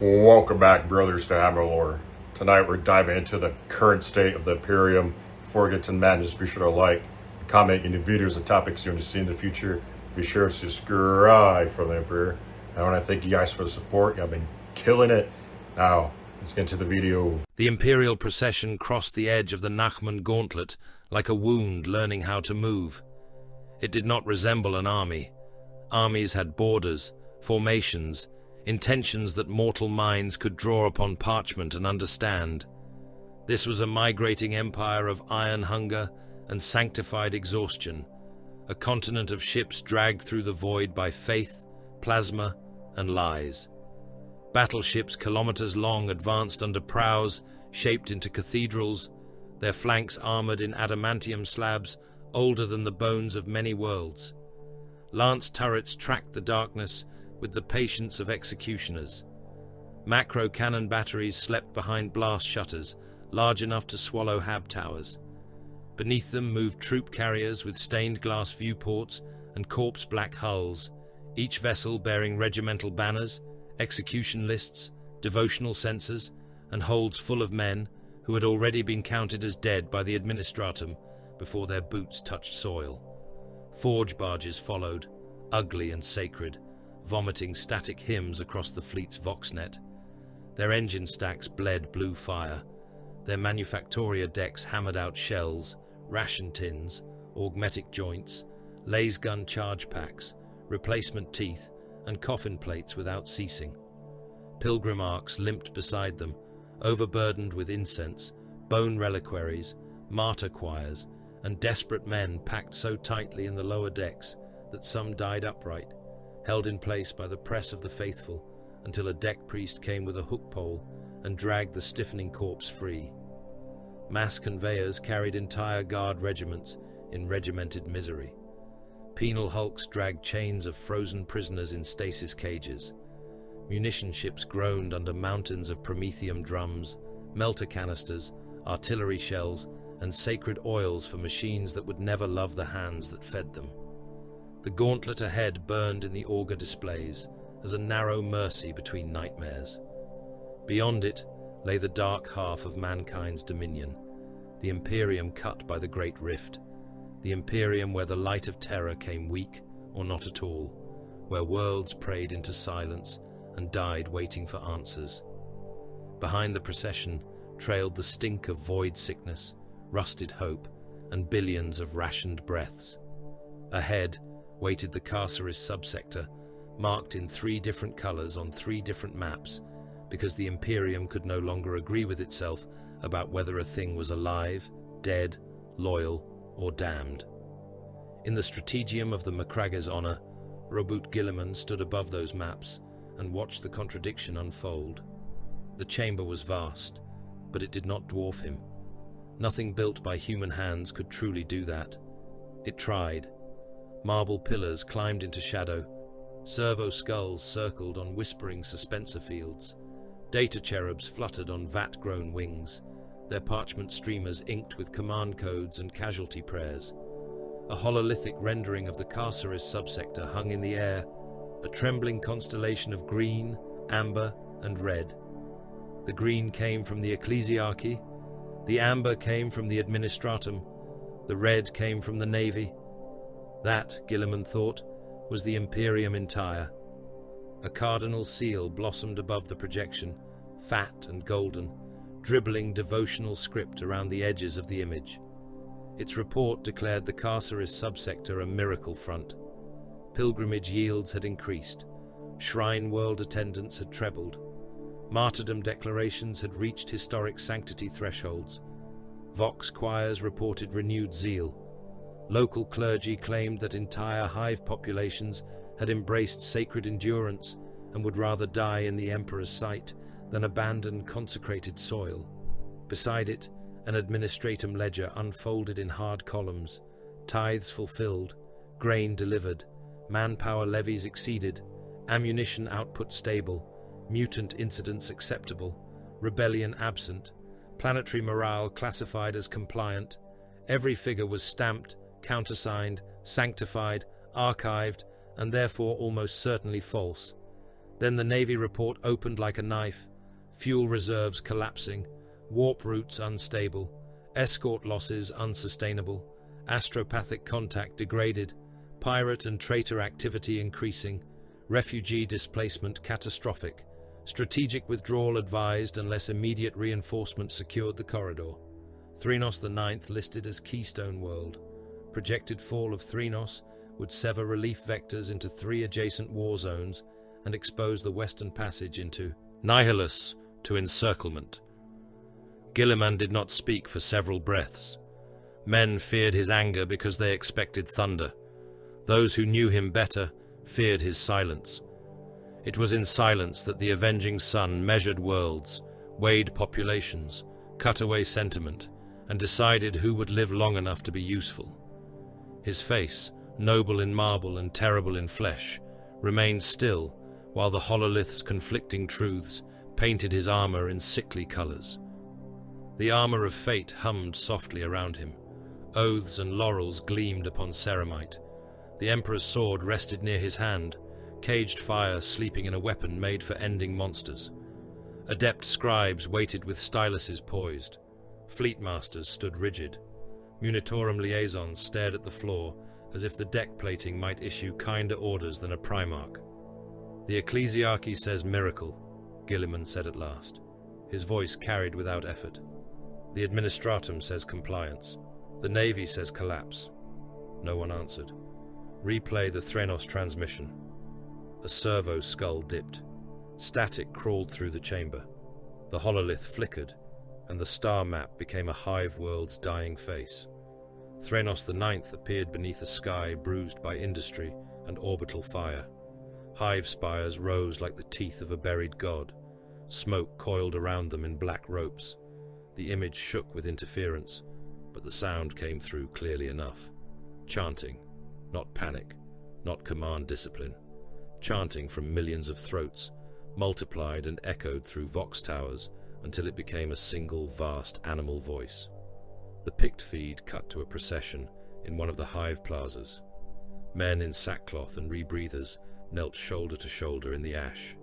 Welcome back, brothers, to Hammer Lore. Tonight we're diving into the current state of the Imperium. Before we get to the madness, be sure to like, comment any videos and topics you want to see in the future. Be sure to subscribe for the Emperor. I want to thank you guys for the support. Y'all been killing it. Now, let's get into the video. The Imperial procession crossed the edge of the Nachman gauntlet like a wound learning how to move. It did not resemble an army. Armies had borders, formations, intentions that mortal minds could draw upon parchment and understand. This was a migrating empire of iron hunger and sanctified exhaustion, a continent of ships dragged through the void by faith, plasma, and lies. Battleships kilometers long advanced under prows shaped into cathedrals, their flanks armored in adamantium slabs older than the bones of many worlds. Lance turrets tracked the darkness with the patience of executioners. Macro cannon batteries slept behind blast shutters, large enough to swallow hab towers. Beneath them moved troop carriers with stained glass viewports and corpse-black hulls, each vessel bearing regimental banners, execution lists, devotional censers, and holds full of men who had already been counted as dead by the administratum before their boots touched soil. Forge barges followed, ugly and sacred, vomiting static hymns across the fleet's voxnet. Their engine stacks bled blue fire. Their manufactoria decks hammered out shells, ration tins, augmetic joints, laser gun charge packs, replacement teeth, and coffin plates without ceasing. Pilgrim arcs limped beside them, overburdened with incense, bone reliquaries, martyr choirs, and desperate men packed so tightly in the lower decks that some died upright, held in place by the press of the faithful, until a deck priest came with a hook pole and dragged the stiffening corpse free. Mass conveyors carried entire guard regiments in regimented misery. Penal hulks dragged chains of frozen prisoners in stasis cages. Munition ships groaned under mountains of promethium drums, melter canisters, artillery shells, and sacred oils for machines that would never love the hands that fed them. The gauntlet ahead burned in the augur displays as a narrow mercy between nightmares. Beyond it lay the dark half of mankind's dominion, the Imperium cut by the Great Rift, the Imperium where the light of terror came weak or not at all, where worlds prayed into silence and died waiting for answers. Behind the procession trailed the stink of void sickness, rusted hope, and billions of rationed breaths. Ahead waited the Carcerus subsector, marked in 3 different colors on 3 different maps, because the Imperium could no longer agree with itself about whether a thing was alive, dead, loyal, or damned. In the strategium of the Macragge's honor, Robert Guilliman stood above those maps and watched the contradiction unfold. The chamber was vast, but it did not dwarf him. Nothing built by human hands could truly do that. It tried. Marble pillars climbed into shadow. Servo skulls circled on whispering suspensor fields. Data cherubs fluttered on vat-grown wings, their parchment streamers inked with command codes and casualty prayers. A hololithic rendering of the Carcerus subsector hung in the air, a trembling constellation of green, amber, and red. The green came from the ecclesiarchy, the amber came from the administratum, the red came from the navy. That, Guilliman thought, was the Imperium entire. A cardinal seal blossomed above the projection, fat and golden, dribbling devotional script around the edges of the image. Its report declared the Carcerus subsector a miracle front. Pilgrimage yields had increased. Shrine world attendance had trebled. Martyrdom declarations had reached historic sanctity thresholds. Vox choirs reported renewed zeal. Local clergy claimed that entire hive populations had embraced sacred endurance and would rather die in the emperor's sight than abandon consecrated soil. Beside it, an administratum ledger unfolded in hard columns, tithes fulfilled, grain delivered, manpower levies exceeded, ammunition output stable, mutant incidents acceptable, rebellion absent, planetary morale classified as compliant. Every figure was stamped, countersigned, sanctified, archived, and therefore almost certainly false. Then the Navy report opened like a knife, fuel reserves collapsing, warp routes unstable, escort losses unsustainable, astropathic contact degraded, pirate and traitor activity increasing, refugee displacement catastrophic, strategic withdrawal advised unless immediate reinforcement secured the corridor. Threnos IX listed as Keystone World. Projected fall of Threnos would sever relief vectors into 3 adjacent war zones and expose the Western Passage into Nihilus to encirclement. Guilliman did not speak for several breaths. Men feared his anger because they expected thunder. Those who knew him better feared his silence. It was in silence that the avenging sun measured worlds, weighed populations, cut away sentiment, and decided who would live long enough to be useful. His face, noble in marble and terrible in flesh, remained still while the hololith's conflicting truths painted his armor in sickly colors. The armor of fate hummed softly around him. Oaths and laurels gleamed upon ceramite. The Emperor's sword rested near his hand, caged fire sleeping in a weapon made for ending monsters. Adept scribes waited with styluses poised. Fleet masters stood rigid. Munitorum liaisons stared at the floor as if the deck plating might issue kinder orders than a Primarch. "The Ecclesiarchy says miracle," Guilliman said at last. His voice carried without effort. "The Administratum says compliance. The Navy says collapse." No one answered. "Replay the Threnos transmission." A servo skull dipped. Static crawled through the chamber. The hololith flickered, and the star map became a hive world's dying face. Threnos IX appeared beneath a sky bruised by industry and orbital fire. Hive spires rose like the teeth of a buried god. Smoke coiled around them in black ropes. The image shook with interference, but the sound came through clearly enough. Chanting, not panic, not command discipline. Chanting from millions of throats, multiplied and echoed through vox towers until it became a single vast animal voice. The picked feed cut to a procession in one of the hive plazas. Men in sackcloth and rebreathers knelt shoulder to shoulder in the ash.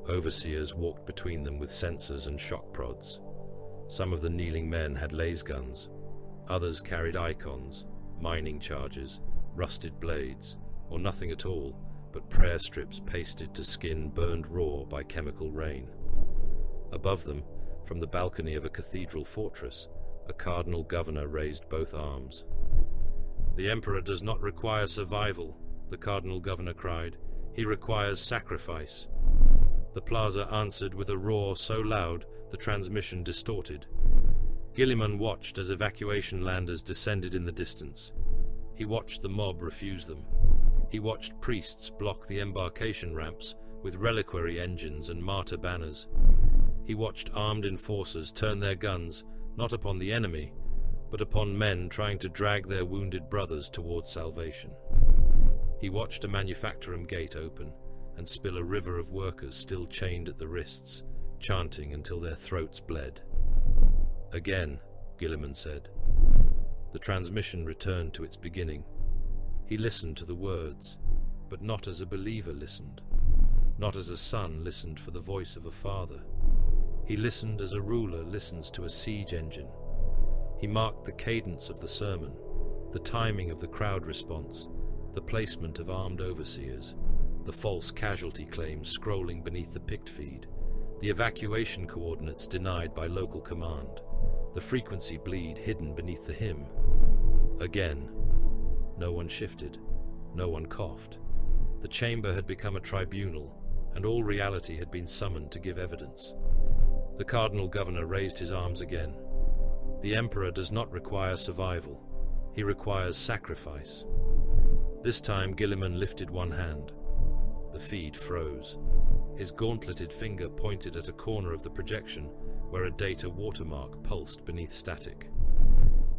Overseers walked between them with sensors and shock prods. Some of the kneeling men had laser guns. Others carried icons, mining charges, rusted blades, or nothing at all but prayer strips pasted to skin burned raw by chemical rain. Above them, from the balcony of a cathedral fortress, a cardinal governor raised both arms. "The Emperor does not require survival," the cardinal governor cried. "He requires sacrifice." The plaza answered with a roar so loud the transmission distorted. Guilliman watched as evacuation landers descended in the distance. He watched the mob refuse them. He watched priests block the embarkation ramps with reliquary engines and martyr banners. He watched armed enforcers turn their guns not upon the enemy, but upon men trying to drag their wounded brothers towards salvation. He watched a manufactorum gate open and spill a river of workers still chained at the wrists, chanting until their throats bled. "Again," Guilliman said. The transmission returned to its beginning. He listened to the words, but not as a believer listened, not as a son listened for the voice of a father. He listened as a ruler listens to a siege engine. He marked the cadence of the sermon, the timing of the crowd response, the placement of armed overseers, the false casualty claims scrolling beneath the picked feed, the evacuation coordinates denied by local command, the frequency bleed hidden beneath the hymn. Again. No one shifted. No one coughed. The chamber had become a tribunal, and all reality had been summoned to give evidence. The cardinal governor raised his arms again. "The Emperor does not require survival. He requires sacrifice." This time Guilliman lifted one hand. The feed froze. His gauntleted finger pointed at a corner of the projection where a data watermark pulsed beneath static.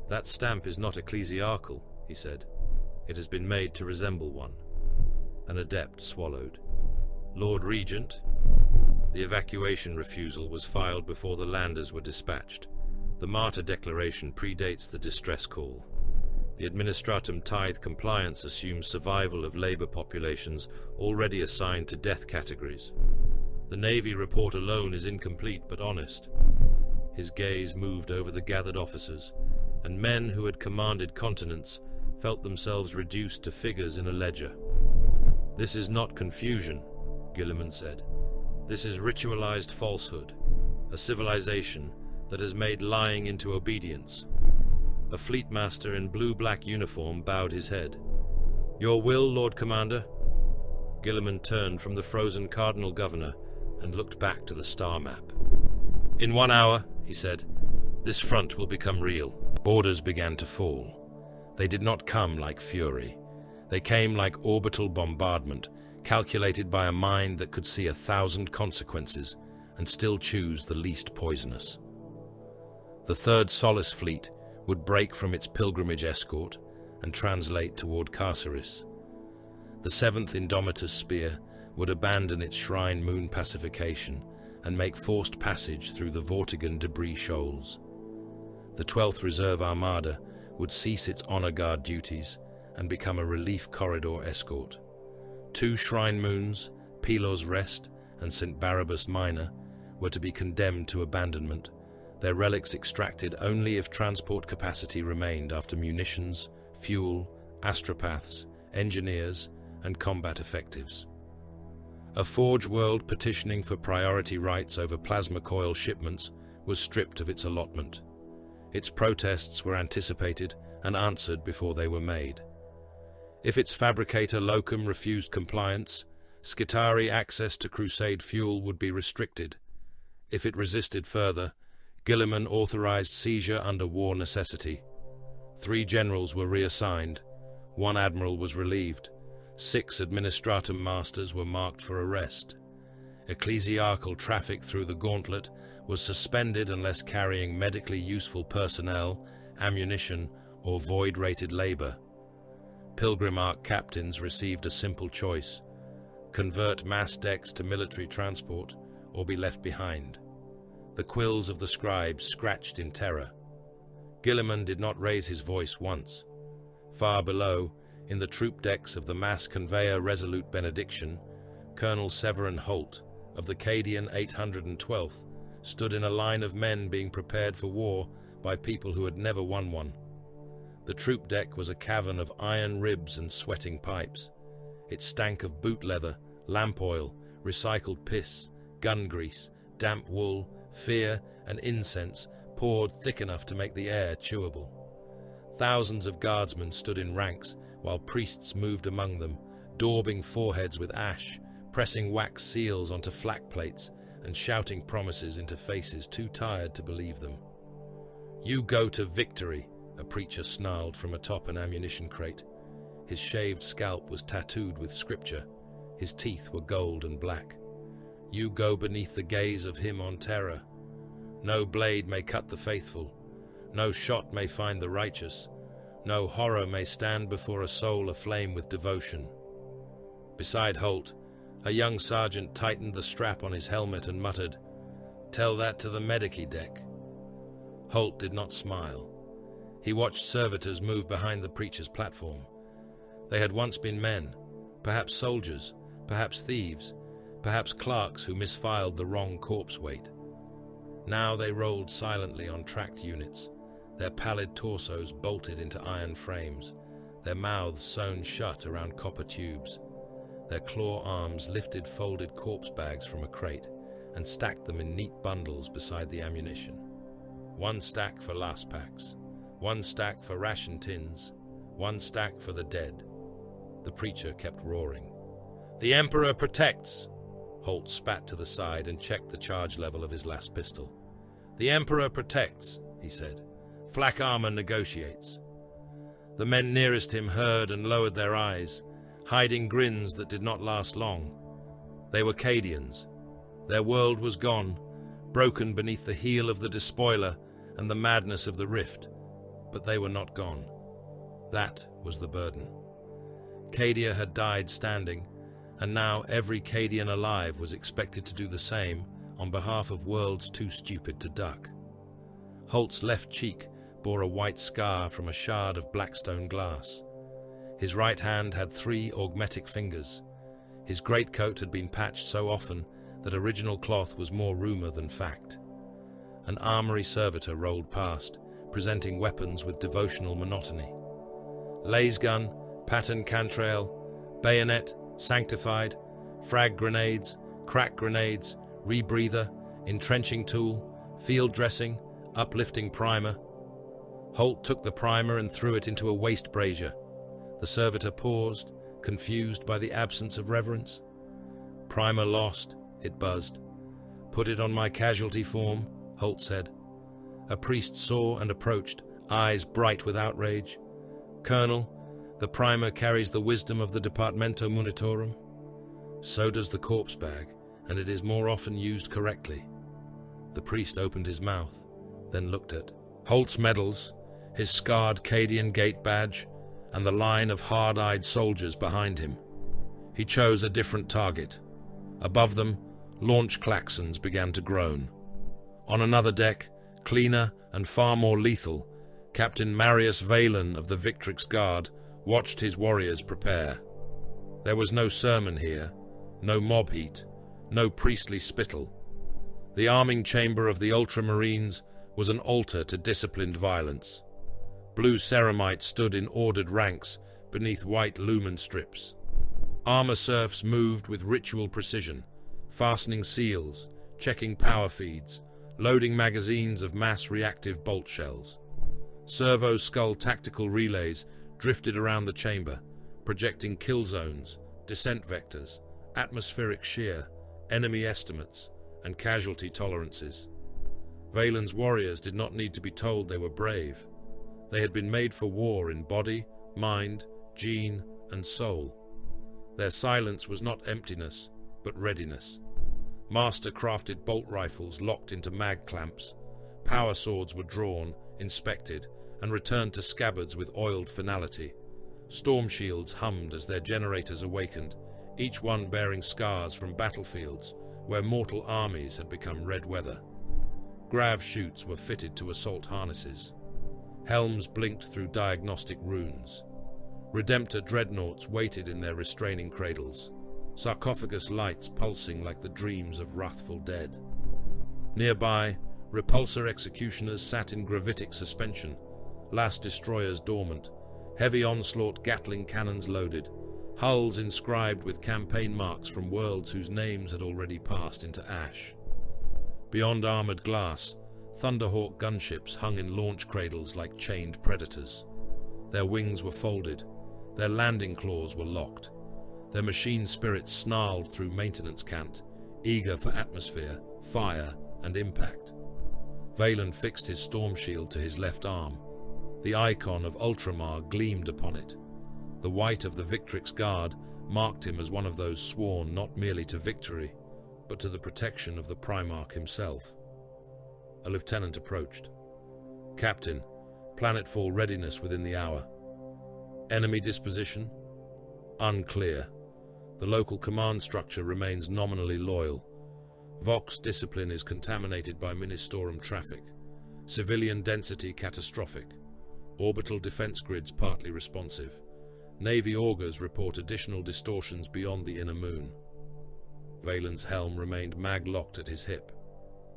"That stamp is not ecclesiarchal," he said. "It has been made to resemble one." An adept swallowed. "Lord Regent?" The evacuation refusal was filed before the landers were dispatched. The martyr declaration predates the distress call. The Administratum tithe compliance assumes survival of labor populations already assigned to death categories. The Navy report alone is incomplete but honest. His gaze moved over the gathered officers, and men who had commanded continents felt themselves reduced to figures in a ledger. "This is not confusion," Guilliman said. "This is ritualized falsehood, a civilization that has made lying into obedience." A fleet master in blue-black uniform bowed his head. "Your will, Lord Commander?" Guilliman turned from the frozen Cardinal Governor and looked back to the star map. "In 1 hour," he said, "this front will become real." Orders began to fall. They did not come like fury. They came like orbital bombardment, calculated by a mind that could see 1,000 consequences and still choose the least poisonous. The Third Solace Fleet would break from its pilgrimage escort and translate toward Carcerus. The 7th Indomitus Spear would abandon its shrine moon pacification and make forced passage through the Vortigern debris shoals. The 12th Reserve Armada would cease its honor guard duties and become a relief corridor escort. 2 shrine moons, Pilos Rest and St. Barabbas Minor, were to be condemned to abandonment, their relics extracted only if transport capacity remained after munitions, fuel, astropaths, engineers, and combat effectives. A Forge world petitioning for priority rights over plasma coil shipments was stripped of its allotment. Its protests were anticipated and answered before they were made. If its fabricator Locum refused compliance, Skitarii access to Crusade fuel would be restricted. If it resisted further, Guilliman authorized seizure under war necessity. 3 generals were reassigned, 1 admiral was relieved, 6 administratum masters were marked for arrest. Ecclesiarchal traffic through the gauntlet was suspended unless carrying medically useful personnel, ammunition, or void-rated labor. Pilgrimarch captains received a simple choice: convert mass decks to military transport or be left behind. The quills of the scribes scratched in terror. Guilliman did not raise his voice once. Far below, in the troop decks of the mass conveyor Resolute Benediction, Colonel Severin Holt, of the Cadian 812th, stood in a line of men being prepared for war by people who had never won one. The troop deck was a cavern of iron ribs and sweating pipes. It stank of boot leather, lamp oil, recycled piss, gun grease, damp wool, fear, and incense poured thick enough to make the air chewable. Thousands of guardsmen stood in ranks, while priests moved among them, daubing foreheads with ash, pressing wax seals onto flak plates, and shouting promises into faces too tired to believe them. "You go to victory," a preacher snarled from atop an ammunition crate. His shaved scalp was tattooed with scripture. His teeth were gold and black. "You go beneath the gaze of him on terror. No blade may cut the faithful. No shot may find the righteous. No horror may stand before a soul aflame with devotion." Beside Holt, a young sergeant tightened the strap on his helmet and muttered, "Tell that to the medici deck." Holt did not smile. He watched servitors move behind the preacher's platform. They had once been men, perhaps soldiers, perhaps thieves, perhaps clerks who misfiled the wrong corpse weight. Now they rolled silently on tracked units, their pallid torsos bolted into iron frames, their mouths sewn shut around copper tubes. Their claw arms lifted folded corpse bags from a crate and stacked them in neat bundles beside the ammunition. 1 stack for last packs, 1 stack for ration tins, 1 stack for the dead. The preacher kept roaring. "The Emperor protects!" Holt spat to the side and checked the charge level of his last pistol. "The Emperor protects," he said. "Flak armor negotiates." The men nearest him heard and lowered their eyes, hiding grins that did not last long. They were Cadians. Their world was gone, broken beneath the heel of the despoiler and the madness of the rift. But they were not gone. That was the burden. Cadia had died standing, and now every Cadian alive was expected to do the same on behalf of worlds too stupid to duck. Holt's left cheek bore a white scar from a shard of blackstone glass. His right hand had 3 augmetic fingers. His greatcoat had been patched so often that original cloth was more rumour than fact. An armoury servitor rolled past, presenting weapons with devotional monotony. Laze gun, pattern cantrail, bayonet, sanctified, frag grenades, crack grenades, rebreather, entrenching tool, field dressing, uplifting primer. Holt took the primer and threw it into a waste brazier. The servitor paused, confused by the absence of reverence. Primer lost, it buzzed. Put it on my casualty form, Holt said. A priest saw and approached, eyes bright with outrage. Colonel, the primer carries the wisdom of the Departamento Munitorum. So does the corpse bag, and it is more often used correctly. The priest opened his mouth, then looked at Holt's medals, his scarred Cadian gate badge, and the line of hard-eyed soldiers behind him. He chose a different target. Above them, launch klaxons began to groan. On another deck, cleaner and far more lethal, Captain Marius Valen of the Victrix Guard watched his warriors prepare. There was no sermon here, no mob heat, no priestly spittle. The arming chamber of the Ultramarines was an altar to disciplined violence. Blue ceramite stood in ordered ranks beneath white lumen strips. Armor serfs moved with ritual precision, fastening seals, checking power feeds, loading magazines of mass reactive bolt shells. Servo skull tactical relays drifted around the chamber, projecting kill zones, descent vectors, atmospheric shear, enemy estimates, and casualty tolerances. Valen's warriors did not need to be told they were brave. They had been made for war in body, mind, gene, and soul. Their silence was not emptiness, but readiness. Master-crafted bolt rifles locked into mag clamps. Power swords were drawn, inspected, and returned to scabbards with oiled finality. Storm shields hummed as their generators awakened, each one bearing scars from battlefields where mortal armies had become red weather. Grav chutes were fitted to assault harnesses. Helms blinked through diagnostic runes. Redemptor dreadnoughts waited in their restraining cradles, sarcophagus lights pulsing like the dreams of wrathful dead. Nearby, repulsor executioners sat in gravitic suspension, last destroyers dormant, heavy onslaught Gatling cannons loaded, hulls inscribed with campaign marks from worlds whose names had already passed into ash. Beyond armored glass, Thunderhawk gunships hung in launch cradles like chained predators. Their wings were folded, their landing claws were locked. Their machine spirits snarled through maintenance cant, eager for atmosphere, fire, and impact. Valen fixed his storm shield to his left arm. The icon of Ultramar gleamed upon it. The white of the Victrix Guard marked him as one of those sworn not merely to victory, but to the protection of the Primarch himself. A lieutenant approached. Captain, planetfall readiness within the hour. Enemy disposition? Unclear. The local command structure remains nominally loyal. Vox discipline is contaminated by Ministorum traffic. Civilian density catastrophic. Orbital defense grids partly responsive. Navy augurs report additional distortions beyond the inner moon. Valen's helm remained mag-locked at his hip.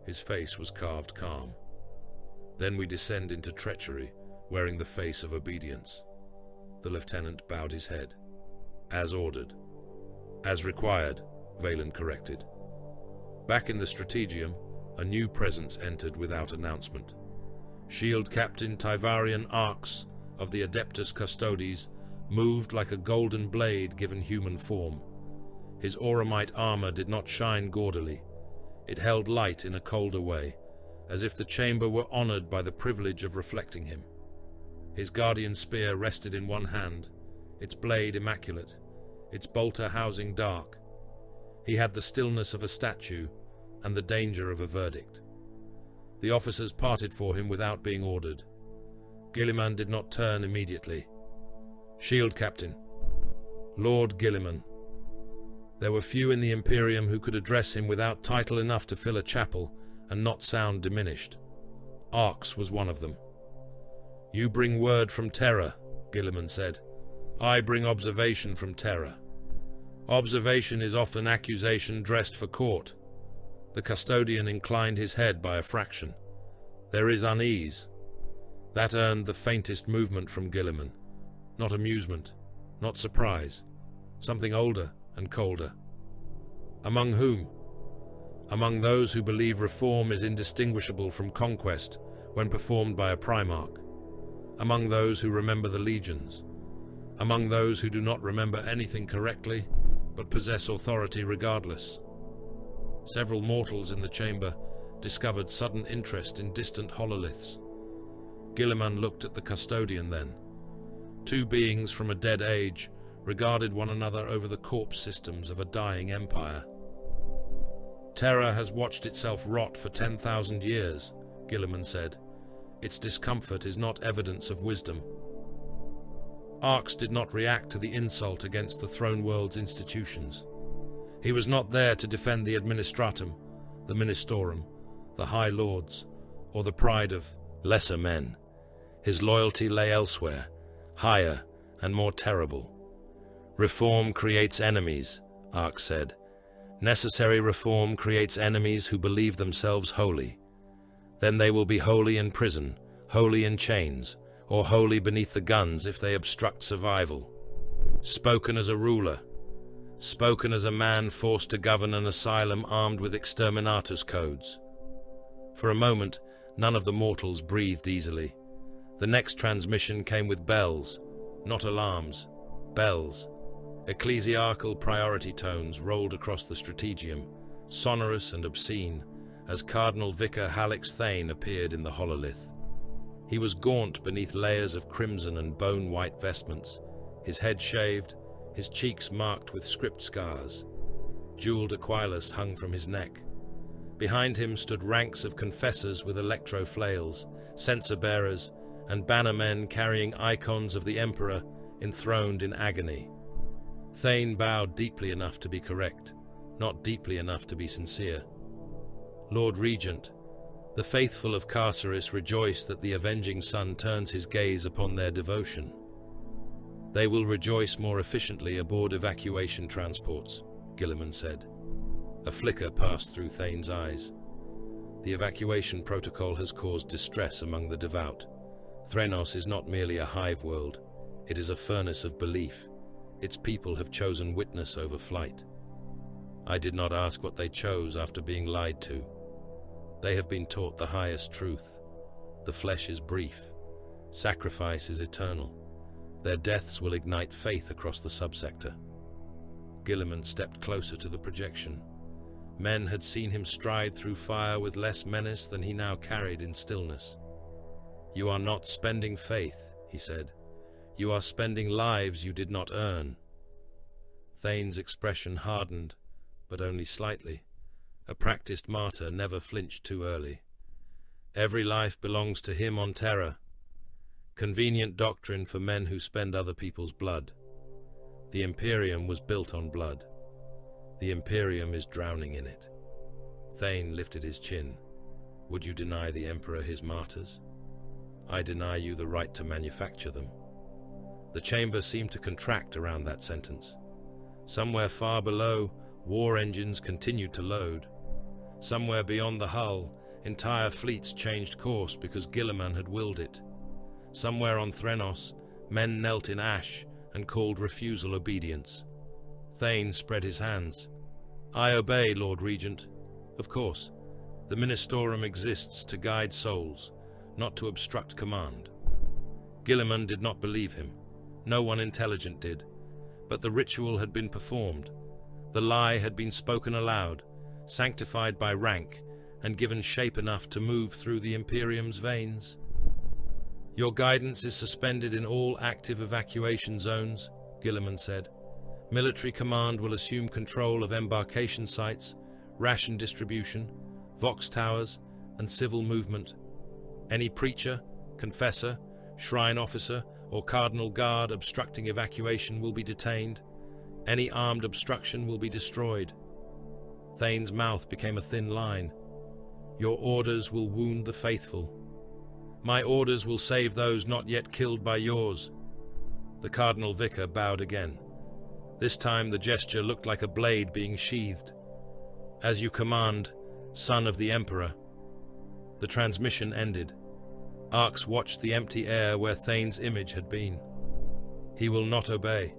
His face was carved calm. Then we descend into treachery, wearing the face of obedience. The lieutenant bowed his head. As ordered. As required, Valen corrected. Back in the strategium, a new presence entered without announcement. Shield Captain Tivarian Arx of the Adeptus Custodes moved like a golden blade given human form. His auramite armor did not shine gaudily. It held light in a colder way, as if the chamber were honored by the privilege of reflecting him. His guardian spear rested in one hand, its blade immaculate, its bolter housing dark. He had the stillness of a statue and the danger of a verdict. The officers parted for him without being ordered. Guilliman did not turn immediately. Shield Captain. Lord Guilliman. There were few in the Imperium who could address him without title enough to fill a chapel and not sound diminished. Arx was one of them. You bring word from Terra, Guilliman said. I bring observation from Terra. Observation is often accusation dressed for court. The custodian inclined his head by a fraction. There is unease. That earned the faintest movement from Guilliman. Not amusement, not surprise. Something older and colder. Among whom? Among those who believe reform is indistinguishable from conquest when performed by a Primarch. Among those who remember the legions. Among those who do not remember anything correctly, but possess authority regardless. Several mortals in the chamber discovered sudden interest in distant hololiths. Guilliman looked at the custodian then. Two beings from a dead age regarded one another over the corpse systems of a dying empire. Terra has watched itself rot for 10,000 years, Guilliman said. Its discomfort is not evidence of wisdom. Arx did not react to the insult against the throne world's institutions. He was not there to defend the administratum, the ministerum, the high lords, or the pride of lesser men. His loyalty lay elsewhere, higher and more terrible. Reform creates enemies, Arx said. Necessary reform creates enemies who believe themselves holy. Then they will be holy in prison, holy in chains, or holy beneath the guns if they obstruct survival. Spoken as a ruler, spoken as a man forced to govern an asylum armed with exterminatus codes. For a moment, none of the mortals breathed easily. The next transmission came with bells, not alarms, bells. Ecclesiarchal priority tones rolled across the strategium, sonorous and obscene, as Cardinal Vicar Hallex Thane appeared in the hololith. He was gaunt beneath layers of crimson and bone-white vestments, his head shaved, his cheeks marked with script scars. Jeweled aquilus hung from his neck. Behind him stood ranks of confessors with electro-flails, censer-bearers, and bannermen carrying icons of the Emperor enthroned in agony. Thane bowed deeply enough to be correct, not deeply enough to be sincere. Lord Regent, the faithful of Carcerus rejoice that the avenging sun turns his gaze upon their devotion. They will rejoice more efficiently aboard evacuation transports, Guilliman said. A flicker passed through Thane's eyes. The evacuation protocol has caused distress among the devout. Threnos is not merely a hive world, it is a furnace of belief. Its people have chosen witness over flight. I did not ask what they chose after being lied to. They have been taught the highest truth. The flesh is brief. Sacrifice is eternal. Their deaths will ignite faith across the subsector. Guilliman stepped closer to the projection. Men had seen him stride through fire with less menace than he now carried in stillness. You are not spending faith, he said. You are spending lives you did not earn. Thane's expression hardened, but only slightly. A practiced martyr never flinched too early. Every life belongs to him on Terra. Convenient doctrine for men who spend other people's blood. The Imperium was built on blood. The Imperium is drowning in it. Thane lifted his chin. Would you deny the Emperor his martyrs? I deny you the right to manufacture them. The chamber seemed to contract around that sentence. Somewhere far below, war engines continued to load. Somewhere beyond the hull, entire fleets changed course because Guilliman had willed it. Somewhere on Threnos, men knelt in ash and called refusal obedience. Thane spread his hands. I obey, Lord Regent. Of course, the Ministerum exists to guide souls, not to obstruct command. Guilliman did not believe him. No one intelligent did. But the ritual had been performed. The lie had been spoken aloud, sanctified by rank, and given shape enough to move through the Imperium's veins. Your guidance is suspended in all active evacuation zones, Guilliman said. Military command will assume control of embarkation sites, ration distribution, vox towers, and civil movement. Any preacher, confessor, shrine officer, or cardinal guard obstructing evacuation will be detained. Any armed obstruction will be destroyed. Thane's mouth became a thin line. Your orders will wound the faithful. My orders will save those not yet killed by yours." The Cardinal Vicar bowed again. This time the gesture looked like a blade being sheathed. "As you command, son of the Emperor." The transmission ended. Arx watched the empty air where Thane's image had been. "He will not obey."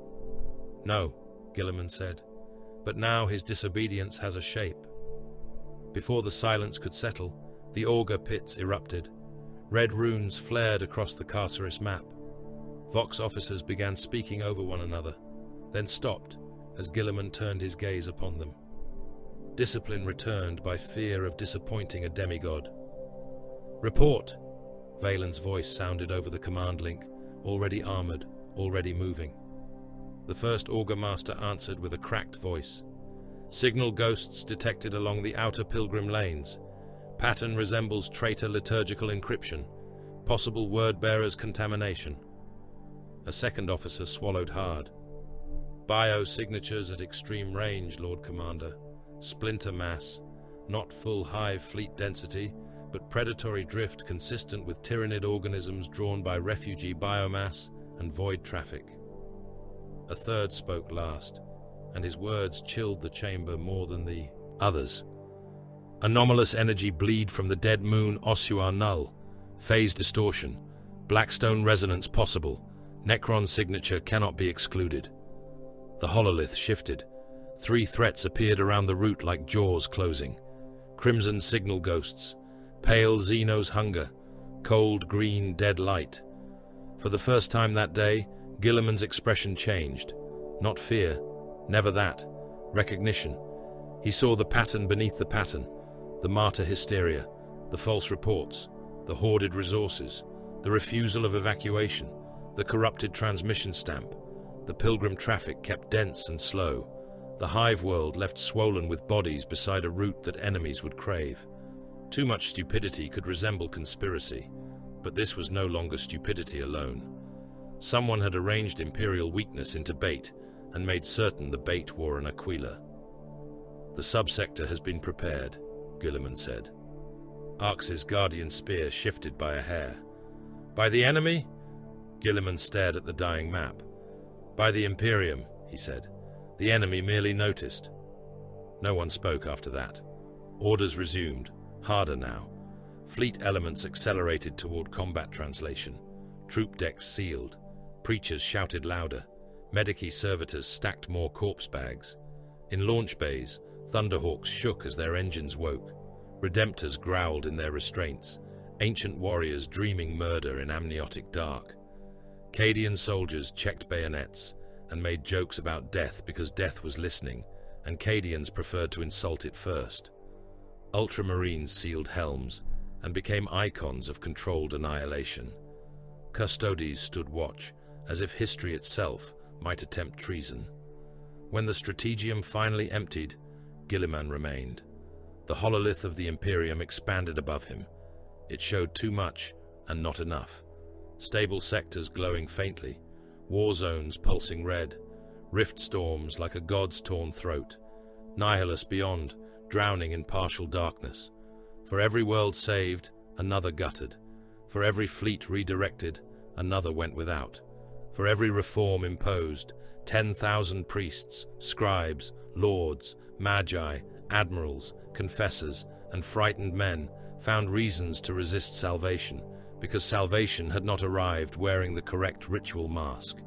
"No," Guilliman said, "but now his disobedience has a shape." Before the silence could settle, the auger pits erupted. Red runes flared across the Carcerus map. Vox officers began speaking over one another, then stopped as Guilliman turned his gaze upon them. Discipline returned by fear of disappointing a demigod. "Report!" Valen's voice sounded over the command link, already armored, already moving. The first augur master answered with a cracked voice. "Signal ghosts detected along the outer pilgrim lanes. Pattern resembles traitor liturgical encryption. Possible word-bearer's contamination." A second officer swallowed hard. "Biosignatures at extreme range, Lord Commander. Splinter mass. Not full hive fleet density, but predatory drift consistent with tyrannid organisms drawn by refugee biomass and void traffic." A third spoke last, and his words chilled the chamber more than the others. "Anomalous energy bleed from the dead moon Ossuar Null. Phase distortion. Blackstone resonance possible. Necron signature cannot be excluded." The hololith shifted. 3 threats appeared around the route like jaws closing. Crimson signal ghosts. Pale Xeno's hunger. Cold green dead light. For the first time that day, Guilliman's expression changed. Not fear. Never that. Recognition. He saw the pattern beneath the pattern. The martyr hysteria. The false reports. The hoarded resources. The refusal of evacuation. The corrupted transmission stamp. The pilgrim traffic kept dense and slow. The hive world left swollen with bodies beside a route that enemies would crave. Too much stupidity could resemble conspiracy, but this was no longer stupidity alone. Someone had arranged Imperial weakness into bait and made certain the bait wore an Aquila. "The subsector has been prepared," Guilliman said. Arx's guardian spear shifted by a hair. "By the enemy?" Guilliman stared at the dying map. "By the Imperium," he said. "The enemy merely noticed." No one spoke after that. Orders resumed. Harder now. Fleet elements accelerated toward combat translation. Troop decks sealed. Preachers shouted louder. Medici servitors stacked more corpse bags. In launch bays, Thunderhawks shook as their engines woke. Redemptors growled in their restraints. Ancient warriors dreaming murder in amniotic dark. Cadian soldiers checked bayonets and made jokes about death because death was listening, and Cadians preferred to insult it first. Ultramarines sealed helms and became icons of controlled annihilation. Custodes stood watch, as if history itself might attempt treason. When the strategium finally emptied, Guilliman remained. The hololith of the Imperium expanded above him. It showed too much and not enough. Stable sectors glowing faintly, war zones pulsing red, rift storms like a god's torn throat, Nihilus beyond, drowning in partial darkness. For every world saved, another gutted. For every fleet redirected, another went without. For every reform imposed, 10,000 priests, scribes, lords, magi, admirals, confessors, and frightened men found reasons to resist salvation, because salvation had not arrived wearing the correct ritual mask.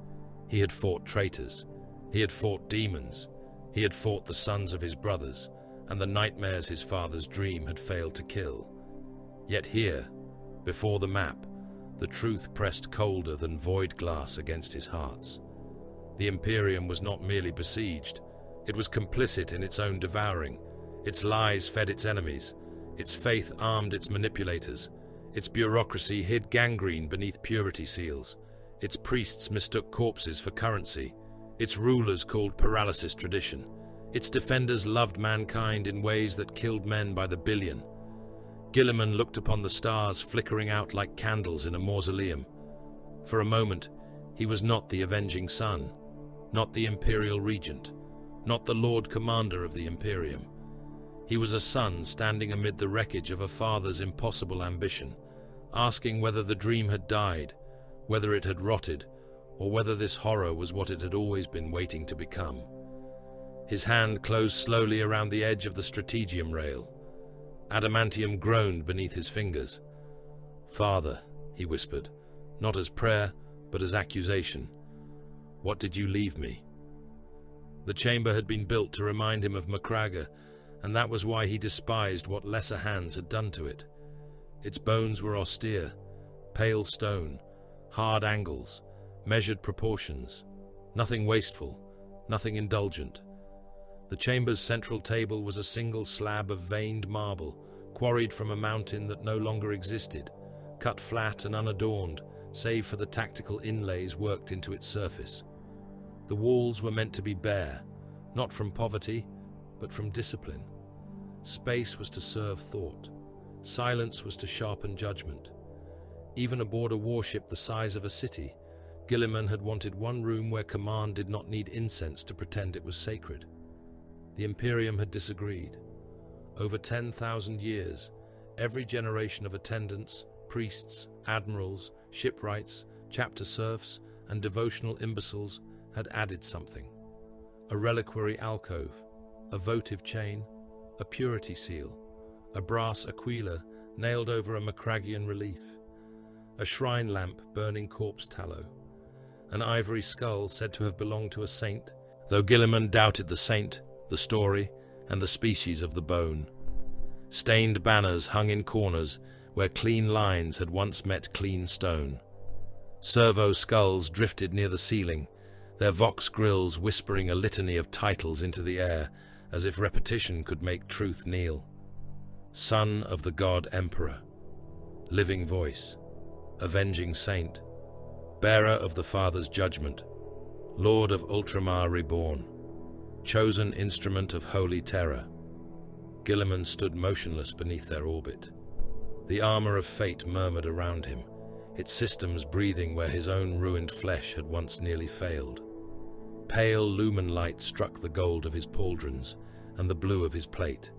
He had fought traitors. He had fought demons. He had fought the sons of his brothers, and the nightmares his father's dream had failed to kill. Yet here, before the map, the truth pressed colder than void glass against his hearts. The Imperium was not merely besieged, it was complicit in its own devouring. Its lies fed its enemies, its faith armed its manipulators, its bureaucracy hid gangrene beneath purity seals, its priests mistook corpses for currency, its rulers called paralysis tradition, its defenders loved mankind in ways that killed men by the billion. Guilliman looked upon the stars flickering out like candles in a mausoleum. For a moment, he was not the avenging sun, not the Imperial regent, not the Lord Commander of the Imperium. He was a son standing amid the wreckage of a father's impossible ambition, asking whether the dream had died, whether it had rotted, or whether this horror was what it had always been waiting to become. His hand closed slowly around the edge of the strategium rail. Adamantium groaned beneath his fingers. "Father," he whispered, not as prayer, but as accusation. "What did you leave me?" The chamber had been built to remind him of Macraga, and that was why he despised what lesser hands had done to it. Its bones were austere, pale stone, hard angles, measured proportions, nothing wasteful, nothing indulgent. The chamber's central table was a single slab of veined marble, quarried from a mountain that no longer existed, cut flat and unadorned, save for the tactical inlays worked into its surface. The walls were meant to be bare, not from poverty, but from discipline. Space was to serve thought. Silence was to sharpen judgment. Even aboard a warship the size of a city, Guilliman had wanted one room where command did not need incense to pretend it was sacred. The Imperium had disagreed. Over 10,000 years, every generation of attendants, priests, admirals, shipwrights, chapter serfs, and devotional imbeciles had added something. A reliquary alcove, a votive chain, a purity seal, a brass aquila nailed over a Macragian relief, a shrine lamp burning corpse tallow, an ivory skull said to have belonged to a saint, though Guilliman doubted the saint, the story, and the species of the bone. Stained banners hung in corners where clean lines had once met clean stone. Servo skulls drifted near the ceiling, their vox grills whispering a litany of titles into the air, as if repetition could make truth kneel. Son of the God Emperor, living voice, avenging saint, bearer of the Father's judgment, Lord of Ultramar reborn, chosen instrument of holy terror. Guilliman stood motionless beneath their orbit. The armor of fate murmured around him, its systems breathing where his own ruined flesh had once nearly failed. Pale lumen light struck the gold of his pauldrons and the blue of his plate,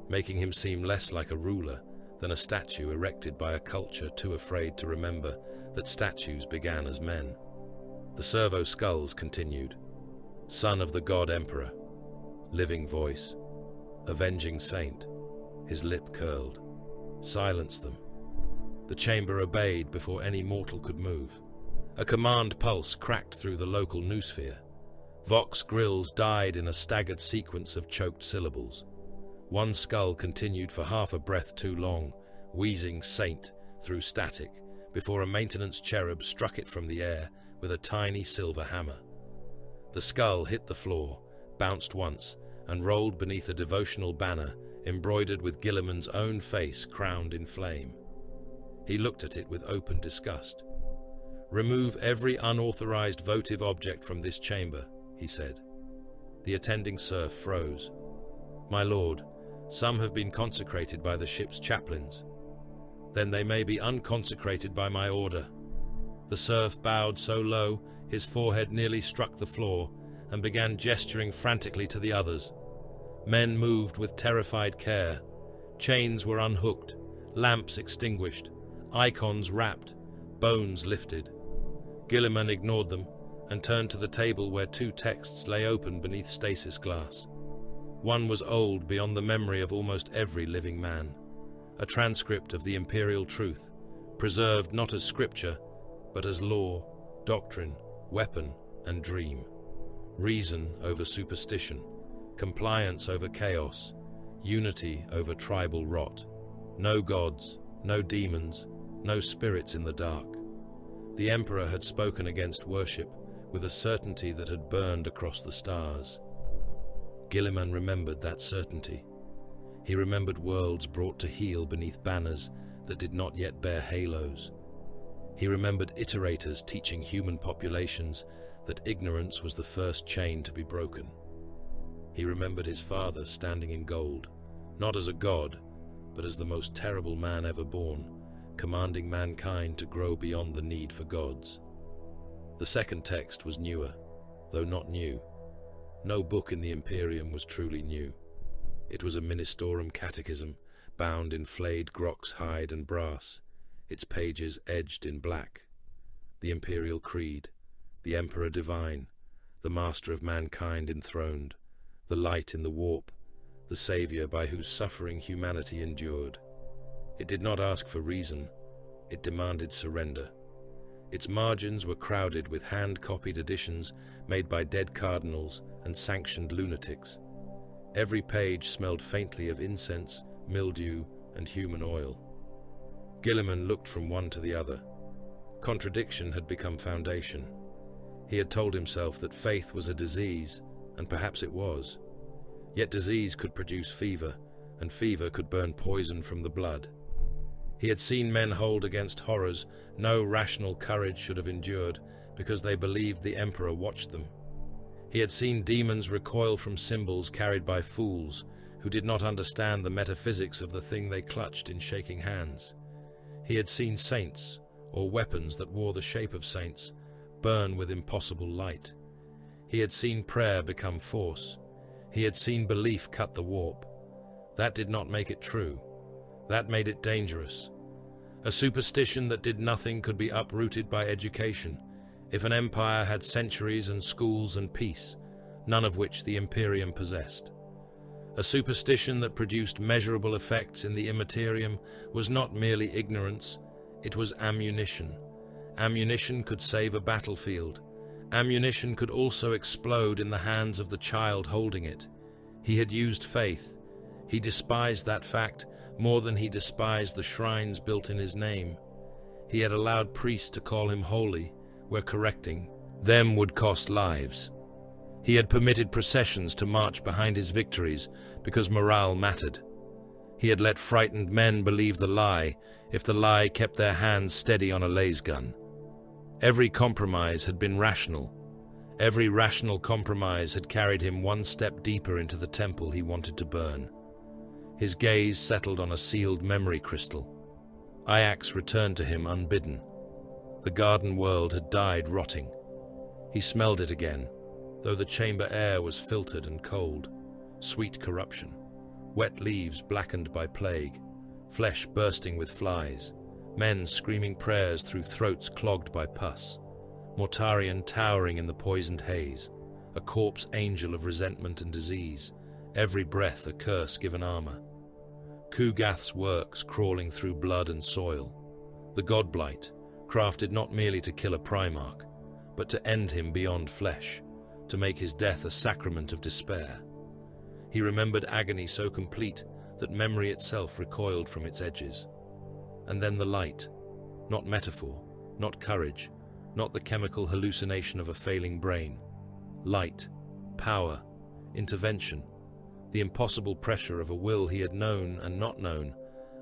making him seem less like a ruler than a statue erected by a culture too afraid to remember that statues began as men. The servo skulls continued. Son of the God Emperor, living voice, avenging saint. His lip curled. Silence them. The chamber obeyed before any mortal could move. A command pulse cracked through the local noosphere. Vox grills died in a staggered sequence of choked syllables. One skull continued for half a breath too long, wheezing saint through static, before a maintenance cherub struck it from the air with a tiny silver hammer. The skull hit the floor, bounced once, and rolled beneath a devotional banner embroidered with Guilliman's own face crowned in flame. He looked at it with open disgust. "Remove every unauthorized votive object from this chamber," he said. The attending serf froze. "My lord, some have been consecrated by the ship's chaplains." "Then they may be unconsecrated by my order." The serf bowed so low his forehead nearly struck the floor and began gesturing frantically to the others. Men moved with terrified care. Chains were unhooked, lamps extinguished, icons wrapped, bones lifted. Guilliman ignored them and turned to the table where two texts lay open beneath stasis glass. One was old beyond the memory of almost every living man, a transcript of the Imperial truth, preserved not as scripture, but as law, doctrine, weapon, and dream. Reason over superstition, compliance over chaos, unity over tribal rot. No gods, no demons, no spirits in the dark. The Emperor had spoken against worship with a certainty that had burned across the stars. Guilliman remembered that certainty. He remembered worlds brought to heel beneath banners that did not yet bear halos. He remembered iterators teaching human populations that ignorance was the first chain to be broken. He remembered his father standing in gold, not as a god, but as the most terrible man ever born, commanding mankind to grow beyond the need for gods. The second text was newer, though not new. No book in the Imperium was truly new. It was a ministorum catechism, bound in flayed grox hide and brass. its pages edged in black. The Imperial Creed, the Emperor Divine, the Master of mankind enthroned, the light in the warp, the Saviour by whose suffering humanity endured. It did not ask for reason, it demanded surrender. Its margins were crowded with hand-copied editions made by dead cardinals and sanctioned lunatics. Every page smelled faintly of incense, mildew, and human oil. Guilliman looked from one to the other. Contradiction had become foundation. He had told himself that faith was a disease, and perhaps it was. Yet disease could produce fever, and fever could burn poison from the blood. He had seen men hold against horrors no rational courage should have endured because they believed the Emperor watched them. He had seen demons recoil from symbols carried by fools who did not understand the metaphysics of the thing they clutched in shaking hands. He had seen saints, or weapons that wore the shape of saints, burn with impossible light. He had seen prayer become force. He had seen belief cut the warp. That did not make it true. That made it dangerous. A superstition that did nothing could be uprooted by education, if an empire had centuries and schools and peace, none of which the Imperium possessed. A superstition that produced measurable effects in the immaterium was not merely ignorance, it was ammunition. Ammunition could save a battlefield. Ammunition could also explode in the hands of the child holding it. He had used faith. He despised that fact more than he despised the shrines built in his name. He had allowed priests to call him holy, where correcting them would cost lives. He had permitted processions to march behind his victories because morale mattered. He had let frightened men believe the lie if the lie kept their hands steady on a laser gun. Every compromise had been rational. Every rational compromise had carried him one step deeper into the temple he wanted to burn. His gaze settled on a sealed memory crystal. Ajax returned to him unbidden. The garden world had died rotting. He smelled it again, though the chamber air was filtered and cold. Sweet corruption. Wet leaves blackened by plague. Flesh bursting with flies. Men screaming prayers through throats clogged by pus. Mortarion towering in the poisoned haze. A corpse angel of resentment and disease. Every breath a curse given armor. Kugath's works crawling through blood and soil. The godblight, crafted not merely to kill a Primarch, but to end him beyond flesh, to make his death a sacrament of despair. He remembered agony so complete that memory itself recoiled from its edges. And then the light, not metaphor, not courage, not the chemical hallucination of a failing brain. Light, power, intervention, the impossible pressure of a will he had known and not known,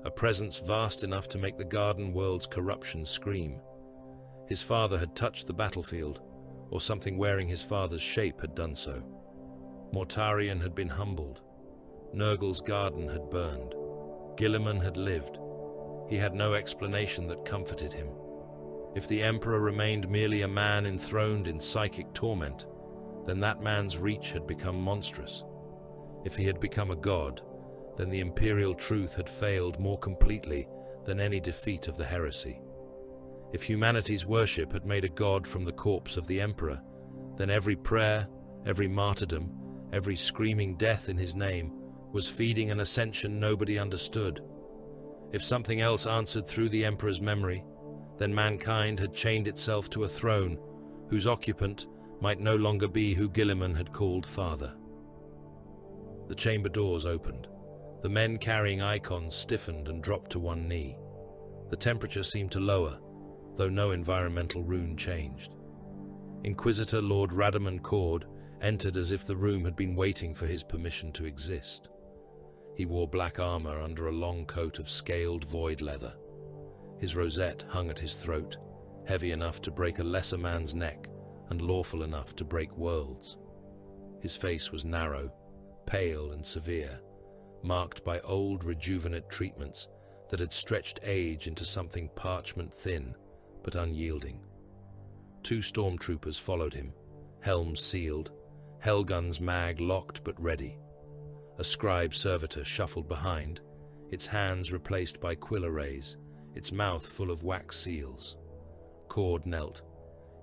a presence vast enough to make the garden world's corruption scream. His father had touched the battlefield, or something wearing his father's shape had done so. Mortarion had been humbled. Nurgle's garden had burned. Guilliman had lived. He had no explanation that comforted him. If the Emperor remained merely a man enthroned in psychic torment, then that man's reach had become monstrous. If he had become a god, then the imperial truth had failed more completely than any defeat of the heresy. If humanity's worship had made a god from the corpse of the Emperor, then every prayer, every martyrdom, every screaming death in his name was feeding an ascension nobody understood. If something else answered through the Emperor's memory, then mankind had chained itself to a throne whose occupant might no longer be who Guilliman had called father. The chamber doors opened. The men carrying icons stiffened and dropped to one knee. The temperature seemed to lower, though no environmental rune changed. Inquisitor Lord Radaman Cord entered as if the room had been waiting for his permission to exist. He wore black armor under a long coat of scaled void leather. His rosette hung at his throat, heavy enough to break a lesser man's neck and lawful enough to break worlds. His face was narrow, pale and severe, marked by old rejuvenate treatments that had stretched age into something parchment thin but unyielding. 2 stormtroopers followed him, helms sealed, hellgun's mag locked but ready. A scribe servitor shuffled behind, its hands replaced by quill arrays, its mouth full of wax seals. Cord knelt.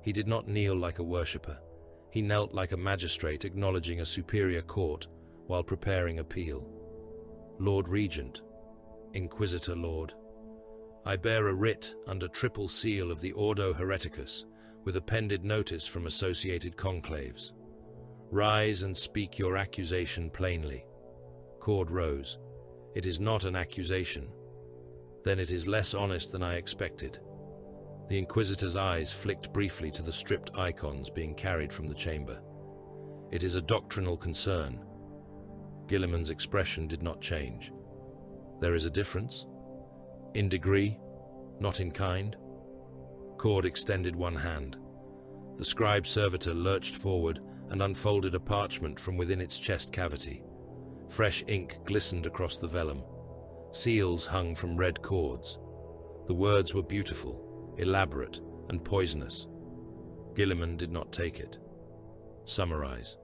He did not kneel like a worshipper. He knelt like a magistrate acknowledging a superior court while preparing appeal. Lord Regent, Inquisitor Lord, I bear a writ under triple seal of the Ordo Hereticus, with appended notice from associated conclaves. Rise and speak your accusation plainly. Cord rose. It is not an accusation. Then it is less honest than I expected. The Inquisitor's eyes flicked briefly to the stripped icons being carried from the chamber. It is a doctrinal concern. Guilliman's expression did not change. There is a difference? In degree, not in kind? Cord extended one hand. The scribe servitor lurched forward and unfolded a parchment from within its chest cavity. Fresh ink glistened across the vellum. Seals hung from red cords. The words were beautiful, elaborate, and poisonous. Guilliman did not take it. Summarize.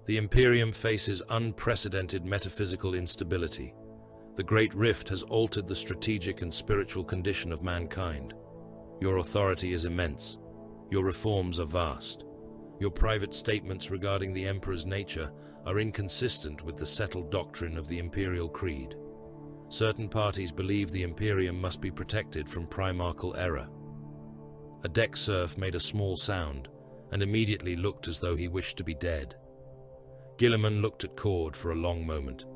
The Imperium faces unprecedented metaphysical instability. The Great Rift has altered the strategic and spiritual condition of mankind. Your authority is immense. Your reforms are vast. Your private statements regarding the Emperor's nature are inconsistent with the settled doctrine of the Imperial Creed. Certain parties believe the Imperium must be protected from primarchal error. A deck serf made a small sound and immediately looked as though he wished to be dead. Guilliman looked at Cord for a long moment.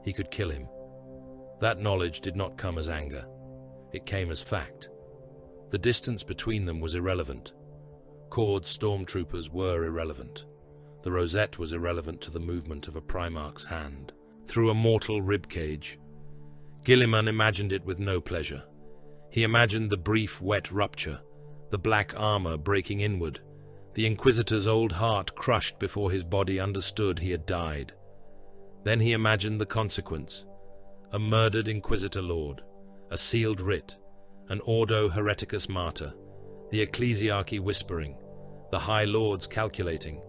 He could kill him. That knowledge did not come as anger. It came as fact. The distance between them was irrelevant. Cord's stormtroopers were irrelevant. The rosette was irrelevant to the movement of a Primarch's hand through a mortal ribcage. Guilliman imagined it with no pleasure. He imagined the brief, wet rupture, the black armor breaking inward, the Inquisitor's old heart crushed before his body understood he had died. Then he imagined the consequence: a murdered Inquisitor Lord, a sealed writ, an Ordo Hereticus martyr, the ecclesiarchy whispering, the High Lords calculating,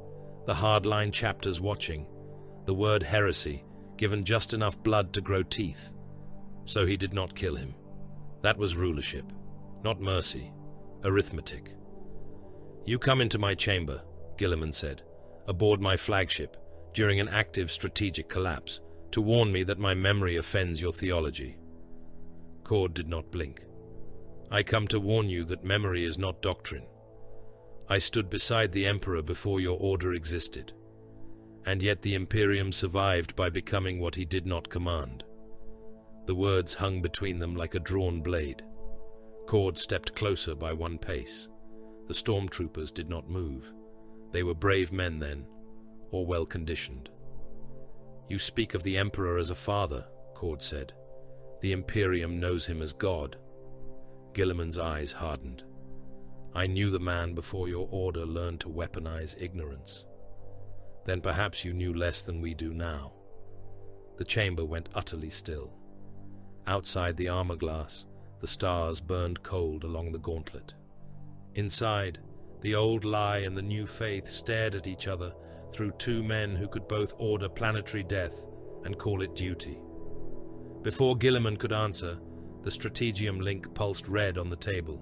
the hardline chapters watching, the word heresy given just enough blood to grow teeth. So he did not kill him. That was rulership, not mercy, arithmetic. You come into my chamber, Guilliman said, aboard my flagship, during an active strategic collapse, to warn me that my memory offends your theology. Cord did not blink. I come to warn you that memory is not doctrine. I stood beside the Emperor before your order existed, and yet the Imperium survived by becoming what he did not command. The words hung between them like a drawn blade. Cord stepped closer by one pace. The stormtroopers did not move. They were brave men then, or well-conditioned. You speak of the Emperor as a father, Cord said. The Imperium knows him as God. Guilliman's eyes hardened. I knew the man before your order learned to weaponize ignorance. Then perhaps you knew less than we do now. The chamber went utterly still. Outside the armor glass, the stars burned cold along the gauntlet. Inside, the old lie and the new faith stared at each other through two men who could both order planetary death and call it duty. Before Guilliman could answer, the strategium link pulsed red on the table.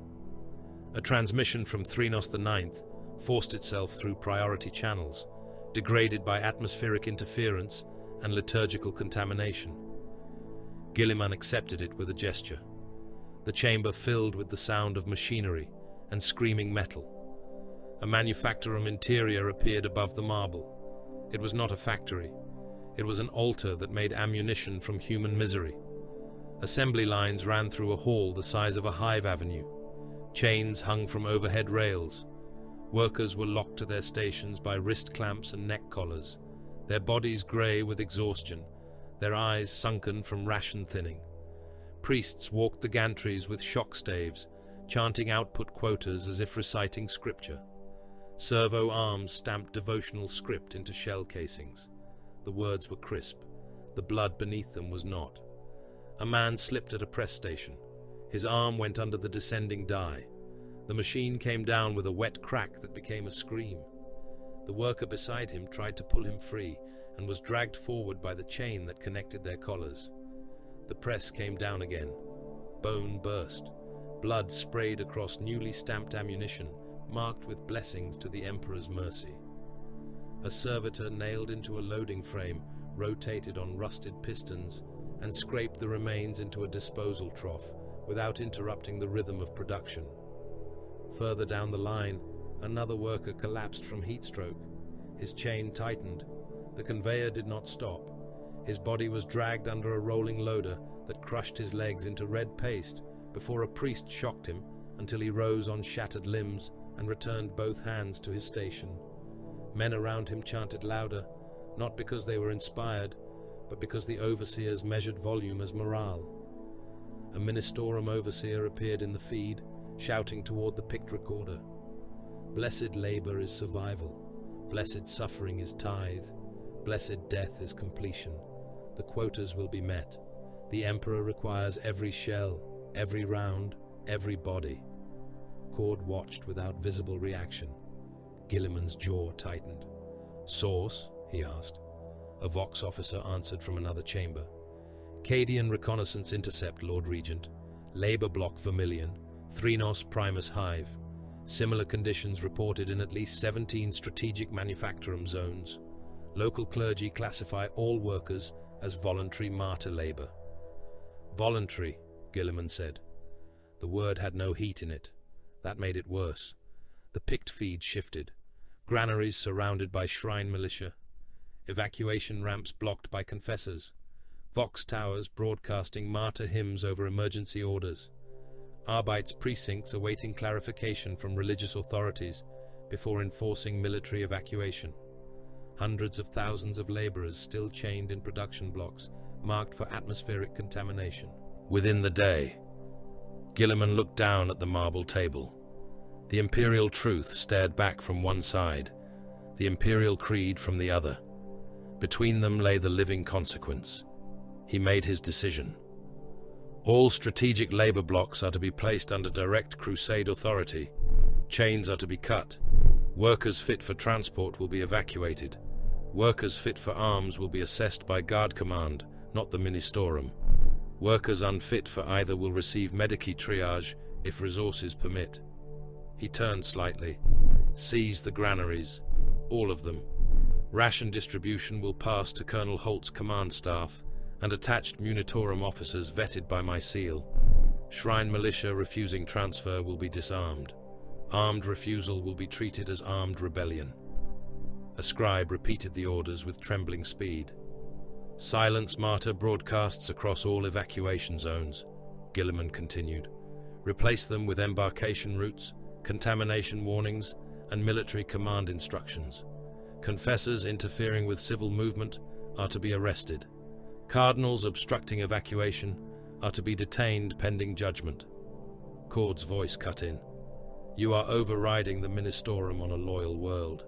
A transmission from Threnos IX forced itself through priority channels, degraded by atmospheric interference and liturgical contamination. Guilliman accepted it with a gesture. The chamber filled with the sound of machinery and screaming metal. A manufactorum interior appeared above the marble. It was not a factory. It was an altar that made ammunition from human misery. Assembly lines ran through a hall the size of a hive avenue. Chains hung from overhead rails. Workers were locked to their stations by wrist clamps and neck collars, their bodies grey with exhaustion, their eyes sunken from ration thinning. Priests walked the gantries with shock staves, chanting output quotas as if reciting scripture. Servo arms stamped devotional script into shell casings. The words were crisp. The blood beneath them was not. A man slipped at a press station. His arm went under the descending die. The machine came down with a wet crack that became a scream. The worker beside him tried to pull him free and was dragged forward by the chain that connected their collars. The press came down again. bone burst. Blood sprayed across newly stamped ammunition, marked with blessings to the Emperor's mercy. A servitor nailed into a loading frame rotated on rusted pistons and scraped the remains into a disposal trough without interrupting the rhythm of production. Further down the line, another worker collapsed from heatstroke. His chain tightened. The conveyor did not stop. His body was dragged under a rolling loader that crushed his legs into red paste before a priest shocked him until he rose on shattered limbs and returned both hands to his station. Men around him chanted louder, not because they were inspired, but because the overseers measured volume as morale. A Ministorum overseer appeared in the feed, shouting toward the picked recorder. Blessed labor is survival. Blessed suffering is tithe. Blessed death is completion. The quotas will be met. The Emperor requires every shell, every round, every body. Cord watched without visible reaction. Guilliman's jaw tightened. Source? He asked. A Vox officer answered from another chamber. Cadian reconnaissance intercept, Lord Regent. Labor block Vermilion. Threnos Primus hive. Similar conditions reported in at least 17 strategic manufactorum zones. Local clergy classify all workers as voluntary martyr labor. Voluntary, Guilliman said. The word had no heat in it. That made it worse. The picked feed shifted. Granaries surrounded by shrine militia. Evacuation ramps blocked by confessors. Vox towers broadcasting martyr hymns over emergency orders. Arbeit's precincts awaiting clarification from religious authorities before enforcing military evacuation. Hundreds of thousands of laborers still chained in production blocks marked for atmospheric contamination. Within the day, Guilliman looked down at the marble table. The Imperial truth stared back from one side, the Imperial creed from the other. Between them lay the living consequence. He made his decision. All strategic labor blocks are to be placed under direct crusade authority. Chains are to be cut. Workers fit for transport will be evacuated. Workers fit for arms will be assessed by Guard Command, not the Ministorum. Workers unfit for either will receive medici triage if resources permit. He turned slightly, seized the granaries, all of them. Ration distribution will pass to Colonel Holt's command staff and attached Munitorum officers vetted by my seal. Shrine militia refusing transfer will be disarmed. Armed refusal will be treated as armed rebellion. A scribe repeated the orders with trembling speed. Silence martyr broadcasts across all evacuation zones, Guilliman continued. Replace them with embarkation routes, contamination warnings, and military command instructions. Confessors interfering with civil movement are to be arrested. Cardinals obstructing evacuation are to be detained pending judgment. Cord's voice cut in. You are overriding the Ministorum on a loyal world.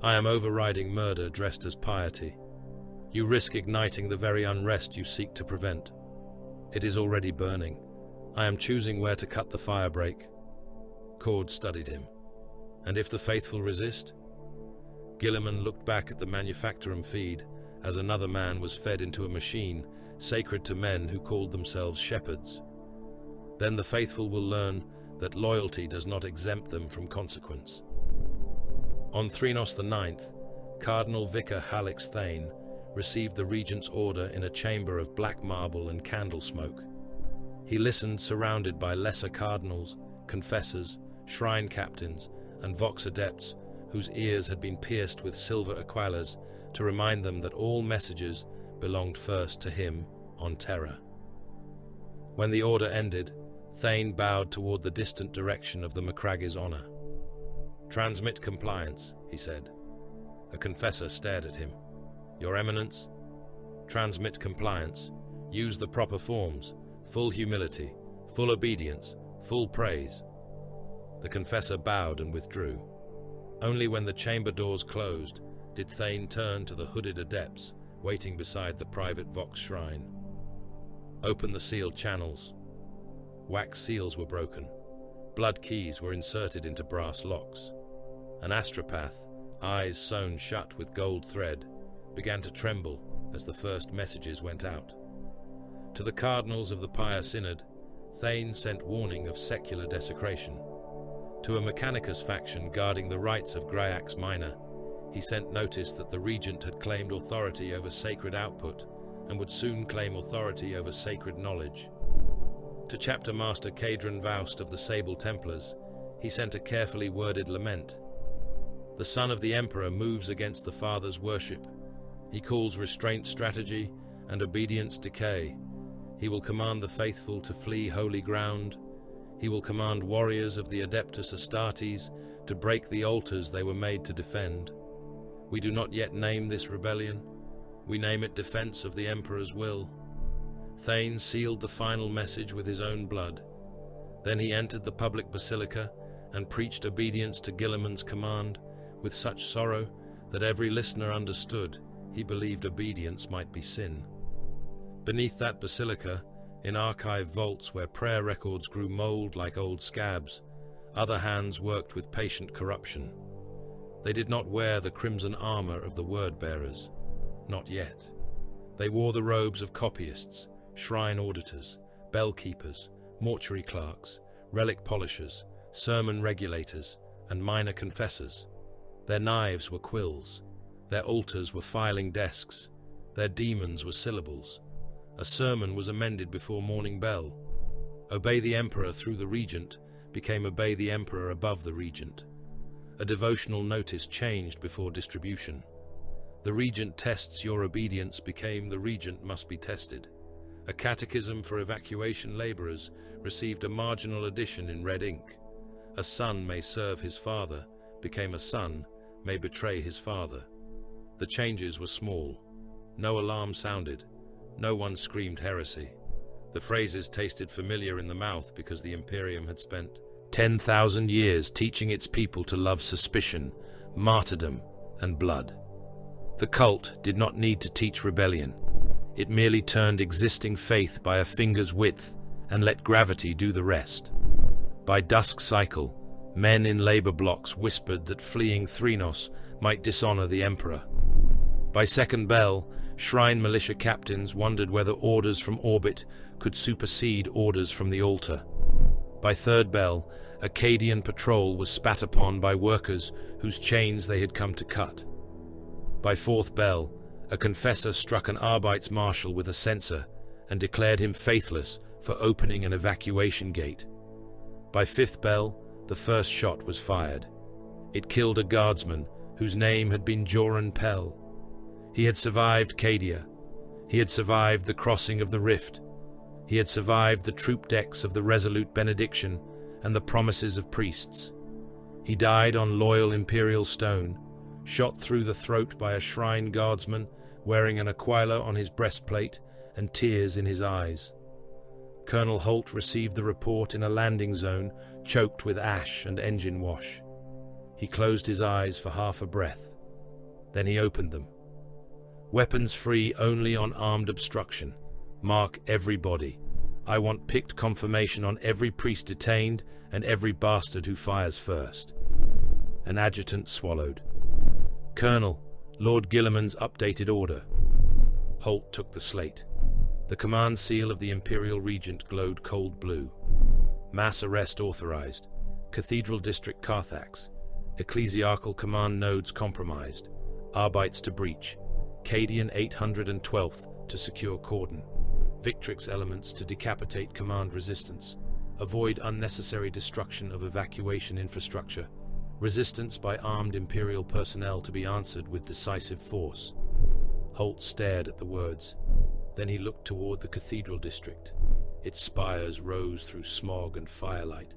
I am overriding murder dressed as piety. You risk igniting the very unrest you seek to prevent. It is already burning. I am choosing where to cut the firebreak. Cord studied him. And if the faithful resist? Guilliman looked back at the manufactorum feed as another man was fed into a machine sacred to men who called themselves shepherds. Then the faithful will learn that loyalty does not exempt them from consequence. On Threnos IX, Cardinal Vicar Halix Thane received the regent's order in a chamber of black marble and candle smoke. He listened surrounded by lesser cardinals, confessors, shrine captains, and vox adepts whose ears had been pierced with silver aquilers to remind them that all messages belonged first to him on terra. When the order ended, Thane bowed toward the distant direction of the Macrage's honor. Transmit compliance, he said. A confessor stared at him. Your Eminence? Transmit compliance. Use the proper forms. Full humility. Full obedience. Full praise. The confessor bowed and withdrew. Only when the chamber doors closed did Thane turn to the hooded adepts waiting beside the private Vox shrine. Open the sealed channels. Wax seals were broken. Blood keys were inserted into brass locks. An astropath, eyes sewn shut with gold thread, began to tremble as the first messages went out. To the cardinals of the Pious Synod, Thane sent warning of secular desecration. To a Mechanicus faction guarding the rights of Gryax Minor, he sent notice that the regent had claimed authority over sacred output and would soon claim authority over sacred knowledge. To Chapter Master Cadron Vaust of the Sable Templars, he sent a carefully worded lament. The son of the Emperor moves against the father's worship. He calls restraint strategy and obedience decay. He will command the faithful to flee holy ground. He will command warriors of the Adeptus Astartes to break the altars they were made to defend. We do not yet name this rebellion. We name it defense of the Emperor's will. Thane sealed the final message with his own blood. Then he entered the public basilica and preached obedience to Guilliman's command with such sorrow that every listener understood he believed obedience might be sin. Beneath that basilica, in archive vaults where prayer records grew mold like old scabs, other hands worked with patient corruption. They did not wear the crimson armor of the word-bearers. Not yet. They wore the robes of copyists, shrine auditors, bell-keepers, mortuary clerks, relic polishers, sermon regulators, and minor confessors. Their knives were quills. Their altars were filing desks. Their demons were syllables. A sermon was amended before morning bell. Obey the Emperor through the Regent became obey the Emperor above the Regent. A devotional notice changed before distribution. The Regent tests your obedience became the Regent must be tested. A catechism for evacuation laborers received a marginal addition in red ink. A son may serve his father became a son may betray his father. The changes were small. No alarm sounded. No one screamed heresy. The phrases tasted familiar in the mouth because the Imperium had spent 10,000 years teaching its people to love suspicion, martyrdom, and blood. The cult did not need to teach rebellion. It merely turned existing faith by a finger's width and let gravity do the rest. By dusk cycle, men in labor blocks whispered that fleeing Threnos might dishonor the Emperor. By second bell, shrine militia captains wondered whether orders from orbit could supersede orders from the altar. By third bell, Akkadian patrol was spat upon by workers whose chains they had come to cut. By fourth bell, a confessor struck an Arbeitsmarshal with a censer and declared him faithless for opening an evacuation gate. By fifth bell, the first shot was fired. It killed a guardsman whose name had been Joran Pell. He had survived Cadia. He had survived the crossing of the Rift. He had survived the troop decks of the Resolute Benediction and the promises of priests. He died on loyal Imperial stone, shot through the throat by a shrine guardsman wearing an aquila on his breastplate and tears in his eyes. Colonel Holt received the report in a landing zone choked with ash and engine wash. He closed his eyes for half a breath. Then he opened them. Weapons free only on armed obstruction. Mark every body. I want picked confirmation on every priest detained and every bastard who fires first. An adjutant swallowed. Colonel, Lord Guilliman's updated order. Holt took the slate. The command seal of the Imperial Regent glowed cold blue. Mass arrest authorized. Cathedral District Carthax. Ecclesiarchal command nodes compromised. Arbites to breach. Cadian 812th to secure cordon. Victrix elements to decapitate command resistance. Avoid unnecessary destruction of evacuation infrastructure. Resistance by armed Imperial personnel to be answered with decisive force. Holt stared at the words. Then he looked toward the Cathedral District. Its spires rose through smog and firelight,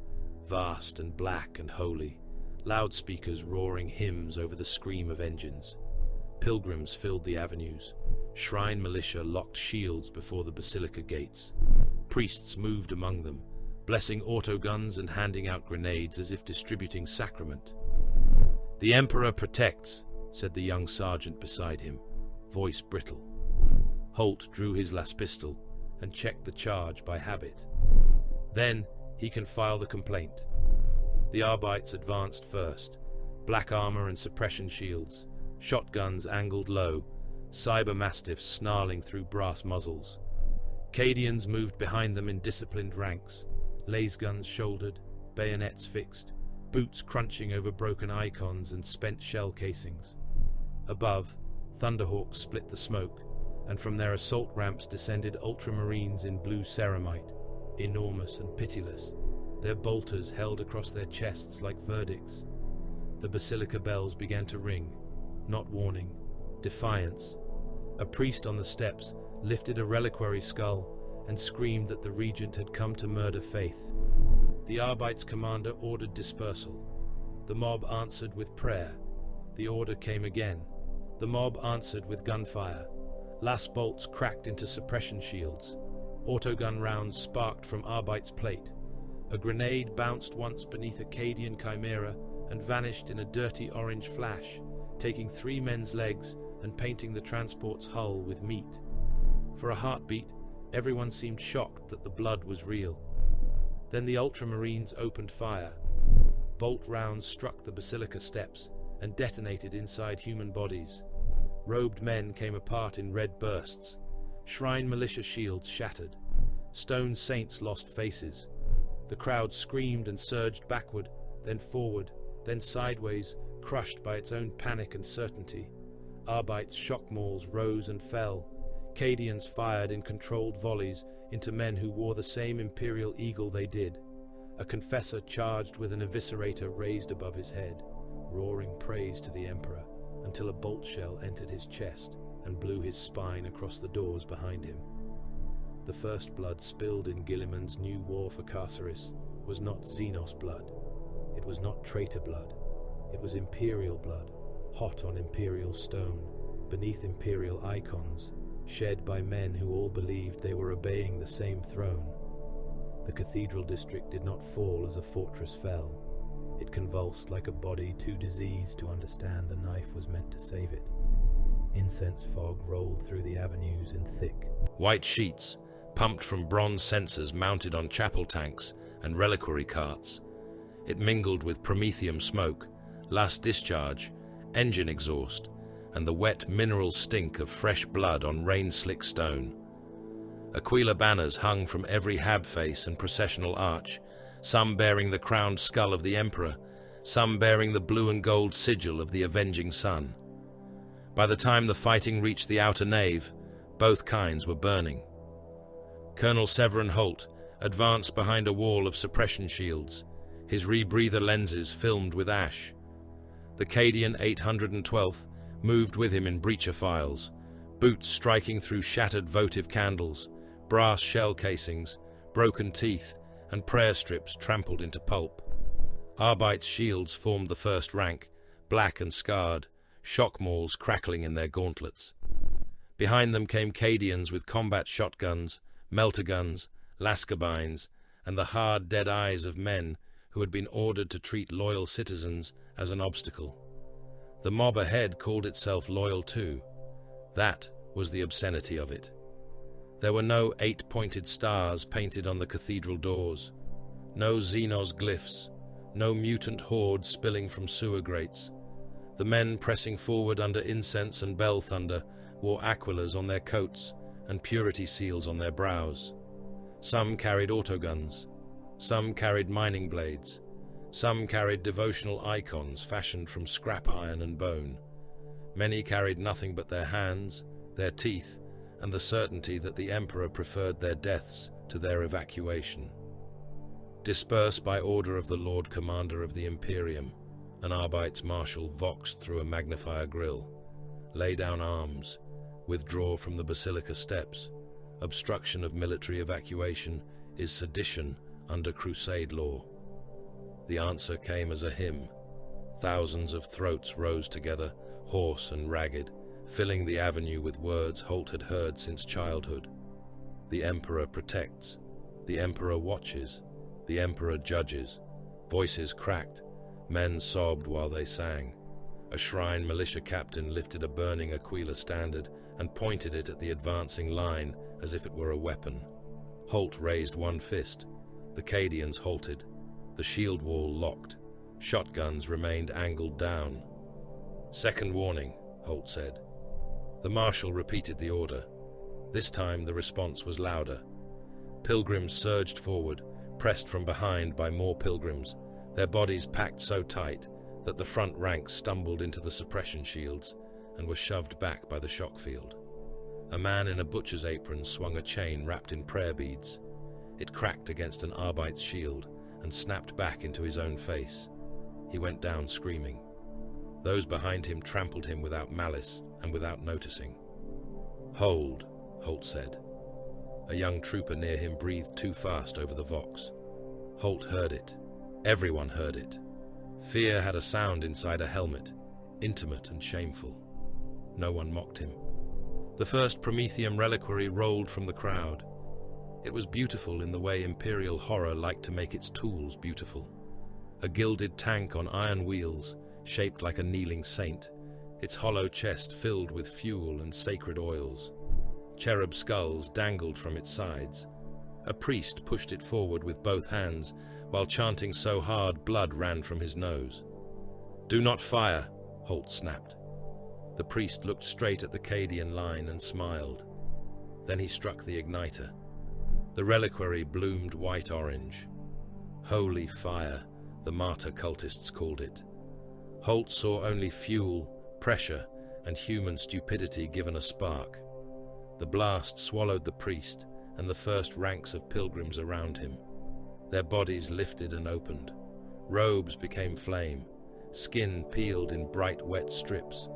vast and black and holy, loudspeakers roaring hymns over the scream of engines. Pilgrims filled the avenues. Shrine militia locked shields before the basilica gates. Priests moved among them, blessing autoguns and handing out grenades as if distributing sacrament. "The Emperor protects," said the young sergeant beside him, voice brittle. Holt drew his las pistol and checked the charge by habit. Then he can file the complaint. The Arbites advanced first, black armor and suppression shields, shotguns angled low, cyber mastiffs snarling through brass muzzles. Cadians moved behind them in disciplined ranks, laser guns shouldered, bayonets fixed, boots crunching over broken icons and spent shell casings. Above, Thunderhawks split the smoke, and from their assault ramps descended ultramarines in blue ceramite, enormous and pitiless, their bolters held across their chests like verdicts. The basilica bells began to ring, not warning, defiance. A priest on the steps lifted a reliquary skull and screamed that the regent had come to murder Faith. The Arbite's commander ordered dispersal. The mob answered with prayer. The order came again. The mob answered with gunfire. Last bolts cracked into suppression shields. Autogun rounds sparked from Arbite's plate. A grenade bounced once beneath a Cadian chimera and vanished in a dirty orange flash, taking 3 men's legs and painting the transport's hull with meat. For a heartbeat, everyone seemed shocked that the blood was real. Then the Ultramarines opened fire. Bolt rounds struck the basilica steps and detonated inside human bodies. Robed men came apart in red bursts. Shrine militia shields shattered. Stone saints lost faces. The crowd screamed and surged backward, then forward, then sideways, crushed by its own panic and certainty. Arbite's shock mauls rose and fell. Cadians fired in controlled volleys into men who wore the same Imperial eagle they did. A confessor charged with an eviscerator raised above his head, roaring praise to the Emperor, until a bolt shell entered his chest and blew his spine across the doors behind him. The first blood spilled in Guilliman's new war for Carcerus was not Xenos blood. It was not traitor blood. It was Imperial blood, hot on Imperial stone, beneath Imperial icons, shed by men who all believed they were obeying the same throne. The cathedral district did not fall as a fortress fell. It convulsed like a body too diseased to understand the knife was meant to save it. Incense fog rolled through the avenues in thick white sheets, pumped from bronze censers mounted on chapel tanks and reliquary carts. It mingled with promethium smoke, last discharge, engine exhaust, and the wet mineral stink of fresh blood on rain-slick stone. Aquila banners hung from every hab face and processional arch, some bearing the crowned skull of the Emperor, some bearing the blue and gold sigil of the avenging sun. By the time the fighting reached the outer nave, both kinds were burning. Colonel Severin Holt advanced behind a wall of suppression shields, his rebreather lenses filmed with ash. The Cadian 812th moved with him in breacher files, boots striking through shattered votive candles, brass shell casings, broken teeth, and prayer strips trampled into pulp. Arbite's shields formed the first rank, black and scarred, shock mauls crackling in their gauntlets. Behind them came Cadians with combat shotguns, melter guns, lascarbines, and the hard, dead eyes of men who had been ordered to treat loyal citizens as an obstacle. The mob ahead called itself loyal too. That was the obscenity of it. There were no 8-pointed stars painted on the cathedral doors, no Xenos glyphs, no mutant hordes spilling from sewer grates. The men pressing forward under incense and bell thunder wore aquilas on their coats and purity seals on their brows. Some carried autoguns, some carried mining blades, some carried devotional icons fashioned from scrap iron and bone. Many carried nothing but their hands, their teeth, and the certainty that the Emperor preferred their deaths to their evacuation. Disperse by order of the Lord Commander of the Imperium, an Arbite's marshal voxed through a magnifier grille. Lay down arms. Withdraw from the basilica steps. Obstruction of military evacuation is sedition under crusade law. The answer came as a hymn. Thousands of throats rose together, hoarse and ragged, filling the avenue with words Holt had heard since childhood. The Emperor protects. The Emperor watches. The Emperor judges. Voices cracked. Men sobbed while they sang. A shrine militia captain lifted a burning Aquila standard and pointed it at the advancing line as if it were a weapon. Holt raised one fist. The Cadians halted. The shield wall locked. Shotguns remained angled down. Second warning, Holt said. The marshal repeated the order. This time the response was louder. Pilgrims surged forward, pressed from behind by more pilgrims, their bodies packed so tight that the front ranks stumbled into the suppression shields and were shoved back by the shock field. A man in a butcher's apron swung a chain wrapped in prayer beads. It cracked against an Arbite's shield and snapped back into his own face. He went down screaming. Those behind him trampled him without malice and without noticing. "Hold," Holt said. A young trooper near him breathed too fast over the vox. Holt heard it. Everyone heard it. Fear had a sound inside a helmet, intimate and shameful. No one mocked him. The first Prometheum reliquary rolled from the crowd. It was beautiful in the way Imperial horror liked to make its tools beautiful. A gilded tank on iron wheels, shaped like a kneeling saint, its hollow chest filled with fuel and sacred oils. Cherub skulls dangled from its sides. A priest pushed it forward with both hands, while chanting so hard blood ran from his nose. "Do not fire," Holt snapped. The priest looked straight at the Cadian line and smiled. Then he struck the igniter. The reliquary bloomed white-orange. Holy fire, the martyr cultists called it. Holt saw only fuel, pressure, and human stupidity given a spark. The blast swallowed the priest and the first ranks of pilgrims around him. Their bodies lifted and opened. Robes became flame. Skin peeled in bright, wet strips.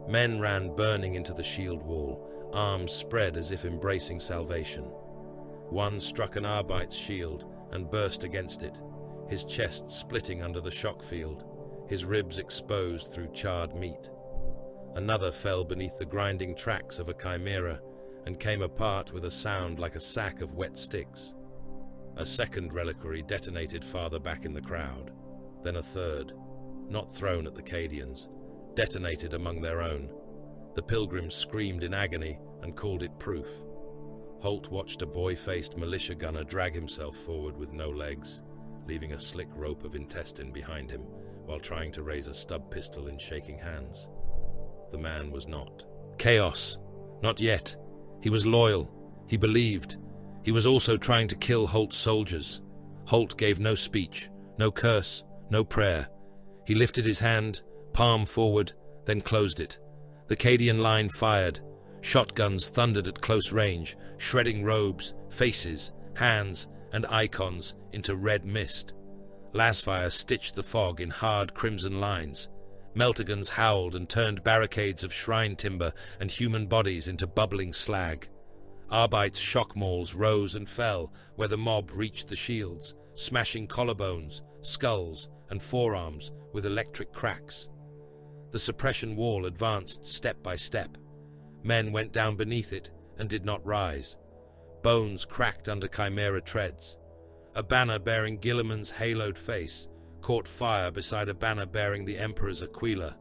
Men ran burning into the shield wall, arms spread as if embracing salvation. One struck an Arbite's shield and burst against it, his chest splitting under the shock field, his ribs exposed through charred meat. Another fell beneath the grinding tracks of a chimera and came apart with a sound like a sack of wet sticks. A second reliquary detonated farther back in the crowd. Then a third, not thrown at the Cadians, detonated among their own. The pilgrims screamed in agony and called it proof. Holt watched a boy-faced militia gunner drag himself forward with no legs, leaving a slick rope of intestine behind him while trying to raise a stub pistol in shaking hands. The man was not. Chaos. Not yet. He was loyal. He believed. He was also trying to kill Holt's soldiers. Holt gave no speech, no curse, no prayer. He lifted his hand, palm forward, then closed it. The Cadian line fired. Shotguns thundered at close range, shredding robes, faces, hands, and icons into red mist. Lasfire stitched the fog in hard crimson lines. Meltagans howled and turned barricades of shrine timber and human bodies into bubbling slag. Arbite's shock mauls rose and fell where the mob reached the shields, smashing collarbones, skulls, and forearms with electric cracks. The suppression wall advanced step by step. Men went down beneath it and did not rise. Bones cracked under chimera treads. A banner bearing Guilliman's haloed face caught fire beside a banner bearing the Emperor's Aquila,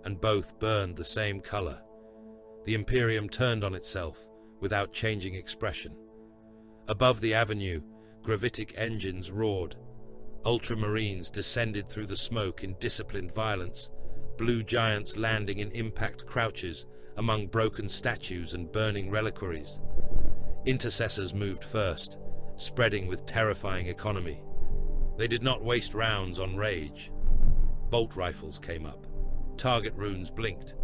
and both burned the same color. The Imperium turned on itself without changing expression. Above the avenue, gravitic engines roared. Ultramarines descended through the smoke in disciplined violence, blue giants landing in impact crouches among broken statues and burning reliquaries. Intercessors moved first, spreading with terrifying economy. They did not waste rounds on rage. Bolt rifles came up. Target runes blinked.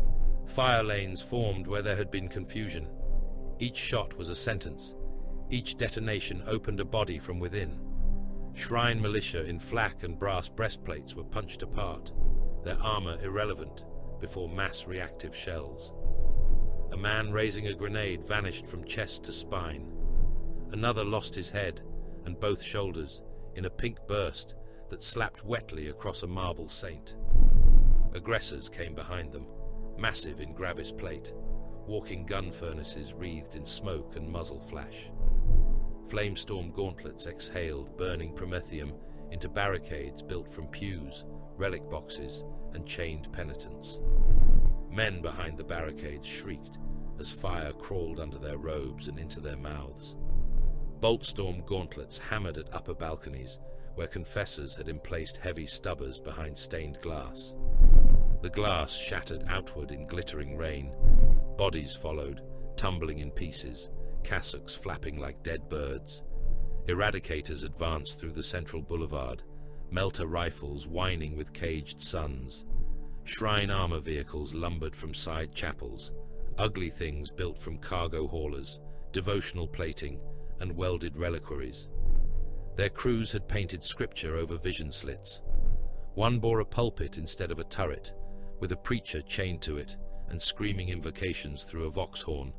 Fire lanes formed where there had been confusion. Each shot was a sentence. Each detonation opened a body from within. Shrine militia in flak and brass breastplates were punched apart, their armor irrelevant before mass reactive shells. A man raising a grenade vanished from chest to spine. Another lost his head and both shoulders in a pink burst that slapped wetly across a marble saint. Aggressors came behind them, massive in gravis plate, walking gun furnaces wreathed in smoke and muzzle flash. Flamestorm gauntlets exhaled burning promethium into barricades built from pews, relic boxes, and chained penitents. Men behind the barricades shrieked as fire crawled under their robes and into their mouths. Boltstorm gauntlets hammered at upper balconies where confessors had emplaced heavy stubbers behind stained glass. The glass shattered outward in glittering rain. Bodies followed, tumbling in pieces, cassocks flapping like dead birds. Eradicators advanced through the central boulevard, melter rifles whining with caged suns. Shrine armor vehicles lumbered from side chapels, ugly things built from cargo haulers, devotional plating, and welded reliquaries. Their crews had painted scripture over vision slits. One bore a pulpit instead of a turret, with a preacher chained to it and screaming invocations through a vox horn.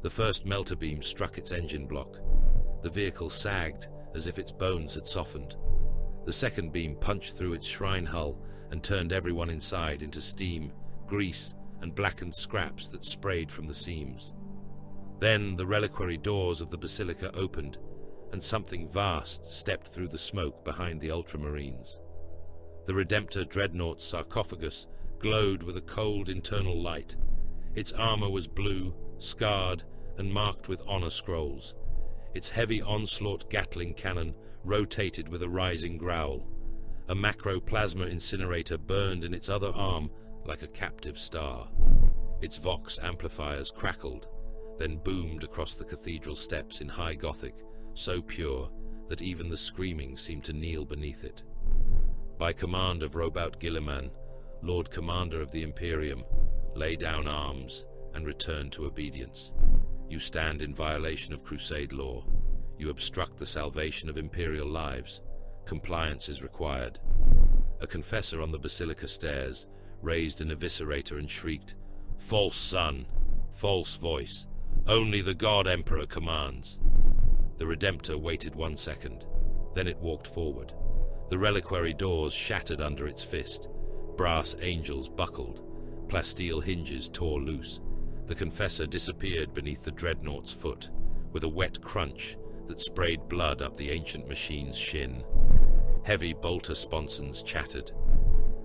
The first melter beam struck its engine block. The vehicle sagged as if its bones had softened. The second beam punched through its shrine hull and turned everyone inside into steam, grease, and blackened scraps that sprayed from the seams. Then the reliquary doors of the basilica opened, and something vast stepped through the smoke behind the ultramarines. The Redemptor dreadnought's sarcophagus glowed with a cold internal light. Its armor was blue, scarred, and marked with honor scrolls. Its heavy onslaught Gatling cannon rotated with a rising growl. A macroplasma incinerator burned in its other arm like a captive star. Its vox amplifiers crackled, then boomed across the cathedral steps in high Gothic, so pure that even the screaming seemed to kneel beneath it. By command of Robout Guilliman, Lord Commander of the Imperium, lay down arms and return to obedience. You stand in violation of Crusade law. You obstruct the salvation of Imperial lives. Compliance is required. A confessor on the basilica stairs raised an eviscerator and shrieked, "False son! False voice! Only the God Emperor commands!" The Redemptor waited 1 second. Then it walked forward. The reliquary doors shattered under its fist. Brass angels buckled. Plasteel hinges tore loose. The confessor disappeared beneath the dreadnought's foot, with a wet crunch that sprayed blood up the ancient machine's shin. Heavy bolter sponsons chattered.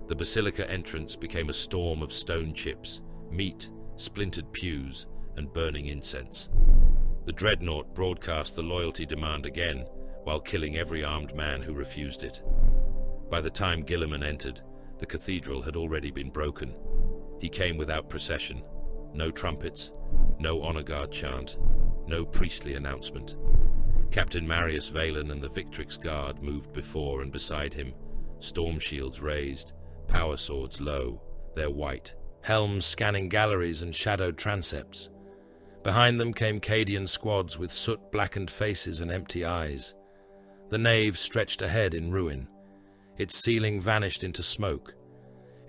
The basilica entrance became a storm of stone chips, meat, splintered pews, and burning incense. The dreadnought broadcast the loyalty demand again, while killing every armed man who refused it. By the time Guilliman entered, the cathedral had already been broken. He came without procession. No trumpets, no honor guard chant, no priestly announcement. Captain Marius Valen and the Victrix Guard moved before and beside him, storm shields raised, power swords low, their white, helms scanning galleries and shadowed transepts. Behind them came Cadian squads with soot-blackened faces and empty eyes. The nave stretched ahead in ruin. Its ceiling vanished into smoke.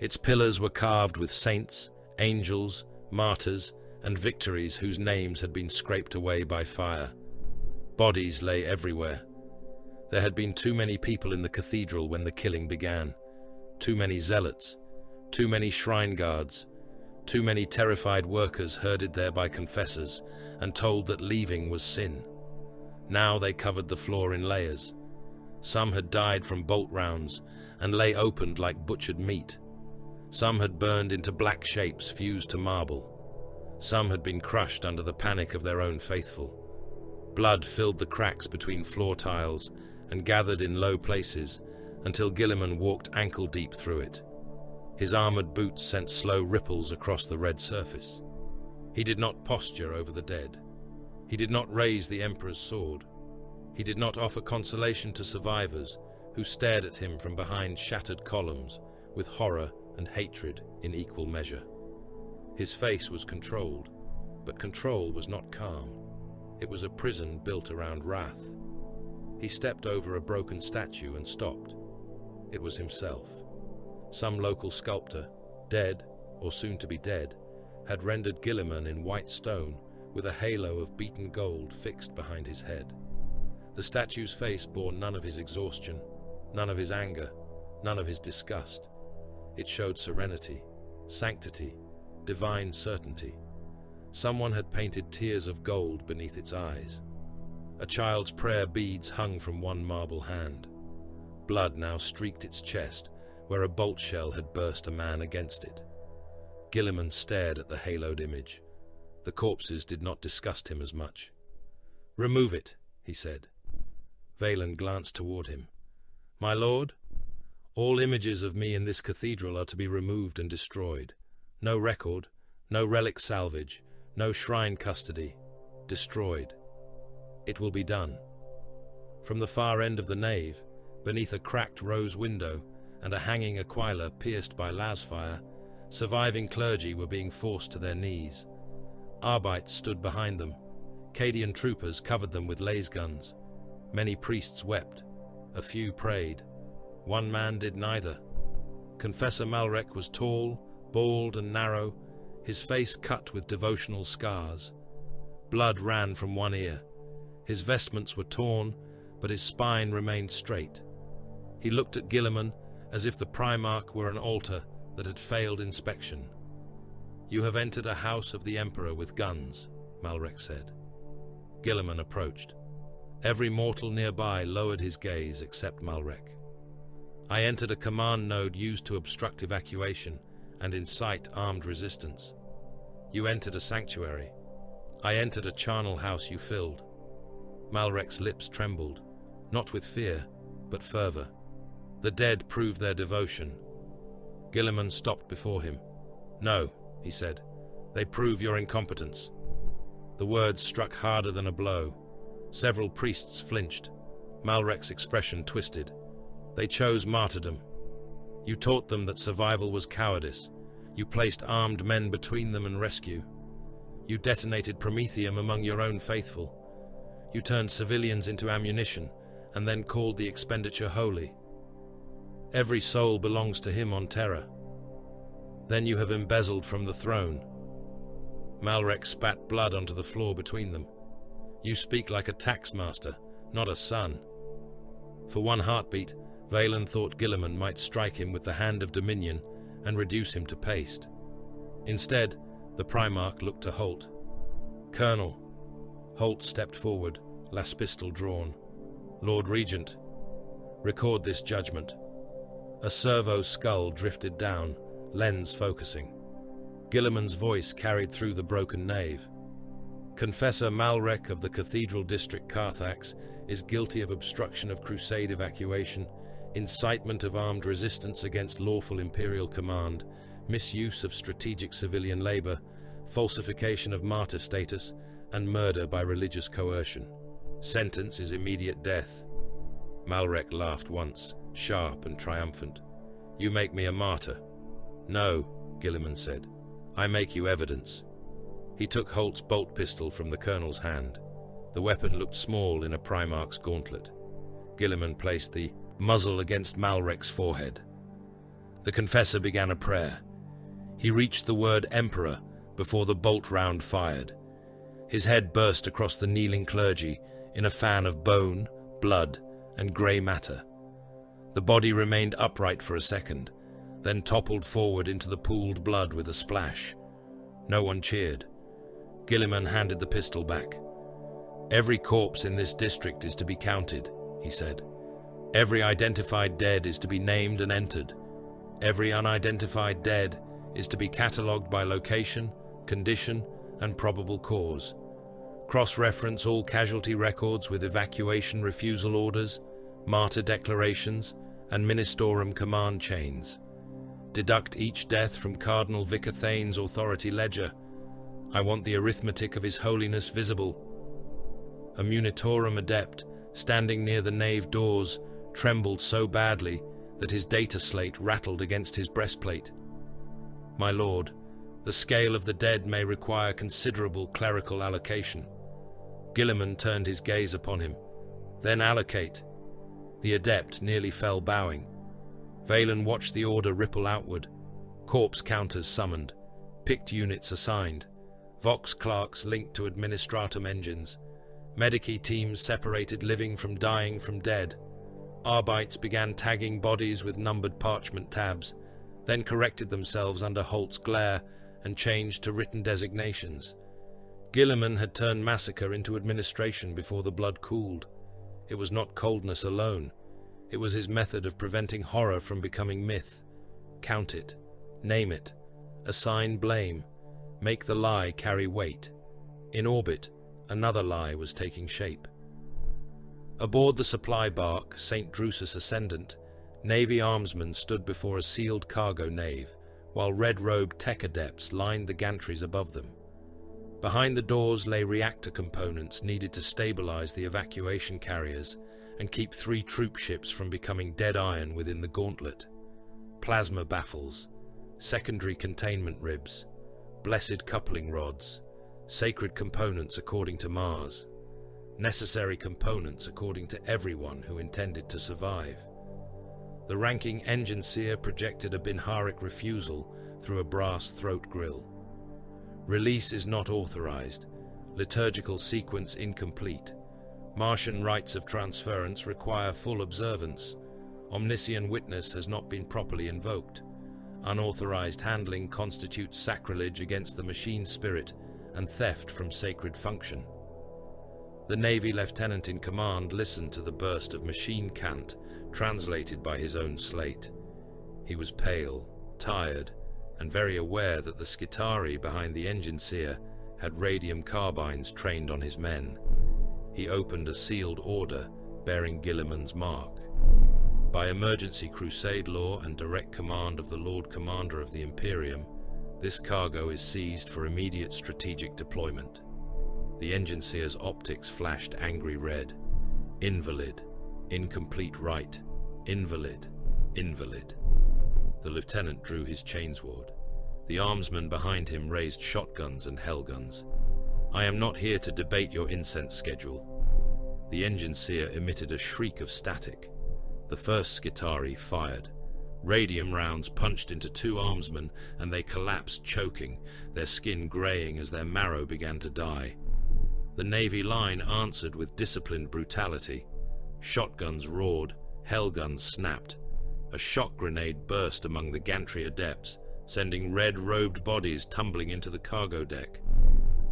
Its pillars were carved with saints, angels, martyrs, and victories whose names had been scraped away by fire. Bodies lay everywhere. There had been too many people in the cathedral when the killing began. Too many zealots, too many shrine guards, too many terrified workers herded there by confessors and told that leaving was sin. Now they covered the floor in layers. Some had died from bolt rounds and lay opened like butchered meat. Some had burned into black shapes fused to marble. Some had been crushed under the panic of their own faithful. Blood filled the cracks between floor tiles and gathered in low places until Guilliman walked ankle-deep through it. His armored boots sent slow ripples across the red surface. He did not posture over the dead. He did not raise the Emperor's sword. He did not offer consolation to survivors who stared at him from behind shattered columns with horror and hatred in equal measure. His face was controlled, but control was not calm. It was a prison built around wrath. He stepped over a broken statue and stopped. It was himself. Some local sculptor, dead or soon to be dead, had rendered Guilliman in white stone with a halo of beaten gold fixed behind his head. The statue's face bore none of his exhaustion, none of his anger, none of his disgust. It showed serenity, sanctity, divine certainty. Someone had painted tears of gold beneath its eyes. A child's prayer beads hung from one marble hand. Blood now streaked its chest, where a bolt shell had burst a man against it. Guilliman stared at the haloed image. The corpses did not disgust him as much. "Remove it," he said. Valen glanced toward him. "My lord, all images of me in this cathedral are to be removed and destroyed. No record, no relic salvage, no shrine custody. destroyed. It will be done. From the far end of the nave, beneath a cracked rose window and a hanging aquila pierced by lasfire, surviving clergy were being forced to their knees. Arbites stood behind them. Cadian troopers covered them with laser guns. Many priests wept. A few prayed. One man did neither. Confessor Malrek was tall, bald and narrow, his face cut with devotional scars. Blood ran from one ear. His vestments were torn, but his spine remained straight. He looked at Guilliman as if the Primarch were an altar that had failed inspection. "You have entered a house of the Emperor with guns," Malrek said. Guilliman approached. Every mortal nearby lowered his gaze except Malrek. "I entered a command node used to obstruct evacuation and incite armed resistance. You entered a sanctuary. I entered a charnel house you filled." Malrek's lips trembled, not with fear, but fervor. The dead proved their devotion. Guilliman stopped before him. "No," he said, "they prove your incompetence." The words struck harder than a blow. Several priests flinched. Malrek's expression twisted. "They chose martyrdom. You taught them that survival was cowardice. You placed armed men between them and rescue. You detonated Prometheum among your own faithful. You turned civilians into ammunition and then called the expenditure holy. Every soul belongs to him on Terra. Then you have embezzled from the throne." Malrek spat blood onto the floor between them. "You speak like a taxmaster, not a son." For one heartbeat, Valen thought Guilliman might strike him with the hand of dominion and reduce him to paste. Instead, the Primarch looked to Holt. "Colonel." Holt stepped forward, las pistol drawn. "Lord Regent, record this judgment." A servo skull drifted down, lens focusing. Guilliman's voice carried through the broken nave. "Confessor Malrek of the Cathedral District Carthax is guilty of obstruction of crusade evacuation, incitement of armed resistance against lawful Imperial command, misuse of strategic civilian labor, falsification of martyr status, and murder by religious coercion. Sentence is immediate death." Malrek laughed once, sharp and triumphant. "You make me a martyr." "No," Guilliman said. "I make you evidence." He took Holt's bolt pistol from the colonel's hand. The weapon looked small in a Primarch's gauntlet. Guilliman placed the muzzle against Malrek's forehead. The confessor began a prayer. He reached the word Emperor before the bolt round fired. His head burst across the kneeling clergy in a fan of bone, blood, and grey matter. The body remained upright for a second, then toppled forward into the pooled blood with a splash. No one cheered. Guilliman handed the pistol back. "Every corpse in this district is to be counted," he said. "Every identified dead is to be named and entered. Every unidentified dead is to be catalogued by location, condition, and probable cause. Cross-reference all casualty records with evacuation refusal orders, martyr declarations, and ministorum command chains. Deduct each death from Cardinal Vicar Thane's authority ledger. I want the arithmetic of His Holiness visible." A munitorum adept, standing near the nave doors, trembled so badly that his data slate rattled against his breastplate. "My lord, the scale of the dead may require considerable clerical allocation." Guilliman turned his gaze upon him. "Then allocate." The adept nearly fell bowing. Valen watched the order ripple outward. Corpse counters summoned. Picked units assigned. Vox clerks linked to administratum engines. Medici teams separated living from dying from dead. Arbites began tagging bodies with numbered parchment tabs, then corrected themselves under Holt's glare and changed to written designations. Guilliman had turned massacre into administration before the blood cooled. It was not coldness alone. It was his method of preventing horror from becoming myth. Count it. Name it. Assign blame. Make the lie carry weight. In orbit, another lie was taking shape. Aboard the supply bark, St. Drusus Ascendant, Navy armsmen stood before a sealed cargo nave, while red-robed tech adepts lined the gantries above them. Behind the doors lay reactor components needed to stabilize the evacuation carriers and keep 3 troop ships from becoming dead iron within the gauntlet. Plasma baffles, secondary containment ribs, blessed coupling rods, sacred components according to Mars, necessary components according to everyone who intended to survive. The ranking engine seer projected a binharic refusal through a brass throat grill. Release is not authorized. Liturgical sequence incomplete. Martian rites of transference require full observance. Omniscient witness has not been properly invoked. Unauthorized handling constitutes sacrilege against the machine spirit and theft from sacred function. The Navy lieutenant in command listened to the burst of machine cant translated by his own slate. He was pale, tired, and very aware that the Skitari behind the engine seer had radium carbines trained on his men. He opened a sealed order bearing Guilliman's mark. By emergency crusade law and direct command of the Lord Commander of the Imperium, this cargo is seized for immediate strategic deployment. The engine seer's optics flashed angry red. Invalid. Incomplete right. Invalid. Invalid. The lieutenant drew his chainsword. The armsmen behind him raised shotguns and hellguns. I am not here to debate your incense schedule. The engine seer emitted a shriek of static. The first Skitari fired. Radium rounds punched into 2 armsmen, and they collapsed choking, their skin graying as their marrow began to die. The Navy line answered with disciplined brutality. Shotguns roared, hellguns snapped. A shock grenade burst among the gantry adepts, sending red-robed bodies tumbling into the cargo deck.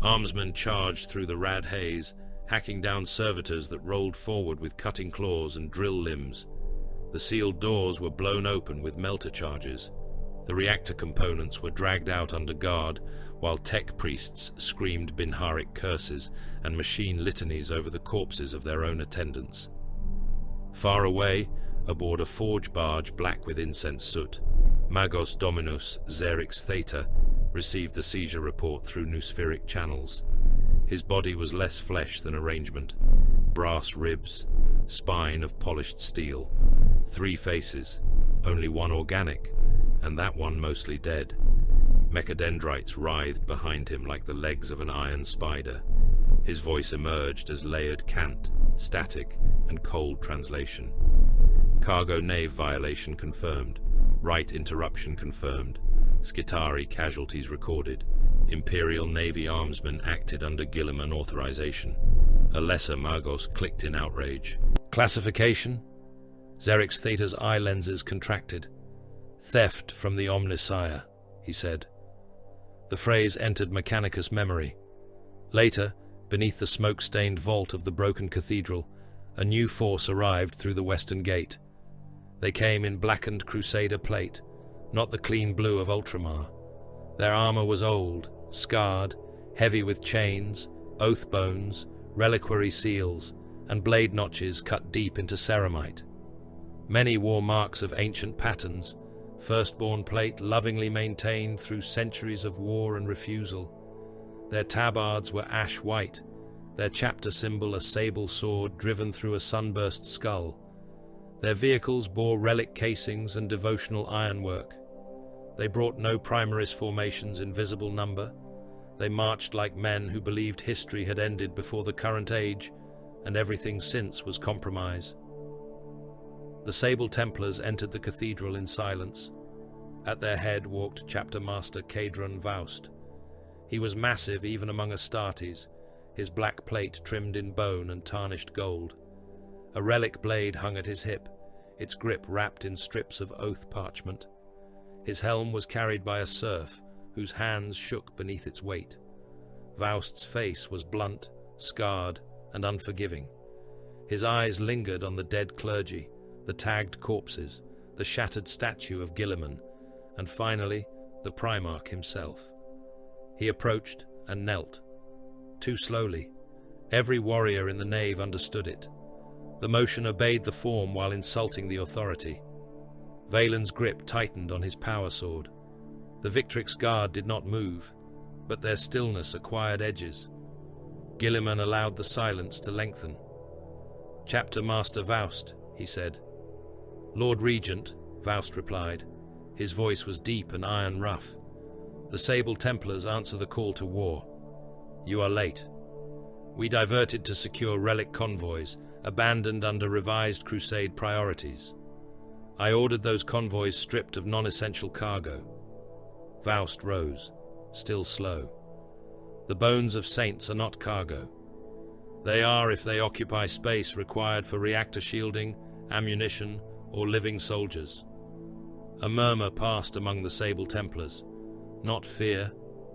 Armsmen charged through the rad haze, hacking down servitors that rolled forward with cutting claws and drill limbs. The sealed doors were blown open with melter charges. The reactor components were dragged out under guard, while tech priests screamed binharic curses and machine litanies over the corpses of their own attendants. Far away, aboard a forge barge black with incense soot, Magos Dominus Xerix Theta received the seizure report through noospheric channels. His body was less flesh than arrangement. Brass ribs, spine of polished steel, 3 faces, only 1 organic, and that one mostly dead. Mechadendrites writhed behind him like the legs of an iron spider. His voice emerged as layered cant, static, and cold translation. Cargo nave violation confirmed. Right interruption confirmed. Skitari casualties recorded. Imperial Navy armsmen acted under Guilliman authorization. A lesser Magos clicked in outrage. Classification? Xerix Theta's eye lenses contracted. Theft from the Omnissiah, he said. The phrase entered Mechanicus' memory. Later, beneath the smoke-stained vault of the broken cathedral, a new force arrived through the western gate. They came in blackened Crusader plate, not the clean blue of Ultramar. Their armor was old, scarred, heavy with chains, oath bones, reliquary seals, and blade notches cut deep into ceramite. Many wore marks of ancient patterns, firstborn plate lovingly maintained through centuries of war and refusal. Their tabards were ash white, their chapter symbol a sable sword driven through a sunburst skull. Their vehicles bore relic casings and devotional ironwork. They brought no Primaris formations in visible number. They marched like men who believed history had ended before the current age, and everything since was compromise. The Sable Templars entered the cathedral in silence. At their head walked Chapter Master Cadron Vaust. He was massive even among Astartes, his black plate trimmed in bone and tarnished gold. A relic blade hung at his hip, its grip wrapped in strips of oath parchment. His helm was carried by a serf, whose hands shook beneath its weight. Vaust's face was blunt, scarred, and unforgiving. His eyes lingered on the dead clergy, the tagged corpses, the shattered statue of Guilliman, and finally, the Primarch himself. He approached and knelt. Too slowly. Every warrior in the nave understood it. The motion obeyed the form while insulting the authority. Valen's grip tightened on his power sword. The Victrix guard did not move. but their stillness acquired edges. Guilliman allowed the silence to lengthen. "Chapter Master Vaust," he said. "Lord Regent," Vaust replied. His voice was deep and iron rough. "The Sable Templars answer the call to war. You are late. We diverted to secure relic convoys, abandoned under revised Crusade priorities. I ordered those convoys stripped of non-essential cargo." Vaust rose, still slow. "The bones of saints are not cargo. They are if they occupy space required for reactor shielding, ammunition, or living soldiers." A murmur passed among the Sable Templars. Not fear,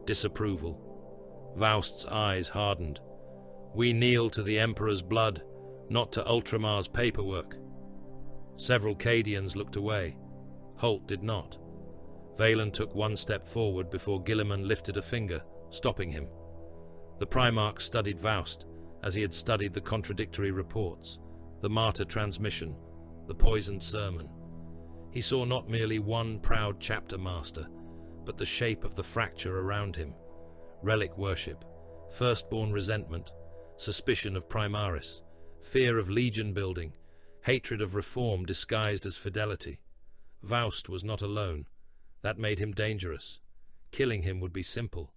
disapproval. Vaust's eyes hardened. "We kneel to the Emperor's blood, not to Ultramar's paperwork." Several Cadians looked away. Holt did not. Valen took one step forward before Guilliman lifted a finger, stopping him. The Primarch studied Vaust, as he had studied the contradictory reports, the martyr transmission, the poisoned sermon. He saw not merely one proud chapter master, but the shape of the fracture around him: relic worship, firstborn resentment, suspicion of Primaris, fear of legion building, hatred of reform disguised as fidelity. Vaust was not alone. That made him dangerous. Killing him would be simple.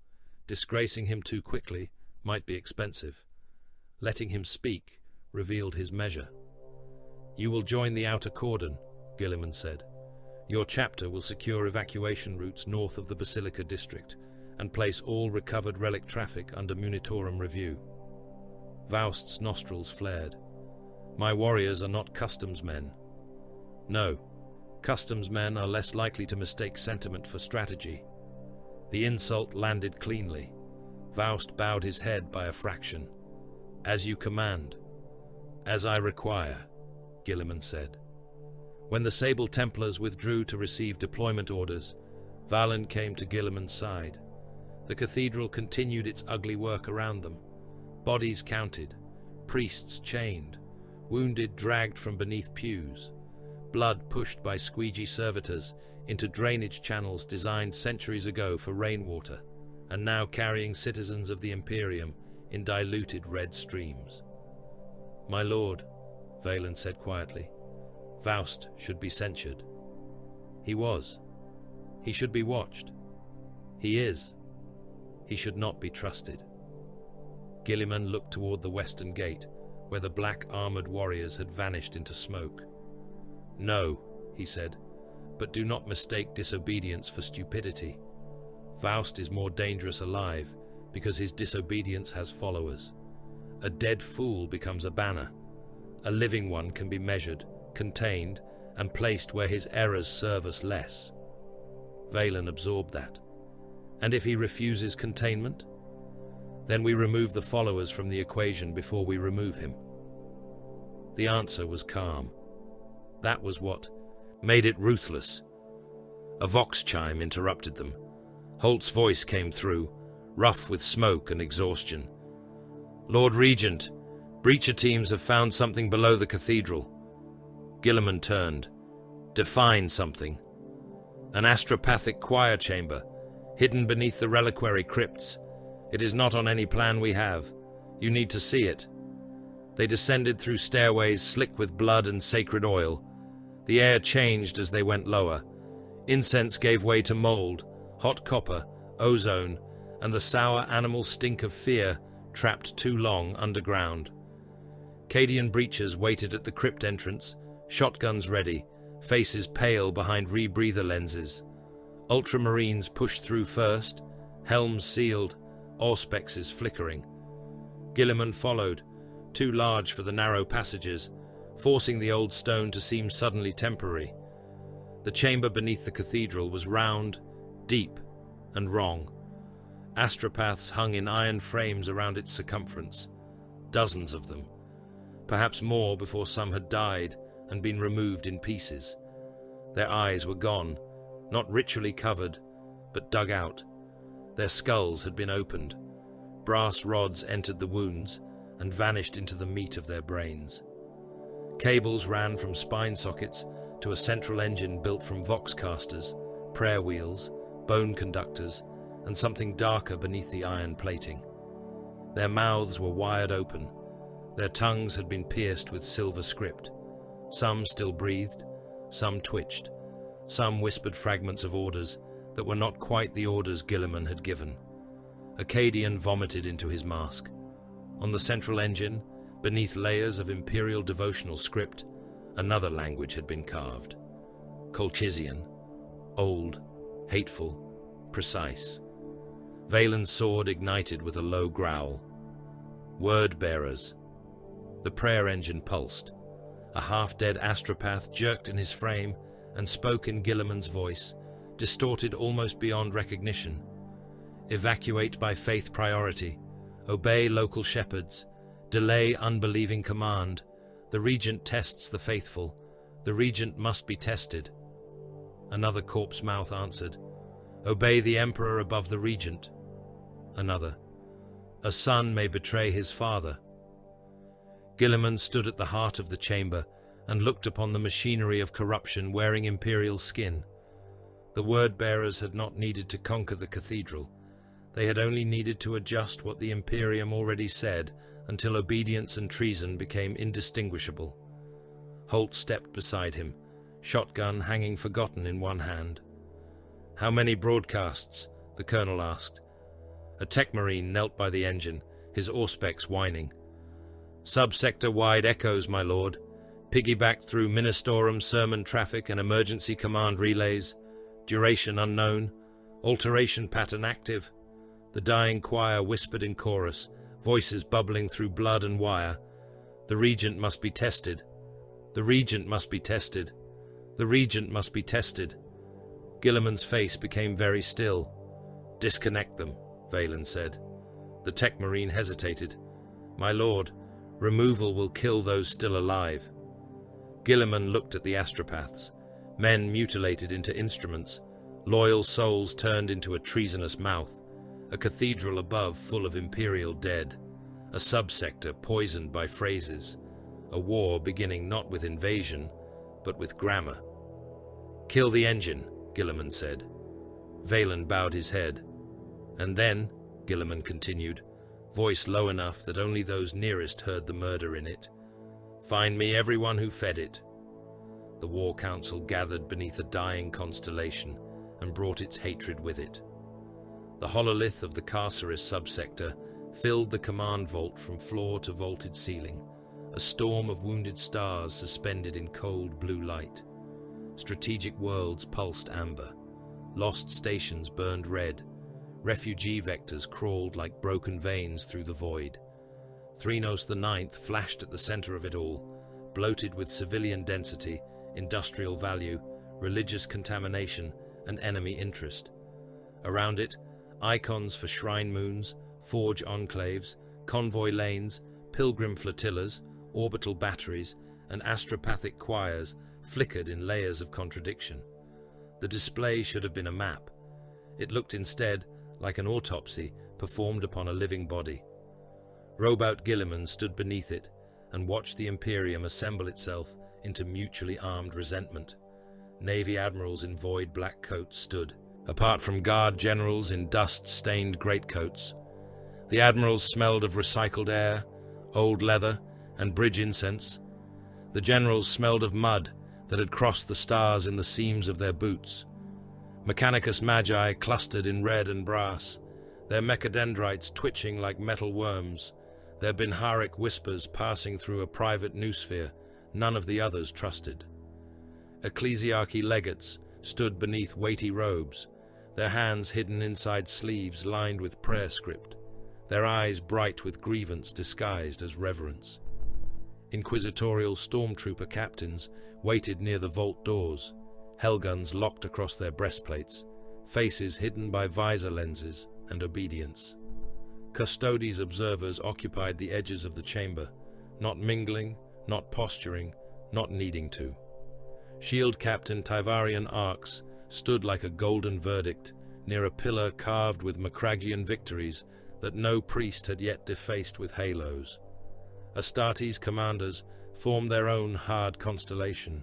Disgracing him too quickly might be expensive. Letting him speak revealed his measure. "You will join the outer cordon," Guilliman said. "Your chapter will secure evacuation routes north of the Basilica district and place all recovered relic traffic under munitorum review." Vaust's nostrils flared. "My warriors are not customs men." "No, customs men are less likely to mistake sentiment for strategy." The insult landed cleanly. Vaust bowed his head by a fraction. "As you command." "As I require," Guilliman said. When the Sable Templars withdrew to receive deployment orders, Valen came to Guilliman's side. The cathedral continued its ugly work around them. Bodies counted, priests chained, wounded dragged from beneath pews, blood pushed by squeegee servitors into drainage channels designed centuries ago for rainwater, and now carrying citizens of the Imperium in diluted red streams. "My lord," Valen said quietly, "Vaust should be censured." He was. He should be watched. He is. He should not be trusted. Guilliman looked toward the western gate, where the black armored warriors had vanished into smoke. "No," he said, "but do not mistake disobedience for stupidity. Vaust is more dangerous alive because his disobedience has followers. A dead fool becomes a banner. A living one can be measured, contained, and placed where his errors serve us less." Valen absorbed that. "And if he refuses containment? Then we remove the followers from the equation before we remove him." The answer was calm. That was what made it ruthless. A vox chime interrupted them. Holt's voice came through, rough with smoke and exhaustion. "Lord Regent, breacher teams have found something below the cathedral." Guilliman turned. "Define something." "An astropathic choir chamber, hidden beneath the reliquary crypts. It is not on any plan we have. You need to see it." They descended through stairways slick with blood and sacred oil. The air changed as they went lower. Incense gave way to mold, hot copper, ozone, and the sour animal stink of fear trapped too long underground. Cadian breachers waited at the crypt entrance, shotguns ready, faces pale behind rebreather lenses. Ultramarines pushed through first, helms sealed, auspexes flickering. Guilliman followed, too large for the narrow passages, forcing the old stone to seem suddenly temporary. The chamber beneath the cathedral was round, deep, and wrong. Astropaths hung in iron frames around its circumference, dozens of them, perhaps more before some had died and been removed in pieces. Their eyes were gone, not ritually covered, but dug out. Their skulls had been opened. Brass rods entered the wounds and vanished into the meat of their brains. Cables ran from spine sockets to a central engine built from voxcasters, prayer wheels, bone conductors, and something darker beneath the iron plating. Their mouths were wired open. Their tongues had been pierced with silver script. Some still breathed, some twitched, some whispered fragments of orders that were not quite the orders Guilliman had given. Acadian vomited into his mask. On the central engine, beneath layers of Imperial devotional script, another language had been carved. Colchizian, old, hateful, precise. Valen's sword ignited with a low growl. Word-bearers. The prayer engine pulsed. A half-dead astropath jerked in his frame and spoke in Guilliman's voice, distorted almost beyond recognition. Evacuate by faith priority. Obey local shepherds. Delay unbelieving command. The regent tests the faithful. The regent must be tested. Another corpse mouth answered. Obey the emperor above the regent. Another. A son may betray his father. Guilliman stood at the heart of the chamber and looked upon the machinery of corruption wearing Imperial skin. The word-bearers had not needed to conquer the cathedral. They had only needed to adjust what the Imperium already said until obedience and treason became indistinguishable. Holt stepped beside him, shotgun hanging forgotten in one hand. How many broadcasts? The colonel asked. A tech marine knelt by the engine, his auspex whining. Subsector-wide echoes, my lord. Piggybacked through Ministorum sermon traffic and emergency command relays. Duration unknown. Alteration pattern active. The dying choir whispered in chorus, voices bubbling through blood and wire. The regent must be tested. The regent must be tested. The regent must be tested. Guilliman's face became very still. Disconnect them, Valen said. The tech marine hesitated. My lord, removal will kill those still alive. Guilliman looked at the astropaths, men mutilated into instruments, loyal souls turned into a treasonous mouth, a cathedral above full of Imperial dead, a subsector poisoned by phrases, a war beginning not with invasion, but with grammar. Kill the engine, Guilliman said. Valen bowed his head. And then, Guilliman continued, voice low enough that only those nearest heard the murder in it, find me everyone who fed it. The War Council gathered beneath a dying constellation and brought its hatred with it. The hololith of the Carcerus subsector filled the command vault from floor to vaulted ceiling, a storm of wounded stars suspended in cold blue light. Strategic worlds pulsed amber. Lost stations burned red. Refugee vectors crawled like broken veins through the void. Threnos IX flashed at the center of it all, bloated with civilian density, industrial value, religious contamination, and enemy interest. Around it, icons for shrine moons, forge enclaves, convoy lanes, pilgrim flotillas, orbital batteries, and astropathic choirs flickered in layers of contradiction. The display should have been a map. It looked instead like an autopsy performed upon a living body. Robout Guilliman stood beneath it and watched the Imperium assemble itself into mutually armed resentment. Navy admirals in void black coats stood, apart from guard generals in dust-stained greatcoats. The admirals smelled of recycled air, old leather, and bridge incense. The generals smelled of mud that had crossed the stars in the seams of their boots. Mechanicus Magi clustered in red and brass, their mechadendrites twitching like metal worms, their binharic whispers passing through a private noosphere none of the others trusted. Ecclesiarchy legates stood beneath weighty robes, their hands hidden inside sleeves lined with prayer script, their eyes bright with grievance disguised as reverence. Inquisitorial stormtrooper captains waited near the vault doors, hellguns locked across their breastplates, faces hidden by visor lenses and obedience. Custodes observers occupied the edges of the chamber, not mingling, not posturing, not needing to. Shield Captain Tivarian Arx stood like a golden verdict near a pillar carved with Macragian victories that no priest had yet defaced with halos. Astartes commanders formed their own hard constellation,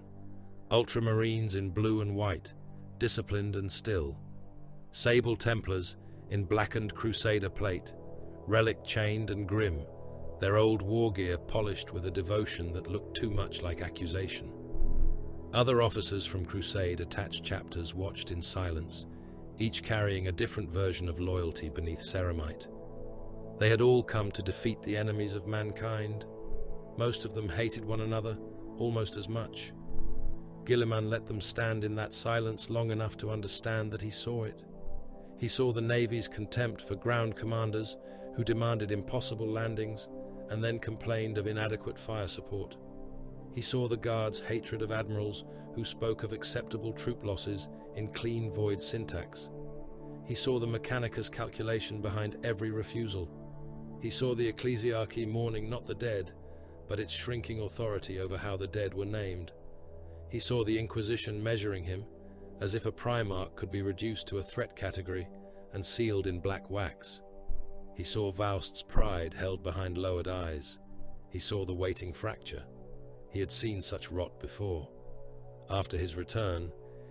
ultramarines in blue and white, disciplined and still. Sable Templars, in blackened Crusader plate, relic chained and grim, their old war gear polished with a devotion that looked too much like accusation. Other officers from Crusade-attached chapters watched in silence, each carrying a different version of loyalty beneath ceramite. They had all come to defeat the enemies of mankind. Most of them hated one another almost as much. Guilliman let them stand in that silence long enough to understand that he saw it. He saw the Navy's contempt for ground commanders who demanded impossible landings and then complained of inadequate fire support. He saw the Guards' hatred of admirals who spoke of acceptable troop losses in clean void syntax. He saw the Mechanicus calculation behind every refusal. He saw the ecclesiarchy mourning not the dead, but its shrinking authority over how the dead were named. He saw the Inquisition measuring him, as if a Primarch could be reduced to a threat category and sealed in black wax. He saw Faust's pride held behind lowered eyes. He saw the waiting fracture. He had seen such rot before. After his return,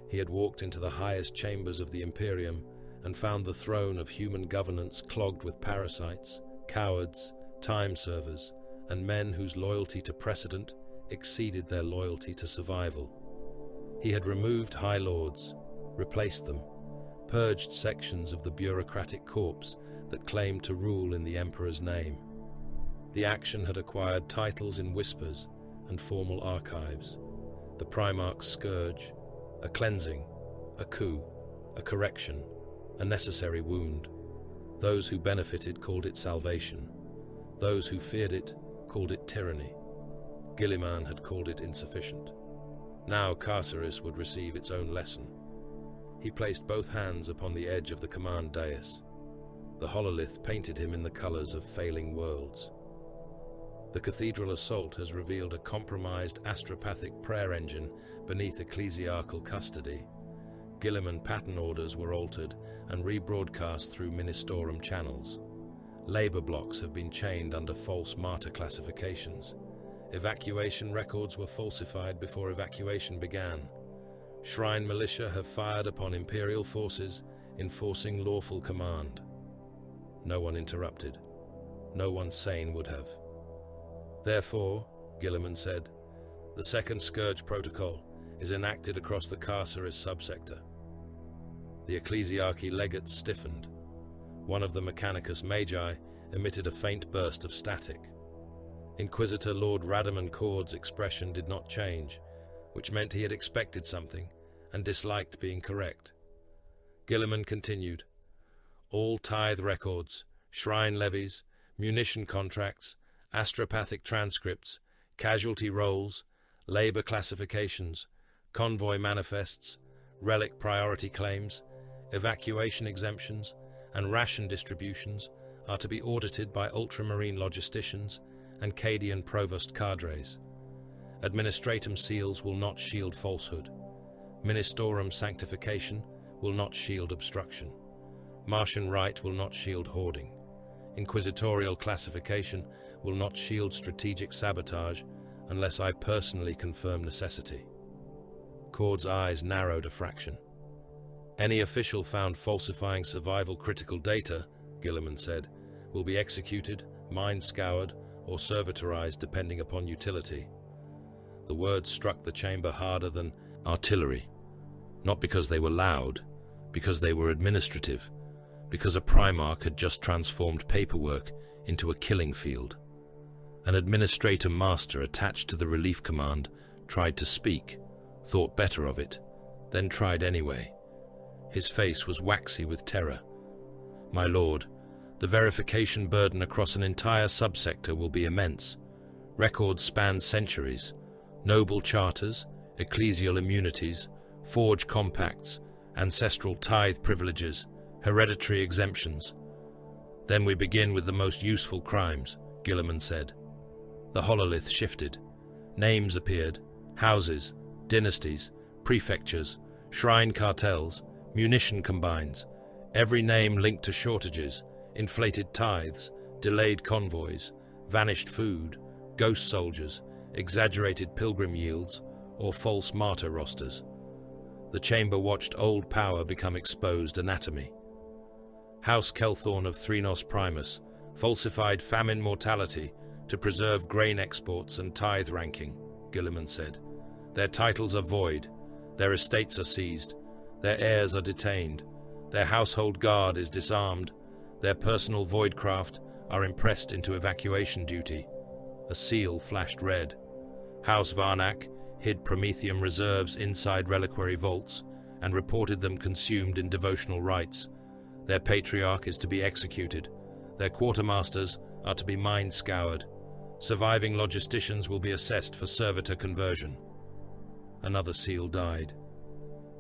he had walked into the highest chambers of the Imperium and found the throne of human governance clogged with parasites, cowards, time servers, and men whose loyalty to precedent exceeded their loyalty to survival. He had removed High Lords, replaced them, purged sections of the bureaucratic corpse that claimed to rule in the Emperor's name. The action had acquired titles in whispers and formal archives: the Primarch's scourge, a cleansing, a coup, a correction, a necessary wound. Those who benefited called it salvation. Those who feared it called it tyranny. Guilliman had called it insufficient. Now Carcerus would receive its own lesson. He placed both hands upon the edge of the command dais. The hololith painted him in the colors of failing worlds. The cathedral assault has revealed a compromised astropathic prayer engine beneath ecclesiarchal custody. Guilliman pattern orders were altered and rebroadcast through ministorum channels. Labor blocks have been chained under false martyr classifications. Evacuation records were falsified before evacuation began. Shrine militia have fired upon Imperial forces, enforcing lawful command. No one interrupted. No one sane would have. Therefore, Guilliman said, the Second Scourge Protocol is enacted across the Carcerus subsector. The ecclesiarchy legates stiffened. One of the Mechanicus Magi emitted a faint burst of static. Inquisitor Lord Radaman Cord's expression did not change, which meant he had expected something and disliked being correct. Guilliman continued. All tithe records, shrine levies, munition contracts, astropathic transcripts, casualty rolls, labor classifications, convoy manifests, relic priority claims, evacuation exemptions, and ration distributions are to be audited by ultramarine logisticians and Cadian provost cadres. Administratum seals will not shield falsehood. Ministorum sanctification will not shield obstruction. Martian right will not shield hoarding. Inquisitorial classification will not shield strategic sabotage unless I personally confirm necessity. Cord's eyes narrowed a fraction. Any official found falsifying survival critical data, Guilliman said, will be executed, mind scoured, or servitorized depending upon utility. The words struck the chamber harder than artillery, not because they were loud, because they were administrative, because a Primarch had just transformed paperwork into a killing field. An administrator master attached to the relief command tried to speak, thought better of it, then tried anyway. His face was waxy with terror. My lord, the verification burden across an entire subsector will be immense. Records span centuries. Noble charters, ecclesial immunities, forge compacts, ancestral tithe privileges, hereditary exemptions. Then we begin with the most useful crimes, Guilliman said. The hololith shifted. Names appeared, houses, dynasties, prefectures, shrine cartels, munition combines, every name linked to shortages, inflated tithes, delayed convoys, vanished food, ghost soldiers, exaggerated pilgrim yields, or false martyr rosters. The chamber watched old power become exposed anatomy. House Kelthorn of Threnos Primus falsified famine mortality to preserve grain exports and tithe ranking, Guilliman said. Their titles are void, their estates are seized, their heirs are detained, their household guard is disarmed, their personal voidcraft are impressed into evacuation duty. A seal flashed red. House Varnak hid Prometheum reserves inside reliquary vaults and reported them consumed in devotional rites. Their patriarch is to be executed. Their quartermasters are to be mind-scoured. Surviving logisticians will be assessed for servitor conversion. Another seal died.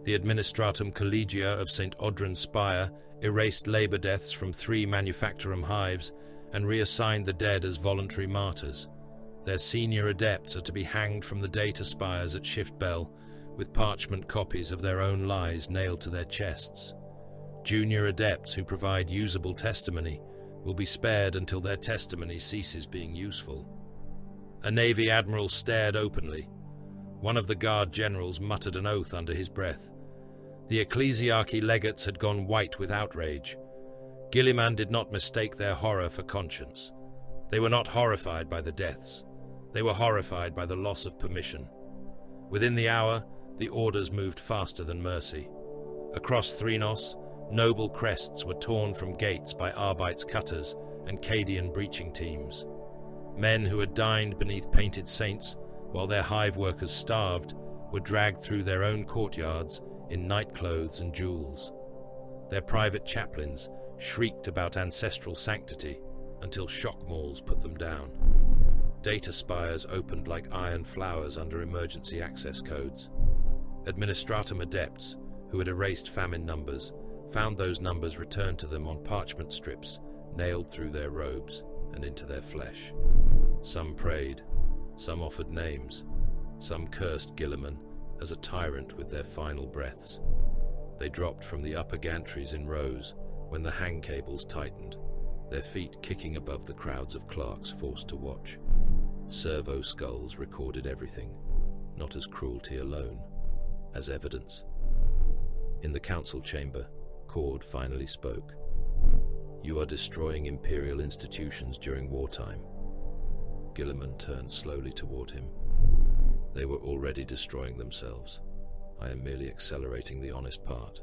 The Administratum Collegia of St. Odrin's Spire erased labor deaths from 3 manufactorum hives and reassigned the dead as voluntary martyrs. Their senior adepts are to be hanged from the data spires at Shift Bell, with parchment copies of their own lies nailed to their chests. Junior adepts who provide usable testimony will be spared until their testimony ceases being useful. A Navy admiral stared openly. One of the guard generals muttered an oath under his breath. The ecclesiarchy legates had gone white with outrage. Guilliman did not mistake their horror for conscience. They were not horrified by the deaths. They were horrified by the loss of permission. Within the hour, the orders moved faster than mercy. Across Threnos, noble crests were torn from gates by Arbite's cutters and Cadian breaching teams. Men who had dined beneath painted saints while their hive workers starved were dragged through their own courtyards in nightclothes and jewels. Their private chaplains shrieked about ancestral sanctity until shock mauls put them down. Data spires opened like iron flowers under emergency access codes. Administratum adepts, who had erased famine numbers, found those numbers returned to them on parchment strips nailed through their robes and into their flesh. Some prayed, some offered names, some cursed Guilliman as a tyrant with their final breaths. They dropped from the upper gantries in rows when the hang cables tightened, their feet kicking above the crowds of clerks forced to watch. Servo skulls recorded everything, not as cruelty alone, as evidence. In the council chamber, Cord finally spoke. "You are destroying Imperial institutions during wartime." Guilliman turned slowly toward him. "They were already destroying themselves. I am merely accelerating the honest part.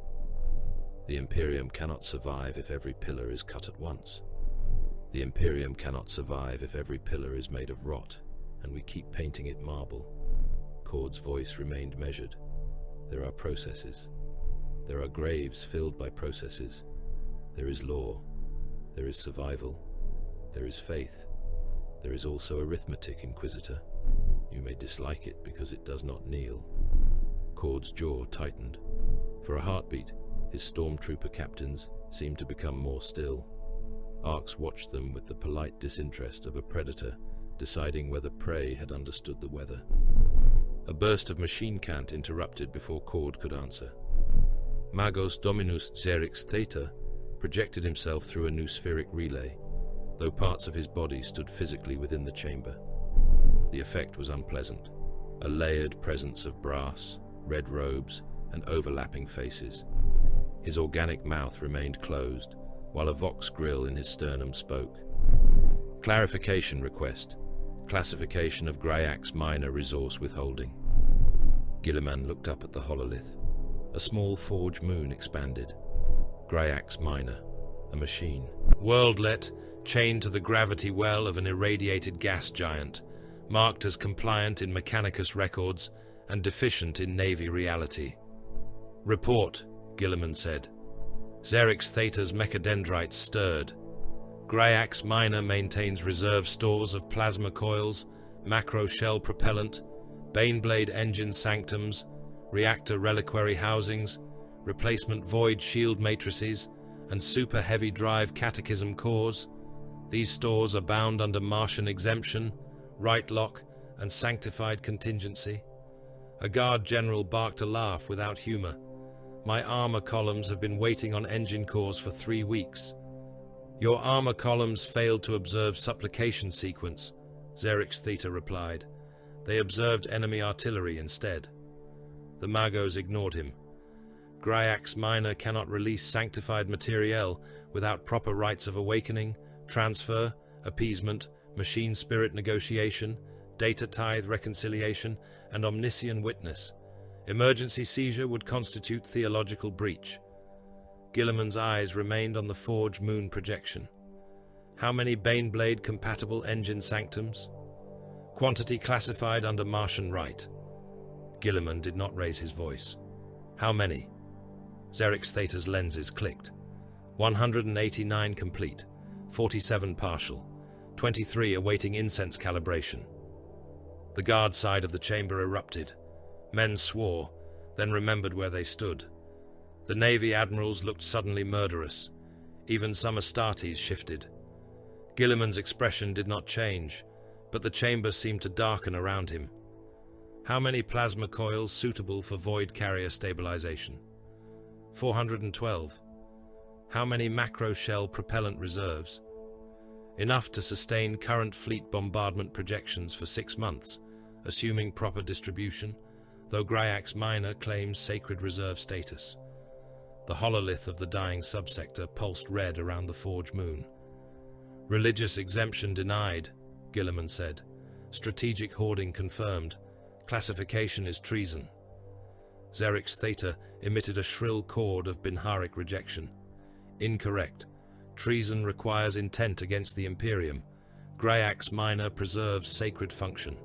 The Imperium cannot survive if every pillar is cut at once. The Imperium cannot survive if every pillar is made of rot, and we keep painting it marble." Cord's voice remained measured. "There are processes. There are graves filled by processes. There is law. There is survival. There is faith. There is also arithmetic, Inquisitor. You may dislike it because it does not kneel." Cord's jaw tightened. For a heartbeat, his stormtrooper captains seemed to become more still. Arx watched them with the polite disinterest of a predator deciding whether prey had understood the weather. A burst of machine cant interrupted before Cord could answer. Magos Dominus Xerix Theta projected himself through a noospheric relay, though parts of his body stood physically within the chamber. The effect was unpleasant, a layered presence of brass, red robes, and overlapping faces. His organic mouth remained closed, while a vox grill in his sternum spoke. "Clarification request. Classification of Gryax minor resource withholding." Guilliman looked up at the hololith. A small forge moon expanded. Gryax minor, a machine. Worldlet, chained to the gravity well of an irradiated gas giant, marked as compliant in Mechanicus records and deficient in Navy reality. "Report," Guilliman said. Xerix Theta's mechadendrites stirred. Gryax minor maintains reserve stores of plasma coils, macro shell propellant, Baneblade engine sanctums, reactor reliquary housings, replacement void shield matrices, and super heavy drive catechism cores. These stores are bound under Martian exemption, right lock, and sanctified contingency. A guard general barked a laugh without humor. "My armor columns have been waiting on engine cores for 3 weeks." "Your armor columns failed to observe supplication sequence," Xerix Theta replied. "They observed enemy artillery instead." The Magos ignored him. Gryax Minor cannot release sanctified materiel without proper rites of awakening, transfer, appeasement, machine spirit negotiation, data tithe reconciliation, and omniscient witness. Emergency seizure would constitute theological breach. Guilliman's eyes remained on the Forge Moon projection. How many Baneblade-compatible engine sanctums? Quantity classified under Martian right. Guilliman did not raise his voice. How many? Xerix Theta's lenses clicked. 189 complete, 47 partial, 23 awaiting incense calibration. The guard side of the chamber erupted. Men swore, then remembered where they stood. The Navy admirals looked suddenly murderous. Even some Astartes shifted. Guilliman's expression did not change, but the chamber seemed to darken around him. How many plasma coils suitable for void carrier stabilization? 412. How many macro shell propellant reserves? Enough to sustain current fleet bombardment projections for 6 months, assuming proper distribution, though Gryax Minor claims sacred reserve status. The hololith of the dying subsector pulsed red around the Forge Moon. Religious exemption denied, Guilliman said. Strategic hoarding confirmed. Classification is treason. Xerix Theta emitted a shrill chord of Binharic rejection. Incorrect. Treason requires intent against the Imperium. Gryax Minor preserves sacred function.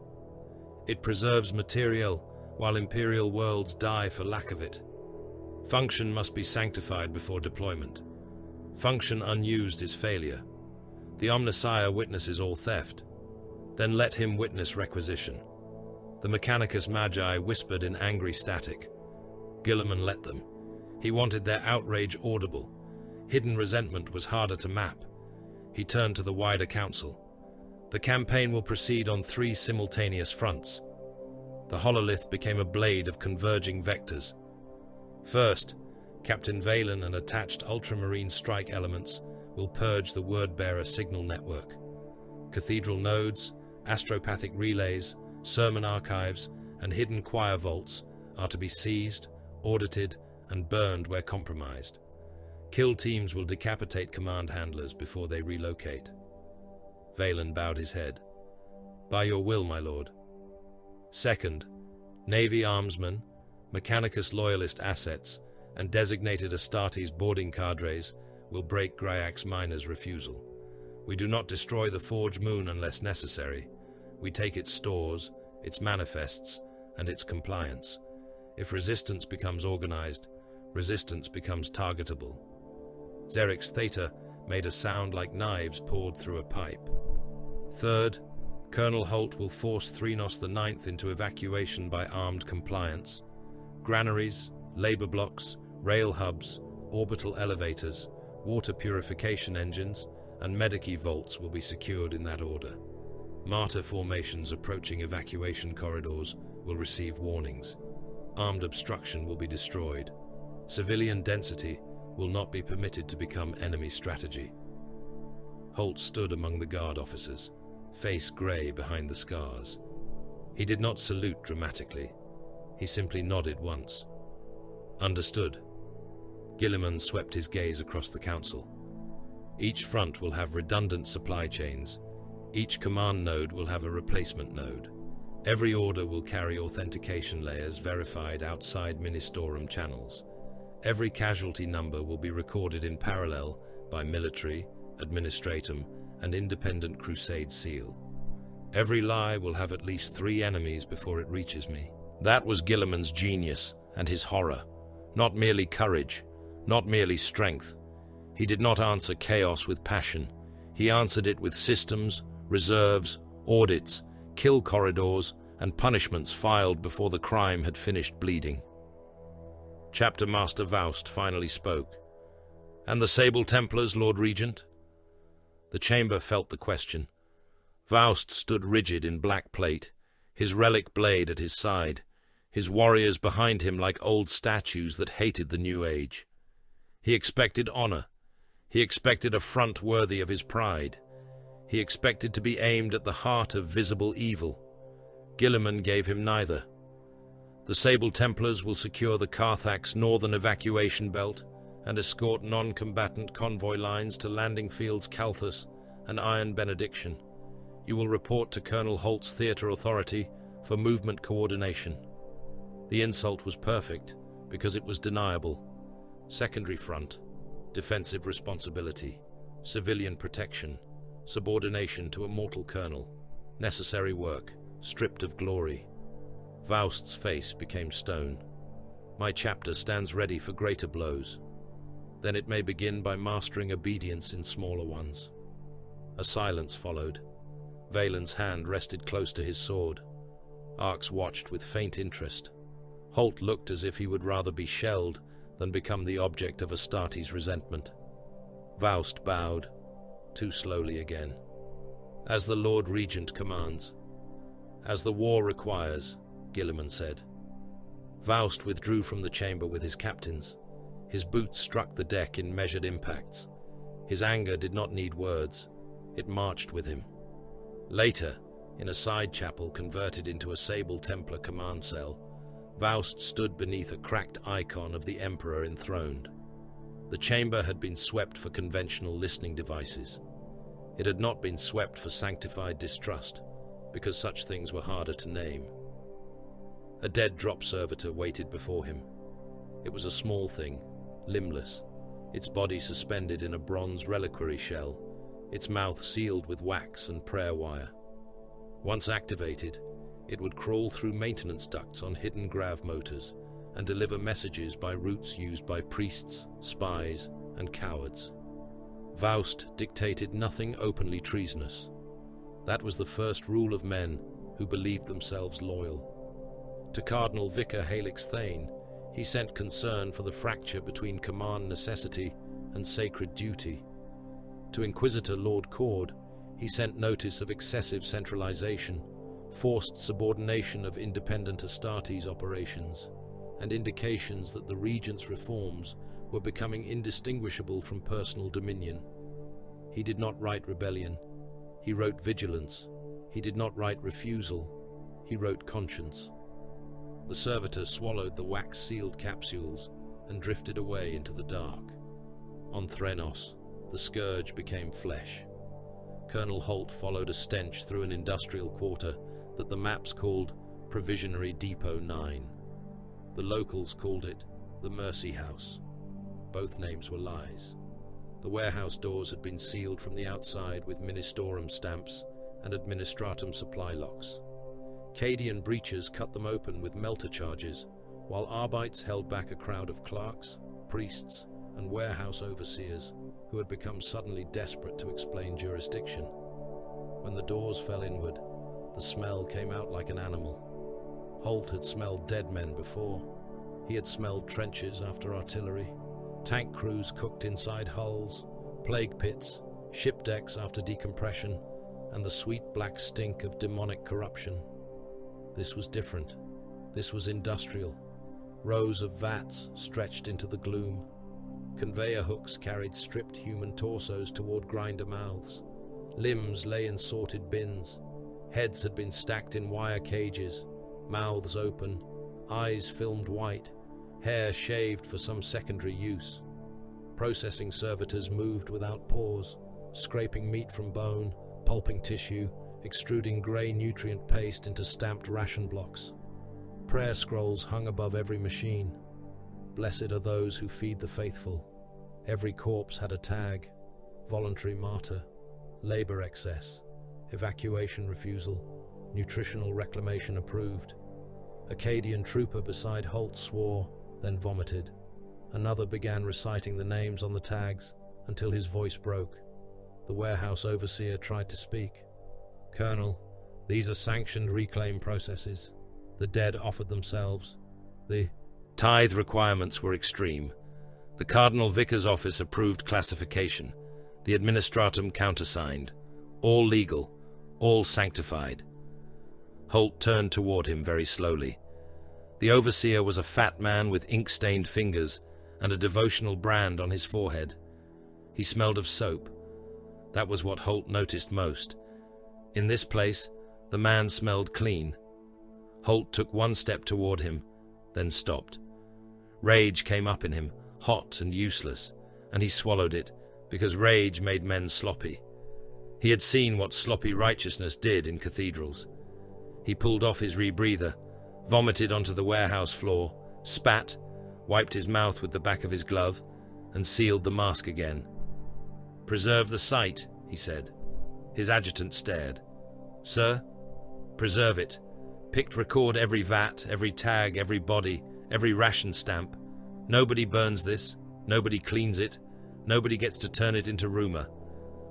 It preserves material, while Imperial worlds die for lack of it. Function must be sanctified before deployment. Function unused is failure. The Omnissiah witnesses all theft. Then let him witness requisition. The Mechanicus Magi whispered in angry static. Guilliman let them. He wanted their outrage audible. Hidden resentment was harder to map. He turned to the wider council. The campaign will proceed on 3 simultaneous fronts. The hololith became a blade of converging vectors. First, Captain Valen and attached ultramarine strike elements will purge the word-bearer signal network. Cathedral nodes, astropathic relays, sermon archives, and hidden choir vaults are to be seized, audited, and burned where compromised. Kill teams will decapitate command handlers before they relocate. Valen bowed his head. By your will, my lord. Second, Navy armsmen, Mechanicus loyalist assets, and designated Astartes boarding cadres will break Gryax Minor's refusal. We do not destroy the Forge Moon unless necessary. We take its stores, its manifests, and its compliance. If resistance becomes organized, resistance becomes targetable. Xerix Theta made a sound like knives poured through a pipe. Third, Colonel Holt will force Threnos IX into evacuation by armed compliance. Granaries, labor blocks, rail hubs, orbital elevators, water purification engines, and Medici vaults will be secured in that order. Martyr formations approaching evacuation corridors will receive warnings. Armed obstruction will be destroyed. Civilian density will not be permitted to become enemy strategy. Holt stood among the guard officers, face grey behind the scars. He did not salute dramatically. He simply nodded once. Understood. Guilliman swept his gaze across the council. Each front will have redundant supply chains. Each command node will have a replacement node. Every order will carry authentication layers verified outside Ministorum channels. Every casualty number will be recorded in parallel by military, administratum, and independent crusade seal. Every lie will have at least 3 enemies before it reaches me. That was Guilliman's genius and his horror. Not merely courage, not merely strength. He did not answer chaos with passion. He answered it with systems, reserves, audits, kill corridors, and punishments filed before the crime had finished bleeding. Chapter Master Vaust finally spoke. And the Sable Templars, Lord Regent? The chamber felt the question. Vaust stood rigid in black plate, his relic blade at his side, his warriors behind him like old statues that hated the New Age. He expected honor. He expected a front worthy of his pride. He expected to be aimed at the heart of visible evil. Guilliman gave him neither. The Sable Templars will secure the Carthax northern evacuation belt and escort non-combatant convoy lines to landing fields Calthus and Iron Benediction. You will report to Colonel Holt's theatre authority for movement coordination. The insult was perfect because it was deniable. Secondary front, defensive responsibility, civilian protection, subordination to a mortal colonel, necessary work, stripped of glory. Faust's face became stone. My chapter stands ready for greater blows. Then it may begin by mastering obedience in smaller ones. A silence followed. Valen's hand rested close to his sword. Arx watched with faint interest. Holt looked as if he would rather be shelled than become the object of Astartes' resentment. Faust bowed, too slowly again. As the Lord Regent commands. As the war requires, Guilliman said. Faust withdrew from the chamber with his captains. His boots struck the deck in measured impacts. His anger did not need words. It marched with him. Later, in a side chapel converted into a Sable Templar command cell, Faust stood beneath a cracked icon of the Emperor enthroned. The chamber had been swept for conventional listening devices. It had not been swept for sanctified distrust, because such things were harder to name. A dead drop servitor waited before him. It was a small thing, limbless, its body suspended in a bronze reliquary shell, its mouth sealed with wax and prayer wire. Once activated, it would crawl through maintenance ducts on hidden grav motors and deliver messages by routes used by priests, spies, and cowards. Faust dictated nothing openly treasonous. That was the first rule of men who believed themselves loyal. To Cardinal Vicar Halix Thane, he sent concern for the fracture between command necessity and sacred duty. To Inquisitor Lord Cord, he sent notice of excessive centralization, forced subordination of independent Astartes operations, and indications that the regent's reforms were becoming indistinguishable from personal dominion. He did not write rebellion. He wrote vigilance. He did not write refusal. He wrote conscience. The servitor swallowed the wax-sealed capsules and drifted away into the dark. On Threnos, the scourge became flesh. Colonel Holt followed a stench through an industrial quarter that the maps called Provisionary Depot 9. The locals called it the Mercy House. Both names were lies. The warehouse doors had been sealed from the outside with Ministorum stamps and Administratum supply locks. Cadian breaches cut them open with melter charges, while Arbites held back a crowd of clerks, priests, and warehouse overseers who had become suddenly desperate to explain jurisdiction. When the doors fell inward, the smell came out like an animal. Holt had smelled dead men before. He had smelled trenches after artillery, tank crews cooked inside hulls, plague pits, ship decks after decompression, and the sweet black stink of demonic corruption. This was different. This was industrial. Rows of vats stretched into the gloom. Conveyor hooks carried stripped human torsos toward grinder mouths. Limbs lay in sorted bins. Heads had been stacked in wire cages, mouths open, eyes filmed white, hair shaved for some secondary use. Processing servitors moved without pause, scraping meat from bone, pulping tissue, extruding grey nutrient paste into stamped ration blocks. Prayer scrolls hung above every machine. Blessed are those who feed the faithful. Every corpse had a tag: voluntary martyr, labor excess, evacuation refusal, nutritional reclamation approved. A Cadian trooper beside Holt swore, then vomited. Another began reciting the names on the tags until his voice broke. The warehouse overseer tried to speak. "Colonel, these are sanctioned reclaim processes. The dead offered themselves. The tithe requirements were extreme. The Cardinal Vicar's office approved classification. The Administratum countersigned. All legal, all sanctified." Holt turned toward him very slowly. The overseer was a fat man with ink-stained fingers and a devotional brand on his forehead. He smelled of soap. That was what Holt noticed most. In this place, the man smelled clean. Holt took one step toward him then stopped. Rage came up in him, hot and useless, and he swallowed it, because rage made men sloppy. He had seen what sloppy righteousness did in cathedrals. He pulled off his rebreather, vomited onto the warehouse floor, spat, wiped his mouth with the back of his glove, and sealed the mask again. "Preserve the sight," he said. His adjutant stared. "Sir?" "Preserve it. Picked record every vat, every tag, every body, every ration stamp. Nobody burns this, nobody cleans it, nobody gets to turn it into rumor.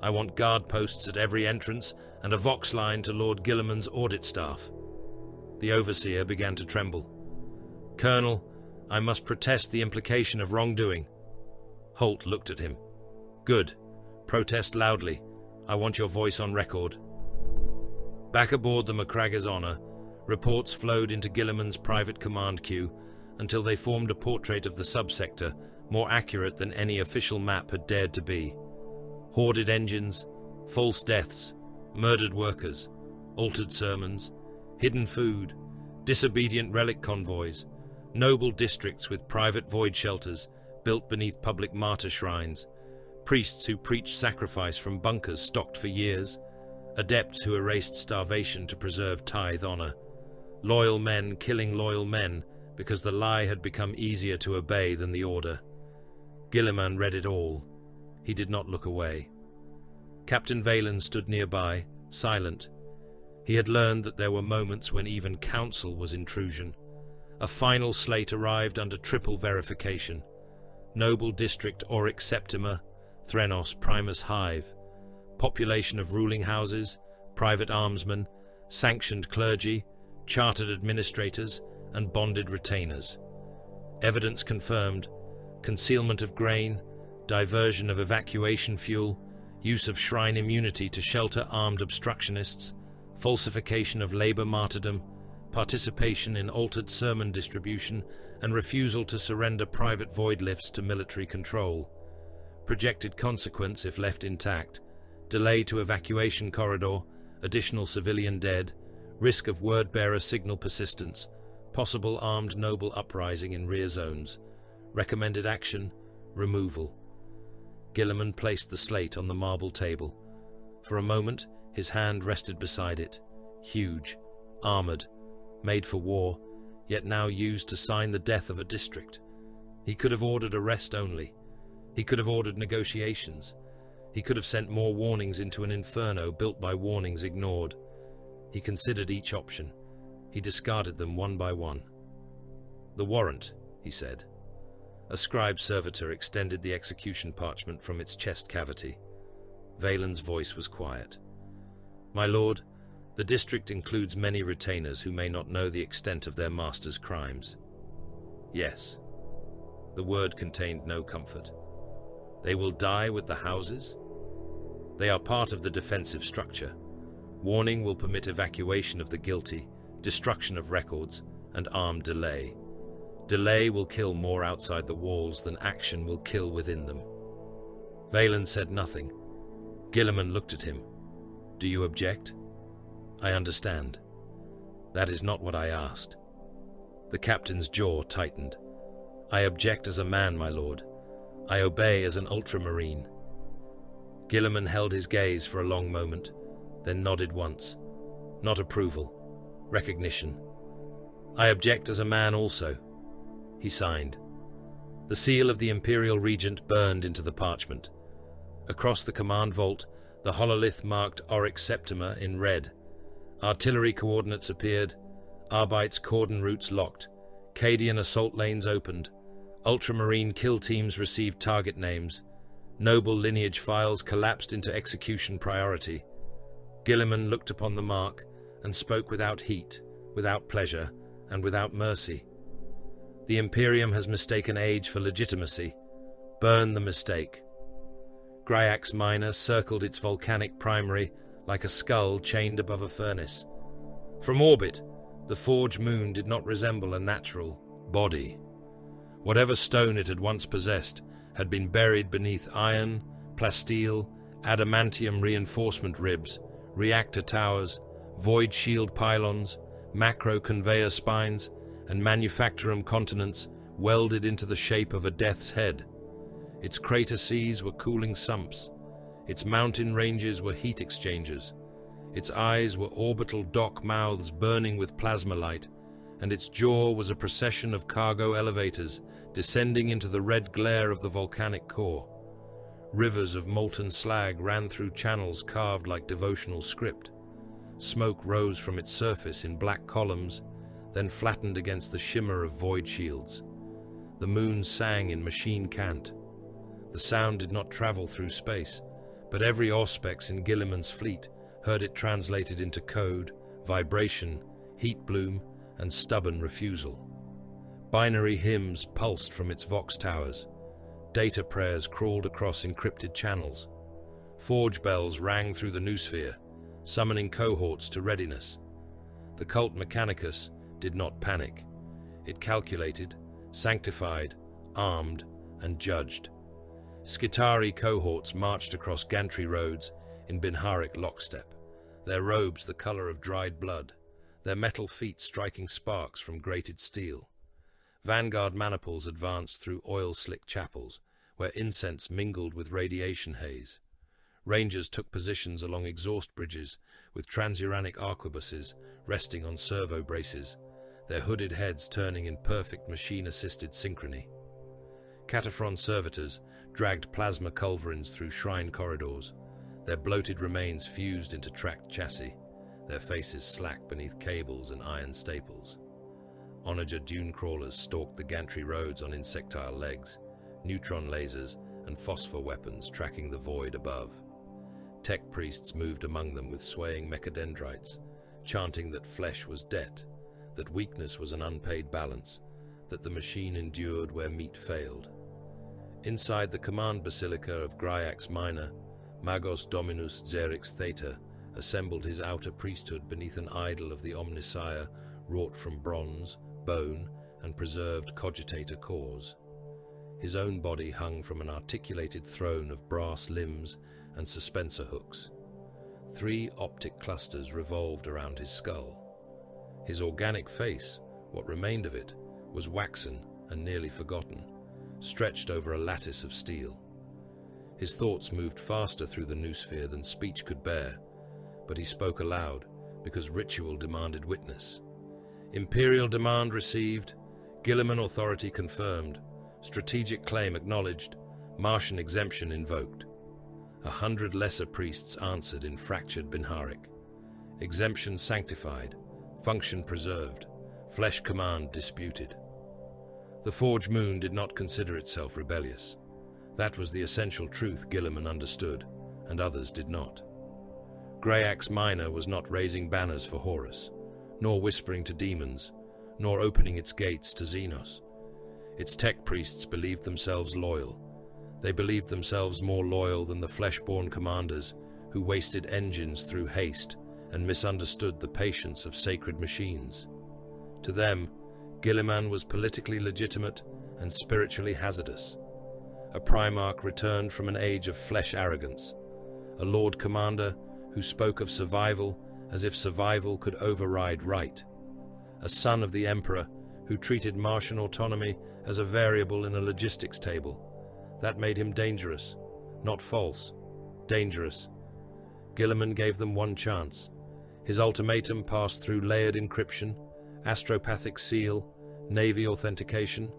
I want guard posts at every entrance and a vox line to Lord Guilliman's audit staff." The overseer began to tremble. "Colonel, I must protest the implication of wrongdoing." Holt looked at him. "Good. Protest loudly. I want your voice on record." Back aboard the McCragger's Honor, reports flowed into Guilliman's private command queue until they formed a portrait of the subsector more accurate than any official map had dared to be. Hoarded engines, false deaths, murdered workers, altered sermons, hidden food, disobedient relic convoys, noble districts with private void shelters built beneath public martyr shrines, priests who preached sacrifice from bunkers stocked for years, adepts who erased starvation to preserve tithe honor, loyal men killing loyal men because the lie had become easier to obey than the order. Guilliman read it all. He did not look away. Captain Valen stood nearby, silent. He had learned that there were moments when even counsel was intrusion. A final slate arrived under triple verification. Noble district Auric Septima, Threnos Primus Hive. Population of ruling houses, private armsmen, sanctioned clergy, chartered administrators, and bonded retainers. Evidence confirmed: concealment of grain, diversion of evacuation fuel, use of shrine immunity to shelter armed obstructionists, falsification of labor martyrdom, participation in altered sermon distribution, and refusal to surrender private void lifts to military control. Projected consequence if left intact: delay to evacuation corridor, additional civilian dead, risk of word-bearer signal persistence, possible armed noble uprising in rear zones. Recommended action: removal. Guilliman placed the slate on the marble table. For a moment, his hand rested beside it. Huge, armored, made for war, yet now used to sign the death of a district. He could have ordered arrest only. He could have ordered negotiations. He could have sent more warnings into an inferno built by warnings ignored. He considered each option. He discarded them one by one. "The warrant," he said. A scribe servitor extended the execution parchment from its chest cavity. Valen's voice was quiet. "My lord, the district includes many retainers who may not know the extent of their master's crimes." "Yes." The word contained no comfort. "They will die with the houses?" "They are part of the defensive structure. Warning will permit evacuation of the guilty, destruction of records, and armed delay. Delay will kill more outside the walls than action will kill within them." Valen said nothing. Guilliman looked at him. "Do you object?" "I understand. That is not what I asked." The captain's jaw tightened. "I object as a man, my lord. I obey as an ultramarine." Guilliman held his gaze for a long moment, then nodded once. Not approval. Recognition. "I object as a man also." He signed. The seal of the Imperial Regent burned into the parchment. Across the command vault, the hololith marked Auric Septima in red. Artillery coordinates appeared. Arbite's cordon routes locked. Cadian assault lanes opened. Ultramarine kill teams received target names. Noble lineage files collapsed into execution priority. Guilliman looked upon the mark and spoke without heat, without pleasure, and without mercy. "The Imperium has mistaken age for legitimacy. Burn the mistake." Gryax Minor circled its volcanic primary like a skull chained above a furnace. From orbit, the forge moon did not resemble a natural body. Whatever stone it had once possessed had been buried beneath iron, plasteel, adamantium reinforcement ribs, reactor towers, void shield pylons, macro conveyor spines, and manufacturum continents welded into the shape of a death's head. Its crater seas were cooling sumps. Its mountain ranges were heat exchangers. Its eyes were orbital dock mouths burning with plasma light, and its jaw was a procession of cargo elevators descending into the red glare of the volcanic core. Rivers of molten slag ran through channels carved like devotional script. Smoke rose from its surface in black columns, then flattened against the shimmer of void shields. The moon sang in machine cant. The sound did not travel through space, but every auspex in Guilliman's fleet heard it translated into code, vibration, heat bloom, and stubborn refusal. Binary hymns pulsed from its vox towers. Data prayers crawled across encrypted channels. Forge bells rang through the noosphere, summoning cohorts to readiness. The cult Mechanicus did not panic. It calculated, sanctified, armed, and judged. Skitari cohorts marched across gantry roads in Binharic lockstep, their robes the color of dried blood, their metal feet striking sparks from grated steel. Vanguard maniples advanced through oil-slick chapels, where incense mingled with radiation haze. Rangers took positions along exhaust bridges, with transuranic arquebuses resting on servo braces, their hooded heads turning in perfect machine-assisted synchrony. Cataphron servitors dragged plasma culverins through shrine corridors, their bloated remains fused into tracked chassis, their faces slack beneath cables and iron staples. Onager dune crawlers stalked the gantry roads on insectile legs, neutron lasers and phosphor weapons tracking the void above. Tech priests moved among them with swaying mechadendrites, chanting that flesh was debt, that weakness was an unpaid balance, that the machine endured where meat failed. Inside the command basilica of Gryax Minor, Magos Dominus Xerix Theta assembled his outer priesthood beneath an idol of the Omnissiah wrought from bronze, bone, and preserved cogitator cores. His own body hung from an articulated throne of brass limbs and suspensor hooks. 3 optic clusters revolved around his skull. His organic face, what remained of it, was waxen and nearly forgotten, stretched over a lattice of steel. His thoughts moved faster through the noosphere than speech could bear, but he spoke aloud because ritual demanded witness. Imperial demand received, Guilliman authority confirmed, strategic claim acknowledged, Martian exemption invoked. 100 lesser priests answered in fractured Binharic. Exemption sanctified, function preserved, flesh command disputed. The Forge Moon did not consider itself rebellious. That was the essential truth Guilliman understood, and others did not. Gryax Minor was not raising banners for Horus, nor whispering to demons, nor opening its gates to Xenos. Its tech priests believed themselves loyal. They believed themselves more loyal than the flesh-born commanders who wasted engines through haste and misunderstood the patience of sacred machines. To them, Guilliman was politically legitimate and spiritually hazardous. A Primarch returned from an age of flesh arrogance, a Lord Commander who spoke of survival as if survival could override right, a son of the Emperor who treated Martian autonomy as a variable in a logistics table. That made him dangerous, not false, dangerous. Guilliman gave them one chance. His ultimatum passed through layered encryption, astropathic seal, Navy authentication,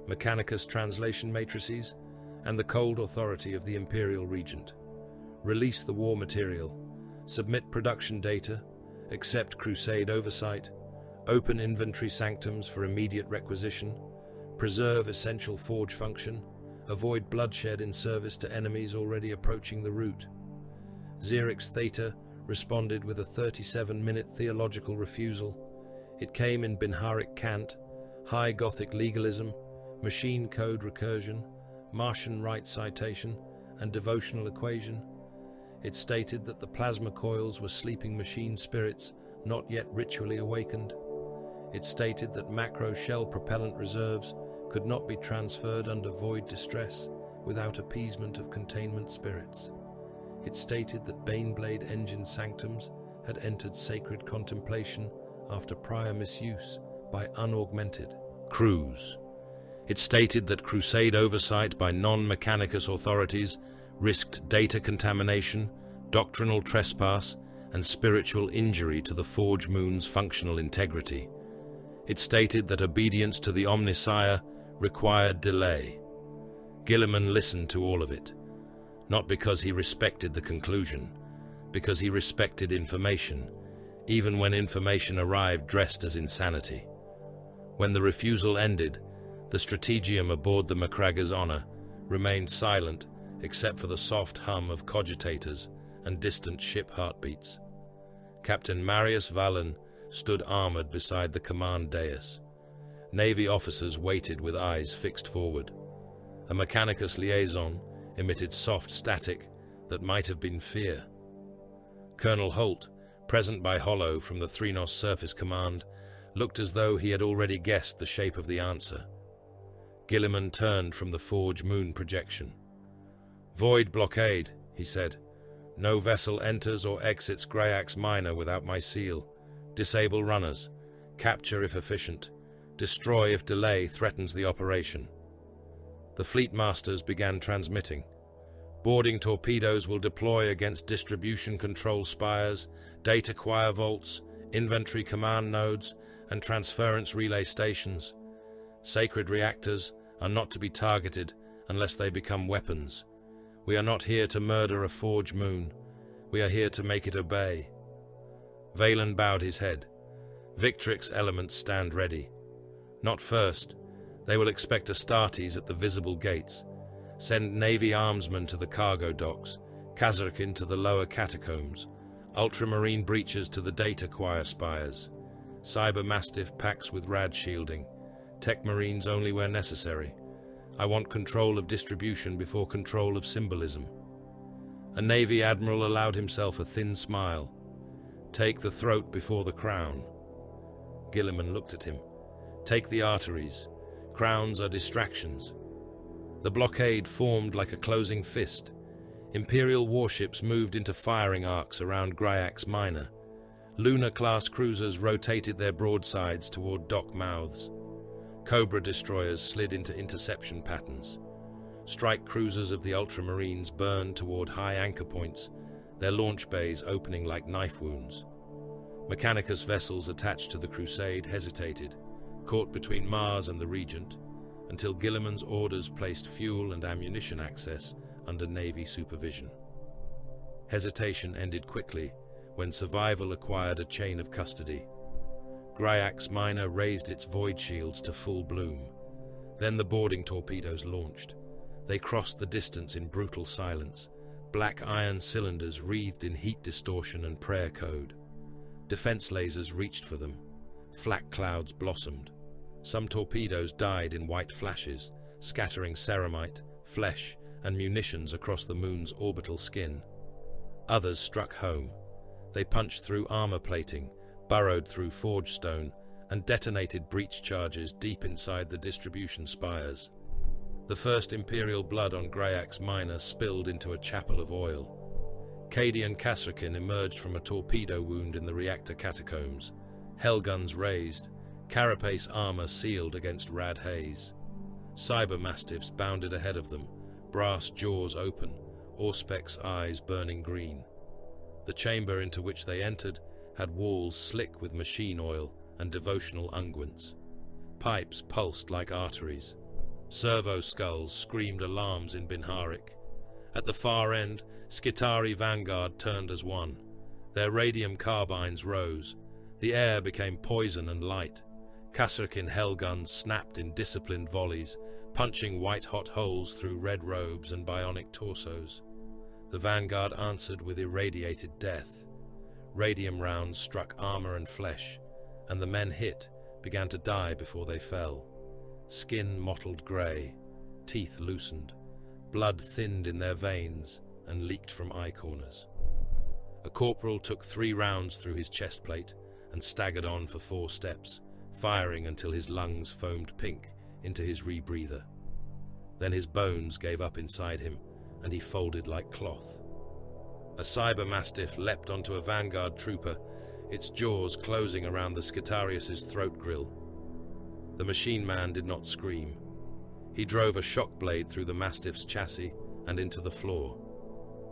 Mechanicus translation matrices, and the cold authority of the Imperial Regent. Release the war material, submit production data, accept Crusade oversight, open inventory sanctums for immediate requisition, preserve essential forge function, avoid bloodshed in service to enemies already approaching the route. Xerix Theta responded with a 37-minute theological refusal. It came in Binharic cant, high Gothic legalism, machine code recursion, Martian rite citation, and devotional equation. It stated that the plasma coils were sleeping machine spirits not yet ritually awakened. It stated that macro shell propellant reserves could not be transferred under void distress without appeasement of containment spirits. It stated that Baneblade engine sanctums had entered sacred contemplation after prior misuse by unaugmented crews. It stated that crusade oversight by non-mechanicus authorities risked data contamination, doctrinal trespass, and spiritual injury to the Forge Moon's functional integrity. It stated that obedience to the Omnissiah required delay. Guilliman listened to all of it, not because he respected the conclusion, because he respected information, even when information arrived dressed as insanity. When the refusal ended, the strategium aboard the Macragger's honor remained silent except for the soft hum of cogitators and distant ship heartbeats. Captain Marius Valen stood armored beside the command dais. Navy officers waited with eyes fixed forward. A mechanicus liaison emitted soft static that might have been fear. Colonel Holt, present by hollow from the Threnos Surface Command, looked as though he had already guessed the shape of the answer. Guilliman turned from the Forge Moon projection. "Void blockade," he said. "No vessel enters or exits Gryax Minor without my seal. Disable runners. Capture if efficient. Destroy if delay threatens the operation." The fleet masters began transmitting. "Boarding torpedoes will deploy against distribution control spires, data choir vaults, inventory command nodes, and transference relay stations. Sacred reactors are not to be targeted unless they become weapons. We are not here to murder a Forge Moon. We are here to make it obey." Valen bowed his head. "Victrix elements stand ready. Not first. They will expect Astartes at the visible gates. Send Navy armsmen to the cargo docks, Kazarkin to the lower catacombs, ultramarine breaches to the data choir spires, cyber mastiff packs with rad shielding, tech marines only where necessary. I want control of distribution before control of symbolism." A Navy admiral allowed himself a thin smile. "Take the throat before the crown." Guilliman looked at him. "Take the arteries. Crowns are distractions." The blockade formed like a closing fist. Imperial warships moved into firing arcs around Gryax Minor. Lunar-class cruisers rotated their broadsides toward dock mouths. Cobra destroyers slid into interception patterns. Strike cruisers of the Ultramarines burned toward high anchor points, their launch bays opening like knife wounds. Mechanicus vessels attached to the Crusade hesitated, caught between Mars and the Regent, until Guilliman's orders placed fuel and ammunition access under Navy supervision. Hesitation ended quickly when survival acquired a chain of custody. Gryax Minor raised its void shields to full bloom. Then the boarding torpedoes launched. They crossed the distance in brutal silence, black iron cylinders wreathed in heat distortion and prayer code. Defense lasers reached for them. Flak clouds blossomed. Some torpedoes died in white flashes, scattering ceramite, flesh, and munitions across the moon's orbital skin. Others struck home. They punched through armor plating, burrowed through forge stone, and detonated breach charges deep inside the distribution spires. The first Imperial blood on Gryax Minor spilled into a chapel of oil. Cadian Kasrkin emerged from a torpedo wound in the reactor catacombs, hellguns raised, carapace armor sealed against rad haze. Cyber mastiffs bounded ahead of them, brass jaws open, Auspex eyes burning green. The chamber into which they entered had walls slick with machine oil and devotional unguents. Pipes pulsed like arteries. Servo skulls screamed alarms in Binharik. At the far end, Skitari Vanguard turned as one. Their radium carbines rose. The air became poison and light. Kasrkin hellguns snapped in disciplined volleys, punching white-hot holes through red robes and bionic torsos. The Vanguard answered with irradiated death. Radium rounds struck armor and flesh, and the men hit began to die before they fell. Skin mottled grey, teeth loosened, blood thinned in their veins and leaked from eye corners. A corporal took 3 rounds through his chest plate and staggered on for 4 steps, firing until his lungs foamed pink into his rebreather. Then his bones gave up inside him, and he folded like cloth. A cyber mastiff leapt onto a Vanguard trooper, its jaws closing around the Skitarius's throat grill. The machine man did not scream. He drove a shock blade through the Mastiff's chassis and into the floor.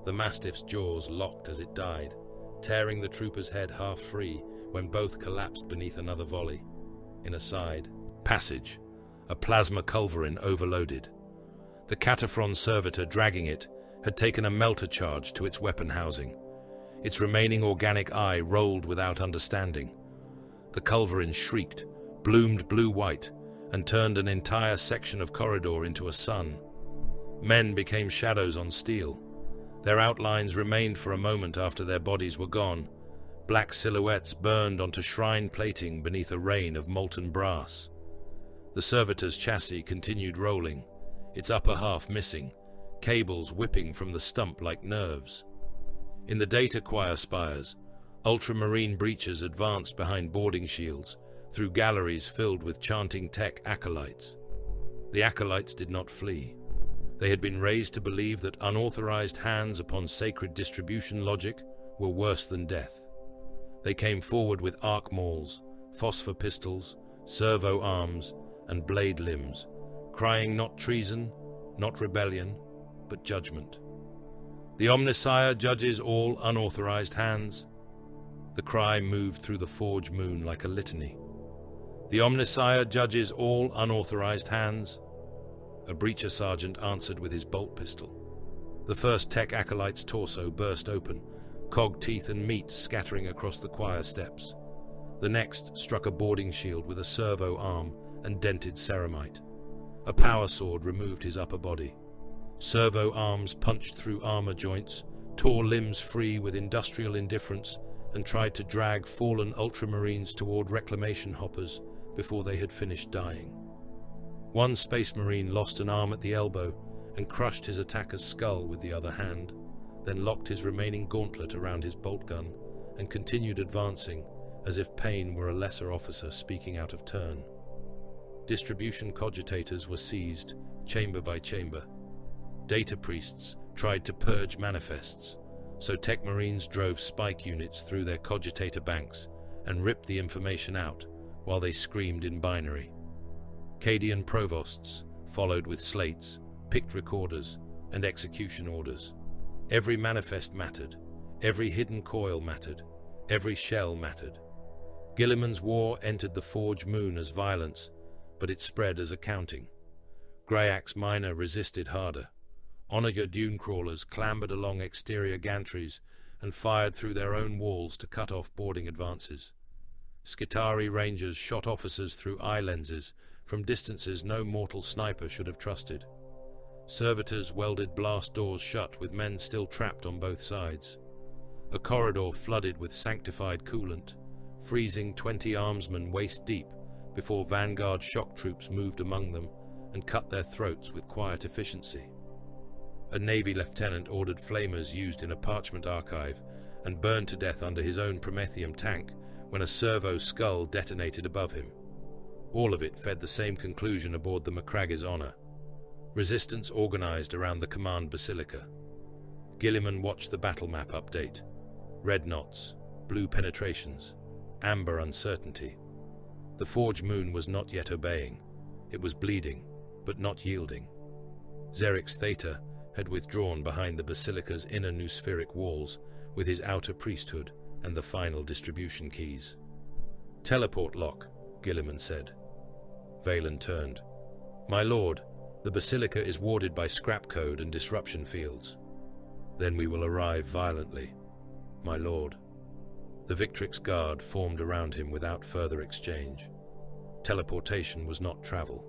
The Mastiff's jaws locked as it died, tearing the trooper's head half free when both collapsed beneath another volley. In a side passage, a plasma culverin overloaded. The Cataphron servitor dragging it had taken a melter charge to its weapon housing. Its remaining organic eye rolled without understanding. The culverin shrieked, bloomed blue-white, and turned an entire section of corridor into a sun. Men became shadows on steel. Their outlines remained for a moment after their bodies were gone. Black silhouettes burned onto shrine plating beneath a rain of molten brass. The servitor's chassis continued rolling, its upper half missing, cables whipping from the stump like nerves. In the data choir spires, ultramarine breachers advanced behind boarding shields, through galleries filled with chanting tech acolytes. The acolytes did not flee. They had been raised to believe that unauthorized hands upon sacred distribution logic were worse than death. They came forward with arc mauls, phosphor pistols, servo arms, and blade limbs, crying not treason, not rebellion, but judgment. The Omnissiah judges all unauthorized hands. The cry moved through the forge moon like a litany. The Omnissiah judges all unauthorized hands. A breacher sergeant answered with his bolt pistol. The first tech acolyte's torso burst open, cog teeth and meat scattering across the choir steps. The next struck a boarding shield with a servo arm and dented ceramite. A power sword removed his upper body. Servo arms punched through armor joints, tore limbs free with industrial indifference, and tried to drag fallen ultramarines toward reclamation hoppers before they had finished dying. One space marine lost an arm at the elbow and crushed his attacker's skull with the other hand, then locked his remaining gauntlet around his bolt gun and continued advancing as if Payne were a lesser officer speaking out of turn. Distribution cogitators were seized, chamber by chamber. Data priests tried to purge manifests, so tech marines drove spike units through their cogitator banks and ripped the information out while they screamed in binary. Cadian provosts followed with slates, picked recorders, and execution orders. Every manifest mattered, every hidden coil mattered, every shell mattered. Guilliman's war entered the Forge Moon as violence, but it spread as accounting. Greyak's Minor resisted harder. Onager dune crawlers clambered along exterior gantries and fired through their own walls to cut off boarding advances. Skitarii Rangers shot officers through eye lenses from distances no mortal sniper should have trusted. Servitors welded blast doors shut with men still trapped on both sides. A corridor flooded with sanctified coolant, freezing 20 armsmen waist-deep before vanguard shock troops moved among them and cut their throats with quiet efficiency. A Navy lieutenant ordered flamers used in a parchment archive and burned to death under his own Prometheum tank when a servo skull detonated above him. All of it fed the same conclusion aboard the Macragge's Honor. Resistance organized around the command basilica. Guilliman watched the battle map update. Red knots, blue penetrations, amber uncertainty. The Forge Moon was not yet obeying. It was bleeding, but not yielding. Xerix Theta had withdrawn behind the basilica's inner noospheric walls with his outer priesthood and the final distribution keys. "Teleport lock," Guilliman said. Valen turned. "My lord, the basilica is warded by scrap code and disruption fields." "Then we will arrive violently, my lord." The Victrix Guard formed around him without further exchange. Teleportation was not travel.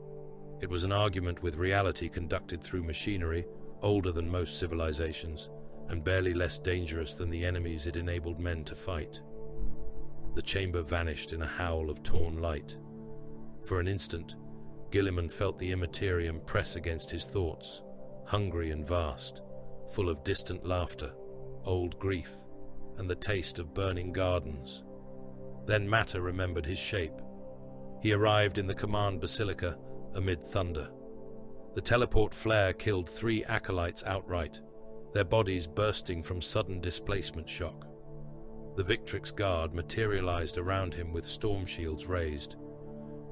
It was an argument with reality conducted through machinery older than most civilizations, and barely less dangerous than the enemies it enabled men to fight. The chamber vanished in a howl of torn light. For an instant, Guilliman felt the immaterium press against his thoughts, hungry and vast, full of distant laughter, old grief, and the taste of burning gardens. Then matter remembered his shape. He arrived in the command basilica amid thunder. The teleport flare killed 3 acolytes outright, their bodies bursting from sudden displacement shock. The Victrix Guard materialized around him with storm shields raised.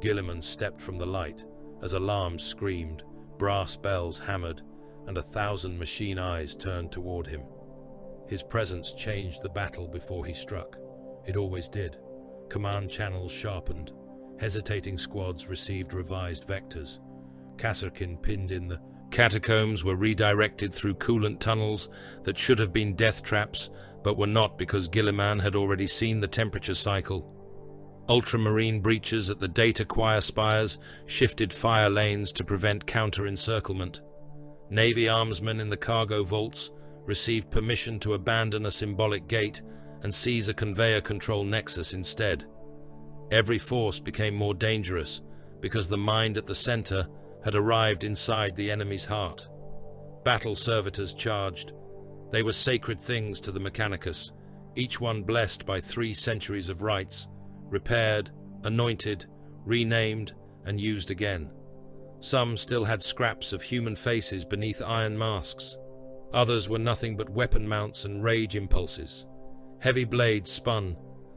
Guilliman stepped from the light as alarms screamed, brass bells hammered, and 1,000 machine eyes turned toward him. His presence changed the battle before he struck. It always did. Command channels sharpened. Hesitating squads received revised vectors. Kasserkin pinned in the catacombs were redirected through coolant tunnels that should have been death traps, but were not because Guilliman had already seen the temperature cycle. Ultramarine breaches at the data choir spires shifted fire lanes to prevent counter-encirclement. Navy armsmen in the cargo vaults received permission to abandon a symbolic gate and seize a conveyor control nexus instead. Every force became more dangerous because the mind at the center had arrived inside the enemy's heart. Battle servitors charged. They were sacred things to the Mechanicus, each one blessed by 3 centuries of rites, repaired, anointed, renamed, and used again. Some still had scraps of human faces beneath iron masks. Others were nothing but weapon mounts and rage impulses. Heavy blades spun,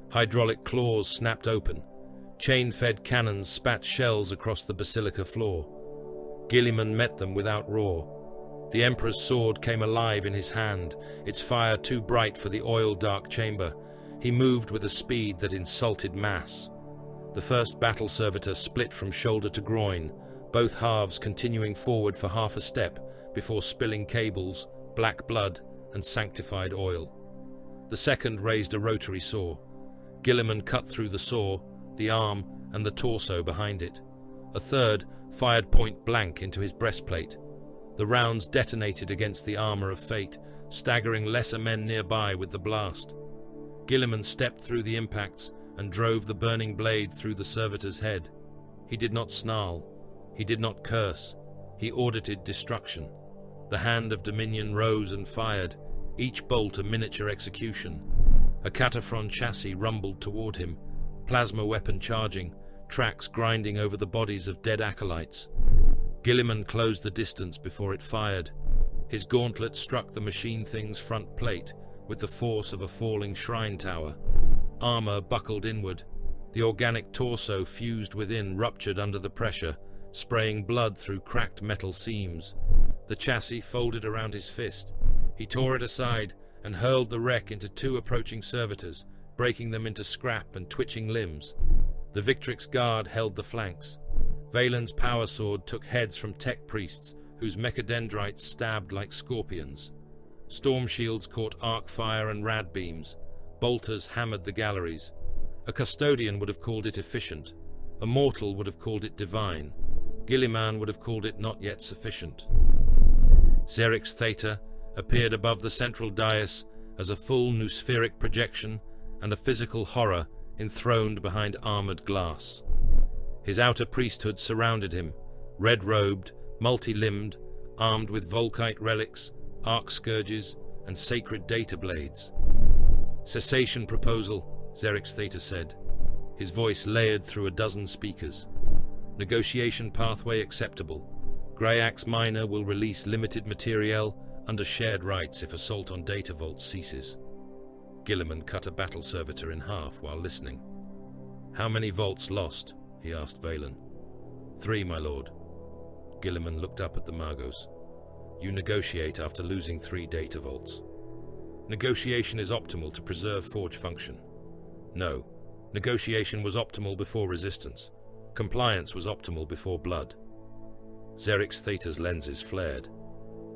hydraulic claws snapped open, chain-fed cannons spat shells across the basilica floor. Guilliman met them without roar. The Emperor's sword came alive in his hand, its fire too bright for the oil-dark chamber. He moved with a speed that insulted mass. The first battle servitor split from shoulder to groin, both halves continuing forward for half a step before spilling cables, black blood, and sanctified oil. The second raised a rotary saw. Guilliman cut through the saw, the arm, and the torso behind it. A third fired point blank into his breastplate. The rounds detonated against the armor of fate, staggering lesser men nearby with the blast. Guilliman stepped through the impacts and drove the burning blade through the servitor's head. He did not snarl. He did not curse. He audited destruction. The hand of Dominion rose and fired, each bolt a miniature execution. A Cataphren chassis rumbled toward him, plasma weapon charging, tracks grinding over the bodies of dead acolytes. Guilliman closed the distance before it fired. His gauntlet struck the machine thing's front plate with the force of a falling shrine tower. Armor buckled inward. The organic torso fused within ruptured under the pressure, spraying blood through cracked metal seams. The chassis folded around his fist. He tore it aside and hurled the wreck into 2 approaching servitors, breaking them into scrap and twitching limbs. The Victrix Guard held the flanks. Valen's power sword took heads from tech priests whose mechadendrites stabbed like scorpions. Storm shields caught arc fire and rad beams. Bolters hammered the galleries. A custodian would have called it efficient. A mortal would have called it divine. Guilliman would have called it not yet sufficient. Xerix Theta appeared above the central dais as a full noospheric projection and a physical horror enthroned behind armored glass. His outer priesthood surrounded him, red-robed, multi-limbed, armed with Volkite relics, arc scourges, and sacred data blades. "Cessation proposal," Xerix Theta said, his voice layered through a dozen speakers. "Negotiation pathway acceptable. Grayax Minor will release limited materiel under shared rights if assault on data vaults ceases." Guilliman cut a battle servitor in half while listening. "How many vaults lost?" he asked Valen. 3, my lord." Guilliman looked up at the Magos. "You negotiate after losing 3 data vaults. Negotiation is optimal to preserve forge function. No, negotiation was optimal before resistance. Compliance was optimal before blood." Xerix Theta's lenses flared.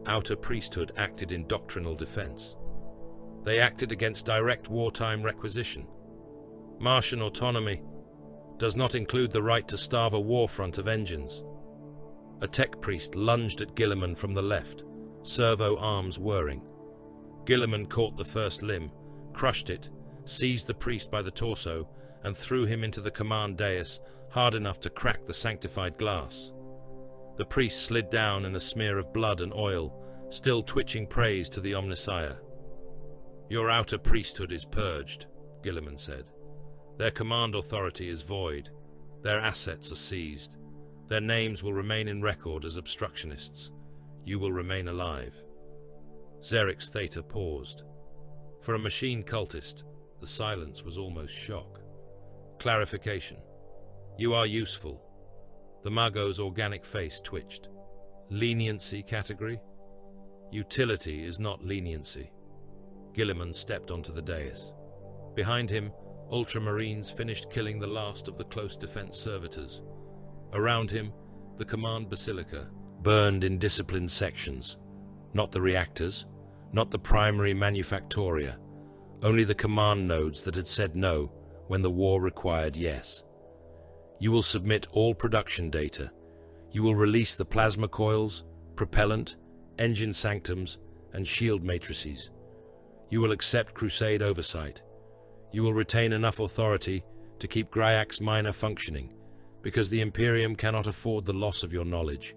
Outer priesthood acted in doctrinal defense. They acted against direct wartime requisition. Martian autonomy does not include the right to starve a war front of engines. A tech priest lunged at Guilliman from the left, servo arms whirring. Guilliman caught the first limb, crushed it, seized the priest by the torso, and threw him into the command dais hard enough to crack the sanctified glass. The priest slid down in a smear of blood and oil, still twitching praise to the Omnissiah. "Your outer priesthood is purged," Guilliman said. "Their command authority is void. Their assets are seized. Their names will remain in record as obstructionists. You will remain alive." Xerix Theta paused. For a machine cultist, the silence was almost shock. Clarification. You are useful. The Mago's organic face twitched. Leniency category? Utility is not leniency. Guilliman stepped onto the dais. Behind him, Ultramarines finished killing the last of the close defense servitors. Around him, the command basilica burned in disciplined sections. Not the reactors, not the primary manufactoria, only the command nodes that had said no when the war required yes. You will submit all production data. You will release the plasma coils, propellant, engine sanctums, and shield matrices. You will accept Crusade oversight. You will retain enough authority to keep Gryax Minor functioning, because the Imperium cannot afford the loss of your knowledge.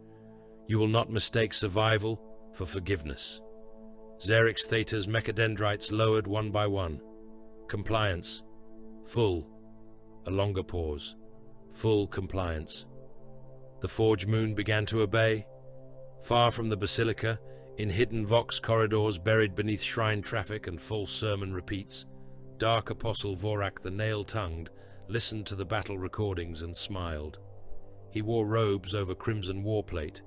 You will not mistake survival for forgiveness. Xerix Theta's mechadendrites lowered one by one. Compliance. Full. A longer pause. Full compliance. The Forge Moon began to obey. Far from the Basilica, in hidden Vox corridors buried beneath shrine traffic and false sermon repeats, Dark Apostle Vorak the Nail-Tongued listened to the battle recordings and smiled. He wore robes over crimson warplate,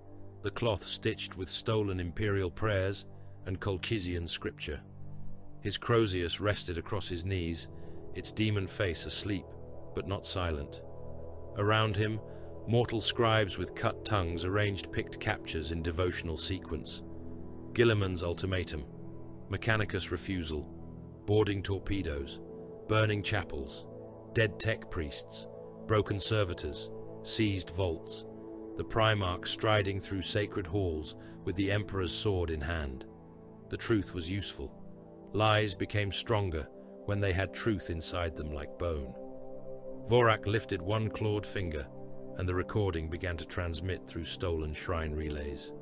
the cloth stitched with stolen Imperial prayers and Colchizian scripture. His Crozius rested across his knees, its demon face asleep, but not silent. Around him, mortal scribes with cut tongues arranged picked captures in devotional sequence. Guilliman's ultimatum, Mechanicus refusal, boarding torpedoes, burning chapels, dead tech priests, broken servitors, seized vaults, the Primarch striding through sacred halls with the Emperor's sword in hand. The truth was useful. Lies became stronger when they had truth inside them like bone. Vorak lifted one clawed finger, and the recording began to transmit through stolen shrine relays.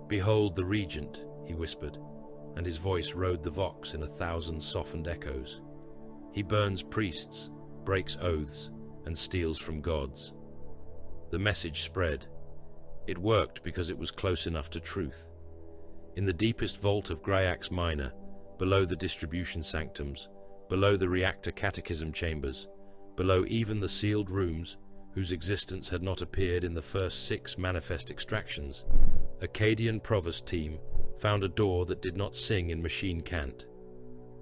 "Behold the Regent," he whispered, and his voice rode the Vox in 1,000 softened echoes. "He burns priests, breaks oaths, and steals from gods." The message spread. It worked because it was close enough to truth. In the deepest vault of Gryax Minor, below the distribution sanctums, below the reactor catechism chambers, below even the sealed rooms, whose existence had not appeared in the first 6 manifest extractions, Akkadian Provost team found a door that did not sing in machine cant.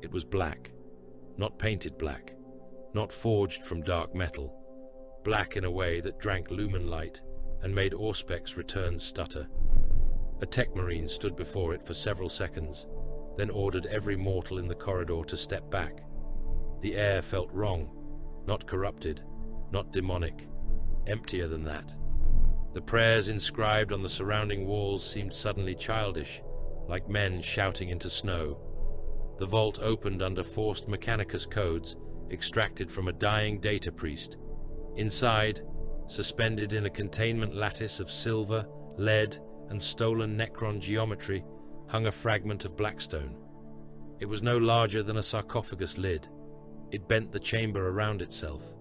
It was black, not painted black, not forged from dark metal, black in a way that drank lumen light and made Auspex returns stutter. A tech marine stood before it for several seconds, then ordered every mortal in the corridor to step back. The air felt wrong, not corrupted, not demonic, emptier than that. The prayers inscribed on the surrounding walls seemed suddenly childish, like men shouting into snow. The vault opened under forced Mechanicus codes extracted from a dying data priest. Inside, suspended in a containment lattice of silver, lead, and stolen Necron geometry, hung a fragment of blackstone. It was no larger than a sarcophagus lid. It bent the chamber around itself.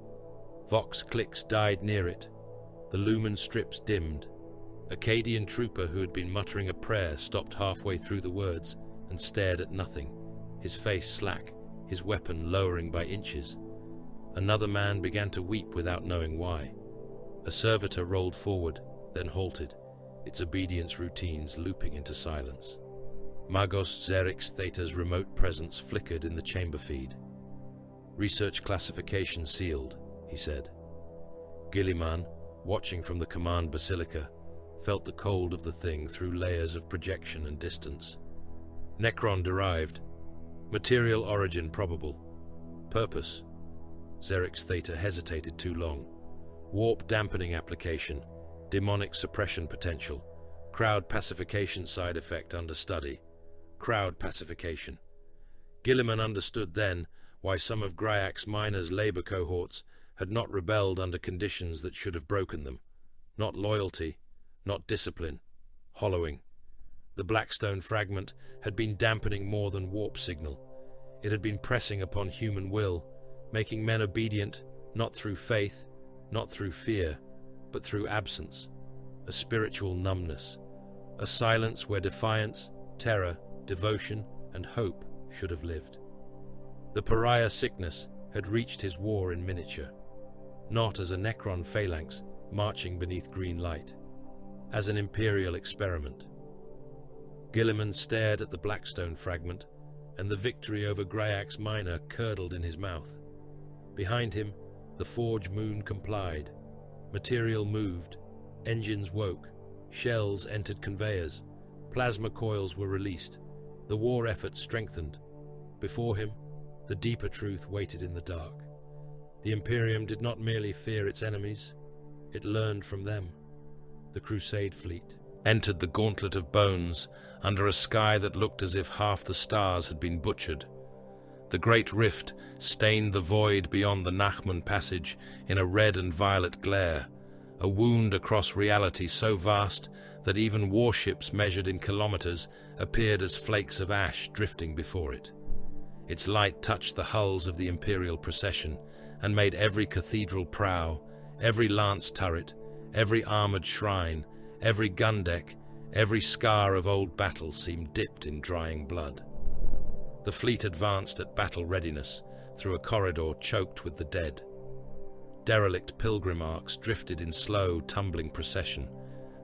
Vox clicks died near it. The lumen strips dimmed. Akkadian trooper who had been muttering a prayer stopped halfway through the words and stared at nothing, his face slack, his weapon lowering by inches. Another man began to weep without knowing why. A servitor rolled forward, then halted, its obedience routines looping into silence. Magos Xerix Theta's remote presence flickered in the chamber feed. "Research classification sealed," he said. Guilliman, watching from the command basilica, felt the cold of the thing through layers of projection and distance. Necron derived. Material origin probable. Purpose. Xerix Theta hesitated too long. Warp dampening application. Demonic suppression potential. Crowd pacification side effect under study. Crowd pacification. Guilliman understood then why some of Gryax Minor's labor cohorts had not rebelled under conditions that should have broken them. Not loyalty, not discipline. Hollowing. The Blackstone fragment had been dampening more than warp signal. It had been pressing upon human will, making men obedient not through faith, not through fear, but through absence, a spiritual numbness, a silence where defiance, terror, devotion, and hope should have lived. The pariah sickness had reached his war in miniature. not as a Necron phalanx marching beneath green light, as an Imperial experiment. Guilliman stared at the Blackstone fragment, and the victory over Greyak's Minor curdled in his mouth. Behind him, the Forge Moon complied. Material moved, engines woke, shells entered conveyors, plasma coils were released, the war effort strengthened. Before him, the deeper truth waited in the dark. The Imperium did not merely fear its enemies, it learned from them. The Crusade fleet entered the Gauntlet of Bones under a sky that looked as if half the stars had been butchered. The Great Rift stained the void beyond the Nachman Passage in a red and violet glare, a wound across reality so vast that even warships measured in kilometers appeared as flakes of ash drifting before it. Its light touched the hulls of the Imperial procession and made every cathedral prow, every lance turret, every armored shrine, every gun deck, every scar of old battle seemed dipped in drying blood. The fleet advanced at battle readiness through a corridor choked with the dead. Derelict pilgrim arcs drifted in slow, tumbling procession,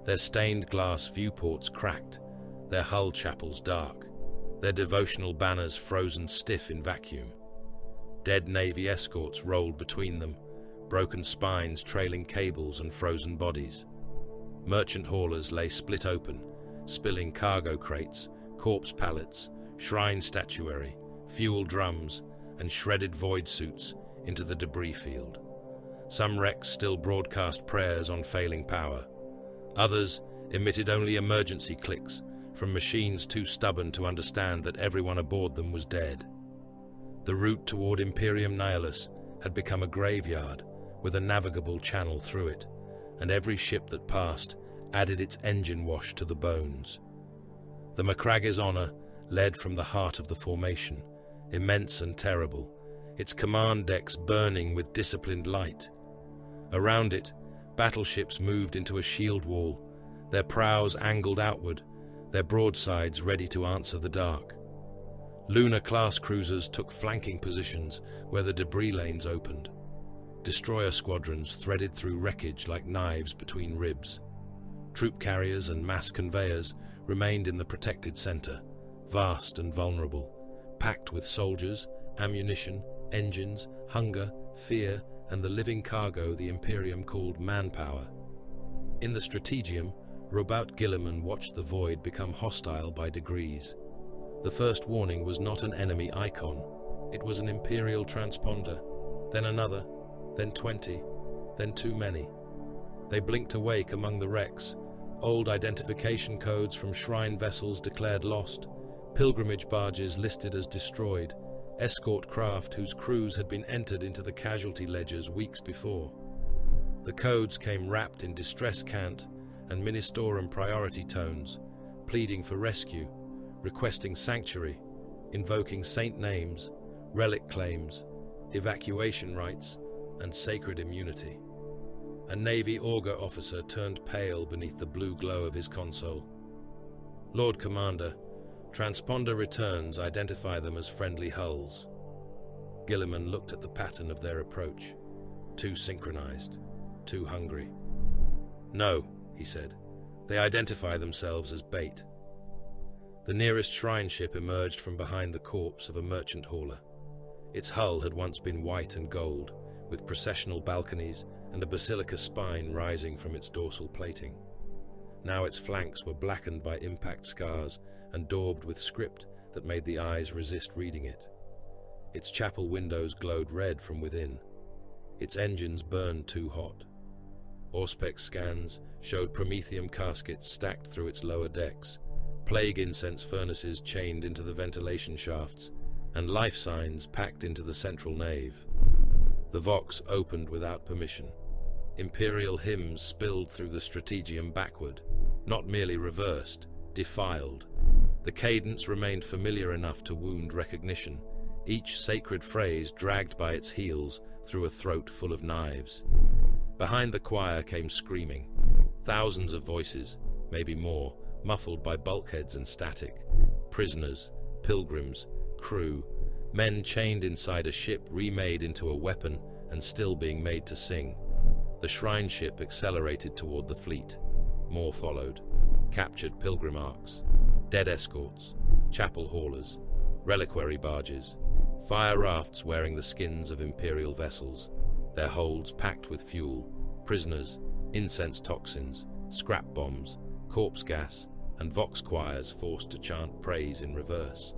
their stained glass viewports cracked, their hull chapels dark, their devotional banners frozen stiff in vacuum. Dead Navy escorts rolled between them, broken spines trailing cables and frozen bodies. Merchant haulers lay split open, spilling cargo crates, corpse pallets, shrine statuary, fuel drums, and shredded void suits into the debris field. Some wrecks still broadcast prayers on failing power. Others emitted only emergency clicks from machines too stubborn to understand that everyone aboard them was dead. The route toward Imperium Nihilus had become a graveyard with a navigable channel through it, and every ship that passed added its engine wash to the bones. The Macragge's honor led from the heart of the formation, immense and terrible, its command decks burning with disciplined light. Around it, battleships moved into a shield wall, their prows angled outward, their broadsides ready to answer the dark. Lunar-class cruisers took flanking positions where the debris lanes opened. Destroyer squadrons threaded through wreckage like knives between ribs. Troop carriers and mass conveyors remained in the protected center, vast and vulnerable, packed with soldiers, ammunition, engines, hunger, fear, and the living cargo the Imperium called manpower. In the strategium, Robout Guilliman watched the void become hostile by degrees. The first warning was not an enemy icon. It was an Imperial transponder, then another, then 20, then too many. They blinked awake among the wrecks, old identification codes from shrine vessels declared lost, pilgrimage barges listed as destroyed, escort craft whose crews had been entered into the casualty ledgers weeks before. The codes came wrapped in distress cant and ministorum priority tones, pleading for rescue, requesting sanctuary, invoking saint names, relic claims, evacuation rights, and sacred immunity. A Navy augur officer turned pale beneath the blue glow of his console. Lord Commander, transponder returns identify them as friendly hulls. Guilliman looked at the pattern of their approach. Too synchronized, too hungry. No, he said. They identify themselves as bait. The nearest shrine ship emerged from behind the corpse of a merchant hauler. Its hull had once been white and gold, with processional balconies and a basilica spine rising from its dorsal plating. Now its flanks were blackened by impact scars and daubed with script that made the eyes resist reading it. Its chapel windows glowed red from within. Its engines burned too hot. Auspex scans showed promethium caskets stacked through its lower decks, plague incense furnaces chained into the ventilation shafts, and life signs packed into the central nave. The Vox opened without permission. Imperial hymns spilled through the strategium backward, not merely reversed, defiled. The cadence remained familiar enough to wound recognition, each sacred phrase dragged by its heels through a throat full of knives. Behind the choir came screaming, thousands of voices, maybe more, muffled by bulkheads and static. Prisoners, pilgrims, crew, men chained inside a ship remade into a weapon and still being made to sing. The shrine ship accelerated toward the fleet. More followed. Captured pilgrim arcs, dead escorts, chapel haulers, reliquary barges, fire rafts wearing the skins of Imperial vessels, their holds packed with fuel, prisoners, incense toxins, scrap bombs, corpse gas, and vox choirs forced to chant praise in reverse.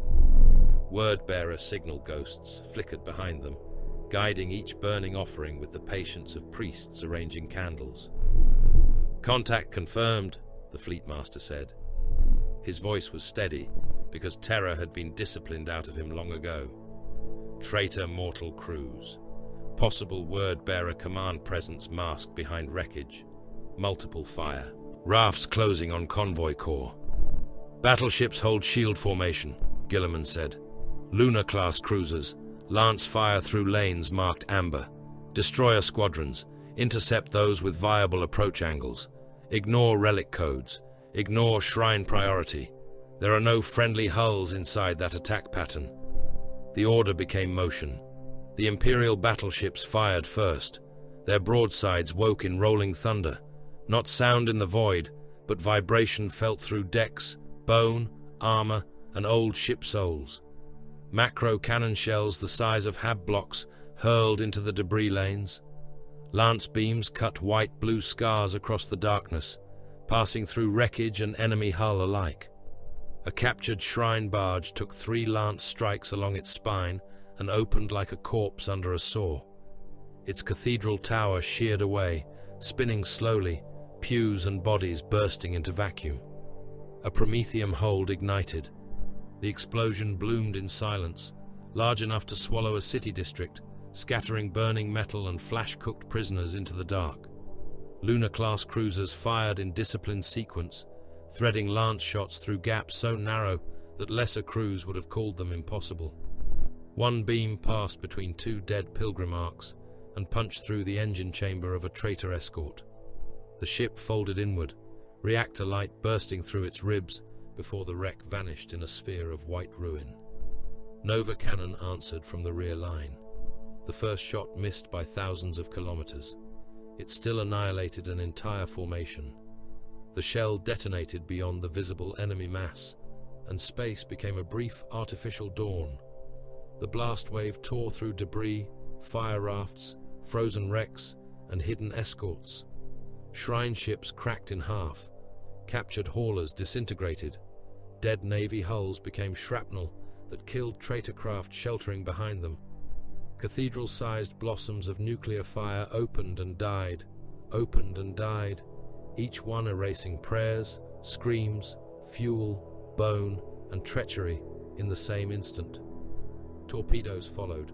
Word-bearer signal ghosts flickered behind them, guiding each burning offering with the patience of priests arranging candles. "Contact confirmed," the fleet master said. His voice was steady, because terror had been disciplined out of him long ago. Traitor mortal crews. Possible word-bearer command presence masked behind wreckage. Multiple fire. Rafts closing on convoy core. "Battleships hold shield formation," Guilliman said. "Lunar-class cruisers. Lance fire through lanes marked amber. Destroyer squadrons. Intercept those with viable approach angles. Ignore relic codes. Ignore shrine priority. There are no friendly hulls inside that attack pattern." The order became motion. The Imperial battleships fired first. Their broadsides woke in rolling thunder. Not sound in the void, but vibration felt through decks, bone, armor, and old ship souls. Macro cannon shells the size of hab blocks hurled into the debris lanes. Lance beams cut white-blue scars across the darkness, passing through wreckage and enemy hull alike. A captured shrine barge took 3 lance strikes along its spine and opened like a corpse under a saw. Its cathedral tower sheared away, spinning slowly, pews and bodies bursting into vacuum. A promethium hold ignited. The explosion bloomed in silence, large enough to swallow a city district, scattering burning metal and flash-cooked prisoners into the dark. Lunar-class cruisers fired in disciplined sequence, threading lance shots through gaps so narrow that lesser crews would have called them impossible. One beam passed between 2 dead pilgrim arcs and punched through the engine chamber of a traitor escort. The ship folded inward, reactor light bursting through its ribs before the wreck vanished in a sphere of white ruin. Nova cannon answered from the rear line. The first shot missed by thousands of kilometers. It still annihilated an entire formation. The shell detonated beyond the visible enemy mass, and space became a brief artificial dawn. The blast wave tore through debris, fire rafts, frozen wrecks, and hidden escorts. Shrine ships cracked in half. Captured haulers disintegrated. Dead Navy hulls became shrapnel that killed traitor craft sheltering behind them. Cathedral-sized blossoms of nuclear fire opened and died, each one erasing prayers, screams, fuel, bone, and treachery in the same instant. Torpedoes followed,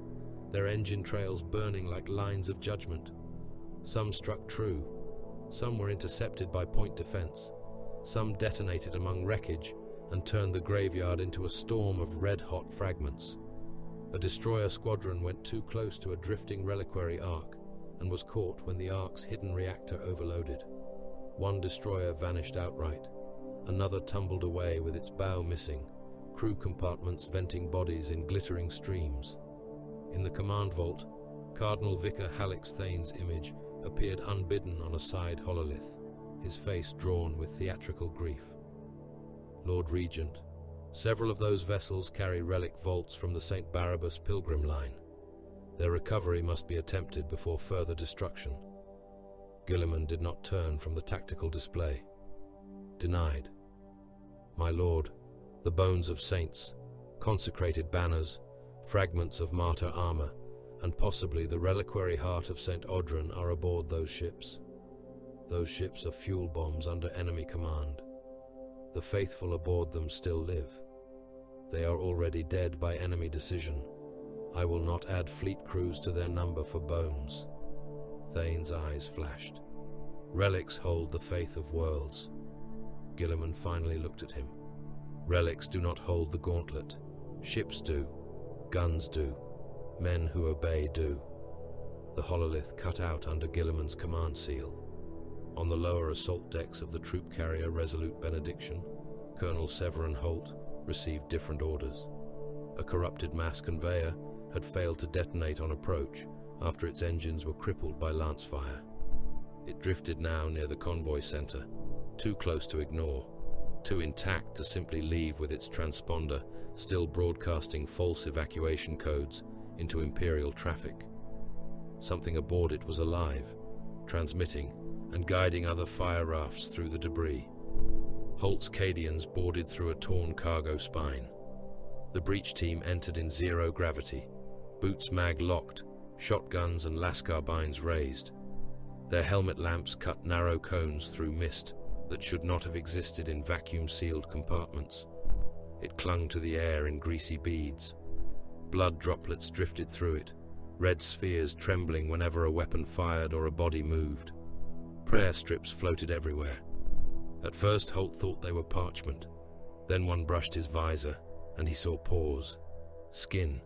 their engine trails burning like lines of judgment. Some struck true, some were intercepted by point defense, some detonated among wreckage and turned the graveyard into a storm of red-hot fragments. A destroyer squadron went too close to a drifting reliquary arc and was caught when the arc's hidden reactor overloaded. One destroyer vanished outright. Another tumbled away with its bow missing, crew compartments venting bodies in glittering streams. In the command vault, Cardinal Vicar Hallex Thane's image appeared unbidden on a side hololith, his face drawn with theatrical grief. Lord Regent, several of those vessels carry relic vaults from the St. Barabbas pilgrim line. Their recovery must be attempted before further destruction. Guilliman did not turn from the tactical display. Denied. My lord, the bones of saints, consecrated banners, fragments of martyr armor, and possibly the reliquary heart of St. Audran are aboard those ships. Those ships are fuel bombs under enemy command. The faithful aboard them still live. They are already dead by enemy decision. I will not add fleet crews to their number for bones. Thane's eyes flashed. Relics hold the faith of worlds. Guilliman finally looked at him. Relics do not hold the gauntlet. Ships do. Guns do. Men who obey do. The hololith cut out under Guilliman's command seal. On the lower assault decks of the troop carrier Resolute Benediction, Colonel Severin Holt received different orders. A corrupted mass conveyor had failed to detonate on approach, after its engines were crippled by lance fire. It drifted now near the convoy center, too close to ignore, too intact to simply leave with its transponder still broadcasting false evacuation codes into Imperial traffic. Something aboard it was alive, transmitting and guiding other fire rafts through the debris. Holt's Cadians boarded through a torn cargo spine. The breach team entered in zero gravity, boots mag locked, shotguns and las carbines raised. Their helmet lamps cut narrow cones through mist that should not have existed in vacuum-sealed compartments. It clung to the air in greasy beads. Blood droplets drifted through it, red spheres trembling whenever a weapon fired or a body moved. Prayer strips floated everywhere. At first Holt thought they were parchment. Then one brushed his visor, and he saw paws. Skin.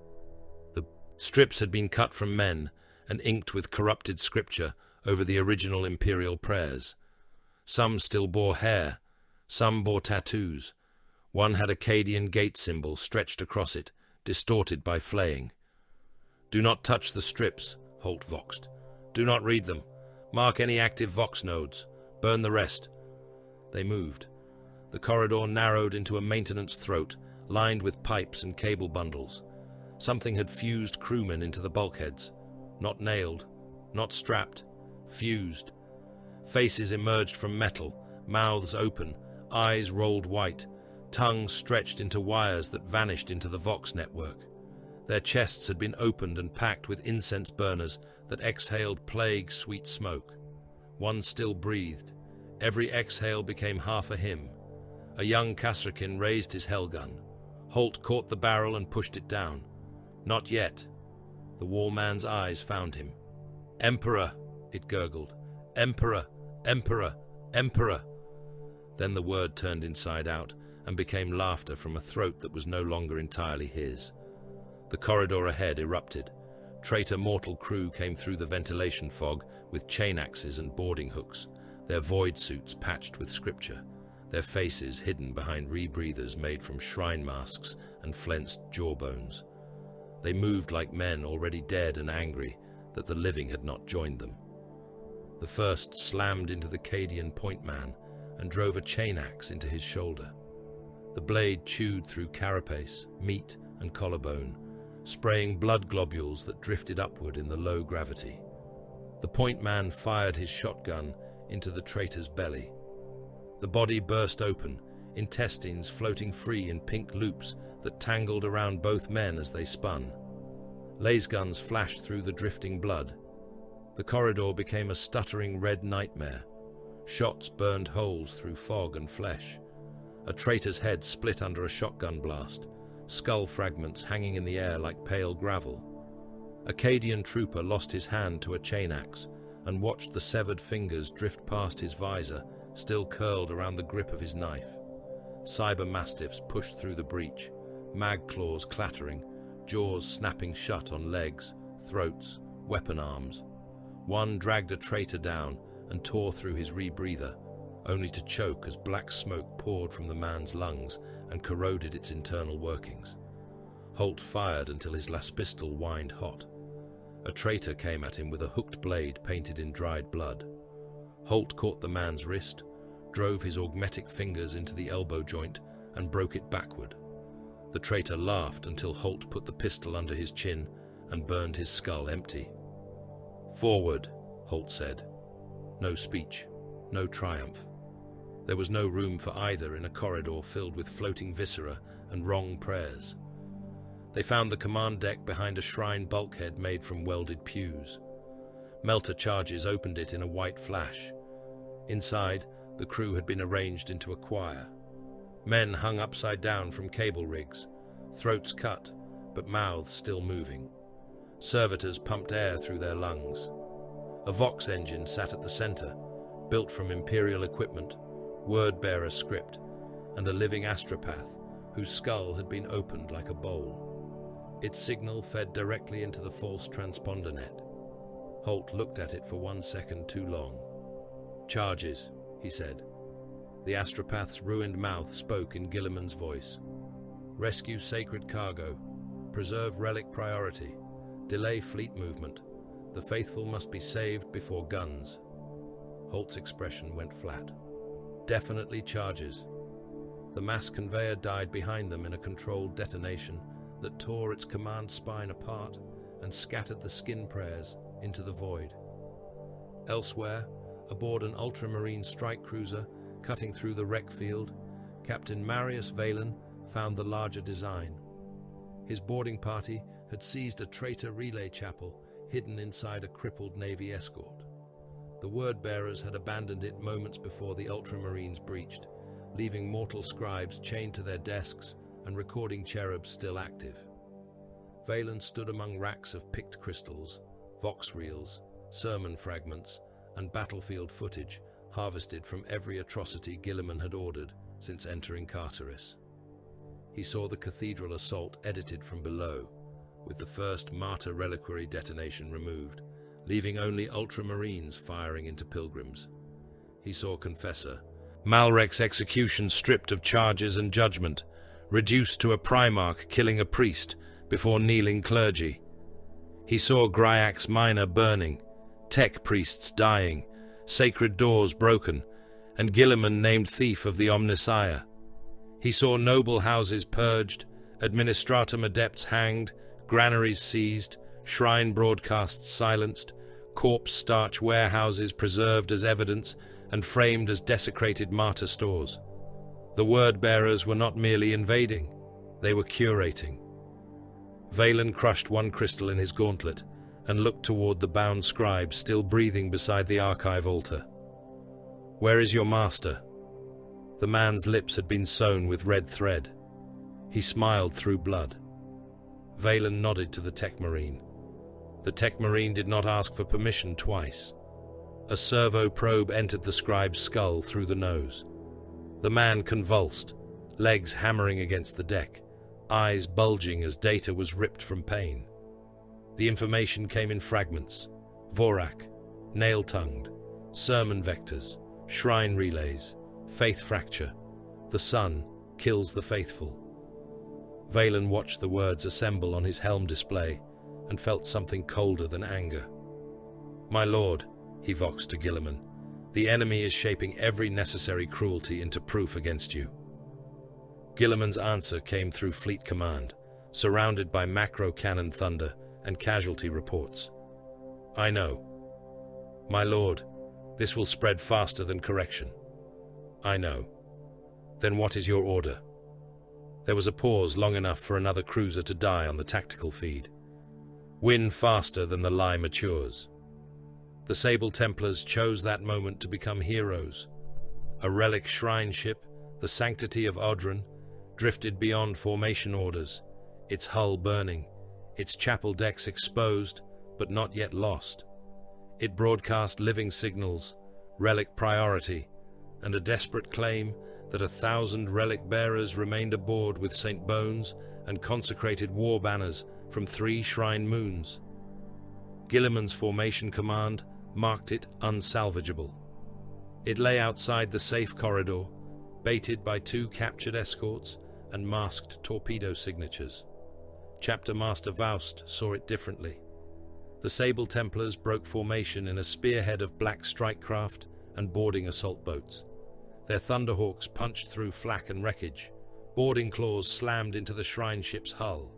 The strips had been cut from men and inked with corrupted scripture over the original Imperial prayers. Some still bore hair, some bore tattoos. One had a Cadian gate symbol stretched across it, distorted by flaying. "Do not touch the strips," Holt voxed. "Do not read them. Mark any active vox nodes. Burn the rest." They moved. The corridor narrowed into a maintenance throat, lined with pipes and cable bundles. Something had fused crewmen into the bulkheads. Not nailed, not strapped, fused. Faces emerged from metal, mouths open, eyes rolled white, tongues stretched into wires that vanished into the Vox network. Their chests had been opened and packed with incense burners that exhaled plague-sweet smoke. One still breathed. Every exhale became half a hymn. A young Kasrkin raised his hellgun. Holt caught the barrel and pushed it down. Not yet. The wallman's eyes found him. "Emperor," it gurgled. "Emperor, Emperor, Emperor." Then the word turned inside out and became laughter from a throat that was no longer entirely his. The corridor ahead erupted. Traitor mortal crew came through the ventilation fog with chain axes and boarding hooks, their void suits patched with scripture, their faces hidden behind rebreathers made from shrine masks and flensed jawbones. They moved like men already dead and angry that the living had not joined them. The first slammed into the Cadian point man and drove a chain axe into his shoulder. The blade chewed through carapace, meat, and collarbone, spraying blood globules that drifted upward in the low gravity. The point man fired his shotgun into the traitor's belly. The body burst open, intestines floating free in pink loops that tangled around both men as they spun. Laser flashed through the drifting blood. The corridor became a stuttering red nightmare. Shots burned holes through fog and flesh. A traitor's head split under a shotgun blast, skull fragments hanging in the air like pale gravel. A Cadian trooper lost his hand to a chain axe and watched the severed fingers drift past his visor, still curled around the grip of his knife. Cyber mastiffs pushed through the breach, mag claws clattering, jaws snapping shut on legs, throats, weapon arms. One dragged a traitor down and tore through his rebreather, only to choke as black smoke poured from the man's lungs and corroded its internal workings. Holt fired until his last pistol whined hot. A traitor came at him with a hooked blade painted in dried blood. Holt caught the man's wrist, drove his augmetic fingers into the elbow joint, and broke it backward. The traitor laughed until Holt put the pistol under his chin and burned his skull empty. "Forward," Holt said. No speech, no triumph. There was no room for either in a corridor filled with floating viscera and wrong prayers. They found the command deck behind a shrine bulkhead made from welded pews. Melter charges opened it in a white flash. Inside, the crew had been arranged into a choir. Men hung upside down from cable rigs, throats cut, but mouths still moving. Servitors pumped air through their lungs. A Vox engine sat at the center, built from Imperial equipment, word-bearer script, and a living astropath whose skull had been opened like a bowl. Its signal fed directly into the false transponder net. Holt looked at it for 1 second too long. "Charges," he said. The astropath's ruined mouth spoke in Guilliman's voice. "Rescue sacred cargo. Preserve relic priority. Delay fleet movement. The faithful must be saved before guns. Holt's expression went flat. Definitely charges. The mass conveyor died behind them in a controlled detonation that tore its command spine apart and scattered the skin prayers into the void. Elsewhere, aboard an ultramarine strike cruiser cutting through the wreck field, Captain Marius Valen found the larger design. His boarding party had seized a traitor relay chapel hidden inside a crippled Navy escort. The word-bearers had abandoned it moments before the ultramarines breached, leaving mortal scribes chained to their desks and recording cherubs still active. Valen stood among racks of picked crystals, vox reels, sermon fragments, and battlefield footage harvested from every atrocity Guilliman had ordered since entering Carcerus. He saw the cathedral assault edited from below, with the first martyr reliquary detonation removed, leaving only ultramarines firing into pilgrims. He saw Confessor Malrek's execution stripped of charges and judgment, reduced to a Primarch killing a priest before kneeling clergy. He saw Gryax Minor burning, tech priests dying, sacred doors broken, and Guilliman named thief of the Omnissiah. He saw noble houses purged, administratum adepts hanged, granaries seized, shrine broadcasts silenced, corpse starch warehouses preserved as evidence and framed as desecrated martyr stores. The word-bearers were not merely invading, they were curating. Valen crushed one crystal in his gauntlet and looked toward the bound scribe still breathing beside the archive altar. "Where is your master?" The man's lips had been sewn with red thread. He smiled through blood. Valen nodded to the tech marine. The tech marine did not ask for permission twice. A servo probe entered the scribe's skull through the nose. The man convulsed, legs hammering against the deck, eyes bulging as data was ripped from pain. The information came in fragments: Vorak, nail-tongued, sermon vectors, shrine relays, faith fracture, the sun kills the faithful. Valen watched the words assemble on his helm display and felt something colder than anger. "My lord," he voxed to Guilliman, "the enemy is shaping every necessary cruelty into proof against you." Guilliman's answer came through Fleet Command, surrounded by macro cannon thunder and casualty reports. "I know." "My lord, this will spread faster than correction." "I know." "Then what is your order?" There was a pause long enough for another cruiser to die on the tactical feed. "Win faster than the lie matures." The Sable Templars chose that moment to become heroes. A relic shrine ship, the Sanctity of Odrin, drifted beyond formation orders, its hull burning, its chapel decks exposed, but not yet lost. It broadcast living signals, relic priority, and a desperate claim that 1,000 relic bearers remained aboard with St. Bones and consecrated war banners from 3 shrine moons. Guilliman's formation command marked it unsalvageable. It lay outside the safe corridor, baited by 2 captured escorts and masked torpedo signatures. Chapter Master Vaust saw it differently. The Sable Templars broke formation in a spearhead of black strikecraft and boarding assault boats. Their Thunderhawks punched through flak and wreckage. Boarding claws slammed into the shrine ship's hull.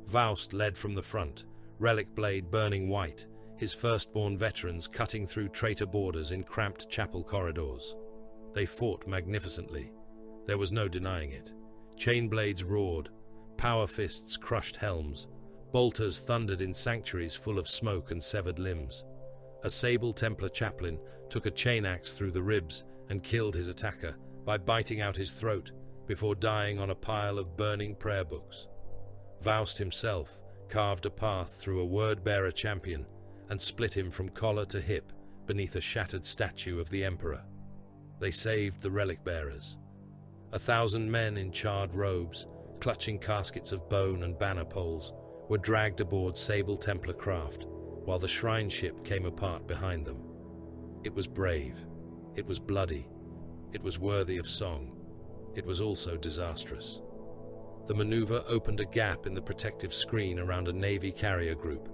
Vaust led from the front, relic blade burning white, his firstborn veterans cutting through traitor borders in cramped chapel corridors. They fought magnificently. There was no denying it. Chain blades roared, power fists crushed helms, bolters thundered in sanctuaries full of smoke and severed limbs. A Sable Templar chaplain took a chain axe through the ribs and killed his attacker by biting out his throat before dying on a pile of burning prayer books. Vaust himself carved a path through a word-bearer champion and split him from collar to hip beneath a shattered statue of the Emperor. They saved the relic bearers. 1,000 men in charred robes, clutching caskets of bone and banner poles, were dragged aboard Sable Templar craft, while the shrine ship came apart behind them. It was brave. It was bloody. It was worthy of song. It was also disastrous. The maneuver opened a gap in the protective screen around a Navy carrier group.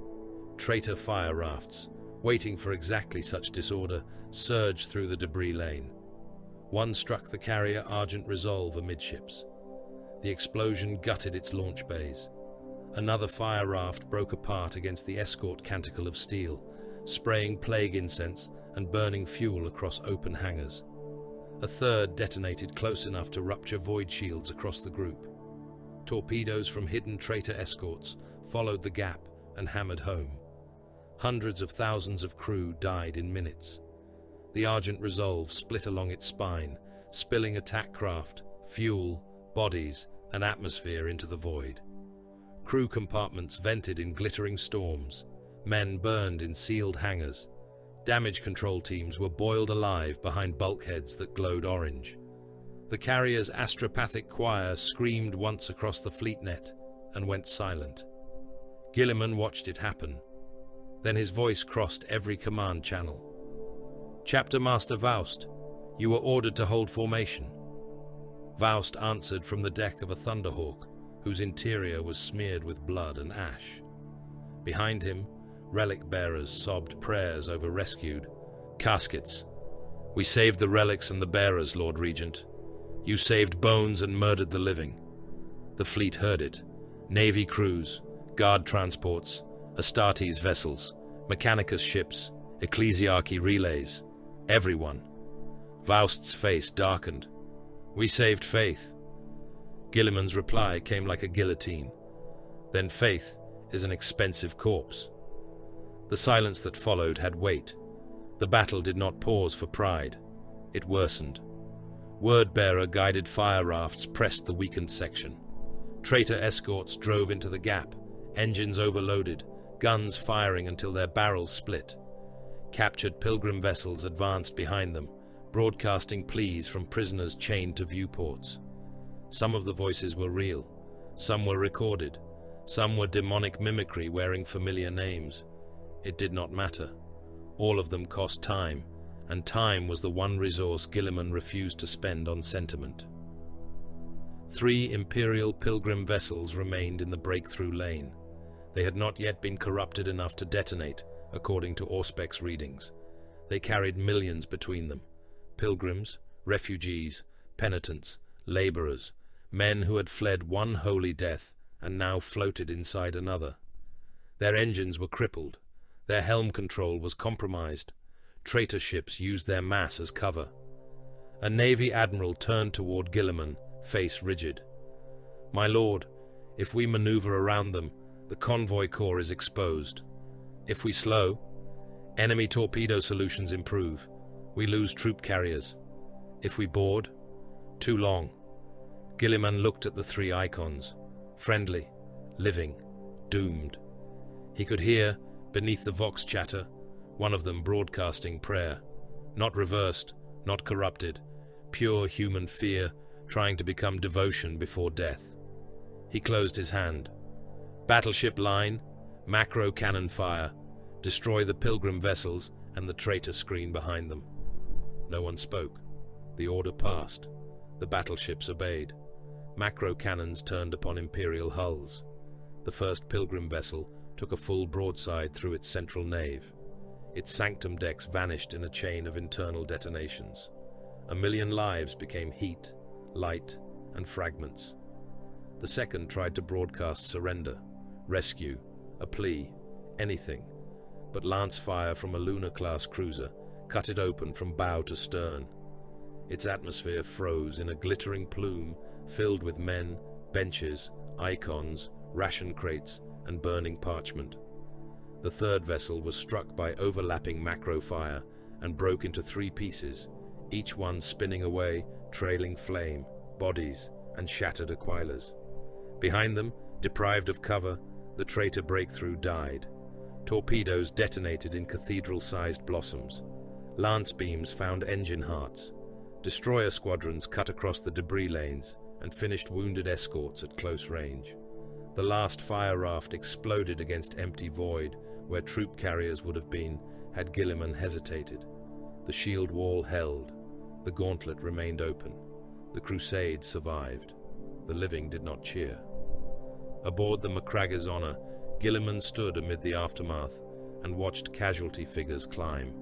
traitor fire rafts, waiting for exactly such disorder, surged through the debris lane. One struck the carrier Argent Resolve amidships. The explosion gutted its launch bays. Another fire raft broke apart against the escort canticle of steel, spraying plague incense and burning fuel across open hangars. A third detonated close enough to rupture void shields across the group. Torpedoes from hidden traitor escorts followed the gap and hammered home. Hundreds of thousands of crew died in minutes. The Argent Resolve split along its spine, spilling attack craft, fuel, bodies, and atmosphere into the void. Crew compartments vented in glittering storms. Men burned in sealed hangars. Damage control teams were boiled alive behind bulkheads that glowed orange. The carrier's astropathic choir screamed once across the fleet net and went silent. Guilliman watched it happen. Then his voice crossed every command channel. "Chapter Master Vaust, you were ordered to hold formation." Vaust answered from the deck of a Thunderhawk, whose interior was smeared with blood and ash. Behind him, relic bearers sobbed prayers over rescued. "Caskets. We saved the relics and the bearers, Lord Regent. You saved bones and murdered the living." The fleet heard it. Navy crews, guard transports, Astartes vessels, Mechanicus ships, ecclesiarchy relays. Everyone. Vaust's face darkened. "We saved faith." Guilliman's reply came like a guillotine. "Then faith is an expensive corpse." The silence that followed had weight. The battle did not pause for pride. It worsened. Word-bearer guided fire rafts pressed the weakened section. Traitor escorts drove into the gap, engines overloaded, guns firing until their barrels split. Captured pilgrim vessels advanced behind them, broadcasting pleas from prisoners chained to viewports. Some of the voices were real, some were recorded, some were demonic mimicry wearing familiar names. It did not matter. All of them cost time, and time was the one resource Guilliman refused to spend on sentiment. 3 Imperial pilgrim vessels remained in the breakthrough lane. They had not yet been corrupted enough to detonate, according to Auspec's readings. They carried millions between them. Pilgrims, refugees, penitents, laborers, men who had fled one holy death and now floated inside another. Their engines were crippled. Their helm control was compromised. Traitor ships used their mass as cover. A Navy admiral turned toward Guilliman, face rigid. "My lord, if we maneuver around them, the convoy corps is exposed. If we slow, enemy torpedo solutions improve. We lose troop carriers. If we board, too long." Guilliman looked at the 3 icons, friendly, living, doomed. He could hear, beneath the vox chatter, one of them broadcasting prayer. Not reversed, not corrupted, pure human fear trying to become devotion before death. He closed his hand. "Battleship line, macro cannon fire, destroy the pilgrim vessels and the traitor screen behind them." No one spoke. The order passed. The battleships obeyed. Macro cannons turned upon Imperial hulls. The first pilgrim vessel took a full broadside through its central nave. Its sanctum decks vanished in a chain of internal detonations. 1,000,000 lives became heat, light, and fragments. The second tried to broadcast surrender, rescue, a plea, anything, but lance fire from a Luna-class cruiser cut it open from bow to stern. Its atmosphere froze in a glittering plume filled with men, benches, icons, ration crates, and burning parchment. The third vessel was struck by overlapping macro fire and broke into 3 pieces, each one spinning away, trailing flame, bodies, and shattered aquilas. Behind them, deprived of cover, the traitor breakthrough died. Torpedoes detonated in cathedral-sized blossoms. Lance beams found engine hearts. Destroyer squadrons cut across the debris lanes and finished wounded escorts at close range. The last fire raft exploded against empty void where troop carriers would have been had Guilliman hesitated. The shield wall held. The gauntlet remained open. The crusade survived. The living did not cheer. Aboard the Macragge's Honor, Guilliman stood amid the aftermath, and watched casualty figures climb.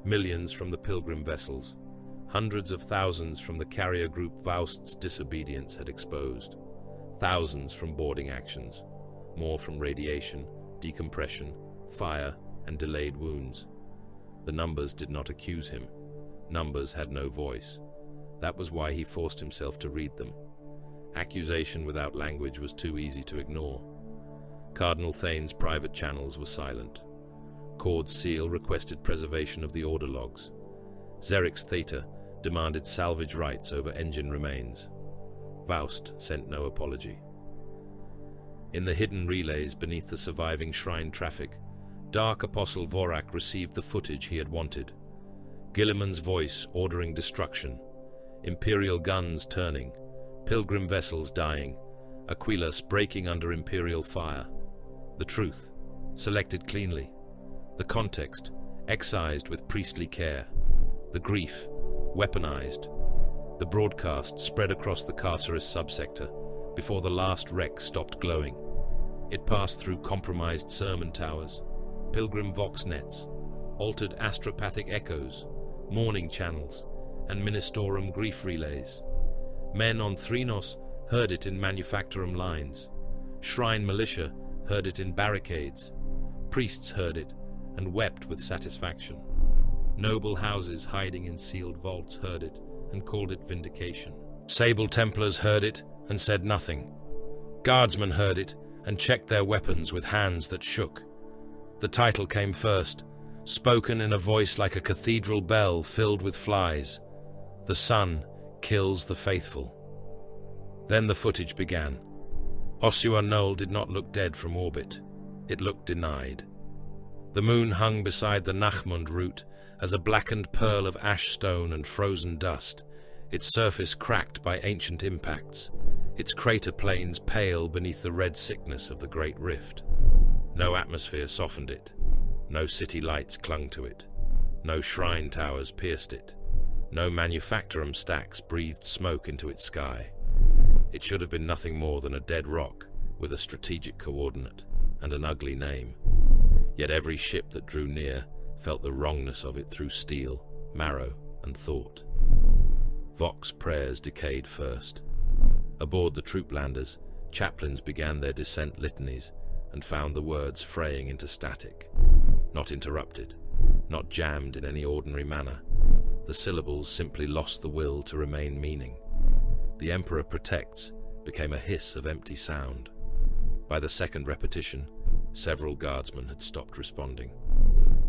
Millions from the pilgrim vessels, hundreds of thousands from the carrier group Faust's disobedience had exposed, thousands from boarding actions, more from radiation, decompression, fire, and delayed wounds. The numbers did not accuse him. Numbers had no voice. That was why he forced himself to read them. Accusation without language was too easy to ignore. Cardinal Thane's private channels were silent. Cord's seal requested preservation of the order logs. Xeric's Theta demanded salvage rights over engine remains. Faust sent no apology. In the hidden relays beneath the surviving shrine traffic, Dark Apostle Vorak received the footage he had wanted. Guilliman's voice ordering destruction, Imperial guns turning, pilgrim vessels dying, Aquilas breaking under Imperial fire. The truth, selected cleanly. The context, excised with priestly care. The grief, weaponized. The broadcast spread across the Carcerus subsector before the last wreck stopped glowing. It passed through compromised sermon towers, pilgrim vox nets, altered astropathic echoes, mourning channels, and ministorum grief relays. Men on Threnos heard it in manufactorum lines. Shrine militia heard it in barricades. Priests heard it and wept with satisfaction. Noble houses hiding in sealed vaults heard it and called it vindication. Sable Templars heard it and said nothing. Guardsmen heard it and checked their weapons with hands that shook. The title came first, spoken in a voice like a cathedral bell filled with flies. The sun kills the faithful. Then the footage began. Ossua Null did not look dead from orbit. It looked denied. The moon hung beside the Nachmund route as a blackened pearl of ash stone and frozen dust, its surface cracked by ancient impacts, its crater plains pale beneath the red sickness of the Great Rift. No atmosphere softened it. No city lights clung to it. No shrine towers pierced it. No manufactorum stacks breathed smoke into its sky. It should have been nothing more than a dead rock with a strategic coordinate and an ugly name. Yet every ship that drew near felt the wrongness of it through steel, marrow, and thought. Vox prayers decayed first. Aboard the troop landers, chaplains began their dissent litanies and found the words fraying into static. Not interrupted, not jammed in any ordinary manner. The syllables simply lost the will to remain meaning. The Emperor protects became a hiss of empty sound. By the second repetition, several guardsmen had stopped responding.